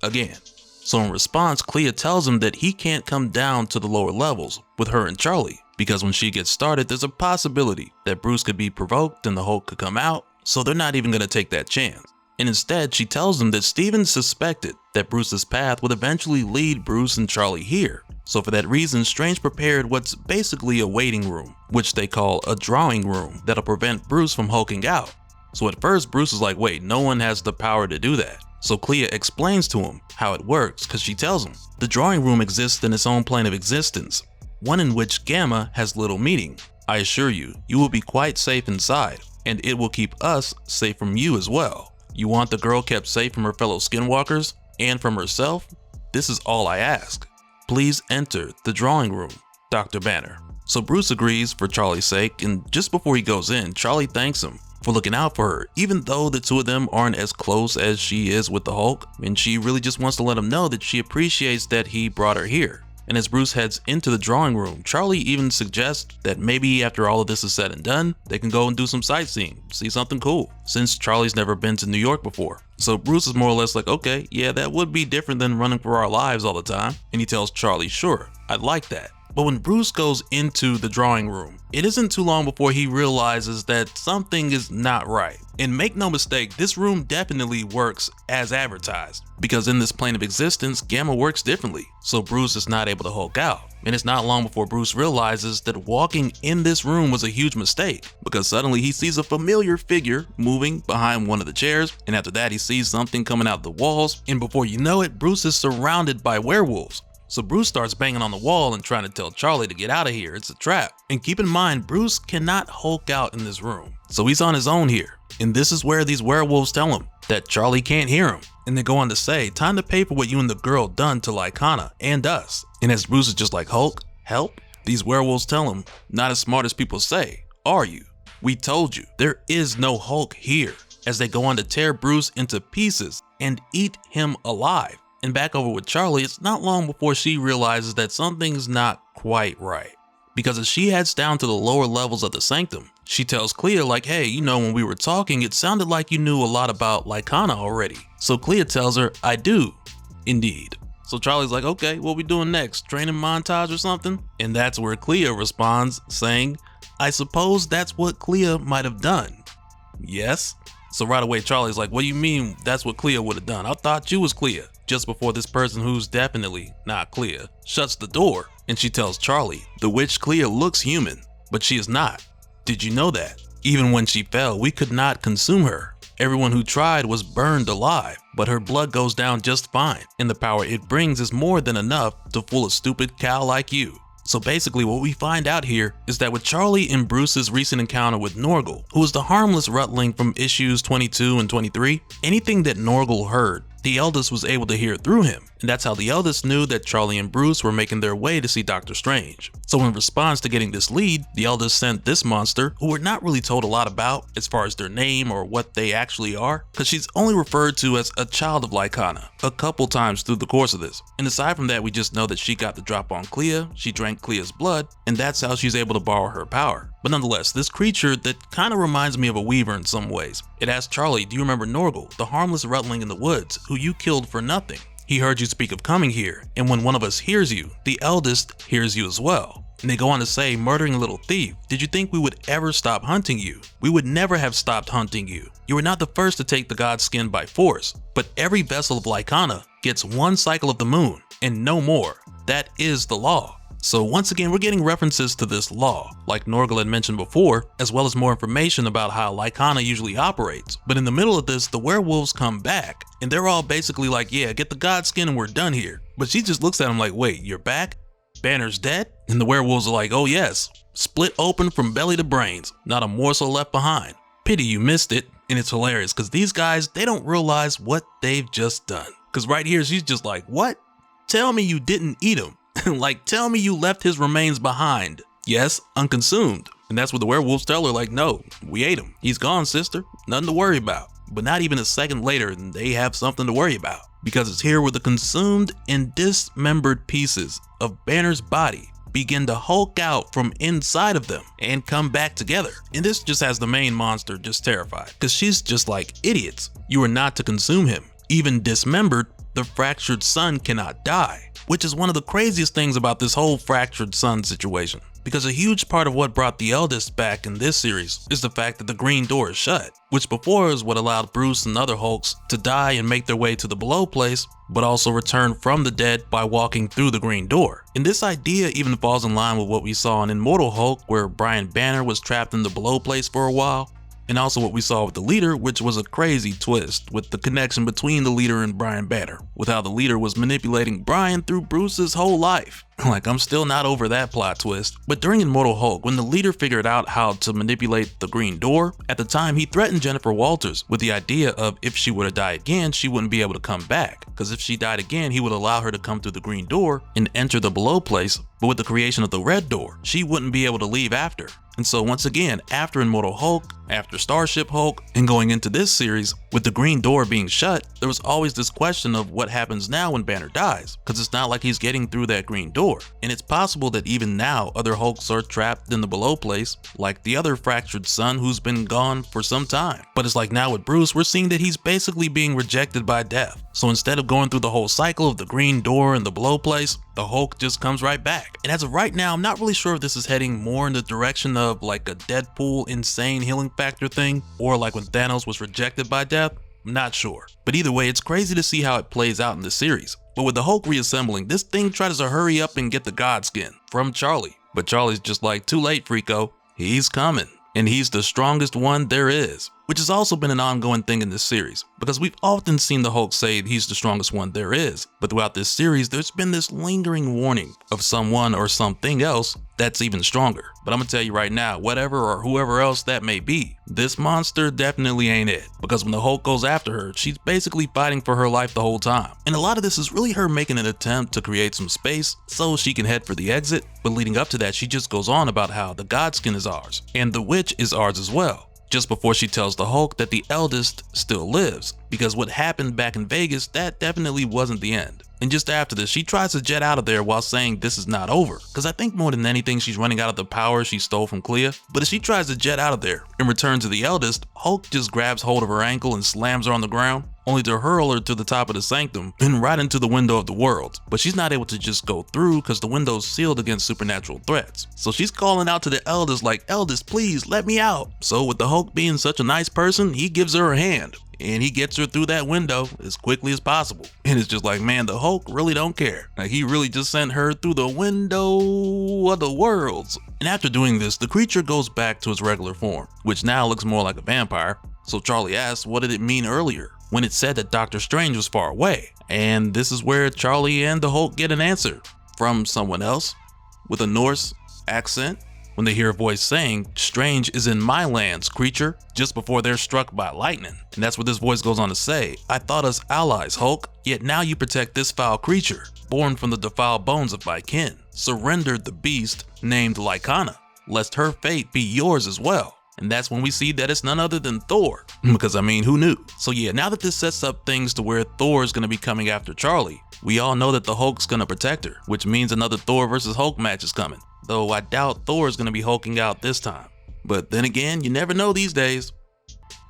again. So in response, Clea tells him that he can't come down to the lower levels with her and Charlie, because when she gets started, there's a possibility that Bruce could be provoked and the Hulk could come out, so they're not even going to take that chance. And instead, she tells him that Stephen suspected that Bruce's path would eventually lead Bruce and Charlie here. So for that reason, Strange prepared what's basically a waiting room, which they call a drawing room, that'll prevent Bruce from hulking out. So at first, Bruce is like, wait, no one has the power to do that. So Clea explains to him how it works, because she tells him the drawing room exists in its own plane of existence, one in which Gamma has little meaning. I assure you, you will be quite safe inside, and it will keep us safe from you as well. You want the girl kept safe from her fellow skinwalkers and from herself? This is all I ask. Please enter the drawing room, Dr. Banner. So Bruce agrees for Charlie's sake, and just before he goes in, Charlie thanks him for looking out for her, even though the two of them aren't as close as she is with the Hulk, and she really just wants to let him know that she appreciates that he brought her here. And as Bruce heads into the drawing room, Charlie even suggests that maybe after all of this is said and done, they can go and do some sightseeing, see something cool, since Charlie's never been to New York before. So Bruce is more or less like, okay, yeah, that would be different than running for our lives all the time. And he tells Charlie, sure, I'd like that. But when Bruce goes into the drawing room, it isn't too long before he realizes that something is not right. And make no mistake, this room definitely works as advertised, because in this plane of existence, Gamma works differently, so Bruce is not able to hulk out. And it's not long before Bruce realizes that walking in this room was a huge mistake, because suddenly he sees a familiar figure moving behind one of the chairs, and after that he sees something coming out the walls, and before you know it, Bruce is surrounded by werewolves. So Bruce starts banging on the wall and trying to tell Charlie to get out of here, it's a trap. And keep in mind, Bruce cannot hulk out in this room, so he's on his own here. And this is where these werewolves tell him that Charlie can't hear him. And they go on to say, time to pay for what you and the girl done to Lycana and us. And as Bruce is just like, Hulk, help? These werewolves tell him, not as smart as people say, are you? We told you, there is no Hulk here. As they go on to tear Bruce into pieces and eat him alive. And back over with Charlie, it's not long before she realizes that something's not quite right. Because as she heads down to the lower levels of the Sanctum, she tells Clea like, hey, you know, when we were talking, it sounded like you knew a lot about Lycana already. So Clea tells her, I do, indeed. So Charlie's like, okay, what we doing next? Training montage or something? And that's where Clea responds, saying, I suppose that's what Clea might have done. Yes? So right away, Charlie's like, what do you mean that's what Clea would have done? I thought you was Clea. Just before this person who's definitely not Clea shuts the door, and she tells Charlie, the witch Clea looks human, but she is not. Did you know that? Even when she fell, we could not consume her. Everyone who tried was burned alive, but her blood goes down just fine, and the power it brings is more than enough to fool a stupid cow like you. So basically what we find out here is that with Charlie and Bruce's recent encounter with Norgal, who was the harmless rutling from issues 22 and 23, anything that Norgal heard the eldest was able to hear through him, and that's how the eldest knew that Charlie and Bruce were making their way to see Doctor Strange. So in response to getting this lead, the eldest sent this monster, who we're not really told a lot about as far as their name or what they actually are, because she's only referred to as a child of Lycana a couple times through the course of this. And aside from that, we just know that she got the drop on Clea, she drank Clea's blood, and that's how she's able to borrow her power. But nonetheless, this creature that kind of reminds me of a weaver in some ways. It asked Charlie, do you remember Norgal, the harmless rutling in the woods, who you killed for nothing? He heard you speak of coming here, and when one of us hears you, the eldest hears you as well. And they go on to say, murdering a little thief, did you think we would ever stop hunting you? We would never have stopped hunting you. You were not the first to take the god's skin by force, but every vessel of Lycana gets one cycle of the moon, and no more. That is the law. So once again, we're getting references to this law, like Norgal had mentioned before, as well as more information about how Lycana usually operates. But in the middle of this, the werewolves come back, and they're all basically like, yeah, get the god skin and we're done here. But she just looks at him like, wait, you're back? Banner's dead? And the werewolves are like, oh yes, split open from belly to brains, not a morsel left behind. Pity you missed it. And it's hilarious, because these guys, they don't realize what they've just done. Because right here, she's just like, what? Tell me you didn't eat him. Like, tell me you left his remains behind. Yes, unconsumed. And that's what the werewolves tell her, like, no, we ate him. He's gone, sister. Nothing to worry about. But not even a second later, they have something to worry about. Because it's here where the consumed and dismembered pieces of Banner's body begin to hulk out from inside of them and come back together. And this just has the main monster just terrified, because she's just like, idiots. You are not to consume him. Even dismembered, the fractured sun cannot die. Which is one of the craziest things about this whole fractured sun situation. Because a huge part of what brought the eldest back in this series is the fact that the green door is shut, which before is what allowed Bruce and other Hulks to die and make their way to the below place, but also return from the dead by walking through the green door. And this idea even falls in line with what we saw in Immortal Hulk, where Brian Banner was trapped in the below place for a while, and also what we saw with the leader, which was a crazy twist with the connection between the leader and Brian Banner, with how the leader was manipulating Brian through Bruce's whole life. Like, I'm still not over that plot twist. But during Immortal Hulk, when the leader figured out how to manipulate the green door, at the time he threatened Jennifer Walters with the idea of if she were to die again, she wouldn't be able to come back. Because if she died again, he would allow her to come through the green door and enter the below place, but with the creation of the red door, she wouldn't be able to leave after. And so once again, after Immortal Hulk, after Starship Hulk, and going into this series, with the green door being shut, there was always this question of what happens now when Banner dies, because it's not like he's getting through that green door. And it's possible that even now, other Hulks are trapped in the below place, like the other fractured son who's been gone for some time. But it's like now with Bruce, we're seeing that he's basically being rejected by death. So instead of going through the whole cycle of the green door and the below place, the Hulk just comes right back. And as of right now, I'm not really sure if this is heading more in the direction of like a Deadpool insane healing factor thing, or like when Thanos was rejected by death. I'm not sure. But either way, it's crazy to see how it plays out in this series. But with the Hulk reassembling, this thing tries to hurry up and get the God skin from Charlie. But Charlie's just like, too late, Frico. He's coming. And he's the strongest one there is. Which has also been an ongoing thing in this series, because we've often seen the Hulk say he's the strongest one there is, but throughout this series there's been this lingering warning of someone or something else that's even stronger. But I'm gonna tell you right now, whatever or whoever else that may be, this monster definitely ain't it, because when the Hulk goes after her, she's basically fighting for her life the whole time. And a lot of this is really her making an attempt to create some space so she can head for the exit, but leading up to that she just goes on about how the Godskin is ours, and the witch is ours as well. Just before she tells the Hulk that the eldest still lives, because what happened back in Vegas, that definitely wasn't the end. And just after this, she tries to jet out of there while saying this is not over, because I think more than anything she's running out of the power she stole from Clea. But as she tries to jet out of there and return to the eldest, Hulk just grabs hold of her ankle and slams her on the ground, only to hurl her to the top of the sanctum and right into the window of the world. But she's not able to just go through because the window's sealed against supernatural threats. So she's calling out to the eldest like, eldest, please let me out. So with the Hulk being such a nice person, he gives her a hand and he gets her through that window as quickly as possible. And it's just like, man, the Hulk really don't care. Like, he really just sent her through the window of the worlds. And after doing this, the creature goes back to its regular form, which now looks more like a vampire. So Charlie asks, what did it mean earlier when it said that Doctor Strange was far away? And this is where Charlie and the Hulk get an answer from someone else with a Norse accent. when they hear a voice saying, "Strange is in my lands, creature," just before they're struck by lightning. And that's what this voice goes on to say, "I thought us allies, Hulk, yet now you protect this foul creature, born from the defiled bones of my kin. Surrendered the beast named Lycana, lest her fate be yours as well." And that's when we see that it's none other than Thor, because I mean, who knew? So yeah, now that this sets up things to where Thor is going to be coming after Charlie, we all know that the Hulk's going to protect her, which means another Thor versus Hulk match is coming. Though I doubt Thor is going to be hulking out this time. But then again, you never know these days.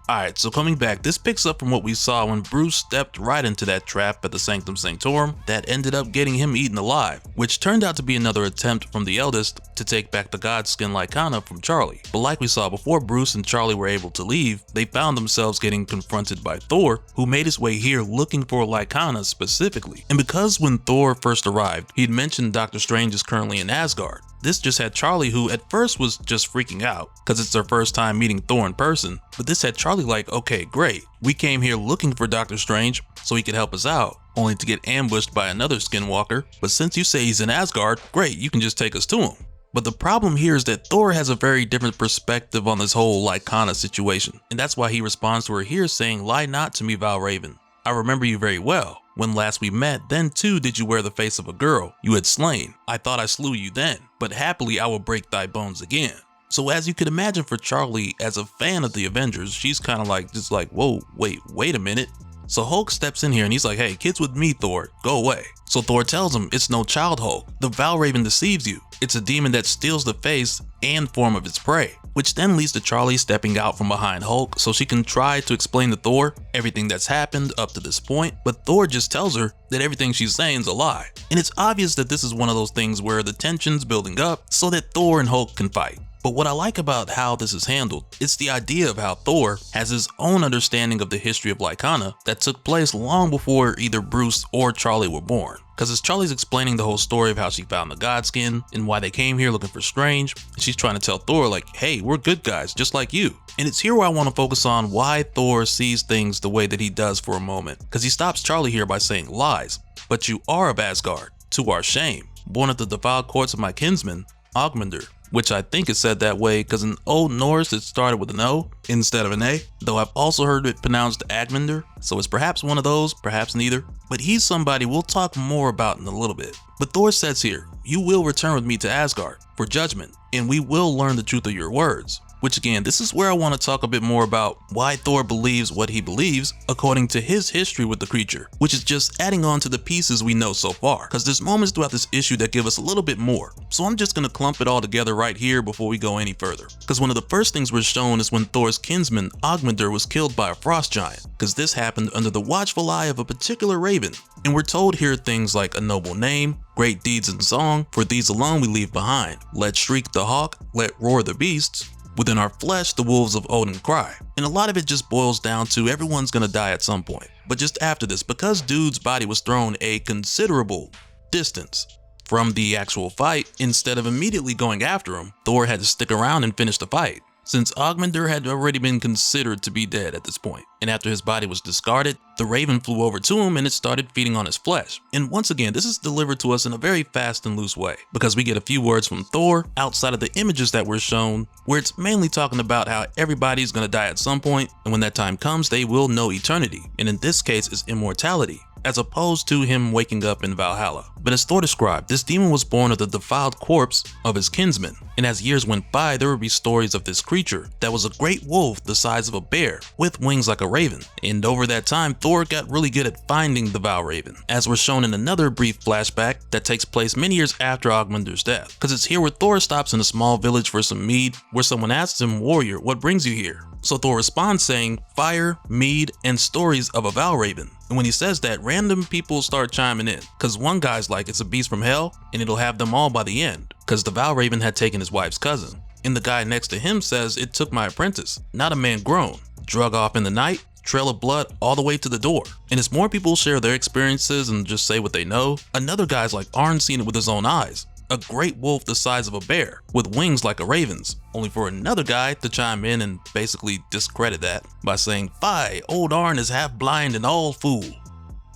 Alright, so coming back, this picks up from what we saw when Bruce stepped right into that trap at the Sanctum Sanctorum that ended up getting him eaten alive, which turned out to be another attempt from the eldest to take back the Godskin Lycana from Charlie. But like we saw before Bruce and Charlie were able to leave, they found themselves getting confronted by Thor, who made his way here looking for Lycana specifically. And because when Thor first arrived, he'd mentioned Doctor Strange is currently in Asgard, this just had Charlie, who at first was just freaking out because it's their first time meeting Thor in person, but this had Charlie like, okay, great, we came here looking for Doctor Strange so he could help us out, only to get ambushed by another skinwalker, but since you say he's in Asgard, great, you can just take us to him. But the problem here is that Thor has a very different perspective on this whole Lycana situation, and that's why he responds to her here saying, "Lie not to me, Valraven. I remember you very well. When last we met, then too did you wear the face of a girl you had slain. I thought I slew you then, but happily I will break thy bones again." So as you could imagine, for Charlie, as a fan of the Avengers, she's kind of like, just like, whoa, wait a minute. So Hulk steps in here and he's like, "Hey, kids with me, Thor, go away." So Thor tells him, "It's no child, Hulk. The Valraven deceives you. It's a demon that steals the face and form of its prey," which then leads to Charlie stepping out from behind Hulk so she can try to explain to Thor everything that's happened up to this point, but Thor just tells her that everything she's saying is a lie. And it's obvious that this is one of those things where the tension's building up so that Thor and Hulk can fight. But what I like about how this is handled, it's the idea of how Thor has his own understanding of the history of Lycana that took place long before either Bruce or Charlie were born. Because as Charlie's explaining the whole story of how she found the Godskin and why they came here looking for Strange, she's trying to tell Thor like, "Hey, we're good guys, just like you." And it's here where I want to focus on why Thor sees things the way that he does for a moment. Because he stops Charlie here by saying, "Lies, but you are of Asgard, to our shame, born at the defiled courts of my kinsman, Ogmundur," which I think is said that way because in Old Norse it started with an O instead of an A, though I've also heard it pronounced Agmundur, so it's perhaps one of those, perhaps neither. But he's somebody we'll talk more about in a little bit. But Thor says here, "You will return with me to Asgard for judgment, and we will learn the truth of your words." Which again, this is where I want to talk a bit more about why Thor believes what he believes according to his history with the creature, which is just adding on to the pieces we know so far, because there's moments throughout this issue that give us a little bit more. So I'm just going to clump it all together right here before we go any further. Because one of the first things we're shown is when Thor's kinsman Ogmundur was killed by a frost giant, because this happened under the watchful eye of a particular raven. And we're told here things like a noble name, great deeds in song, for these alone we leave behind. Let shriek the hawk, let roar the beasts. Within our flesh, the wolves of Odin cry. And a lot of it just boils down to everyone's gonna die at some point. But just after this, because dude's body was thrown a considerable distance from the actual fight, instead of immediately going after him, Thor had to stick around and finish the fight, since Ogmundur had already been considered to be dead at this point. And after his body was discarded, the raven flew over to him and it started feeding on his flesh. And once again, this is delivered to us in a very fast and loose way, because we get a few words from Thor outside of the images that were shown, where it's mainly talking about how everybody's gonna die at some point, and when that time comes, they will know eternity. And in this case, it's immortality, as opposed to him waking up in Valhalla. But as Thor described, this demon was born of the defiled corpse of his kinsman, and as years went by, there would be stories of this creature that was a great wolf the size of a bear, with wings like a raven. And over that time, Thor got really good at finding the Valraven, as we're shown in another brief flashback that takes place many years after Ogmundur's death. Because it's here where Thor stops in a small village for some mead, where someone asks him, "Warrior, what brings you here?" So Thor responds saying, "Fire, mead, and stories of a Valraven." And when he says that, random people start chiming in, because one guy's like, "It's a beast from hell, and it'll have them all by the end," because the Valraven had taken his wife's cousin. And the guy next to him says, "It took my apprentice, not a man grown, drug off in the night, trail of blood all the way to the door." And as more people share their experiences and just say what they know, another guy's like, "Arn seen it with his own eyes. A great wolf the size of a bear, with wings like a raven's," only for another guy to chime in and basically discredit that by saying, "Fie, old Arn is half blind and all fool."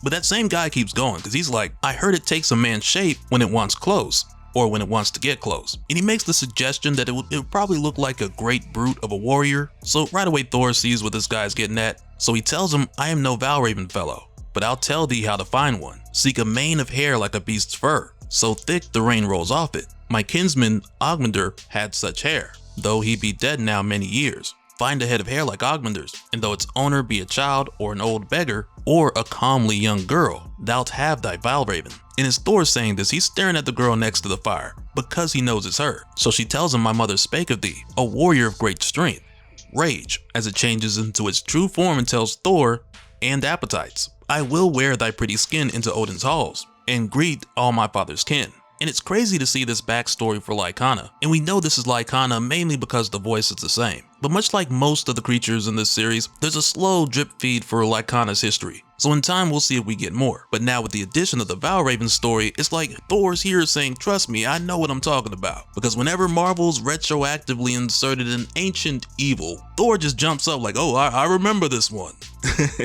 But that same guy keeps going, because he's like, "I heard it takes a man's shape when it wants clothes. or when it wants to get close. And he makes the suggestion that it would probably look like a great brute of a warrior. So right away Thor sees what this guy's getting at. So he tells him, I am no Valraven fellow, but I'll tell thee how to find one. Seek a mane of hair like a beast's fur, so thick the rain rolls off it. My kinsman Ogmundr had such hair, though he be dead now many years. Find a head of hair like Ogmundr's, and though its owner be a child or an old beggar or a comely young girl, thou'lt have thy Valraven. And as Thor's saying this, he's staring at the girl next to the fire because he knows it's her. So she tells him, my mother spake of thee, a warrior of great strength. Rage, as it changes into its true form and tells Thor, and appetites, I will wear thy pretty skin into Odin's halls and greet all my father's kin. And it's crazy to see this backstory for Lycana, and we know this is Lycana mainly because the voice is the same. But much like most of the creatures in this series, there's a slow drip feed for Lycana's history. So in time we'll see if we get more. But now with the addition of the Valraven story, it's like Thor's here saying, trust me, I know what I'm talking about. Because whenever Marvel's retroactively inserted an ancient evil, Thor just jumps up like, oh, I remember this one.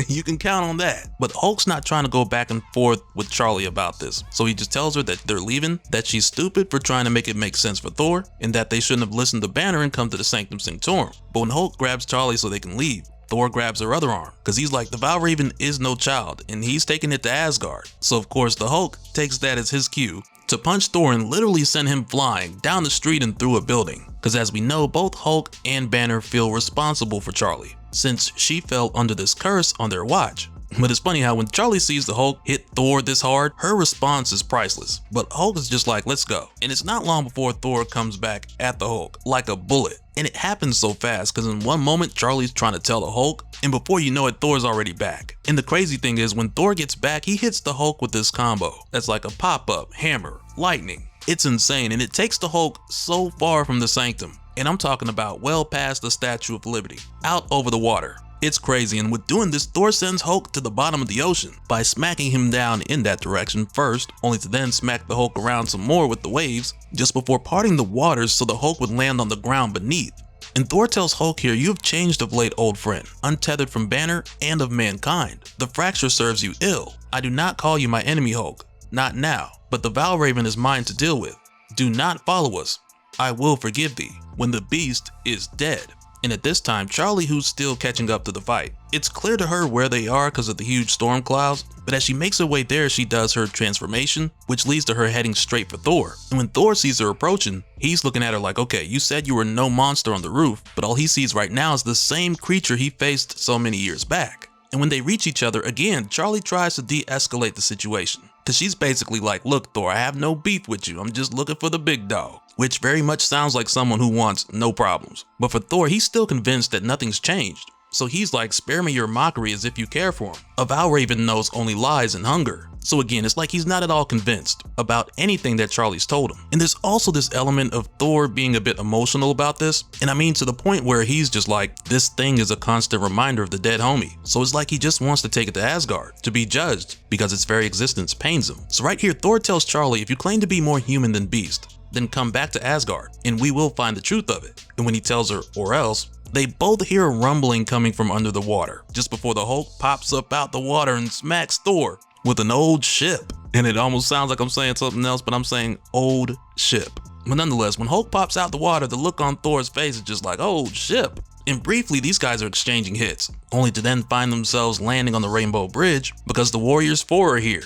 You can count on that. But Hulk's not trying to go back and forth with Charlie about this. So he just tells her that they're leaving, that she's stupid for trying to make it make sense for Thor, and that they shouldn't have listened to Banner and come to the Sanctum Sanctorum. But when Hulk grabs Charlie so they can leave, Thor grabs her other arm, because he's like, the Valraven is no child, and he's taking it to Asgard. So of course the Hulk takes that as his cue to punch Thor and literally send him flying down the street and through a building. Because as we know, both Hulk and Banner feel responsible for Charlie, since she fell under this curse on their watch. But it's funny how when Charlie sees the Hulk hit Thor this hard, her response is priceless. But Hulk is just like, let's go. And it's not long before Thor comes back at the Hulk like a bullet. And it happens so fast because in one moment Charlie's trying to tell the Hulk, and before you know it, Thor's already back. And the crazy thing is when Thor gets back, he hits the Hulk with this combo that's like a pop-up, hammer, lightning. It's insane, and it takes the Hulk so far from the Sanctum. And I'm talking about well past the Statue of Liberty, out over the water. It's crazy, and with doing this, Thor sends Hulk to the bottom of the ocean by smacking him down in that direction first, only to then smack the Hulk around some more with the waves, just before parting the waters so the Hulk would land on the ground beneath. And Thor tells Hulk here, you have changed of late, old friend, untethered from Banner and of mankind. The fracture serves you ill. I do not call you my enemy, Hulk, not now, but the Valraven is mine to deal with. Do not follow us. I will forgive thee when the beast is dead. And at this time, Charlie, who's still catching up to the fight, it's clear to her where they are because of the huge storm clouds, but as she makes her way there, she does her transformation, which leads to her heading straight for Thor. And when Thor sees her approaching, he's looking at her like, okay, you said you were no monster on the roof, but all he sees right now is the same creature he faced so many years back. And when they reach each other again, Charlie tries to de-escalate the situation, because she's basically like, look Thor, I have no beef with you, I'm just looking for the big dog. Which very much sounds like someone who wants no problems. But for Thor, he's still convinced that nothing's changed. So he's like, spare me your mockery as if you care for him. A Valraven knows only lies and hunger. So again, it's like he's not at all convinced about anything that Charlie's told him. And there's also this element of Thor being a bit emotional about this. And I mean to the point where he's just like, this thing is a constant reminder of the dead homie. So it's like he just wants to take it to Asgard, to be judged, because its very existence pains him. So right here, Thor tells Charlie, if you claim to be more human than beast, then come back to Asgard, and we will find the truth of it. And when he tells her, or else, they both hear a rumbling coming from under the water, just before the Hulk pops up out the water and smacks Thor with an old ship. And it almost sounds like I'm saying something else, but I'm saying old ship. But nonetheless, when Hulk pops out the water, the look on Thor's face is just like, old ship. And briefly, these guys are exchanging hits, only to then find themselves landing on the Rainbow Bridge because the Warriors 4 are here.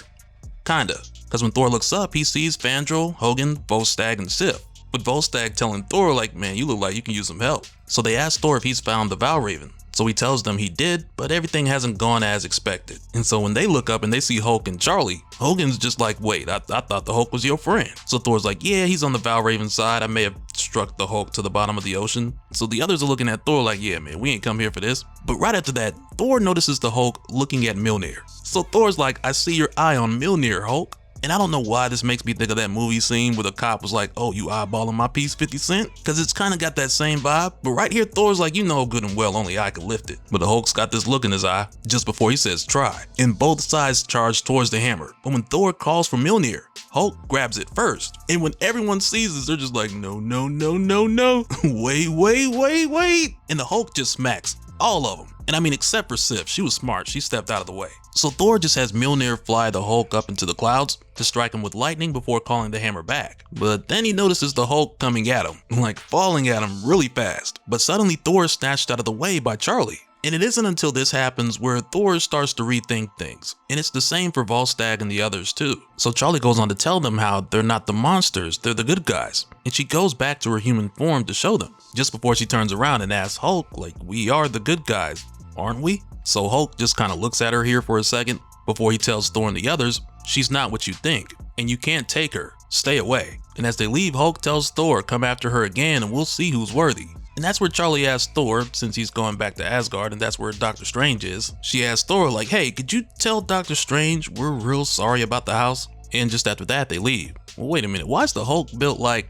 Kinda. Because when Thor looks up, he sees Fandral, Hogun, Volstagg, and Sif. With Volstagg telling Thor like, man, you look like you can use some help. So they ask Thor if he's found the Valraven. So he tells them he did, but everything hasn't gone as expected. And so when they look up and they see Hulk and Charlie, Hogun's just like, wait, I thought the Hulk was your friend. So Thor's like, yeah, he's on the Valraven side. I may have struck the Hulk to the bottom of the ocean. So the others are looking at Thor like, yeah, man, we ain't come here for this. But right after that, Thor notices the Hulk looking at Mjolnir. So Thor's like, I see your eye on Mjolnir, Hulk. And I don't know why this makes me think of that movie scene where the cop was like, oh, you eyeballing my piece 50 Cent? Because it's kind of got that same vibe. But right here, Thor's like, you know good and well only I could lift it. But the Hulk's got this look in his eye just before he says try. And both sides charge towards the hammer. But when Thor calls for Mjolnir, Hulk grabs it first. And when everyone sees this, they're just like, no, no, no, no, no. Wait. And the Hulk just smacks All of them. And I mean, except for Sif, she was smart, she stepped out of the way. So Thor just has Mjolnir fly the Hulk up into the clouds to strike him with lightning before calling the hammer back. But then he notices the Hulk coming at him, like falling at him really fast. But suddenly Thor is snatched out of the way by Charlie. And it isn't until this happens where Thor starts to rethink things. And it's the same for Volstagg and the others too. So Charlie goes on to tell them how they're not the monsters, they're the good guys. And she goes back to her human form to show them, just before she turns around and asks Hulk, like, we are the good guys, aren't we? So Hulk just kind of looks at her here for a second before he tells Thor and the others, she's not what you think, and you can't take her, stay away. And as they leave, Hulk tells Thor, come after her again and we'll see who's worthy. And that's where Charlie asks Thor, since he's going back to Asgard and that's where Doctor Strange is, she asks Thor like, hey, could you tell Doctor Strange we're real sorry about the house? And just after that, they leave. Well, wait a minute, why is the Hulk built like,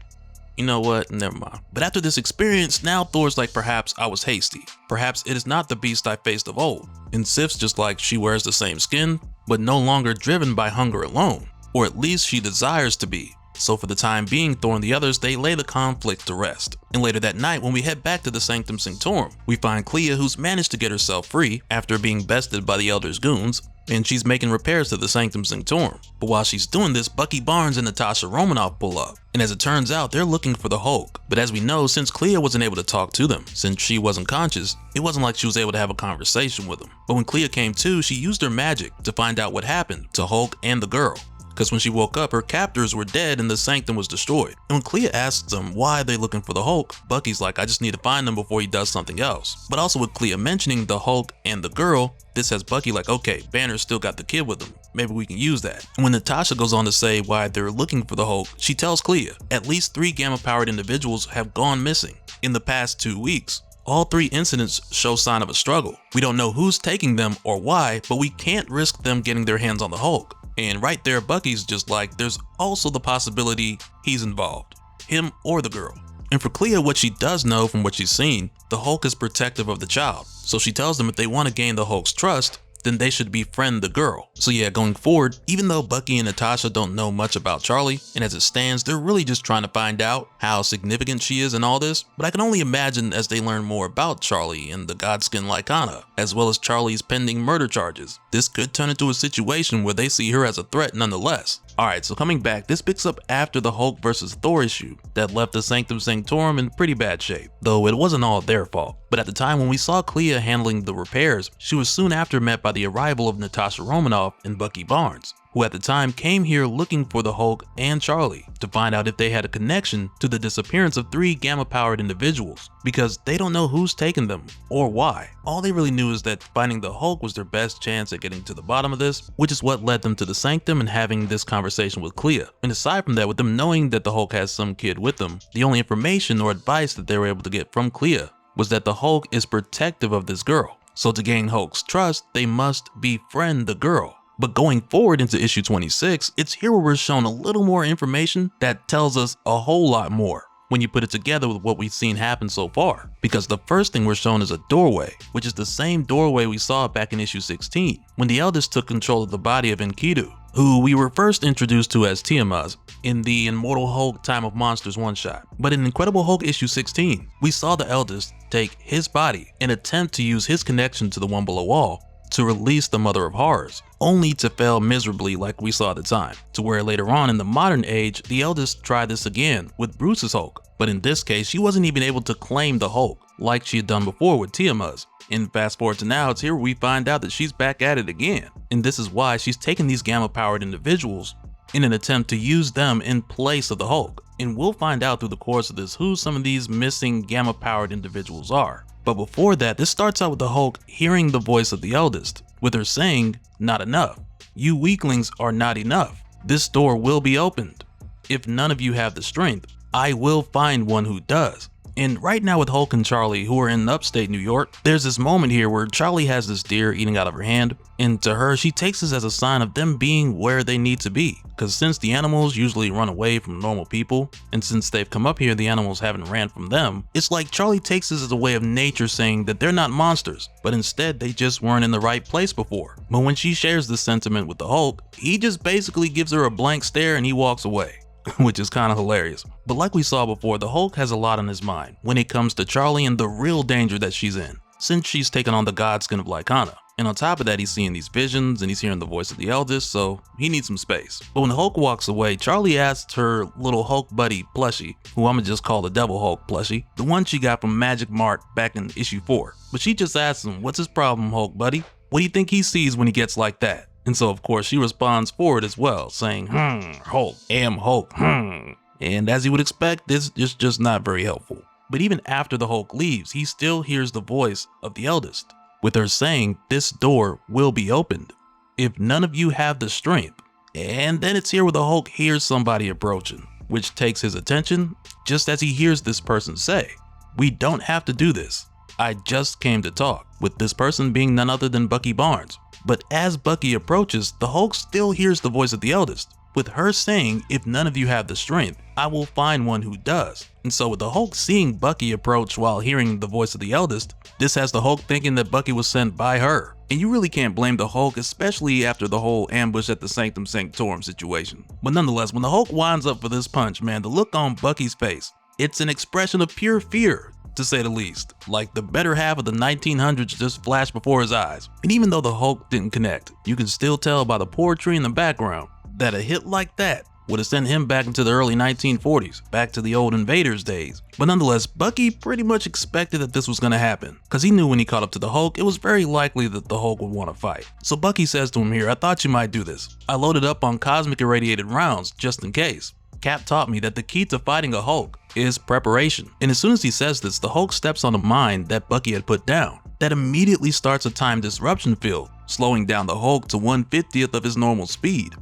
you know what, never mind. But after this experience, now Thor's like, perhaps I was hasty. Perhaps it is not the beast I faced of old. And Sif's just like, she wears the same skin, but no longer driven by hunger alone. Or at least she desires to be. So for the time being, Thor and the others, they lay the conflict to rest. And later that night, when we head back to the Sanctum Sanctorum, we find Clea, who's managed to get herself free after being bested by the Elder's goons, and she's making repairs to the Sanctum Sanctorum. But while she's doing this, Bucky Barnes and Natasha Romanoff pull up. And as it turns out, they're looking for the Hulk. But as we know, since Clea wasn't able to talk to them, since she wasn't conscious, it wasn't like she was able to have a conversation with them. But when Clea came to, she used her magic to find out what happened to Hulk and the girl. Because when she woke up, her captors were dead and the Sanctum was destroyed. And when Clea asks them why they're looking for the Hulk, Bucky's like, I just need to find him before he does something else. But also with Clea mentioning the Hulk and the girl, this has Bucky like, okay, Banner's still got the kid with him. Maybe we can use that. And when Natasha goes on to say why they're looking for the Hulk, she tells Clea, at least 3 gamma-powered individuals have gone missing in the past 2 weeks. All 3 incidents show sign of a struggle. We don't know who's taking them or why, but we can't risk them getting their hands on the Hulk. And right there, Bucky's just like, there's also the possibility he's involved, him or the girl. And for Clea, what she does know from what she's seen, the Hulk is protective of the child. So she tells them if they want to gain the Hulk's trust, then they should befriend the girl. So yeah, going forward, even though Bucky and Natasha don't know much about Charlie, and as it stands, they're really just trying to find out how significant she is in all this, but I can only imagine as they learn more about Charlie and the Godskin Lycana, as well as Charlie's pending murder charges, this could turn into a situation where they see her as a threat nonetheless. Alright, so coming back, this picks up after the Hulk vs. Thor issue that left the Sanctum Sanctorum in pretty bad shape, though it wasn't all their fault. But at the time when we saw Clea handling the repairs, she was soon after met by the arrival of Natasha Romanoff and Bucky Barnes, who at the time came here looking for the Hulk and Charlie to find out if they had a connection to the disappearance of 3 gamma-powered individuals, because they don't know who's taken them or why. All they really knew is that finding the Hulk was their best chance at getting to the bottom of this, which is what led them to the Sanctum and having this conversation with Clea. And aside from that, with them knowing that the Hulk has some kid with them, the only information or advice that they were able to get from Clea was that the Hulk is protective of this girl. So to gain Hulk's trust, they must befriend the girl. But going forward into issue 26, it's here where we're shown a little more information that tells us a whole lot more when you put it together with what we've seen happen so far. Because the first thing we're shown is a doorway, which is the same doorway we saw back in issue 16, when the Elders took control of the body of Enkidu, who we were first introduced to as Tammuz in the Immortal Hulk Time of Monsters one-shot. But in Incredible Hulk issue 16, we saw the Elders take his body and attempt to use his connection to the One Below All to release the Mother of Horrors, only to fail miserably like we saw at the time, to where later on in the modern age, the Elders tried this again with Bruce's Hulk, but in this case, she wasn't even able to claim the Hulk like she had done before with Tammuz. And fast forward to now, it's here where we find out that she's back at it again, and this is why she's taken these gamma-powered individuals in an attempt to use them in place of the Hulk. And we'll find out through the course of this who some of these missing gamma-powered individuals are. But before that, this starts out with the Hulk hearing the voice of the Eldest, with her saying, not enough. You weaklings are not enough. This door will be opened. If none of you have the strength, I will find one who does. And right now with Hulk and Charlie, who are in upstate New York, there's this moment here where Charlie has this deer eating out of her hand, and to her, she takes this as a sign of them being where they need to be. Because since the animals usually run away from normal people, and since they've come up here, the animals haven't ran from them, it's like Charlie takes this as a way of nature saying that they're not monsters, but instead they just weren't in the right place before. But when she shares this sentiment with the Hulk, he just basically gives her a blank stare and he walks away. Which is kind of hilarious. But like we saw before, the Hulk has a lot on his mind when it comes to Charlie and the real danger that she's in. since she's taken on the god skin of Lycana. And on top of that, he's seeing these visions and he's hearing the voice of the eldest, so he needs some space. But when the Hulk walks away, Charlie asks her little Hulk buddy plushie, who I'ma just call the Devil Hulk plushie, the one she got from Magic Mart back in issue 4. But she just asks him, what's his problem, Hulk buddy? What do you think he sees when he gets like that? And so of course she responds for it as well, saying, Hulk, am Hulk, And as you would expect, this is just not very helpful. But even after the Hulk leaves, he still hears the voice of the eldest, with her saying this door will be opened if none of you have the strength. And then it's here where the Hulk hears somebody approaching, which takes his attention just as he hears this person say, we don't have to do this. I just came to talk, with this person being none other than Bucky Barnes. But as Bucky approaches, the Hulk still hears the voice of the eldest, with her saying, if none of you have the strength, I will find one who does. And so with the Hulk seeing Bucky approach while hearing the voice of the eldest, this has the Hulk thinking that Bucky was sent by her. And you really can't blame the Hulk, especially after the whole ambush at the Sanctum Sanctorum situation. But nonetheless, when the Hulk winds up for this punch, man, the look on Bucky's face, it's an expression of pure fear, to say the least. Like the better half of the 1900s just flashed before his eyes. And even though the Hulk didn't connect, you can still tell by the poetry in the background that a hit like that would have sent him back into the early 1940s, back to the old Invaders days. But nonetheless, Bucky pretty much expected that this was going to happen, because he knew when he caught up to the Hulk, it was very likely that the Hulk would want to fight. So Bucky says to him here, I thought you might do this. I loaded up on cosmic irradiated rounds just in case. Cap taught me that the key to fighting a Hulk is preparation. And as soon as he says this, the Hulk steps on a mine that Bucky had put down. That immediately starts a time disruption field, slowing down the Hulk to 1/50th of his normal speed,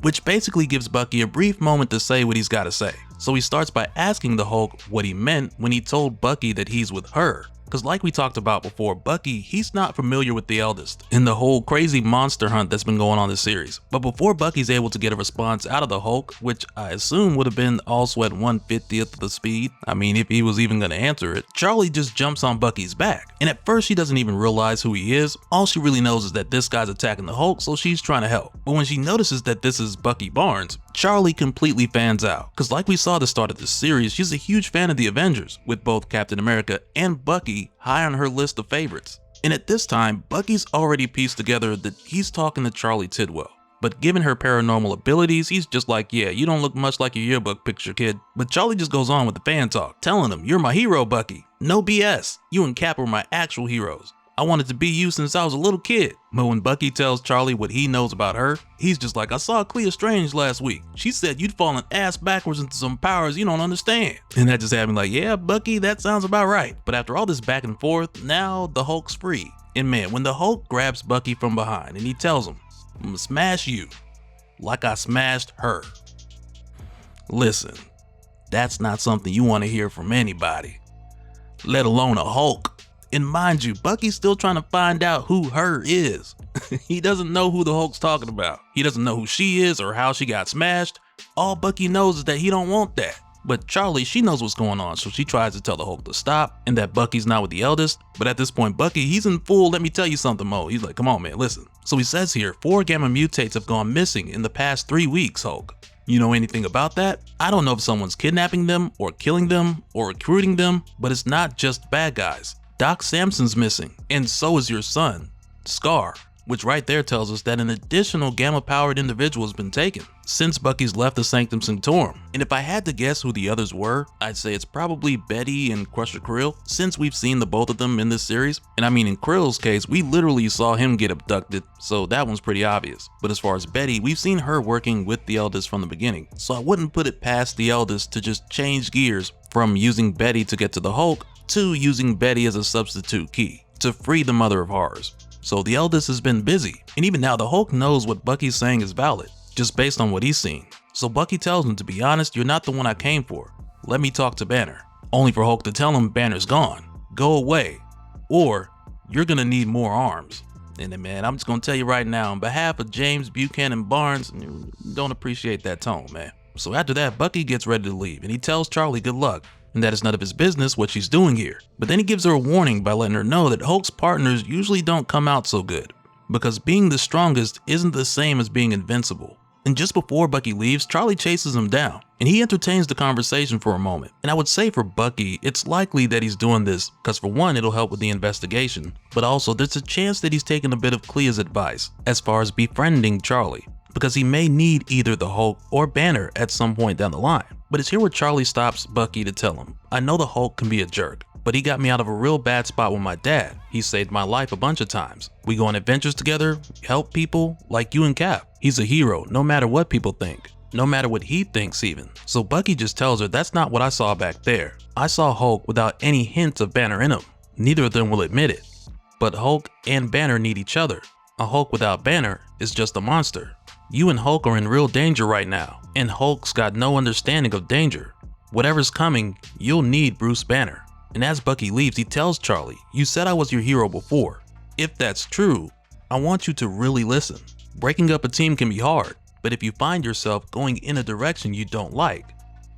which basically gives Bucky a brief moment to say what he's got to say. So he starts by asking the Hulk what he meant when he told Bucky that he's with her. Because like we talked about before, Bucky, he's not familiar with the eldest and the whole crazy monster hunt that's been going on this series. But before Bucky's able to get a response out of the Hulk, which I assume would have been also at 1/50th of the speed, I mean if he was even going to answer it, Charlie just jumps on Bucky's back. And at first she doesn't even realize who he is. All she really knows is that this guy's attacking the Hulk, so she's trying to help. But when she notices that this is Bucky Barnes, Charlie completely fans out. Because like we saw at the start of this series, she's a huge fan of the Avengers, with both Captain America and Bucky high on her list of favorites. And at this time, Bucky's already pieced together that he's talking to Charlie Tidwell. But given her paranormal abilities, he's just like, yeah, you don't look much like your yearbook picture, kid. But Charlie just goes on with the fan talk, telling him, you're my hero, Bucky. No BS. You and Cap are my actual heroes. I wanted to be you since I was a little kid. But when Bucky tells Charlie what he knows about her, he's just like, I saw Clea Strange last week. She said you'd fallen ass backwards into some powers you don't understand. And that just had me like, yeah, Bucky, that sounds about right. But after all this back and forth, now the Hulk's free. And man, when the Hulk grabs Bucky from behind and he tells him, I'm gonna smash you like I smashed her. Listen, that's not something you want to hear from anybody, let alone a Hulk. And mind you, Bucky's still trying to find out who her is. He doesn't know who the Hulk's talking about. He doesn't know who she is or how she got smashed. All Bucky knows is that he don't want that. But Charlie, she knows what's going on, so she tries to tell the Hulk to stop and that Bucky's not with the eldest. But at this point, Bucky, he's in full let me tell you something mode. He's like, come on man, listen. So he says here, 4 gamma mutates have gone missing in the past 3 weeks, Hulk. You know anything about that? I don't know if someone's kidnapping them or killing them or recruiting them, but it's not just bad guys. Doc Samson's missing, and so is your son, Scar, which right there tells us that an additional gamma-powered individual has been taken since Bucky's left the Sanctum Sanctorum. And if I had to guess who the others were, I'd say it's probably Betty and Crusher Krill, since we've seen the both of them in this series. And I mean, in Krill's case, we literally saw him get abducted, so that one's pretty obvious. But as far as Betty, we've seen her working with the eldest from the beginning, so I wouldn't put it past the eldest to just change gears from using Betty to get to the Hulk to using Betty as a substitute key to free the Mother of Horrors. So the eldest has been busy, and even now the Hulk knows what Bucky's saying is valid, just based on what he's seen. So Bucky tells him, to be honest, you're not the one I came for. Let me talk to Banner. Only for Hulk to tell him Banner's gone. Go away, or you're gonna need more arms. And then man, I'm just gonna tell you right now, on behalf of James Buchanan Barnes, don't appreciate that tone, man. So after that, Bucky gets ready to leave, and he tells Charlie good luck, and that it's none of his business what she's doing here. But then he gives her a warning by letting her know that Hulk's partners usually don't come out so good, because being the strongest isn't the same as being invincible. And just before Bucky leaves, Charlie chases him down, and he entertains the conversation for a moment. And I would say for Bucky, it's likely that he's doing this because for one, it'll help with the investigation, but also there's a chance that he's taking a bit of Clea's advice as far as befriending Charlie, because he may need either the Hulk or Banner at some point down the line. But it's here where Charlie stops Bucky to tell him, I know the Hulk can be a jerk, but he got me out of a real bad spot with my dad. He saved my life a bunch of times. We go on adventures together, help people like you and Cap. He's a hero no matter what people think, no matter what he thinks even. So Bucky just tells her that's not what I saw back there. I saw Hulk without any hint of Banner in him. Neither of them will admit it. But Hulk and Banner need each other. A Hulk without Banner is just a monster. You and Hulk are in real danger right now, and Hulk's got no understanding of danger. Whatever's coming, you'll need Bruce Banner. And as Bucky leaves, he tells Charlie, you said I was your hero before. If that's true, I want you to really listen. Breaking up a team can be hard, but if you find yourself going in a direction you don't like,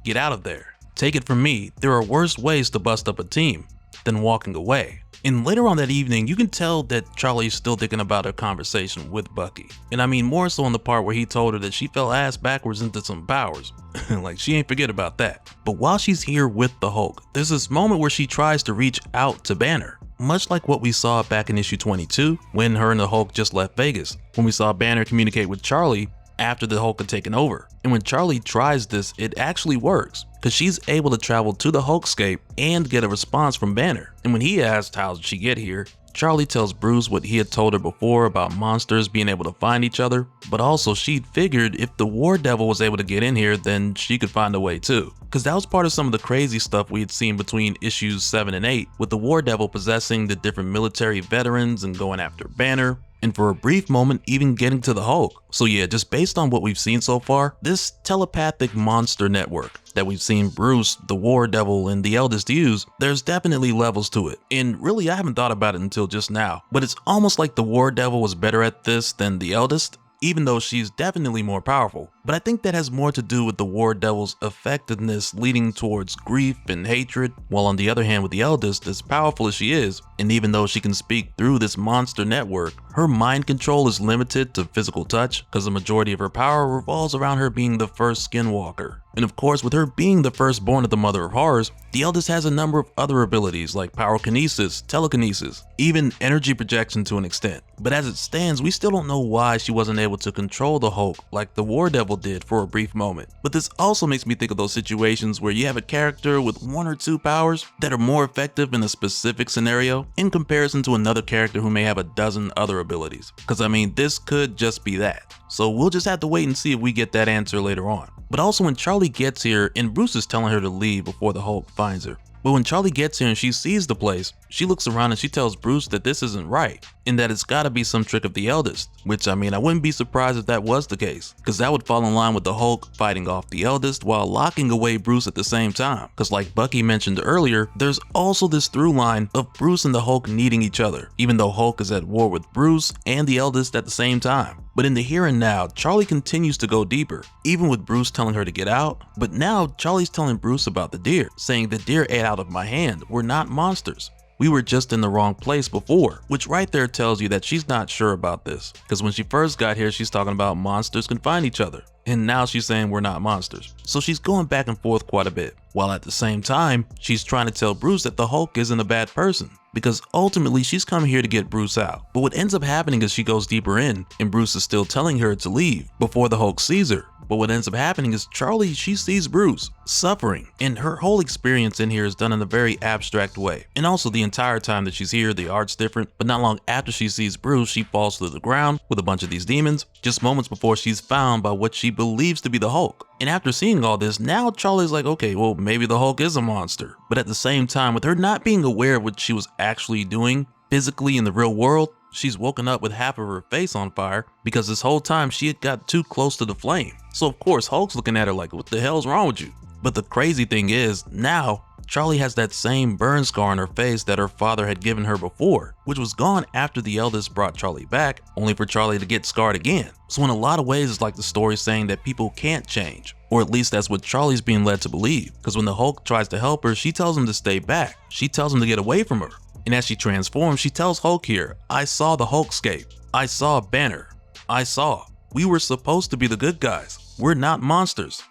get out of there. Take it from me, there are worse ways to bust up a team than walking away. And later on that evening, you can tell that Charlie's still thinking about her conversation with Bucky. And I mean more so on the part where he told her that she fell ass backwards into some powers. Like she ain't forget about that. But while she's here with the Hulk, there's this moment where she tries to reach out to Banner. Much like what we saw back in issue 22 when her and the Hulk just left Vegas. When we saw Banner communicate with Charlie after the Hulk had taken over. And when Charlie tries this, it actually works, because she's able to travel to the Hulkscape and get a response from Banner. And when he asked how did she get here, Charlie tells Bruce what he had told her before about monsters being able to find each other, but also she'd figured if the War Devil was able to get in here, then she could find a way too. Because that was part of some of the crazy stuff we had seen between issues 7 and 8, with the War Devil possessing the different military veterans and going after Banner, and for a brief moment even getting to the Hulk. So yeah, just based on what we've seen so far, this telepathic monster network that we've seen Bruce, the War Devil, and the Eldest use, there's definitely levels to it. And really, I haven't thought about it until just now, but it's almost like the War Devil was better at this than the Eldest, even though she's definitely more powerful. But I think that has more to do with the War Devil's effectiveness leading towards grief and hatred, while on the other hand with the Eldest, as powerful as she is, and even though she can speak through this monster network, her mind control is limited to physical touch, because the majority of her power revolves around her being the first Skinwalker. And of course, with her being the firstborn of the Mother of Horrors, the Eldest has a number of other abilities like pyrokinesis, telekinesis, even energy projection to an extent. But as it stands, we still don't know why she wasn't able to control the Hulk like the War Devil did for a brief moment. But this also makes me think of those situations where you have a character with 1 or 2 powers that are more effective in a specific scenario in comparison to another character who may have a dozen other abilities. Because I mean, this could just be that. So we'll just have to wait and see if we get that answer later on. But also when Charlie gets here and Bruce is telling her to leave before the Hulk finds her. But when Charlie gets here and she sees the place, she looks around and she tells Bruce that this isn't right, and that it's gotta be some trick of the Eldest, which I mean, I wouldn't be surprised if that was the case, because that would fall in line with the Hulk fighting off the Eldest while locking away Bruce at the same time. Because like Bucky mentioned earlier, there's also this through line of Bruce and the Hulk needing each other, even though Hulk is at war with Bruce and the Eldest at the same time. But in the here and now, Charlie continues to go deeper, even with Bruce telling her to get out. But now Charlie's telling Bruce about the deer, saying the deer ate out of my hand. We're not monsters. We were just in the wrong place before, which right there tells you that she's not sure about this. Because when she first got here, she's talking about monsters can find each other. And now she's saying we're not monsters. So she's going back and forth quite a bit. While at the same time, she's trying to tell Bruce that the Hulk isn't a bad person, because ultimately she's come here to get Bruce out. But what ends up happening is she goes deeper in, and Bruce is still telling her to leave before the Hulk sees her. But what ends up happening is Charlie, she sees Bruce suffering, and her whole experience in here is done in a very abstract way. And also the entire time that she's here, the art's different, but not long after she sees Bruce, she falls to the ground with a bunch of these demons, just moments before she's found by what she believes to be the Hulk. And after seeing all this, now Charlie's like, okay, well, maybe the Hulk is a monster. But at the same time, with her not being aware of what she was actually doing physically in the real world, she's woken up with half of her face on fire because this whole time she had got too close to the flame. So of course, Hulk's looking at her like, what the hell's wrong with you? But the crazy thing is, now Charlie has that same burn scar on her face that her father had given her before, which was gone after the Eldest brought Charlie back, only for Charlie to get scarred again. So in a lot of ways, it's like the story saying that people can't change, or at least that's what Charlie's being led to believe. Because when the Hulk tries to help her, she tells him to stay back. She tells him to get away from her. And as she transforms, she tells Hulk here, I saw the Hulkscape. I saw Banner. I saw. We were supposed to be the good guys. We're not monsters.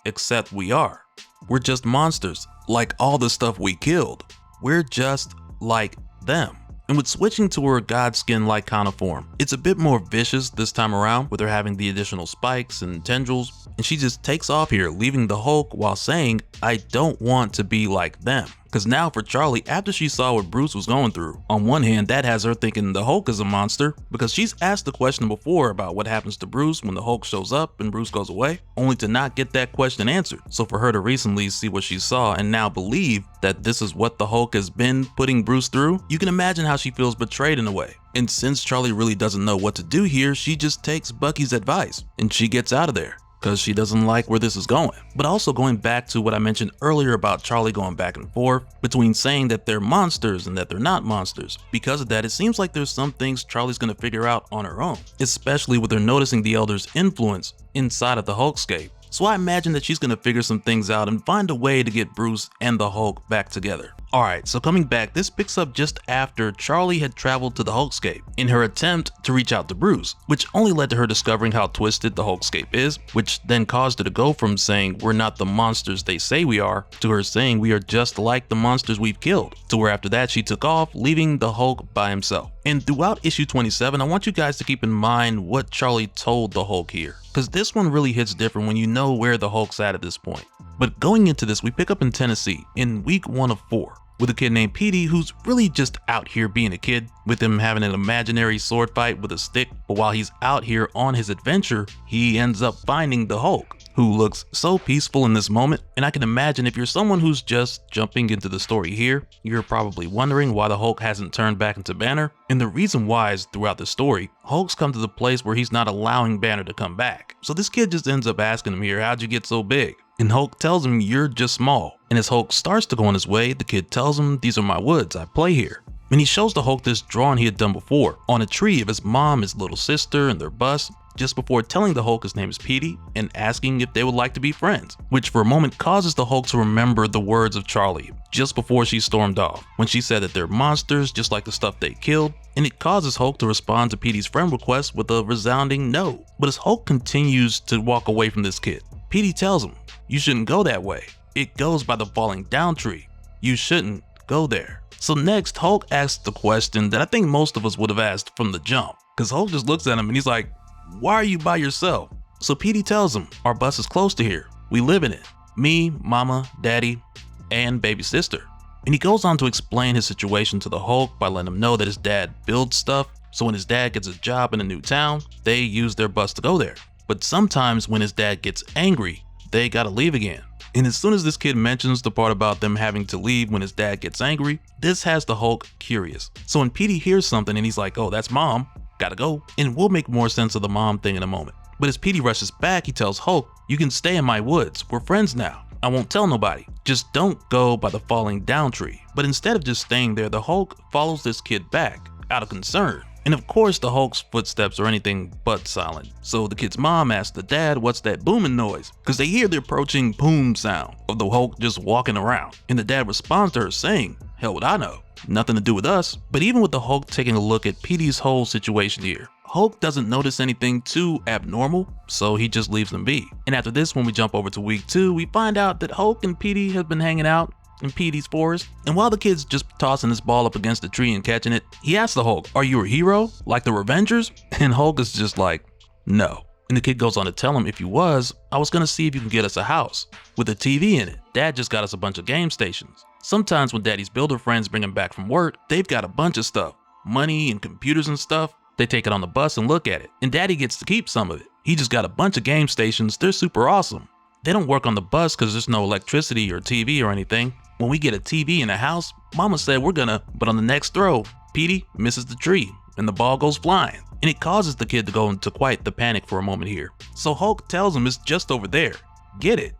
except we are. We're just monsters, like all the stuff we killed. We're just like them. And with switching to her god skin-like kind of form, it's a bit more vicious this time around with her having the additional spikes and tendrils, and she just takes off here, leaving the Hulk while saying, I don't want to be like them. Cause now for Charlie, after she saw what Bruce was going through, on one hand that has her thinking the Hulk is a monster, because she's asked the question before about what happens to Bruce when the Hulk shows up and Bruce goes away, only to not get that question answered. So for her to recently see what she saw and now believe that this is what the Hulk has been putting Bruce through, you can imagine how she feels betrayed in a way. And since Charlie really doesn't know what to do here, she just takes Bucky's advice and she gets out of there, because she doesn't like where this is going. But also going back to what I mentioned earlier about Charlie going back and forth between saying that they're monsters and that they're not monsters. Because of that, it seems like there's some things Charlie's gonna figure out on her own, especially with her noticing the Elder's influence inside of the Hulkscape. So I imagine that she's gonna figure some things out and find a way to get Bruce and the Hulk back together. Alright, so coming back, this picks up just after Charlie had traveled to the Hulkscape in her attempt to reach out to Bruce, which only led to her discovering how twisted the Hulkscape is, which then caused her to go from saying we're not the monsters they say we are, to her saying we are just like the monsters we've killed, to where after that she took off, leaving the Hulk by himself. And throughout issue 27, I want you guys to keep in mind what Charlie told the Hulk here, because this one really hits different when you know where the Hulk's at this point. But going into this, we pick up in Tennessee in week 1 of 4. With a kid named Petey who's really just out here being a kid, with him having an imaginary sword fight with a stick, but while he's out here on his adventure, he ends up finding the Hulk, who looks so peaceful in this moment. And I can imagine if you're someone who's just jumping into the story here, you're probably wondering why the Hulk hasn't turned back into Banner. And the reason why is throughout the story, Hulk's come to the place where he's not allowing Banner to come back. So this kid just ends up asking him here, how'd you get so big? And Hulk tells him, you're just small. And as Hulk starts to go on his way, the kid tells him, these are my woods, I play here. And he shows the Hulk this drawing he had done before on a tree of his mom, his little sister, and their bus, just before telling the Hulk his name is Petey and asking if they would like to be friends, which for a moment causes the Hulk to remember the words of Charlie just before she stormed off, when she said that they're monsters just like the stuff they killed, and it causes Hulk to respond to Petey's friend request with a resounding no. But as Hulk continues to walk away from this kid, Petey tells him, you shouldn't go that way. It goes by the falling down tree. You shouldn't go there. So next, Hulk asks the question that I think most of us would have asked from the jump, because Hulk just looks at him and he's like, why are you by yourself? So Petey tells him, our bus is close to here. We live in it. Me, mama, daddy, and baby sister. And he goes on to explain his situation to the Hulk by letting him know that his dad builds stuff. So when his dad gets a job in a new town, they use their bus to go there. But sometimes when his dad gets angry, they gotta leave again. And as soon as this kid mentions the part about them having to leave when his dad gets angry, this has the Hulk curious. So when Petey hears something and he's like, oh, that's mom, gotta go. And we'll make more sense of the mom thing in a moment. But as Petey rushes back, he tells Hulk, you can stay in my woods, we're friends now. I won't tell nobody. Just don't go by the falling down tree. But instead of just staying there, the Hulk follows this kid back, out of concern. And of course the Hulk's footsteps are anything but silent. So the kid's mom asks the dad what's that booming noise, because they hear the approaching boom sound of the Hulk just walking around. And the dad responds to her saying, hell would I know, nothing to do with us. But even with the Hulk taking a look at Petey's whole situation here, Hulk doesn't notice anything too abnormal, so he just leaves them be. And after this, when we jump over to week 2, we find out that Hulk and Petey have been hanging out in Petey's forest, and while the kid's just tossing his ball up against the tree and catching it, he asks the Hulk, are you a hero, like the Revengers? And Hulk is just like, no. And the kid goes on to tell him, if you was, I was gonna see if you can get us a house with a TV in it. Dad just got us a bunch of game stations. Sometimes when daddy's builder friends bring him back from work, they've got a bunch of stuff, money and computers and stuff. They take it on the bus and look at it, and daddy gets to keep some of it. He just got a bunch of game stations, they're super awesome. They don't work on the bus because there's no electricity or TV or anything. When we get a TV in the house, mama said we're gonna, but on the next throw, Petey misses the tree and the ball goes flying. And it causes the kid to go into quite the panic for a moment here. So Hulk tells him it's just over there. Get it?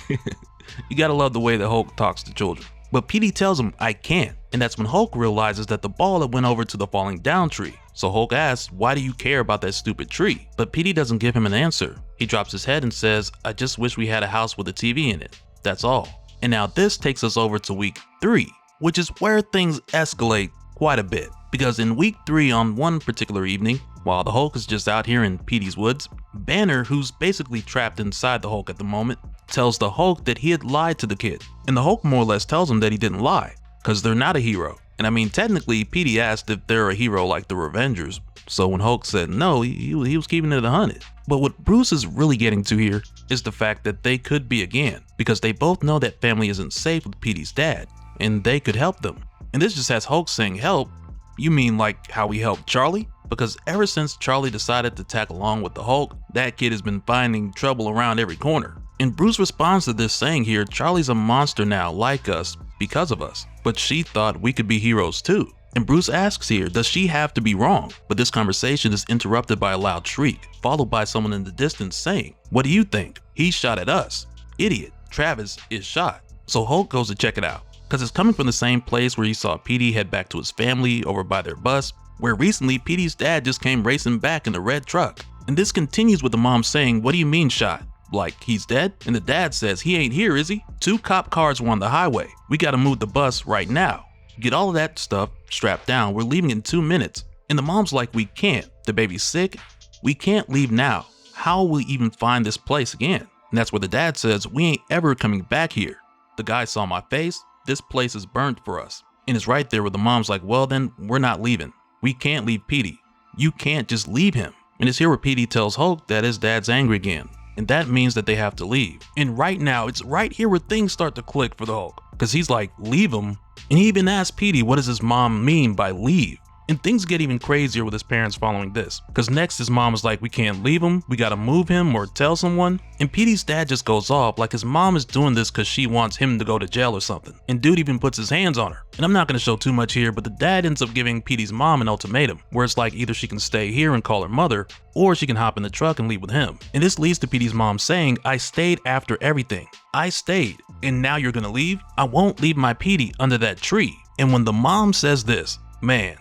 You gotta love the way that Hulk talks to children. But Petey tells him, I can't. And that's when Hulk realizes that the ball had went over to the falling down tree. So Hulk asks, why do you care about that stupid tree? But Petey doesn't give him an answer. He drops his head and says, I just wish we had a house with a TV in it. That's all. And now this takes us over to week 3, which is where things escalate quite a bit. Because in week 3, on one particular evening, while the Hulk is just out here in Petey's woods, Banner, who's basically trapped inside the Hulk at the moment, tells the Hulk that he had lied to the kid. And the Hulk more or less tells him that he didn't lie, because they're not a hero. And I mean, technically, Petey asked if they're a hero like the Revengers, so when Hulk said no, he was keeping it 100. But what Bruce is really getting to here is the fact that they could be again, because they both know that family isn't safe with Petey's dad, and they could help them. And this just has Hulk saying help. You mean like how he helped Charlie? Because ever since Charlie decided to tag along with the Hulk, that kid has been finding trouble around every corner. And Bruce responds to this saying here, Charlie's a monster now like us because of us, but she thought we could be heroes too. And Bruce asks here, does she have to be wrong? But this conversation is interrupted by a loud shriek, followed by someone in the distance saying, what do you think? He shot at us. Idiot, Travis is shot. So Hulk goes to check it out, because it's coming from the same place where he saw Petey head back to his family over by their bus, where recently Petey's dad just came racing back in the red truck. And this continues with the mom saying, what do you mean shot? Like he's dead? And the dad says, he ain't here, is he? 2 cop cars were on the highway. We gotta move the bus right now. Get all of that stuff strapped down. We're leaving in 2 minutes. And the mom's like, we can't. The baby's sick. We can't leave now. How will we even find this place again? And that's where the dad says, we ain't ever coming back here. The guy saw my face. This place is burnt for us. And it's right there where the mom's like, well then, we're not leaving. We can't leave Petey. You can't just leave him. And it's here where Petey tells Hulk that his dad's angry again. And that means that they have to leave. And right now, it's right here where things start to click for the Hulk. Because he's like, leave him? And he even asks Petey, what does his mom mean by leave? And things get even crazier with his parents following this. Because next his mom is like, we can't leave him, we gotta move him or tell someone. And Petey's dad just goes off like his mom is doing this because she wants him to go to jail or something. And dude even puts his hands on her. And I'm not gonna show too much here, but the dad ends up giving Petey's mom an ultimatum, where it's like either she can stay here and call her mother, or she can hop in the truck and leave with him. And this leads to Petey's mom saying, I stayed after everything. I stayed, and now you're gonna leave? I won't leave my Petey under that tree. And when the mom says this, man,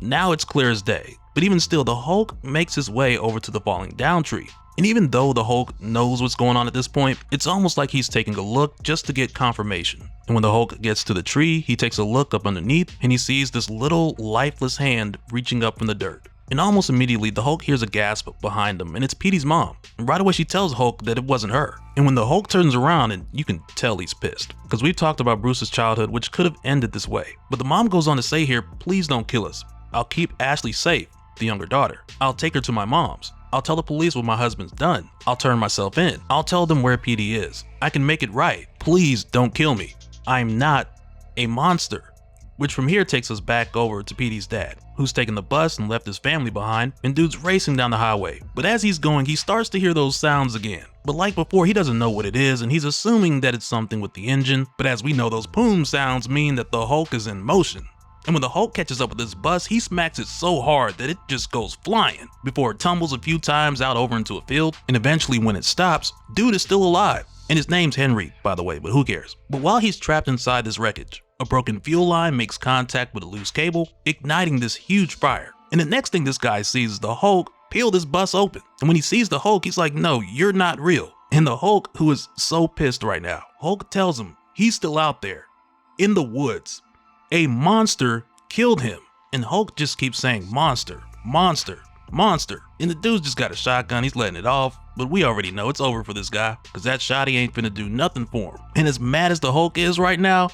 now it's clear as day. But even still, the Hulk makes his way over to the falling down tree. And even though the Hulk knows what's going on at this point, it's almost like he's taking a look just to get confirmation. And when the Hulk gets to the tree, he takes a look up underneath and he sees this little lifeless hand reaching up from the dirt. And almost immediately, the Hulk hears a gasp behind him, and it's Petey's mom. And right away, she tells Hulk that it wasn't her. And when the Hulk turns around, and you can tell he's pissed, because we've talked about Bruce's childhood, which could have ended this way. But the mom goes on to say here, please don't kill us. I'll keep Ashley safe, the younger daughter. I'll take her to my mom's. I'll tell the police what my husband's done. I'll turn myself in. I'll tell them where Petey is. I can make it right. Please don't kill me. I'm not a monster. Which from here takes us back over to Petey's dad, who's taken the bus and left his family behind, and dude's racing down the highway. But as he's going, he starts to hear those sounds again. But like before, he doesn't know what it is, and he's assuming that it's something with the engine. But as we know, those boom sounds mean that the Hulk is in motion. And when the Hulk catches up with this bus, he smacks it so hard that it just goes flying before it tumbles a few times out over into a field. And eventually when it stops, dude is still alive. And his name's Henry, by the way, but who cares? But while he's trapped inside this wreckage, a broken fuel line makes contact with a loose cable, igniting this huge fire. And the next thing this guy sees is the Hulk peel this bus open. And when he sees the Hulk, he's like, no, you're not real. And the Hulk, who is so pissed right now, Hulk tells him he's still out there in the woods. A monster killed him. And Hulk just keeps saying, monster, monster, monster. And the dude's just got a shotgun, he's letting it off. But we already know it's over for this guy, because that shotty ain't finna do nothing for him. And as mad as the Hulk is right now,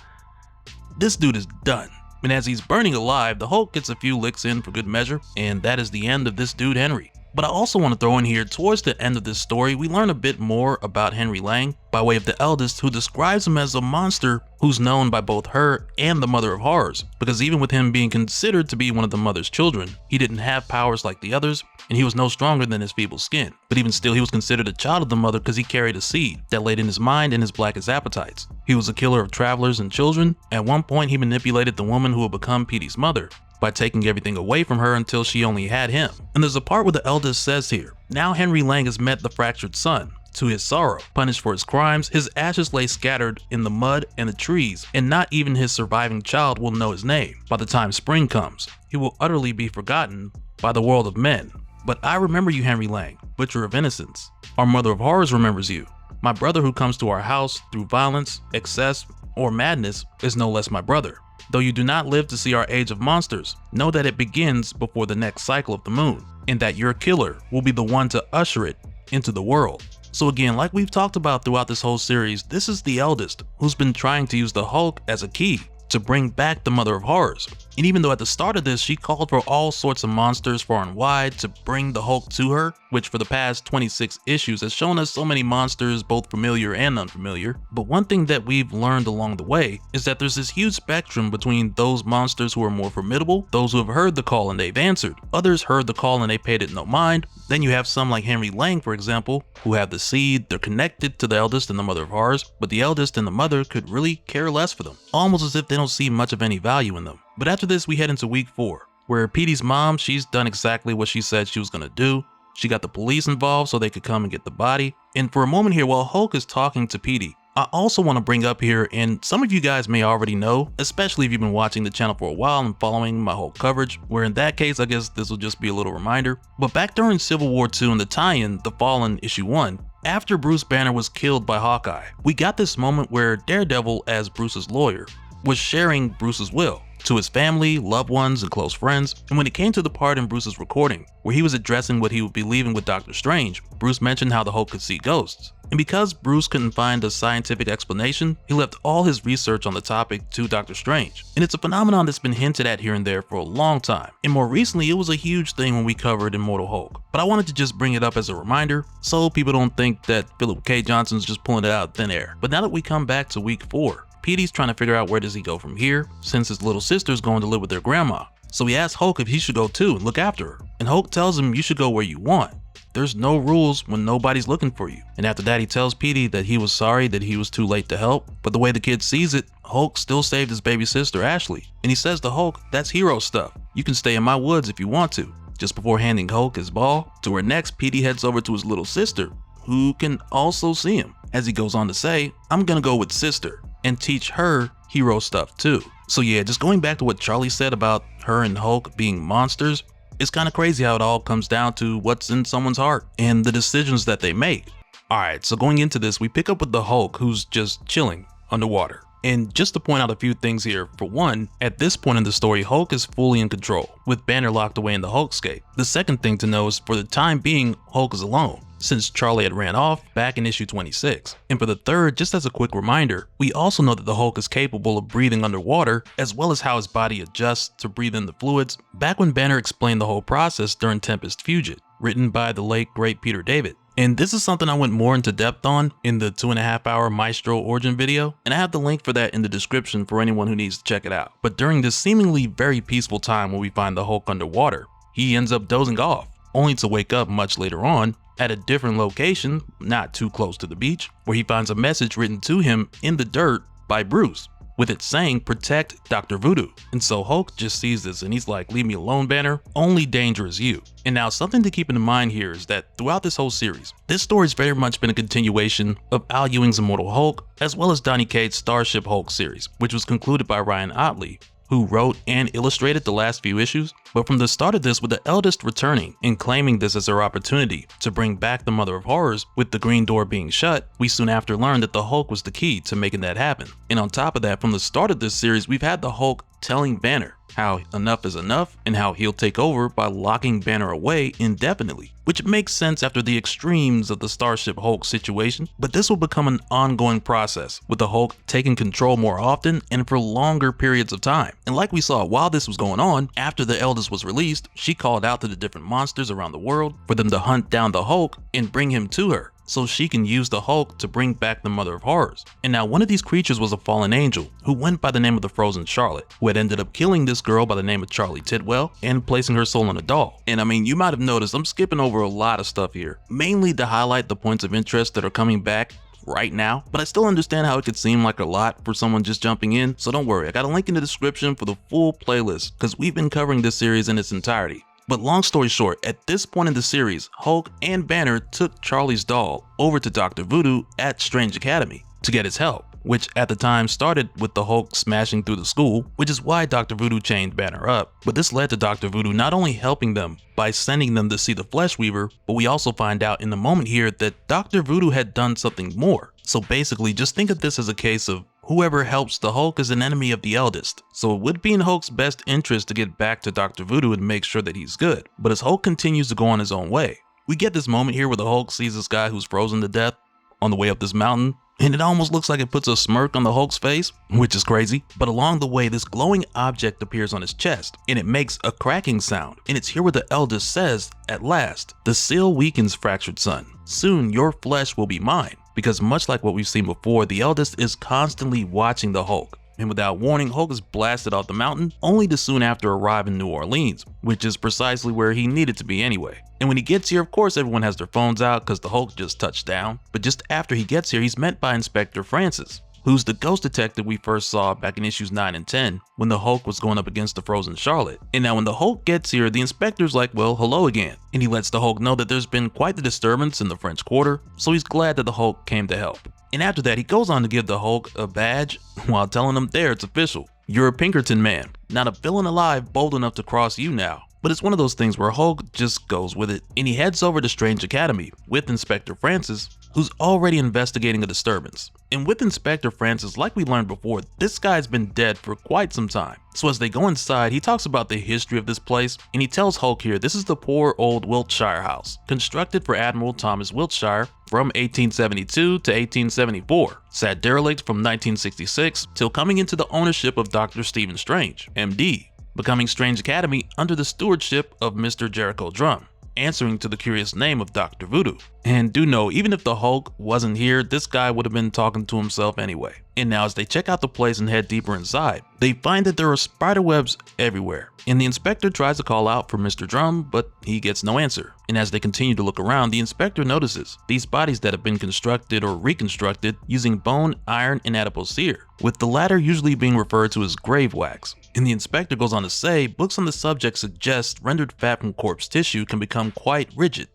this dude is done. And as he's burning alive, the Hulk gets a few licks in for good measure, and that is the end of this dude Henry. But I also want to throw in here, towards the end of this story, we learn a bit more about Henry Lang by way of the eldest, who describes him as a monster who's known by both her and the Mother of Horrors. Because even with him being considered to be one of the mother's children, he didn't have powers like the others, and he was no stronger than his feeble skin. But even still, he was considered a child of the mother because he carried a seed that laid in his mind and his blackest appetites. He was a killer of travelers and children. At one point, he manipulated the woman who would become Petey's mother by taking everything away from her until she only had him. And there's a part where the eldest says here, now Henry Lang has met the fractured son. To his sorrow, punished for his crimes, his ashes lay scattered in the mud and the trees, and not even his surviving child will know his name. By the time spring comes, he will utterly be forgotten by the world of men. But I remember you, Henry Lang, butcher of innocence. Our Mother of Horrors remembers you. My brother who comes to our house through violence, excess, or madness is no less my brother. Though you do not live to see our age of monsters, know that it begins before the next cycle of the moon, and that your killer will be the one to usher it into the world. So again, like we've talked about throughout this whole series, this is the eldest who's been trying to use the Hulk as a key to bring back the Mother of Horrors. And even though at the start of this she called for all sorts of monsters far and wide to bring the Hulk to her, which for the past 26 issues has shown us so many monsters, both familiar and unfamiliar, but one thing that we've learned along the way is that there's this huge spectrum between those monsters who are more formidable, those who have heard the call and they've answered, others heard the call and they paid it no mind. Then you have some like Henry Lang, for example, who have the seed, they're connected to the eldest and the Mother of Horrors, but the eldest and the mother could really care less for them, almost as if they don't see much of any value in them. But after this we head into week 4, where Petey's mom, she's done exactly what she said she was gonna do. She got the police involved so they could come and get the body. And for a moment here, while Hulk is talking to Petey, I also want to bring up here, and some of you guys may already know, especially if you've been watching the channel for a while and following my whole coverage, where in that case I guess this will just be a little reminder, but back during Civil War II in the tie-in, The Fallen issue 1, after Bruce Banner was killed by Hawkeye, we got this moment where Daredevil, as Bruce's lawyer, was sharing Bruce's will to his family, loved ones, and close friends. And when it came to the part in Bruce's recording where he was addressing what he would be leaving with Doctor Strange, Bruce mentioned how the Hulk could see ghosts. And because Bruce couldn't find a scientific explanation, he left all his research on the topic to Doctor Strange. And it's a phenomenon that's been hinted at here and there for a long time. And more recently, it was a huge thing when we covered Immortal Hulk. But I wanted to just bring it up as a reminder so people don't think that Philip K. Johnson's just pulling it out of thin air. But now that we come back to week 4, Petey's trying to figure out where does he go from here, since his little sister's going to live with their grandma. So he asks Hulk if he should go too and look after her. And Hulk tells him you should go where you want. There's no rules when nobody's looking for you. And after that he tells Petey that he was sorry that he was too late to help, but the way the kid sees it, Hulk still saved his baby sister Ashley. And he says to Hulk, that's hero stuff. You can stay in my woods if you want to. Just before handing Hulk his ball, to where next Petey heads over to his little sister, who can also see him. As he goes on to say, I'm gonna go with sister and teach her hero stuff too. So yeah, just going back to what Charlie said about her and Hulk being monsters, it's kind of crazy how it all comes down to what's in someone's heart and the decisions that they make. Alright, so going into this, we pick up with the Hulk who's just chilling underwater. And just to point out a few things here, for one, at this point in the story, Hulk is fully in control, with Banner locked away in the Hulkscape. The second thing to know is for the time being, Hulk is alone, since Charlie had ran off back in issue 26. And for the third, just as a quick reminder, we also know that the Hulk is capable of breathing underwater, as well as how his body adjusts to breathe in the fluids, back when Banner explained the whole process during Tempest Fugit, written by the late great Peter David. And this is something I went more into depth on in the 2.5-hour Maestro origin video, and I have the link for that in the description for anyone who needs to check it out. But during this seemingly very peaceful time when we find the Hulk underwater, he ends up dozing off, only to wake up much later on at a different location, not too close to the beach, where he finds a message written to him in the dirt by Bruce, with it saying, protect Dr. Voodoo. And so Hulk just sees this and he's like, leave me alone, Banner, only danger is you. And now something to keep in mind here is that throughout this whole series, this story's very much been a continuation of Al Ewing's Immortal Hulk, as well as Donny Cates' Starship Hulk series, which was concluded by Ryan Ottley, who wrote and illustrated the last few issues. But from the start of this, with the eldest returning and claiming this as her opportunity to bring back the Mother of Horrors, with the green door being shut, we soon after learned that the Hulk was the key to making that happen. And on top of that, from the start of this series, we've had the Hulk telling Banner how enough is enough and how he'll take over by locking Banner away indefinitely, which makes sense after the extremes of the Starship Hulk situation. But this will become an ongoing process, with the Hulk taking control more often and for longer periods of time. And like we saw while this was going on, after the eldest was released, she called out to the different monsters around the world for them to hunt down the Hulk and bring him to her, so she can use the Hulk to bring back the Mother of Horrors. And now one of these creatures was a fallen angel who went by the name of the Frozen Charlotte, who had ended up killing this girl by the name of Charlie Tidwell and placing her soul in a doll. And I mean, you might have noticed I'm skipping over a lot of stuff here, mainly to highlight the points of interest that are coming back right now, but I still understand how it could seem like a lot for someone just jumping in, so don't worry, I got a link in the description for the full playlist, because we've been covering this series in its entirety. But long story short, at this point in the series, Hulk and Banner took Charlie's doll over to Dr. Voodoo at Strange Academy to get his help, which at the time started with the Hulk smashing through the school, which is why Dr. Voodoo chained Banner up. But this led to Dr. Voodoo not only helping them by sending them to see the Flesh Weaver, but we also find out in the moment here that Dr. Voodoo had done something more. So basically, just think of this as a case of whoever helps the Hulk is an enemy of the eldest, so it would be in Hulk's best interest to get back to Dr. Voodoo and make sure that he's good. But as Hulk continues to go on his own way, We get this moment here where the Hulk sees this guy who's frozen to death on the way up this mountain, and it almost looks like it puts a smirk on the Hulk's face, which is crazy. But along the way, this glowing object appears on his chest, and it makes a cracking sound. And it's here where the eldest says, at last, the seal weakens, fractured son. Soon your flesh will be mine. Because much like what we've seen before, the eldest is constantly watching the Hulk. And without warning, Hulk is blasted off the mountain, only to soon after arrive in New Orleans, which is precisely where he needed to be anyway. And when he gets here, of course everyone has their phones out because the Hulk just touched down. But just after he gets here, he's met by Inspector Francis, who's the ghost detective we first saw back in issues 9 and 10 when the Hulk was going up against the frozen Charlotte. And now when the Hulk gets here, the inspector's like, well, hello again. And he lets the Hulk know that there's been quite the disturbance in the French Quarter, so he's glad that the Hulk came to help. And after that, he goes on to give the Hulk a badge while telling him, there, it's official. You're a Pinkerton man, not a villain alive bold enough to cross you now. But it's one of those things where Hulk just goes with it, and he heads over to Strange Academy with Inspector Francis, who's already investigating a disturbance. And with Inspector Francis, like we learned before, this guy's been dead for quite some time. So as they go inside, he talks about the history of this place, and he tells Hulk here this is the poor old Wiltshire house, constructed for Admiral Thomas Wiltshire from 1872 to 1874, sat derelict from 1966 till coming into the ownership of Dr. Stephen Strange, MD, becoming Strange Academy under the stewardship of Mr. Jericho Drum, answering to the curious name of Dr. Voodoo. And do know, even if the Hulk wasn't here, this guy would have been talking to himself anyway. And now as they check out the place and head deeper inside, they find that there are spider webs everywhere. And the inspector tries to call out for Mr. Drum, but he gets no answer. And as they continue to look around, the inspector notices these bodies that have been constructed or reconstructed using bone, iron, and adipose cere, with the latter usually being referred to as grave wax. And the inspector goes on to say, books on the subject suggest rendered fat from corpse tissue can become quite rigid,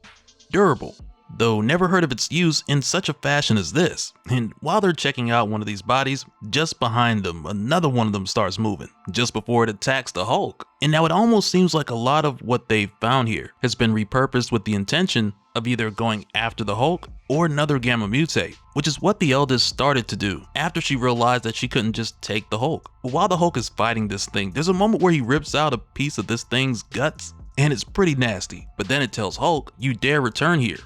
durable, though never heard of its use in such a fashion as this. And while they're checking out one of these bodies, just behind them, another one of them starts moving, just before it attacks the Hulk. And now it almost seems like a lot of what they've found here has been repurposed with the intention of either going after the Hulk or another gamma mutate, which is what the eldest started to do after she realized that she couldn't just take the Hulk. But while the Hulk is fighting this thing, there's a moment where he rips out a piece of this thing's guts, and it's pretty nasty. But then it tells Hulk, you dare return here.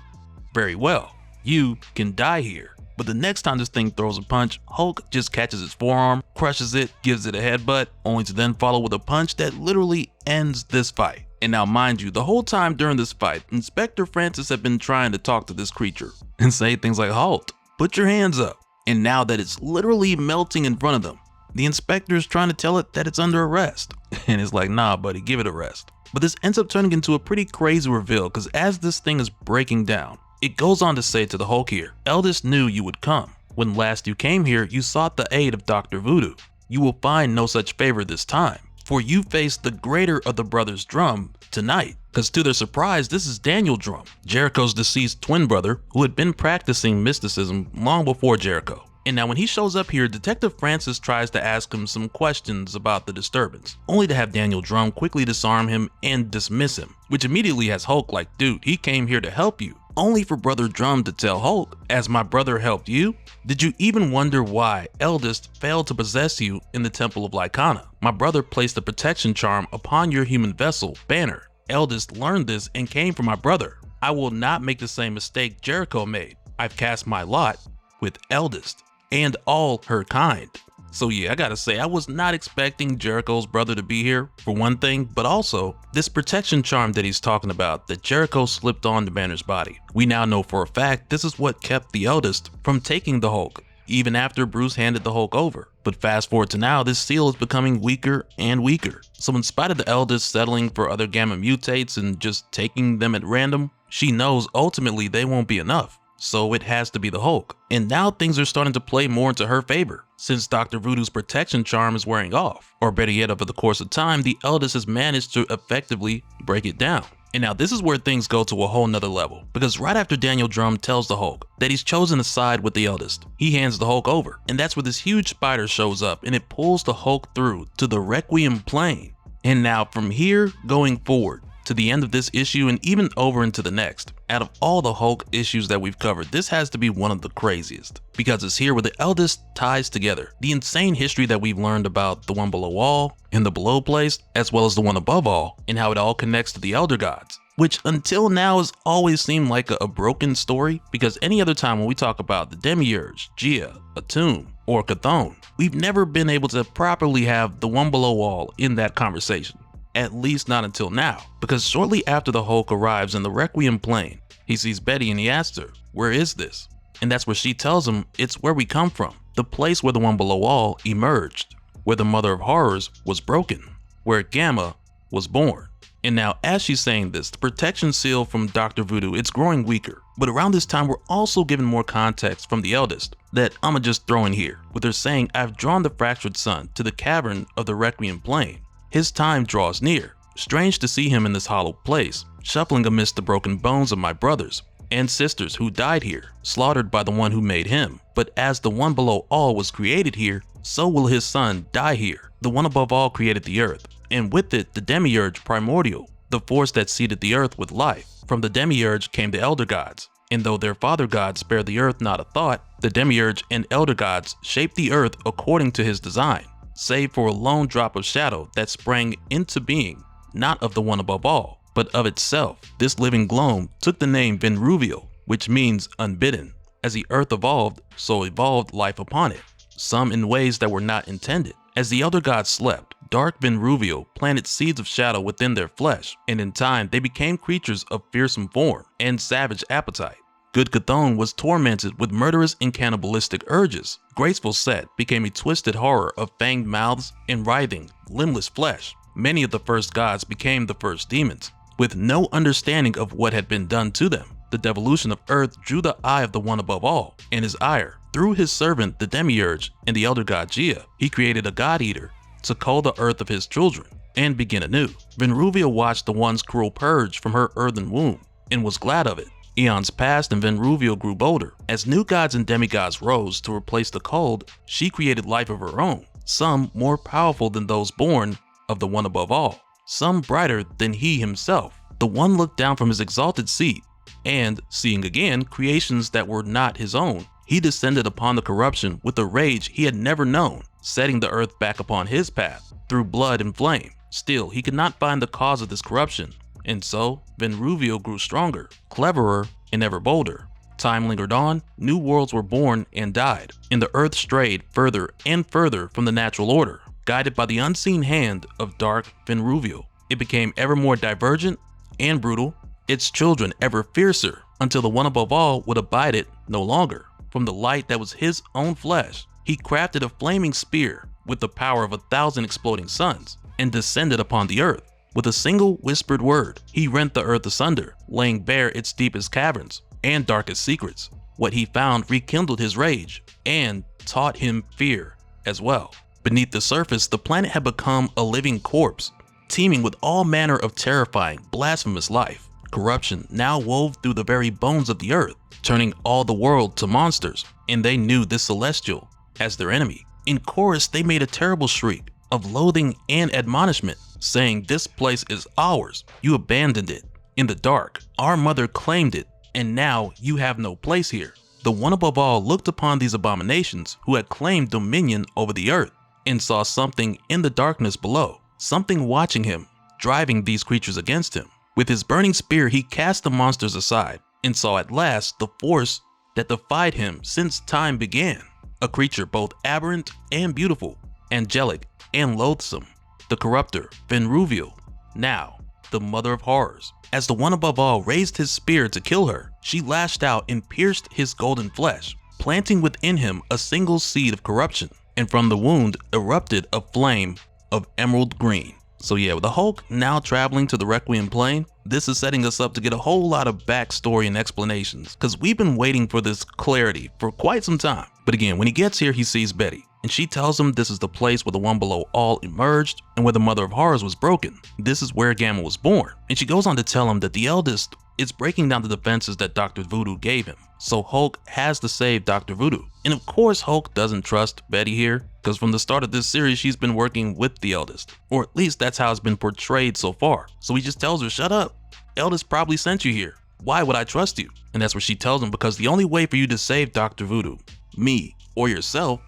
Very well, you can die here. But the next time this thing throws a punch, Hulk just catches its forearm, crushes it, gives it a headbutt, only to then follow with a punch that literally ends this fight. And now mind you, the whole time during this fight, Inspector Francis had been trying to talk to this creature and say things like, halt, put your hands up. And now that it's literally melting in front of them, the inspector's trying to tell it that it's under arrest. And it's like, nah buddy, give it a rest. But this ends up turning into a pretty crazy reveal, because as this thing is breaking down, it goes on to say to the Hulk here, eldest knew you would come. When last you came here, you sought the aid of Dr. Voodoo. You will find no such favor this time, for you face the greater of the brothers Drum tonight. Because to their surprise, this is Daniel Drum, Jericho's deceased twin brother, who had been practicing mysticism long before Jericho. And now when he shows up here, Detective Francis tries to ask him some questions about the disturbance, only to have Daniel Drum quickly disarm him and dismiss him, which immediately has Hulk like, dude, he came here to help you. Only for Brother Drum to tell Hulk, as my brother helped you? Did you even wonder why Eldest failed to possess you in the Temple of Lycana? My brother placed a protection charm upon your human vessel, Banner. Eldest learned this and came for my brother. I will not make the same mistake Jericho made. I've cast my lot with Eldest and all her kind. So yeah, I gotta say, I was not expecting Jericho's brother to be here, for one thing, but also this protection charm that he's talking about that Jericho slipped on to Banner's body. We now know for a fact this is what kept the eldest from taking the Hulk, even after Bruce handed the Hulk over. But fast forward to now, this seal is becoming weaker and weaker. So in spite of the eldest settling for other gamma mutates and just taking them at random, she knows ultimately they won't be enough. So it has to be the Hulk. And now things are starting to play more into her favor, since Dr. Voodoo's protection charm is wearing off. Or better yet, over the course of time, the eldest has managed to effectively break it down. And now this is where things go to a whole nother level, because right after Daniel Drum tells the Hulk that he's chosen a side with the eldest, he hands the Hulk over. And that's where this huge spider shows up and it pulls the Hulk through to the Requiem plane. And now from here going forward, to the end of this issue and even over into the next. Out of all the Hulk issues that we've covered, this has to be one of the craziest, because it's here where the eldest ties together the insane history that we've learned about the one below all and the below place, as well as the one above all, and how it all connects to the elder gods, which until now has always seemed like a broken story, because any other time when we talk about the Demiurge, Gia, Atum, or Chthon, we've never been able to properly have the one below all in that conversation. At least not until now, because shortly after the Hulk arrives in the Requiem plane, he sees Betty and he asks her, "Where is this?" And that's where she tells him it's where we come from, the place where the one below all emerged, where the mother of horrors was broken, where Gamma was born. And now as she's saying this, the protection seal from Dr. Voodoo, it's growing weaker. But around this time, we're also given more context from the eldest that I'ma just throw in here, with her saying, "I've drawn the fractured sun to the cavern of the Requiem plane. His time draws near. Strange to see him in this hollow place, shuffling amidst the broken bones of my brothers and sisters who died here, slaughtered by the one who made him. But as the one below all was created here, so will his son die here. The one above all created the earth, and with it the Demiurge primordial, the force that seeded the earth with life. From the Demiurge came the elder gods, and though their father gods spared the earth not a thought, the Demiurge and elder gods shaped the earth according to his design, save for a lone drop of shadow that sprang into being, not of the one above all, but of itself. This living globe took the name Venruvial, which means unbidden. As the earth evolved, so evolved life upon it, some in ways that were not intended. As the elder gods slept, dark Venruvial planted seeds of shadow within their flesh, and in time they became creatures of fearsome form and savage appetite. Good Chthon was tormented with murderous and cannibalistic urges. Graceful Set became a twisted horror of fanged mouths and writhing, limbless flesh. Many of the first gods became the first demons, with no understanding of what had been done to them. The devolution of earth drew the eye of the one above all, and his ire. Through his servant the Demiurge and the elder god Gia, he created a god-eater to cull the earth of his children and begin anew. Venruvial watched the one's cruel purge from her earthen womb and was glad of it. Eons passed and Venruvial grew bolder. As new gods and demigods rose to replace the culled, she created life of her own, some more powerful than those born of the one above all, some brighter than he himself. The one looked down from his exalted seat, and, seeing again creations that were not his own, he descended upon the corruption with a rage he had never known, setting the earth back upon his path, through blood and flame. Still, he could not find the cause of this corruption, and so Venruvial grew stronger, cleverer, and ever bolder. Time lingered on, new worlds were born and died, and the earth strayed further and further from the natural order. Guided by the unseen hand of dark Venruvial, it became ever more divergent and brutal, its children ever fiercer, until the one above all would abide it no longer. From the light that was his own flesh, he crafted a flaming spear with the power of 1,000 exploding suns, and descended upon the earth. With a single whispered word, he rent the earth asunder, laying bare its deepest caverns and darkest secrets. What he found rekindled his rage and taught him fear as well. Beneath the surface, the planet had become a living corpse, teeming with all manner of terrifying, blasphemous life. Corruption now wove through the very bones of the earth, turning all the world to monsters, and they knew this celestial as their enemy. In chorus, they made a terrible shriek of loathing and admonishment, saying, "This place is ours. You abandoned it in the dark. Our mother claimed it, and now you have no place here." The one above all looked upon these abominations who had claimed dominion over the earth, and saw something in the darkness below, something watching him, driving these creatures against him. With his burning spear, he cast the monsters aside, and saw at last the force that defied him since time began. A creature both aberrant and beautiful, angelic and loathsome. The corrupter, Venruvial, now the mother of horrors. As the one above all raised his spear to kill her, she lashed out and pierced his golden flesh, planting within him a single seed of corruption, and from the wound erupted a flame of emerald green. So yeah, with the Hulk now traveling to the Requiem plane, this is setting us up to get a whole lot of backstory and explanations, because we've been waiting for this clarity for quite some time. But again, when he gets here, he sees Betty, and she tells him this is the place where the one below all emerged and where the mother of horrors was broken. This is where Gamma was born. And she goes on to tell him that the eldest is breaking down the defenses that Dr. Voodoo gave him. So Hulk has to save Dr. Voodoo. And of course, Hulk doesn't trust Betty here. because from the start of this series she's been working with the eldest, or at least that's how it's been portrayed so far. So he just tells her, shut up, eldest probably sent you here, why would I trust you? And that's what she tells him, because the only way for you to save Dr. Voodoo, me, or yourself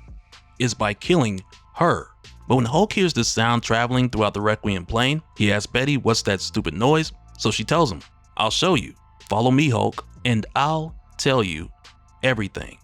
is by killing her. But when Hulk hears this sound traveling throughout the Requiem plane, he asks Betty, what's that stupid noise? So she tells him, I'll show you, follow me Hulk, and I'll tell you everything.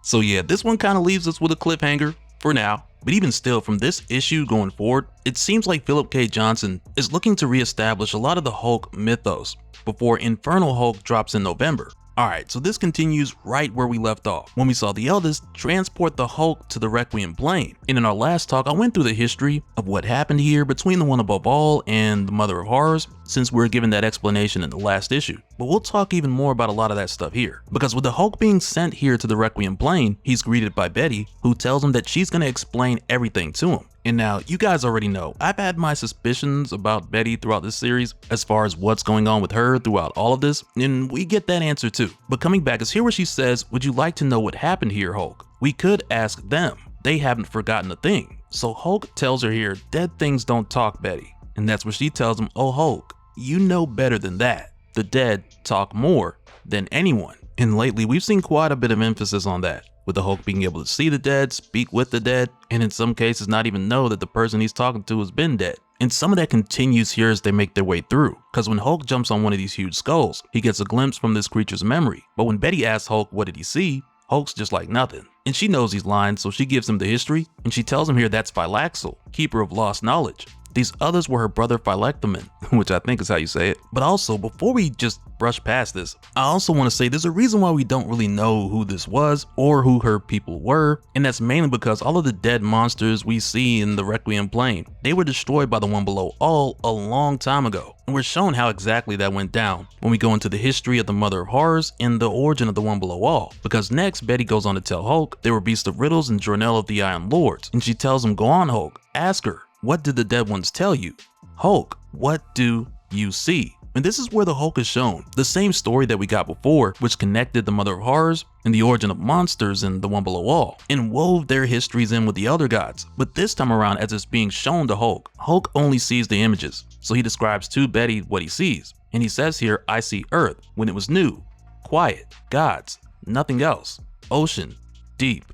So yeah, this one kind of leaves us with a cliffhanger for now, but even still, from this issue going forward, it seems like Philip K. Johnson is looking to reestablish a lot of the Hulk mythos before Infernal Hulk drops in November. Alright, so this continues right where we left off, when we saw the eldest transport the Hulk to the Requiem plane. And in our last talk, I went through the history of what happened here between the One Above All and the Mother of Horrors, since we were given that explanation in the last issue. But we'll talk even more about a lot of that stuff here, because with the Hulk being sent here to the Requiem plane, he's greeted by Betty, who tells him that she's going to explain everything to him. And now, you guys already know, I've had my suspicions about Betty throughout this series as far as what's going on with her throughout all of this, and we get that answer too. But coming back is here where she says, would you like to know what happened here, Hulk? We could ask them. They haven't forgotten a thing. So Hulk tells her here, dead things don't talk, Betty. And that's where she tells him, oh Hulk, you know better than that. The dead talk more than anyone. And lately, we've seen quite a bit of emphasis on that, with the Hulk being able to see the dead, speak with the dead, and in some cases not even know that the person he's talking to has been dead. And some of that continues here as they make their way through, because when Hulk jumps on one of these huge skulls, he gets a glimpse from this creature's memory. But when Betty asks Hulk what did he see, Hulk's just like nothing. And she knows he's lying, so she gives him the history, and she tells him here that's Phylaxel, keeper of lost knowledge. These others were her brother Phylactemin, which I think is how you say it. But also, before we just brush past this, I also want to say there's a reason why we don't really know who this was or who her people were, and that's mainly because all of the dead monsters we see in the Requiem plane, they were destroyed by the One Below All a long time ago. And we're shown how exactly that went down when we go into the history of the Mother of Horrors and the origin of the One Below All. Because next, Betty goes on to tell Hulk they were Beast of Riddles and Jornell of the Iron Lords, and she tells him, go on Hulk, ask her. What did the dead ones tell you? Hulk, what do you see? And this is where the Hulk is shown, the same story that we got before, which connected the Mother of Horrors and the origin of monsters and the One Below All, and wove their histories in with the Elder Gods. But this time around, as it's being shown to Hulk, Hulk only sees the images, so he describes to Betty what he sees. And he says here, I see Earth when it was new, quiet, gods, nothing else, ocean, deep,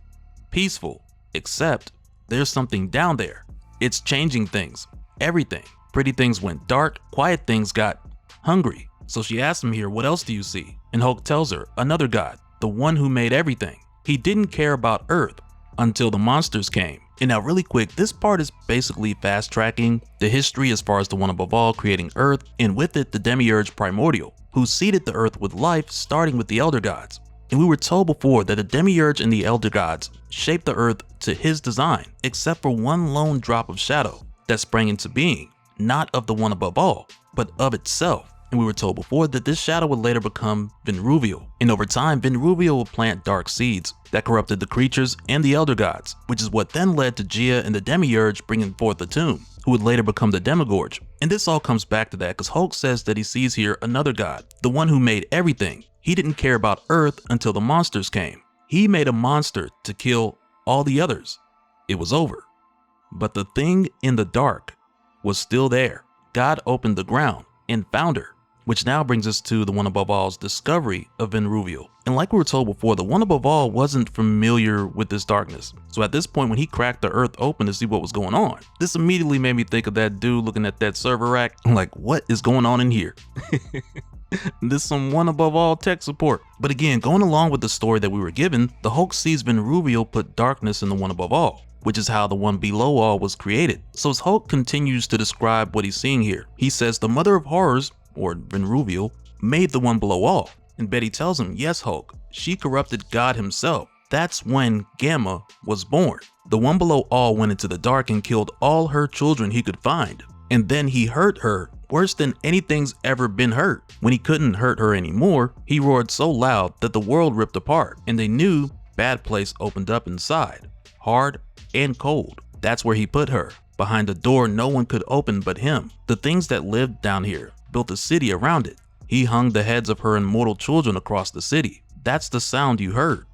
peaceful, except there's something down there. It's changing things, everything. Pretty things went dark, quiet things got hungry. So she asks him here, what else do you see? And Hulk tells her, another god, the one who made everything. He didn't care about Earth until the monsters came. And now really quick, this part is basically fast tracking the history as far as the One Above All creating Earth, and with it the Demiurge Primordial, who seeded the Earth with life starting with the Elder Gods. And we were told before that the Demiurge and the Elder Gods shaped the Earth to his design, except for one lone drop of shadow that sprang into being, not of the One Above All, but of itself. And we were told before that this shadow would later become Venruvial, and over time Venruvial would plant dark seeds that corrupted the creatures and the Elder Gods, which is what then led to Gia and the Demiurge bringing forth the tomb, who would later become the Demigorge. And this all comes back to that because Hulk says that he sees here another god, the one who made everything. He didn't care about Earth until the monsters came. He made a monster to kill all the others. It was over. But the thing in the dark was still there. God opened the ground and found her, which now brings us to the One Above All's discovery of Venruvial. And like we were told before, the One Above All wasn't familiar with this darkness. So at this point, when he cracked the Earth open to see what was going on, this immediately made me think of that dude looking at that server rack. I'm like, what is going on in here? This some One Above All tech support. But again, going along with the story that we were given, the Hulk sees Venruvial put darkness in the One Above All, which is how the One Below All was created. So as Hulk continues to describe what he's seeing here, he says the Mother of Horrors, or Venruvial, made the One Below All. And Betty tells him, yes Hulk, she corrupted God himself. That's when Gamma was born. The One Below All went into the dark and killed all her children he could find. And then he hurt her worse than anything's ever been hurt. When he couldn't hurt her anymore, he roared so loud that the world ripped apart, and they knew bad place opened up inside, hard and cold. That's where he put her, behind a door no one could open but him. The things that lived down here built a city around it. He hung the heads of her immortal children across the city. That's the sound you heard.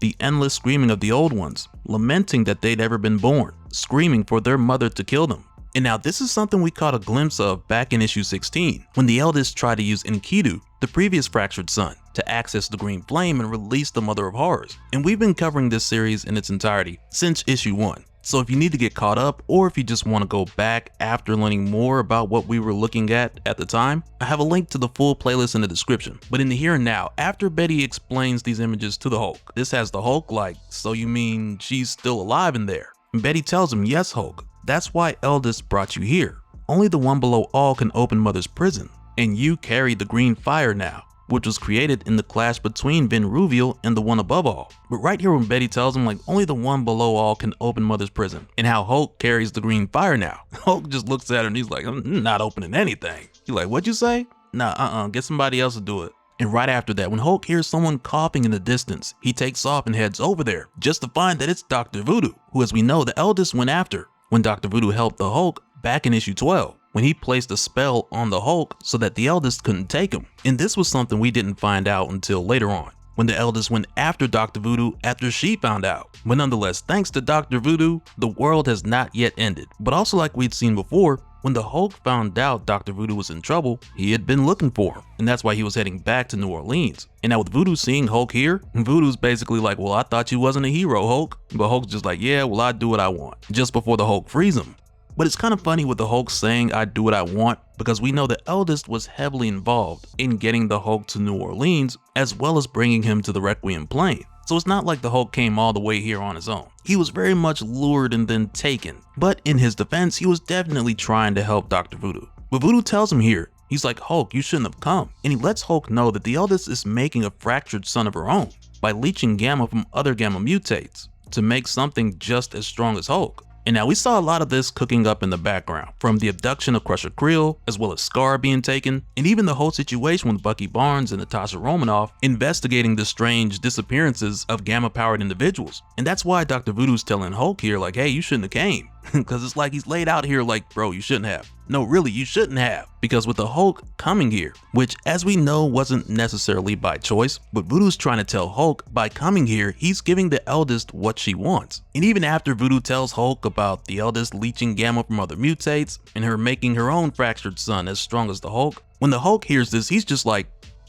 The endless screaming of the old ones lamenting that they'd ever been born, screaming for their mother to kill them. And now this is something we caught a glimpse of back in issue 16, when the eldest tried to use Enkidu, the previous fractured son, to access the green flame and release the Mother of Horrors. And we've been covering this series in its entirety since issue 1. So if you need to get caught up, or if you just want to go back after learning more about what we were looking at the time, I have a link to the full playlist in the description. But in the here and now, after Betty explains these images to the Hulk, this has the Hulk like, so you mean she's still alive in there? And Betty tells him, yes Hulk, that's why Eldest brought you here. Only the one below all can open Mother's prison, and you carry the green fire now, which was created in the clash between Ben Ruviel and the one above all. But right here when Betty tells him like only the one below all can open Mother's prison, and how Hulk carries the green fire now, Hulk just looks at her and he's like, I'm not opening anything. He's like, what'd you say? Nah, get somebody else to do it. And right after that, when Hulk hears someone coughing in the distance, he takes off and heads over there, just to find that it's Dr. Voodoo, who as we know the eldest went after, when Dr. Voodoo helped the Hulk back in issue 12. When he placed a spell on the Hulk so that the eldest couldn't take him. And this was something we didn't find out until later on, when the eldest went after Dr. Voodoo after she found out. But nonetheless, thanks to Dr. Voodoo, the world has not yet ended. But also like we'd seen before, when the Hulk found out Dr. Voodoo was in trouble, he had been looking for him, and that's why he was heading back to New Orleans. And now with Voodoo seeing Hulk here, Voodoo's basically like, well, I thought you wasn't a hero, Hulk. But Hulk's just like, yeah, well, I do what I want, just before the Hulk frees him. But it's kind of funny with the Hulk saying I do what I want, because we know the eldest was heavily involved in getting the Hulk to New Orleans, as well as bringing him to the Requiem plane. So it's not like the Hulk came all the way here on his own. He was very much lured and then taken. But in his defense, he was definitely trying to help Dr. Voodoo. But Voodoo tells him here, he's like, Hulk, you shouldn't have come. And he lets Hulk know that the eldest is making a fractured son of her own by leeching gamma from other gamma mutates to make something just as strong as Hulk. And now we saw a lot of this cooking up in the background, from the abduction of Crusher Creel, as well as Scar being taken, and even the whole situation with Bucky Barnes and Natasha Romanoff investigating the strange disappearances of gamma-powered individuals. And that's why Dr. Voodoo's telling Hulk here like, hey, you shouldn't have came. Because it's like he's laid out here like, bro, you shouldn't have. No, really, you shouldn't have. Because with the Hulk coming here, which as we know wasn't necessarily by choice, but Voodoo's trying to tell Hulk by coming here, he's giving the eldest what she wants. And even after Voodoo tells Hulk about the eldest leeching gamma from other mutates and her making her own fractured son as strong as the Hulk, when the Hulk hears this, he's just like,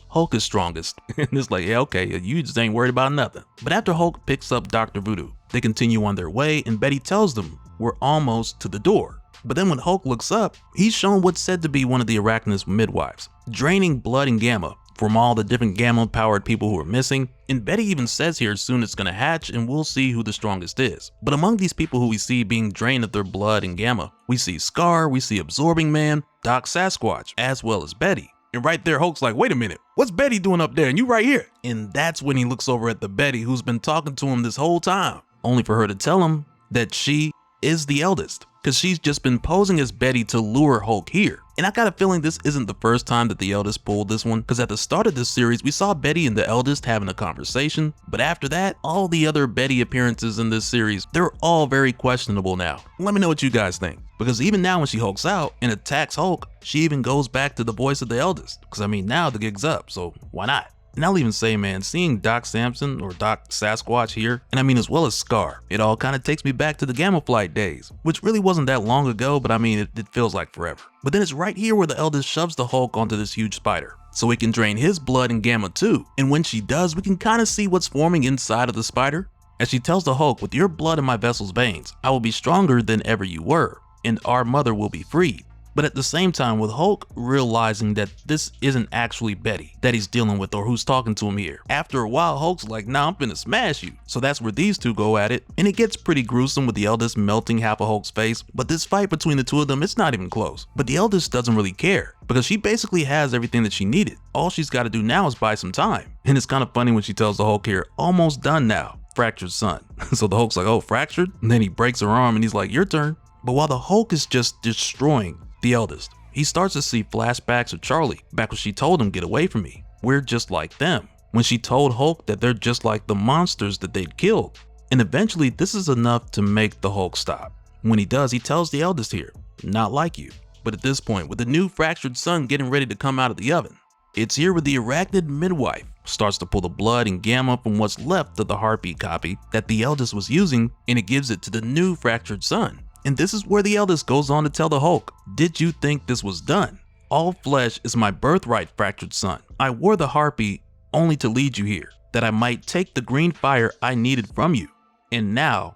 Hulk is strongest. And it's like, yeah, okay, you just ain't worried about nothing. But after Hulk picks up Dr. Voodoo, they continue on their way and Betty tells them, we're almost to the door. But then when Hulk looks up, he's shown what's said to be one of the Arachnid's midwives, draining blood and gamma from all the different gamma-powered people who are missing. And Betty even says here soon it's gonna hatch and we'll see who the strongest is. But among these people who we see being drained of their blood and gamma, we see Scar, we see Absorbing Man, Doc Sasquatch, as well as Betty. And right there, Hulk's like, wait a minute, what's Betty doing up there and you right here? And that's when he looks over at the Betty who's been talking to him this whole time, only for her to tell him that she is the eldest, because she's just been posing as Betty to lure Hulk here. And I got a feeling this isn't the first time that the eldest pulled this one, because at the start of this series we saw Betty and the eldest having a conversation, but after that all the other Betty appearances in this series, they're all very questionable now. Let me know what you guys think, because even now when she hulks out and attacks Hulk, she even goes back to the voice of the eldest, because I mean now the gig's up, so why not? And I'll even say, man, seeing Doc Samson or Doc Sasquatch here, and I mean as well as Scar, it all kind of takes me back to the Gamma Flight days, which really wasn't that long ago, but I mean it feels like forever. But then it's right here where the eldest shoves the Hulk onto this huge spider, so it can drain his blood and gamma too. And when she does, we can kind of see what's forming inside of the spider, as she tells the Hulk, with your blood in my vessel's veins, I will be stronger than ever you were, and our mother will be freed. But at the same time, with Hulk realizing that this isn't actually Betty that he's dealing with or who's talking to him here, after a while Hulk's like, nah, I'm finna smash you. So that's where these two go at it, and it gets pretty gruesome with the eldest melting half of Hulk's face. But this fight between the two of them, it's not even close. But the eldest doesn't really care, because she basically has everything that she needed. All she's got to do now is buy some time. And it's kind of funny when she tells the Hulk here, almost done now, fractured son. So the Hulk's like, oh, fractured? And then he breaks her arm and he's like, your turn. But while the Hulk is just destroying the eldest, he starts to see flashbacks of Charlie, back when she told him, get away from me, we're just like them, when she told Hulk that they're just like the monsters that they'd killed. And eventually this is enough to make the Hulk stop. When he does, he tells the eldest here, not like you. But at this point, with the new fractured son getting ready to come out of the oven, It's here where the arachnid midwife starts to pull the blood and gamma from what's left of the heartbeat copy that the eldest was using, and it gives it to the new fractured son. And this is where the eldest goes on to tell the Hulk, "Did you think this was done? All flesh is my birthright, fractured son. I wore the heartbeat only to lead you here, that I might take the green fire I needed from you. And now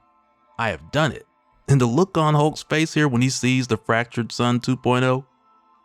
I have done it." And the look on Hulk's face here when he sees the fractured son 2.0,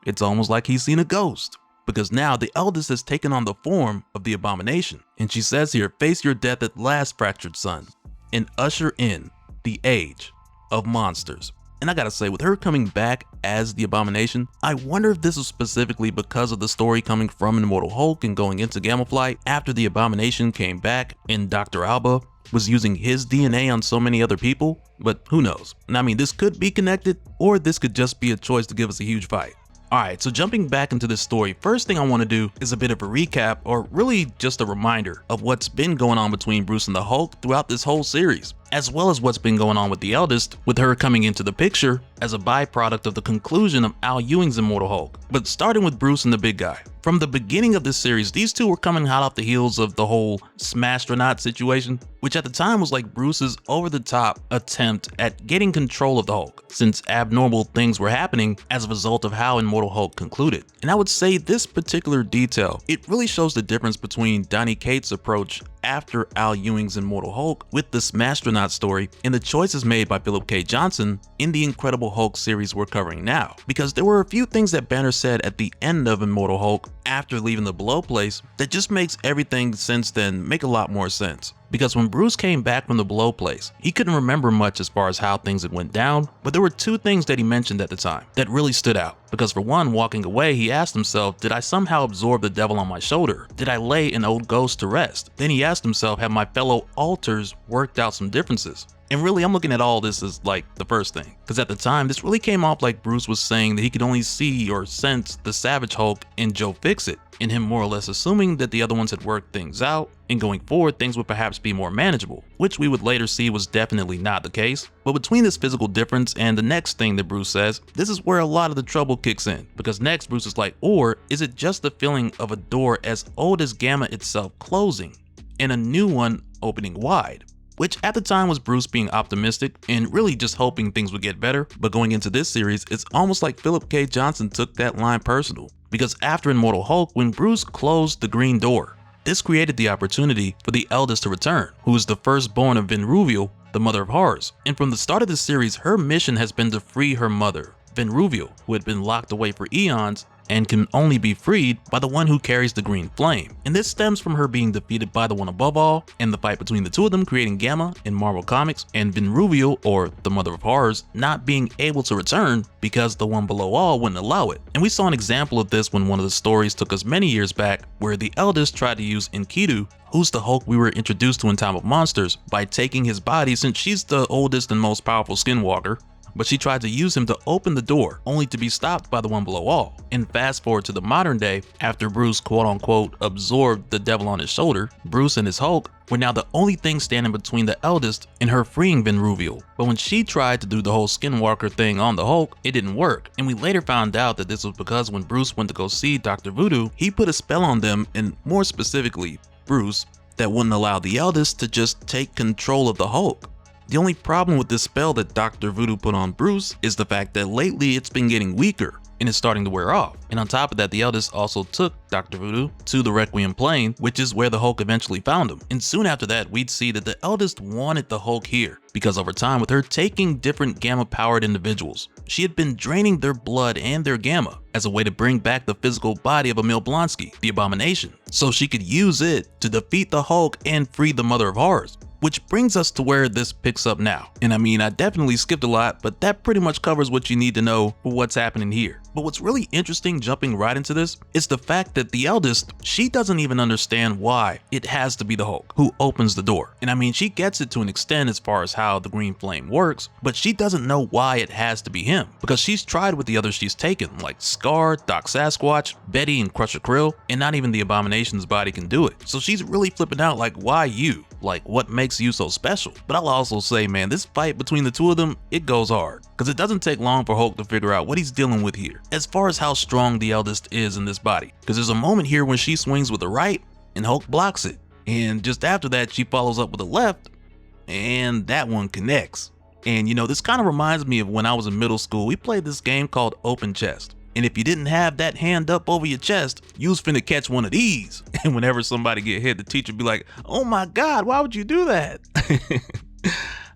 it's almost like he's seen a ghost. Because now the eldest has taken on the form of the abomination. And she says here, "Face your death at last, fractured son, and usher in the age of monsters." And I gotta say, with her coming back as the abomination, I wonder if this is specifically because of the story coming from Immortal Hulk and going into Gamma Flight after the abomination came back and Dr. Alba was using his DNA on so many other people, but who knows? And I mean, this could be connected, or this could just be a choice to give us a huge fight. Alright, so jumping back into this story, first thing I want to do is a bit of a recap, or really just a reminder of what's been going on between Bruce and the Hulk throughout this whole series, as well as what's been going on with the eldest, with her coming into the picture as a byproduct of the conclusion of Al Ewing's Immortal Hulk. But starting with Bruce and the big guy. From the beginning of this series, these two were coming hot off the heels of the whole Smastronaut situation, which at the time was like Bruce's over-the-top attempt at getting control of the Hulk, since abnormal things were happening as a result of how Immortal Hulk concluded. And I would say this particular detail, it really shows the difference between Donny Cates' approach after Al Ewing's Immortal Hulk with the Smastronaut story and the choices made by Philip K. Johnson in the Incredible Hulk series we're covering now. Because there were a few things that Banner said at the end of Immortal Hulk after leaving the Below place that just makes everything since then make a lot more sense. Because when Bruce came back from the Below place, he couldn't remember much as far as how things had went down, but there were two things that he mentioned at the time that really stood out. Because for one, walking away, he asked himself, did I somehow absorb the devil on my shoulder? Did I lay an old ghost to rest? Then he asked himself, have my fellow alters worked out some differences? And really, I'm looking at all this as like the first thing, because at the time, this really came off like Bruce was saying that he could only see or sense the Savage Hulk in Joe Fixit, and him more or less assuming that the other ones had worked things out, and going forward, things would perhaps be more manageable, which we would later see was definitely not the case. But between this physical difference and the next thing that Bruce says, this is where a lot of the trouble kicks in, because next Bruce is like, or is it just the feeling of a door as old as Gamma itself closing, and a new one opening wide? Which at the time was Bruce being optimistic and really just hoping things would get better, but going into this series, it's almost like Philip K. Johnson took that line personal. Because after Immortal Hulk, when Bruce closed the green door, this created the opportunity for the eldest to return, who is the firstborn of VENOM, the Mother of Horrors. And from the start of the series, her mission has been to free her mother, VENOM, who had been locked away for eons and can only be freed by the one who carries the green flame. And this stems from her being defeated by the one above all, and the fight between the two of them creating Gamma in Marvel Comics, and VENOM, or the Mother of Horrors, not being able to return because the one below all wouldn't allow it. And we saw an example of this when one of the stories took us many years back, where the eldest tried to use Enkidu, who's the Hulk we were introduced to in Time of Monsters, by taking his body since she's the oldest and most powerful skinwalker. But she tried to use him to open the door, only to be stopped by the one below all. And fast forward to the modern day, after Bruce quote unquote absorbed the devil on his shoulder, Bruce and his Hulk were now the only thing standing between the eldest and her freeing VENOM. But when she tried to do the whole skinwalker thing on the Hulk, it didn't work. And we later found out that this was because when Bruce went to go see Dr. Voodoo, he put a spell on them, and more specifically, Bruce, that wouldn't allow the eldest to just take control of the Hulk. The only problem with this spell that Dr. Voodoo put on Bruce is the fact that lately it's been getting weaker and it's starting to wear off. And on top of that, the eldest also took Dr. Voodoo to the Requiem plane, which is where the Hulk eventually found him. And soon after that, we'd see that the eldest wanted the Hulk here, because over time, with her taking different Gamma-powered individuals, she had been draining their blood and their Gamma as a way to bring back the physical body of Emil Blonsky, the Abomination, so she could use it to defeat the Hulk and free the Mother of Horrors. Which brings us to where this picks up now. And I mean, I definitely skipped a lot, but that pretty much covers what you need to know for what's happening here. But what's really interesting jumping right into this is the fact that the eldest, she doesn't even understand why it has to be the Hulk who opens the door. And I mean, she gets it to an extent as far as how the green flame works, but she doesn't know why it has to be him, because she's tried with the others she's taken, like Scar, Doc Sasquatch, Betty, and Crusher Krill, and not even the Abomination's body can do it. So she's really flipping out like, why you? Like, what makes you so special? But I'll also say, man, this fight between the two of them, it goes hard. because it doesn't take long for Hulk to figure out what he's dealing with here, as far as how strong the eldest is in this body. Because there's a moment here when she swings with the right, and Hulk blocks it. And just after that, she follows up with the left, and that one connects. And you know, this kind of reminds me of when I was in middle school, we played this game called Open Chest. And if you didn't have that hand up over your chest, you was finna catch one of these. And whenever somebody get hit, the teacher be like, oh my God, why would you do that?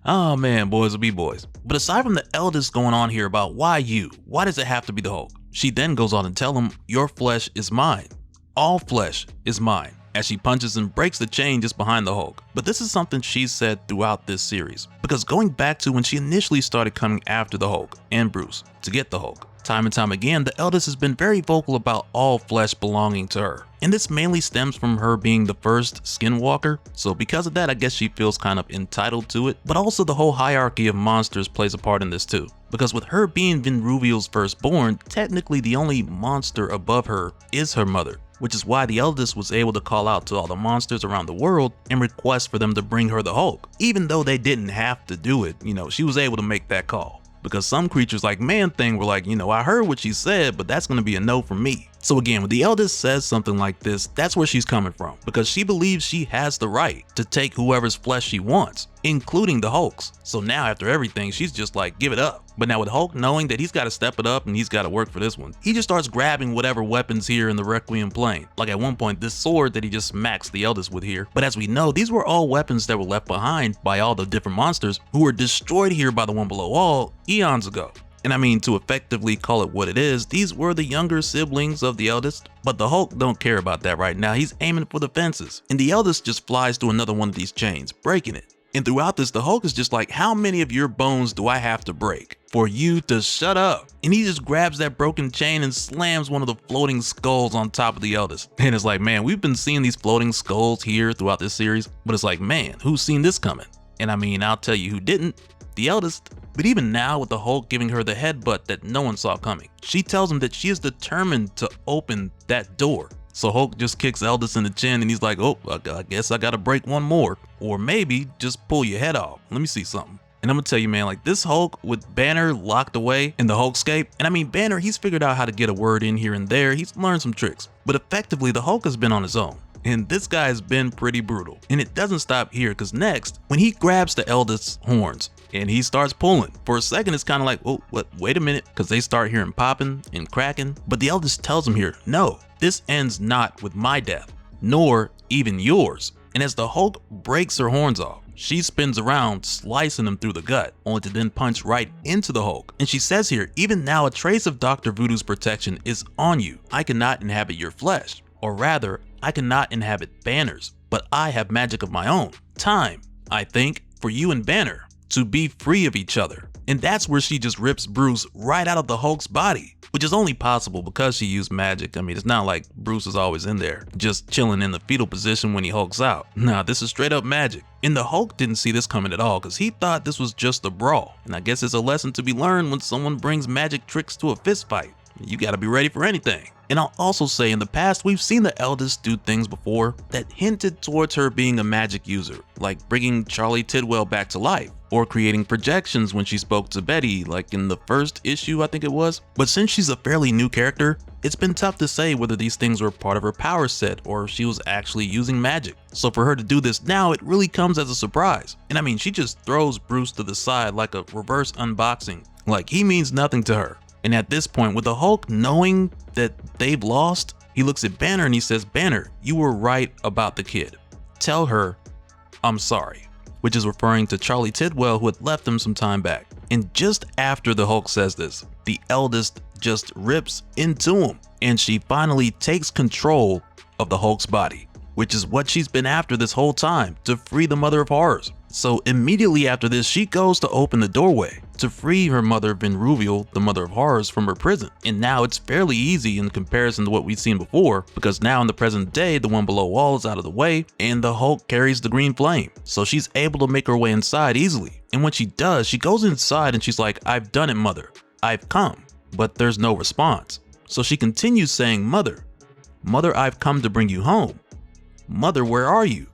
Oh man, boys will be boys. But aside from the eldest going on here about why does it have to be the Hulk? She then goes on to tell him, your flesh is mine. All flesh is mine, as she punches and breaks the chain just behind the Hulk. But this is something she's said throughout this series, because going back to when she initially started coming after the Hulk and Bruce to get the Hulk, time and time again, the eldest has been very vocal about all flesh belonging to her. And this mainly stems from her being the first skinwalker, so because of that, I guess she feels kind of entitled to it. But also the whole hierarchy of monsters plays a part in this too, because with her being VENOM's firstborn, technically the only monster above her is her mother, which is why the eldest was able to call out to all the monsters around the world and request for them to bring her the Hulk. Even though they didn't have to do it, you know, she was able to make that call. Because some creatures like Man-Thing were like, you know, I heard what she said, but that's going to be a no from me. So again, when the eldest says something like this, that's where she's coming from, because she believes she has the right to take whoever's flesh she wants, including the Hulk's. So now after everything, she's just like, give it up. But now with Hulk knowing that he's got to step it up and he's got to work for this one, he just starts grabbing whatever weapons here in the Requiem plane. Like at one point, this sword that he just smacks the eldest with here. But as we know, these were all weapons that were left behind by all the different monsters who were destroyed here by the One Below All eons ago. And I mean, to effectively call it what it is, these were the younger siblings of the eldest, but the Hulk don't care about that right now. He's aiming for the fences, and the eldest just flies through another one of these chains, breaking it. And throughout this, the Hulk is just like, how many of your bones do I have to break for you to shut up? And he just grabs that broken chain and slams one of the floating skulls on top of the eldest. And it's like, man, we've been seeing these floating skulls here throughout this series, but it's like, man, who's seen this coming? And I mean, I'll tell you who didn't, the eldest. But even now, with the Hulk giving her the headbutt that no one saw coming, she tells him that she is determined to open that door. So Hulk just kicks eldest in the chin and he's like, oh, I guess I gotta break one more. Or maybe just pull your head off. Let me see something. And I'm gonna tell you, man, like this Hulk with Banner locked away in the Hulkscape, and I mean, Banner, he's figured out how to get a word in here and there. He's learned some tricks. But effectively, the Hulk has been on his own. And this guy has been pretty brutal. And it doesn't stop here, because next, when he grabs the eldest's horns and he starts pulling, for a second it's kind of like, oh, what? Wait a minute, because they start hearing popping and cracking. But the eldest tells him here, no, this ends not with my death, nor even yours. And as the Hulk breaks her horns off, she spins around, slicing him through the gut, only to then punch right into the Hulk. And she says here, even now a trace of Dr. Voodoo's protection is on you. I cannot inhabit your flesh. Or rather, I cannot inhabit Banner's, but I have magic of my own. Time, I think, for you and Banner to be free of each other. And that's where she just rips Bruce right out of the Hulk's body, which is only possible because she used magic. I mean, it's not like Bruce is always in there, just chilling in the fetal position when he hulks out. Nah, this is straight up magic. And the Hulk didn't see this coming at all, because he thought this was just a brawl. And I guess it's a lesson to be learned when someone brings magic tricks to a fist fight. You gotta be ready for anything. And I'll also say, in the past, we've seen the eldest do things before that hinted towards her being a magic user, like bringing Charlie Tidwell back to life, or creating projections when she spoke to Betty, like in the first issue, I think it was. But since she's a fairly new character, it's been tough to say whether these things were part of her power set or if she was actually using magic. So for her to do this now, it really comes as a surprise. And I mean, she just throws Bruce to the side like a reverse unboxing, like he means nothing to her. And at this point, with the Hulk knowing that they've lost, he looks at Banner and he says, Banner, you were right about the kid. Tell her I'm sorry, which is referring to Charlie Tidwell, who had left him some time back. And just after the Hulk says this, the eldest just rips into him, and she finally takes control of the Hulk's body, which is what she's been after this whole time, to free the Mother of Horrors. So immediately after this, she goes to open the doorway to free her mother, VENOM, the Mother of Horrors, from her prison. And now it's fairly easy in comparison to what we've seen before, because now in the present day, the One Below All is out of the way and the Hulk carries the green flame. So she's able to make her way inside easily. And when she does, she goes inside and she's like, I've done it, Mother. I've come. But there's no response. So she continues saying, Mother, Mother, I've come to bring you home. Mother, where are you?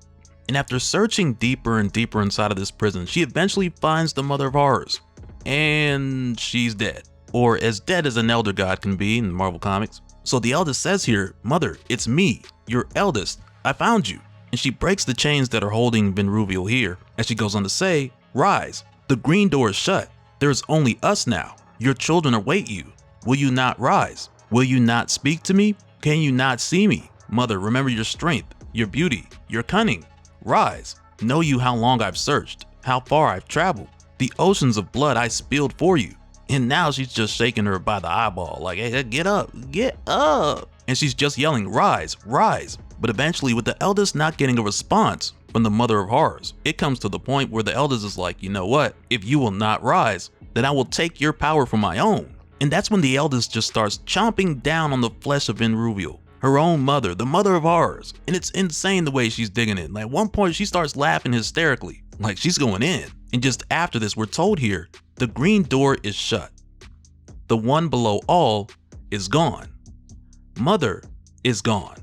And after searching deeper and deeper inside of this prison, she eventually finds the Mother of Horrors. and she's dead. Or as dead as an elder god can be in Marvel Comics. So the eldest says here, "Mother, it's me, your eldest. I found you." And she breaks the chains that are holding VENOM here as she goes on to say, "Rise, the green door is shut. There's only us now. Your children await you. Will you not rise? Will you not speak to me? Can you not see me? Mother, remember your strength, your beauty, your cunning. Rise, know you how long I've searched, how far I've traveled, the oceans of blood I spilled for you." And now she's just shaking her by the eyeball like, "Hey, get up, get up." And she's just yelling, "Rise, rise." But eventually, with the eldest not getting a response from the mother of horrors, it comes to the point where the eldest is like, "You know what? If you will not rise, then I will take your power for my own." And that's when the eldest just starts chomping down on the flesh of VENOM, her own mother, the mother of horrors. And it's insane the way she's digging it. Like at one point, she starts laughing hysterically, like she's going in. And just after this, we're told here, the green door is shut. The one below all is gone. Mother is gone.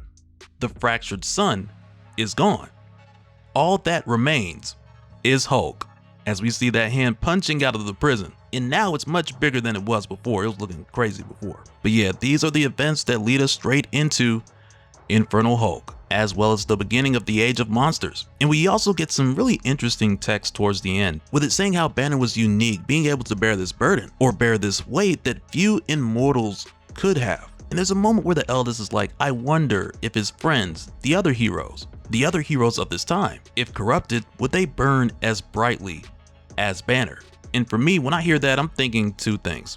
The fractured son is gone. All that remains is Hulk, as we see that hand punching out of the prison. And now it's much bigger than it was before. It was looking crazy before. But yeah, these are the events that lead us straight into Infernal Hulk, as well as the beginning of the Age of Monsters. And we also get some really interesting text towards the end, with it saying how Banner was unique, being able to bear this burden, or bear this weight that few immortals could have. And there's a moment where the eldest is like, I wonder if his friends, the other heroes of this time, if corrupted, would they burn as brightly as Banner? And for me, when I hear that, I'm thinking three things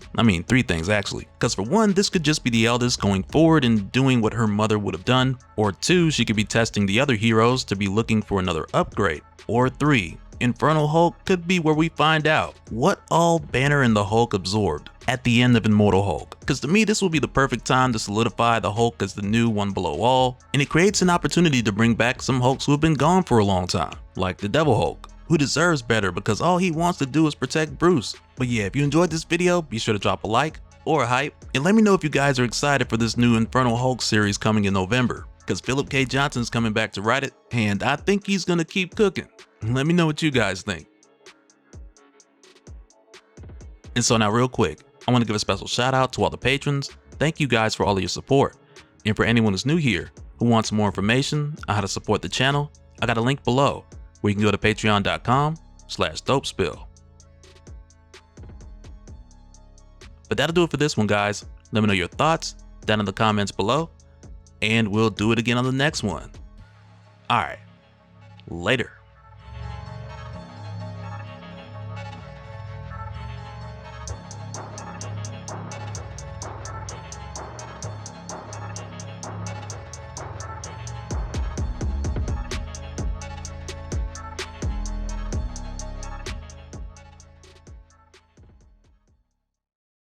actually. Because for one, this could just be the eldest going forward and doing what her mother would have done. Or two, she could be testing the other heroes to be looking for another upgrade. Or three, Infernal Hulk could be where we find out what all Banner and the Hulk absorbed at the end of Immortal Hulk. Because to me, this will be the perfect time to solidify the Hulk as the new one below all. And it creates an opportunity to bring back some Hulks who have been gone for a long time, like the Devil Hulk, who deserves better because all he wants to do is protect Bruce. But yeah, if you enjoyed this video, be sure to drop a like or a hype, and let me know if you guys are excited for this new Infernal Hulk series coming in November, because Philip K. Johnson's coming back to write it, and I think he's gonna keep cooking. Let me know what you guys think. And so now real quick, I want to give a special shout out to all the patrons. Thank you guys for all of your support. And for anyone who's new here who wants more information on how to support the channel, I got a link below where you can go to patreon.com/dopespill. But that'll do it for this one, guys. Let me know your thoughts down in the comments below, and we'll do it again on the next one. All right, later.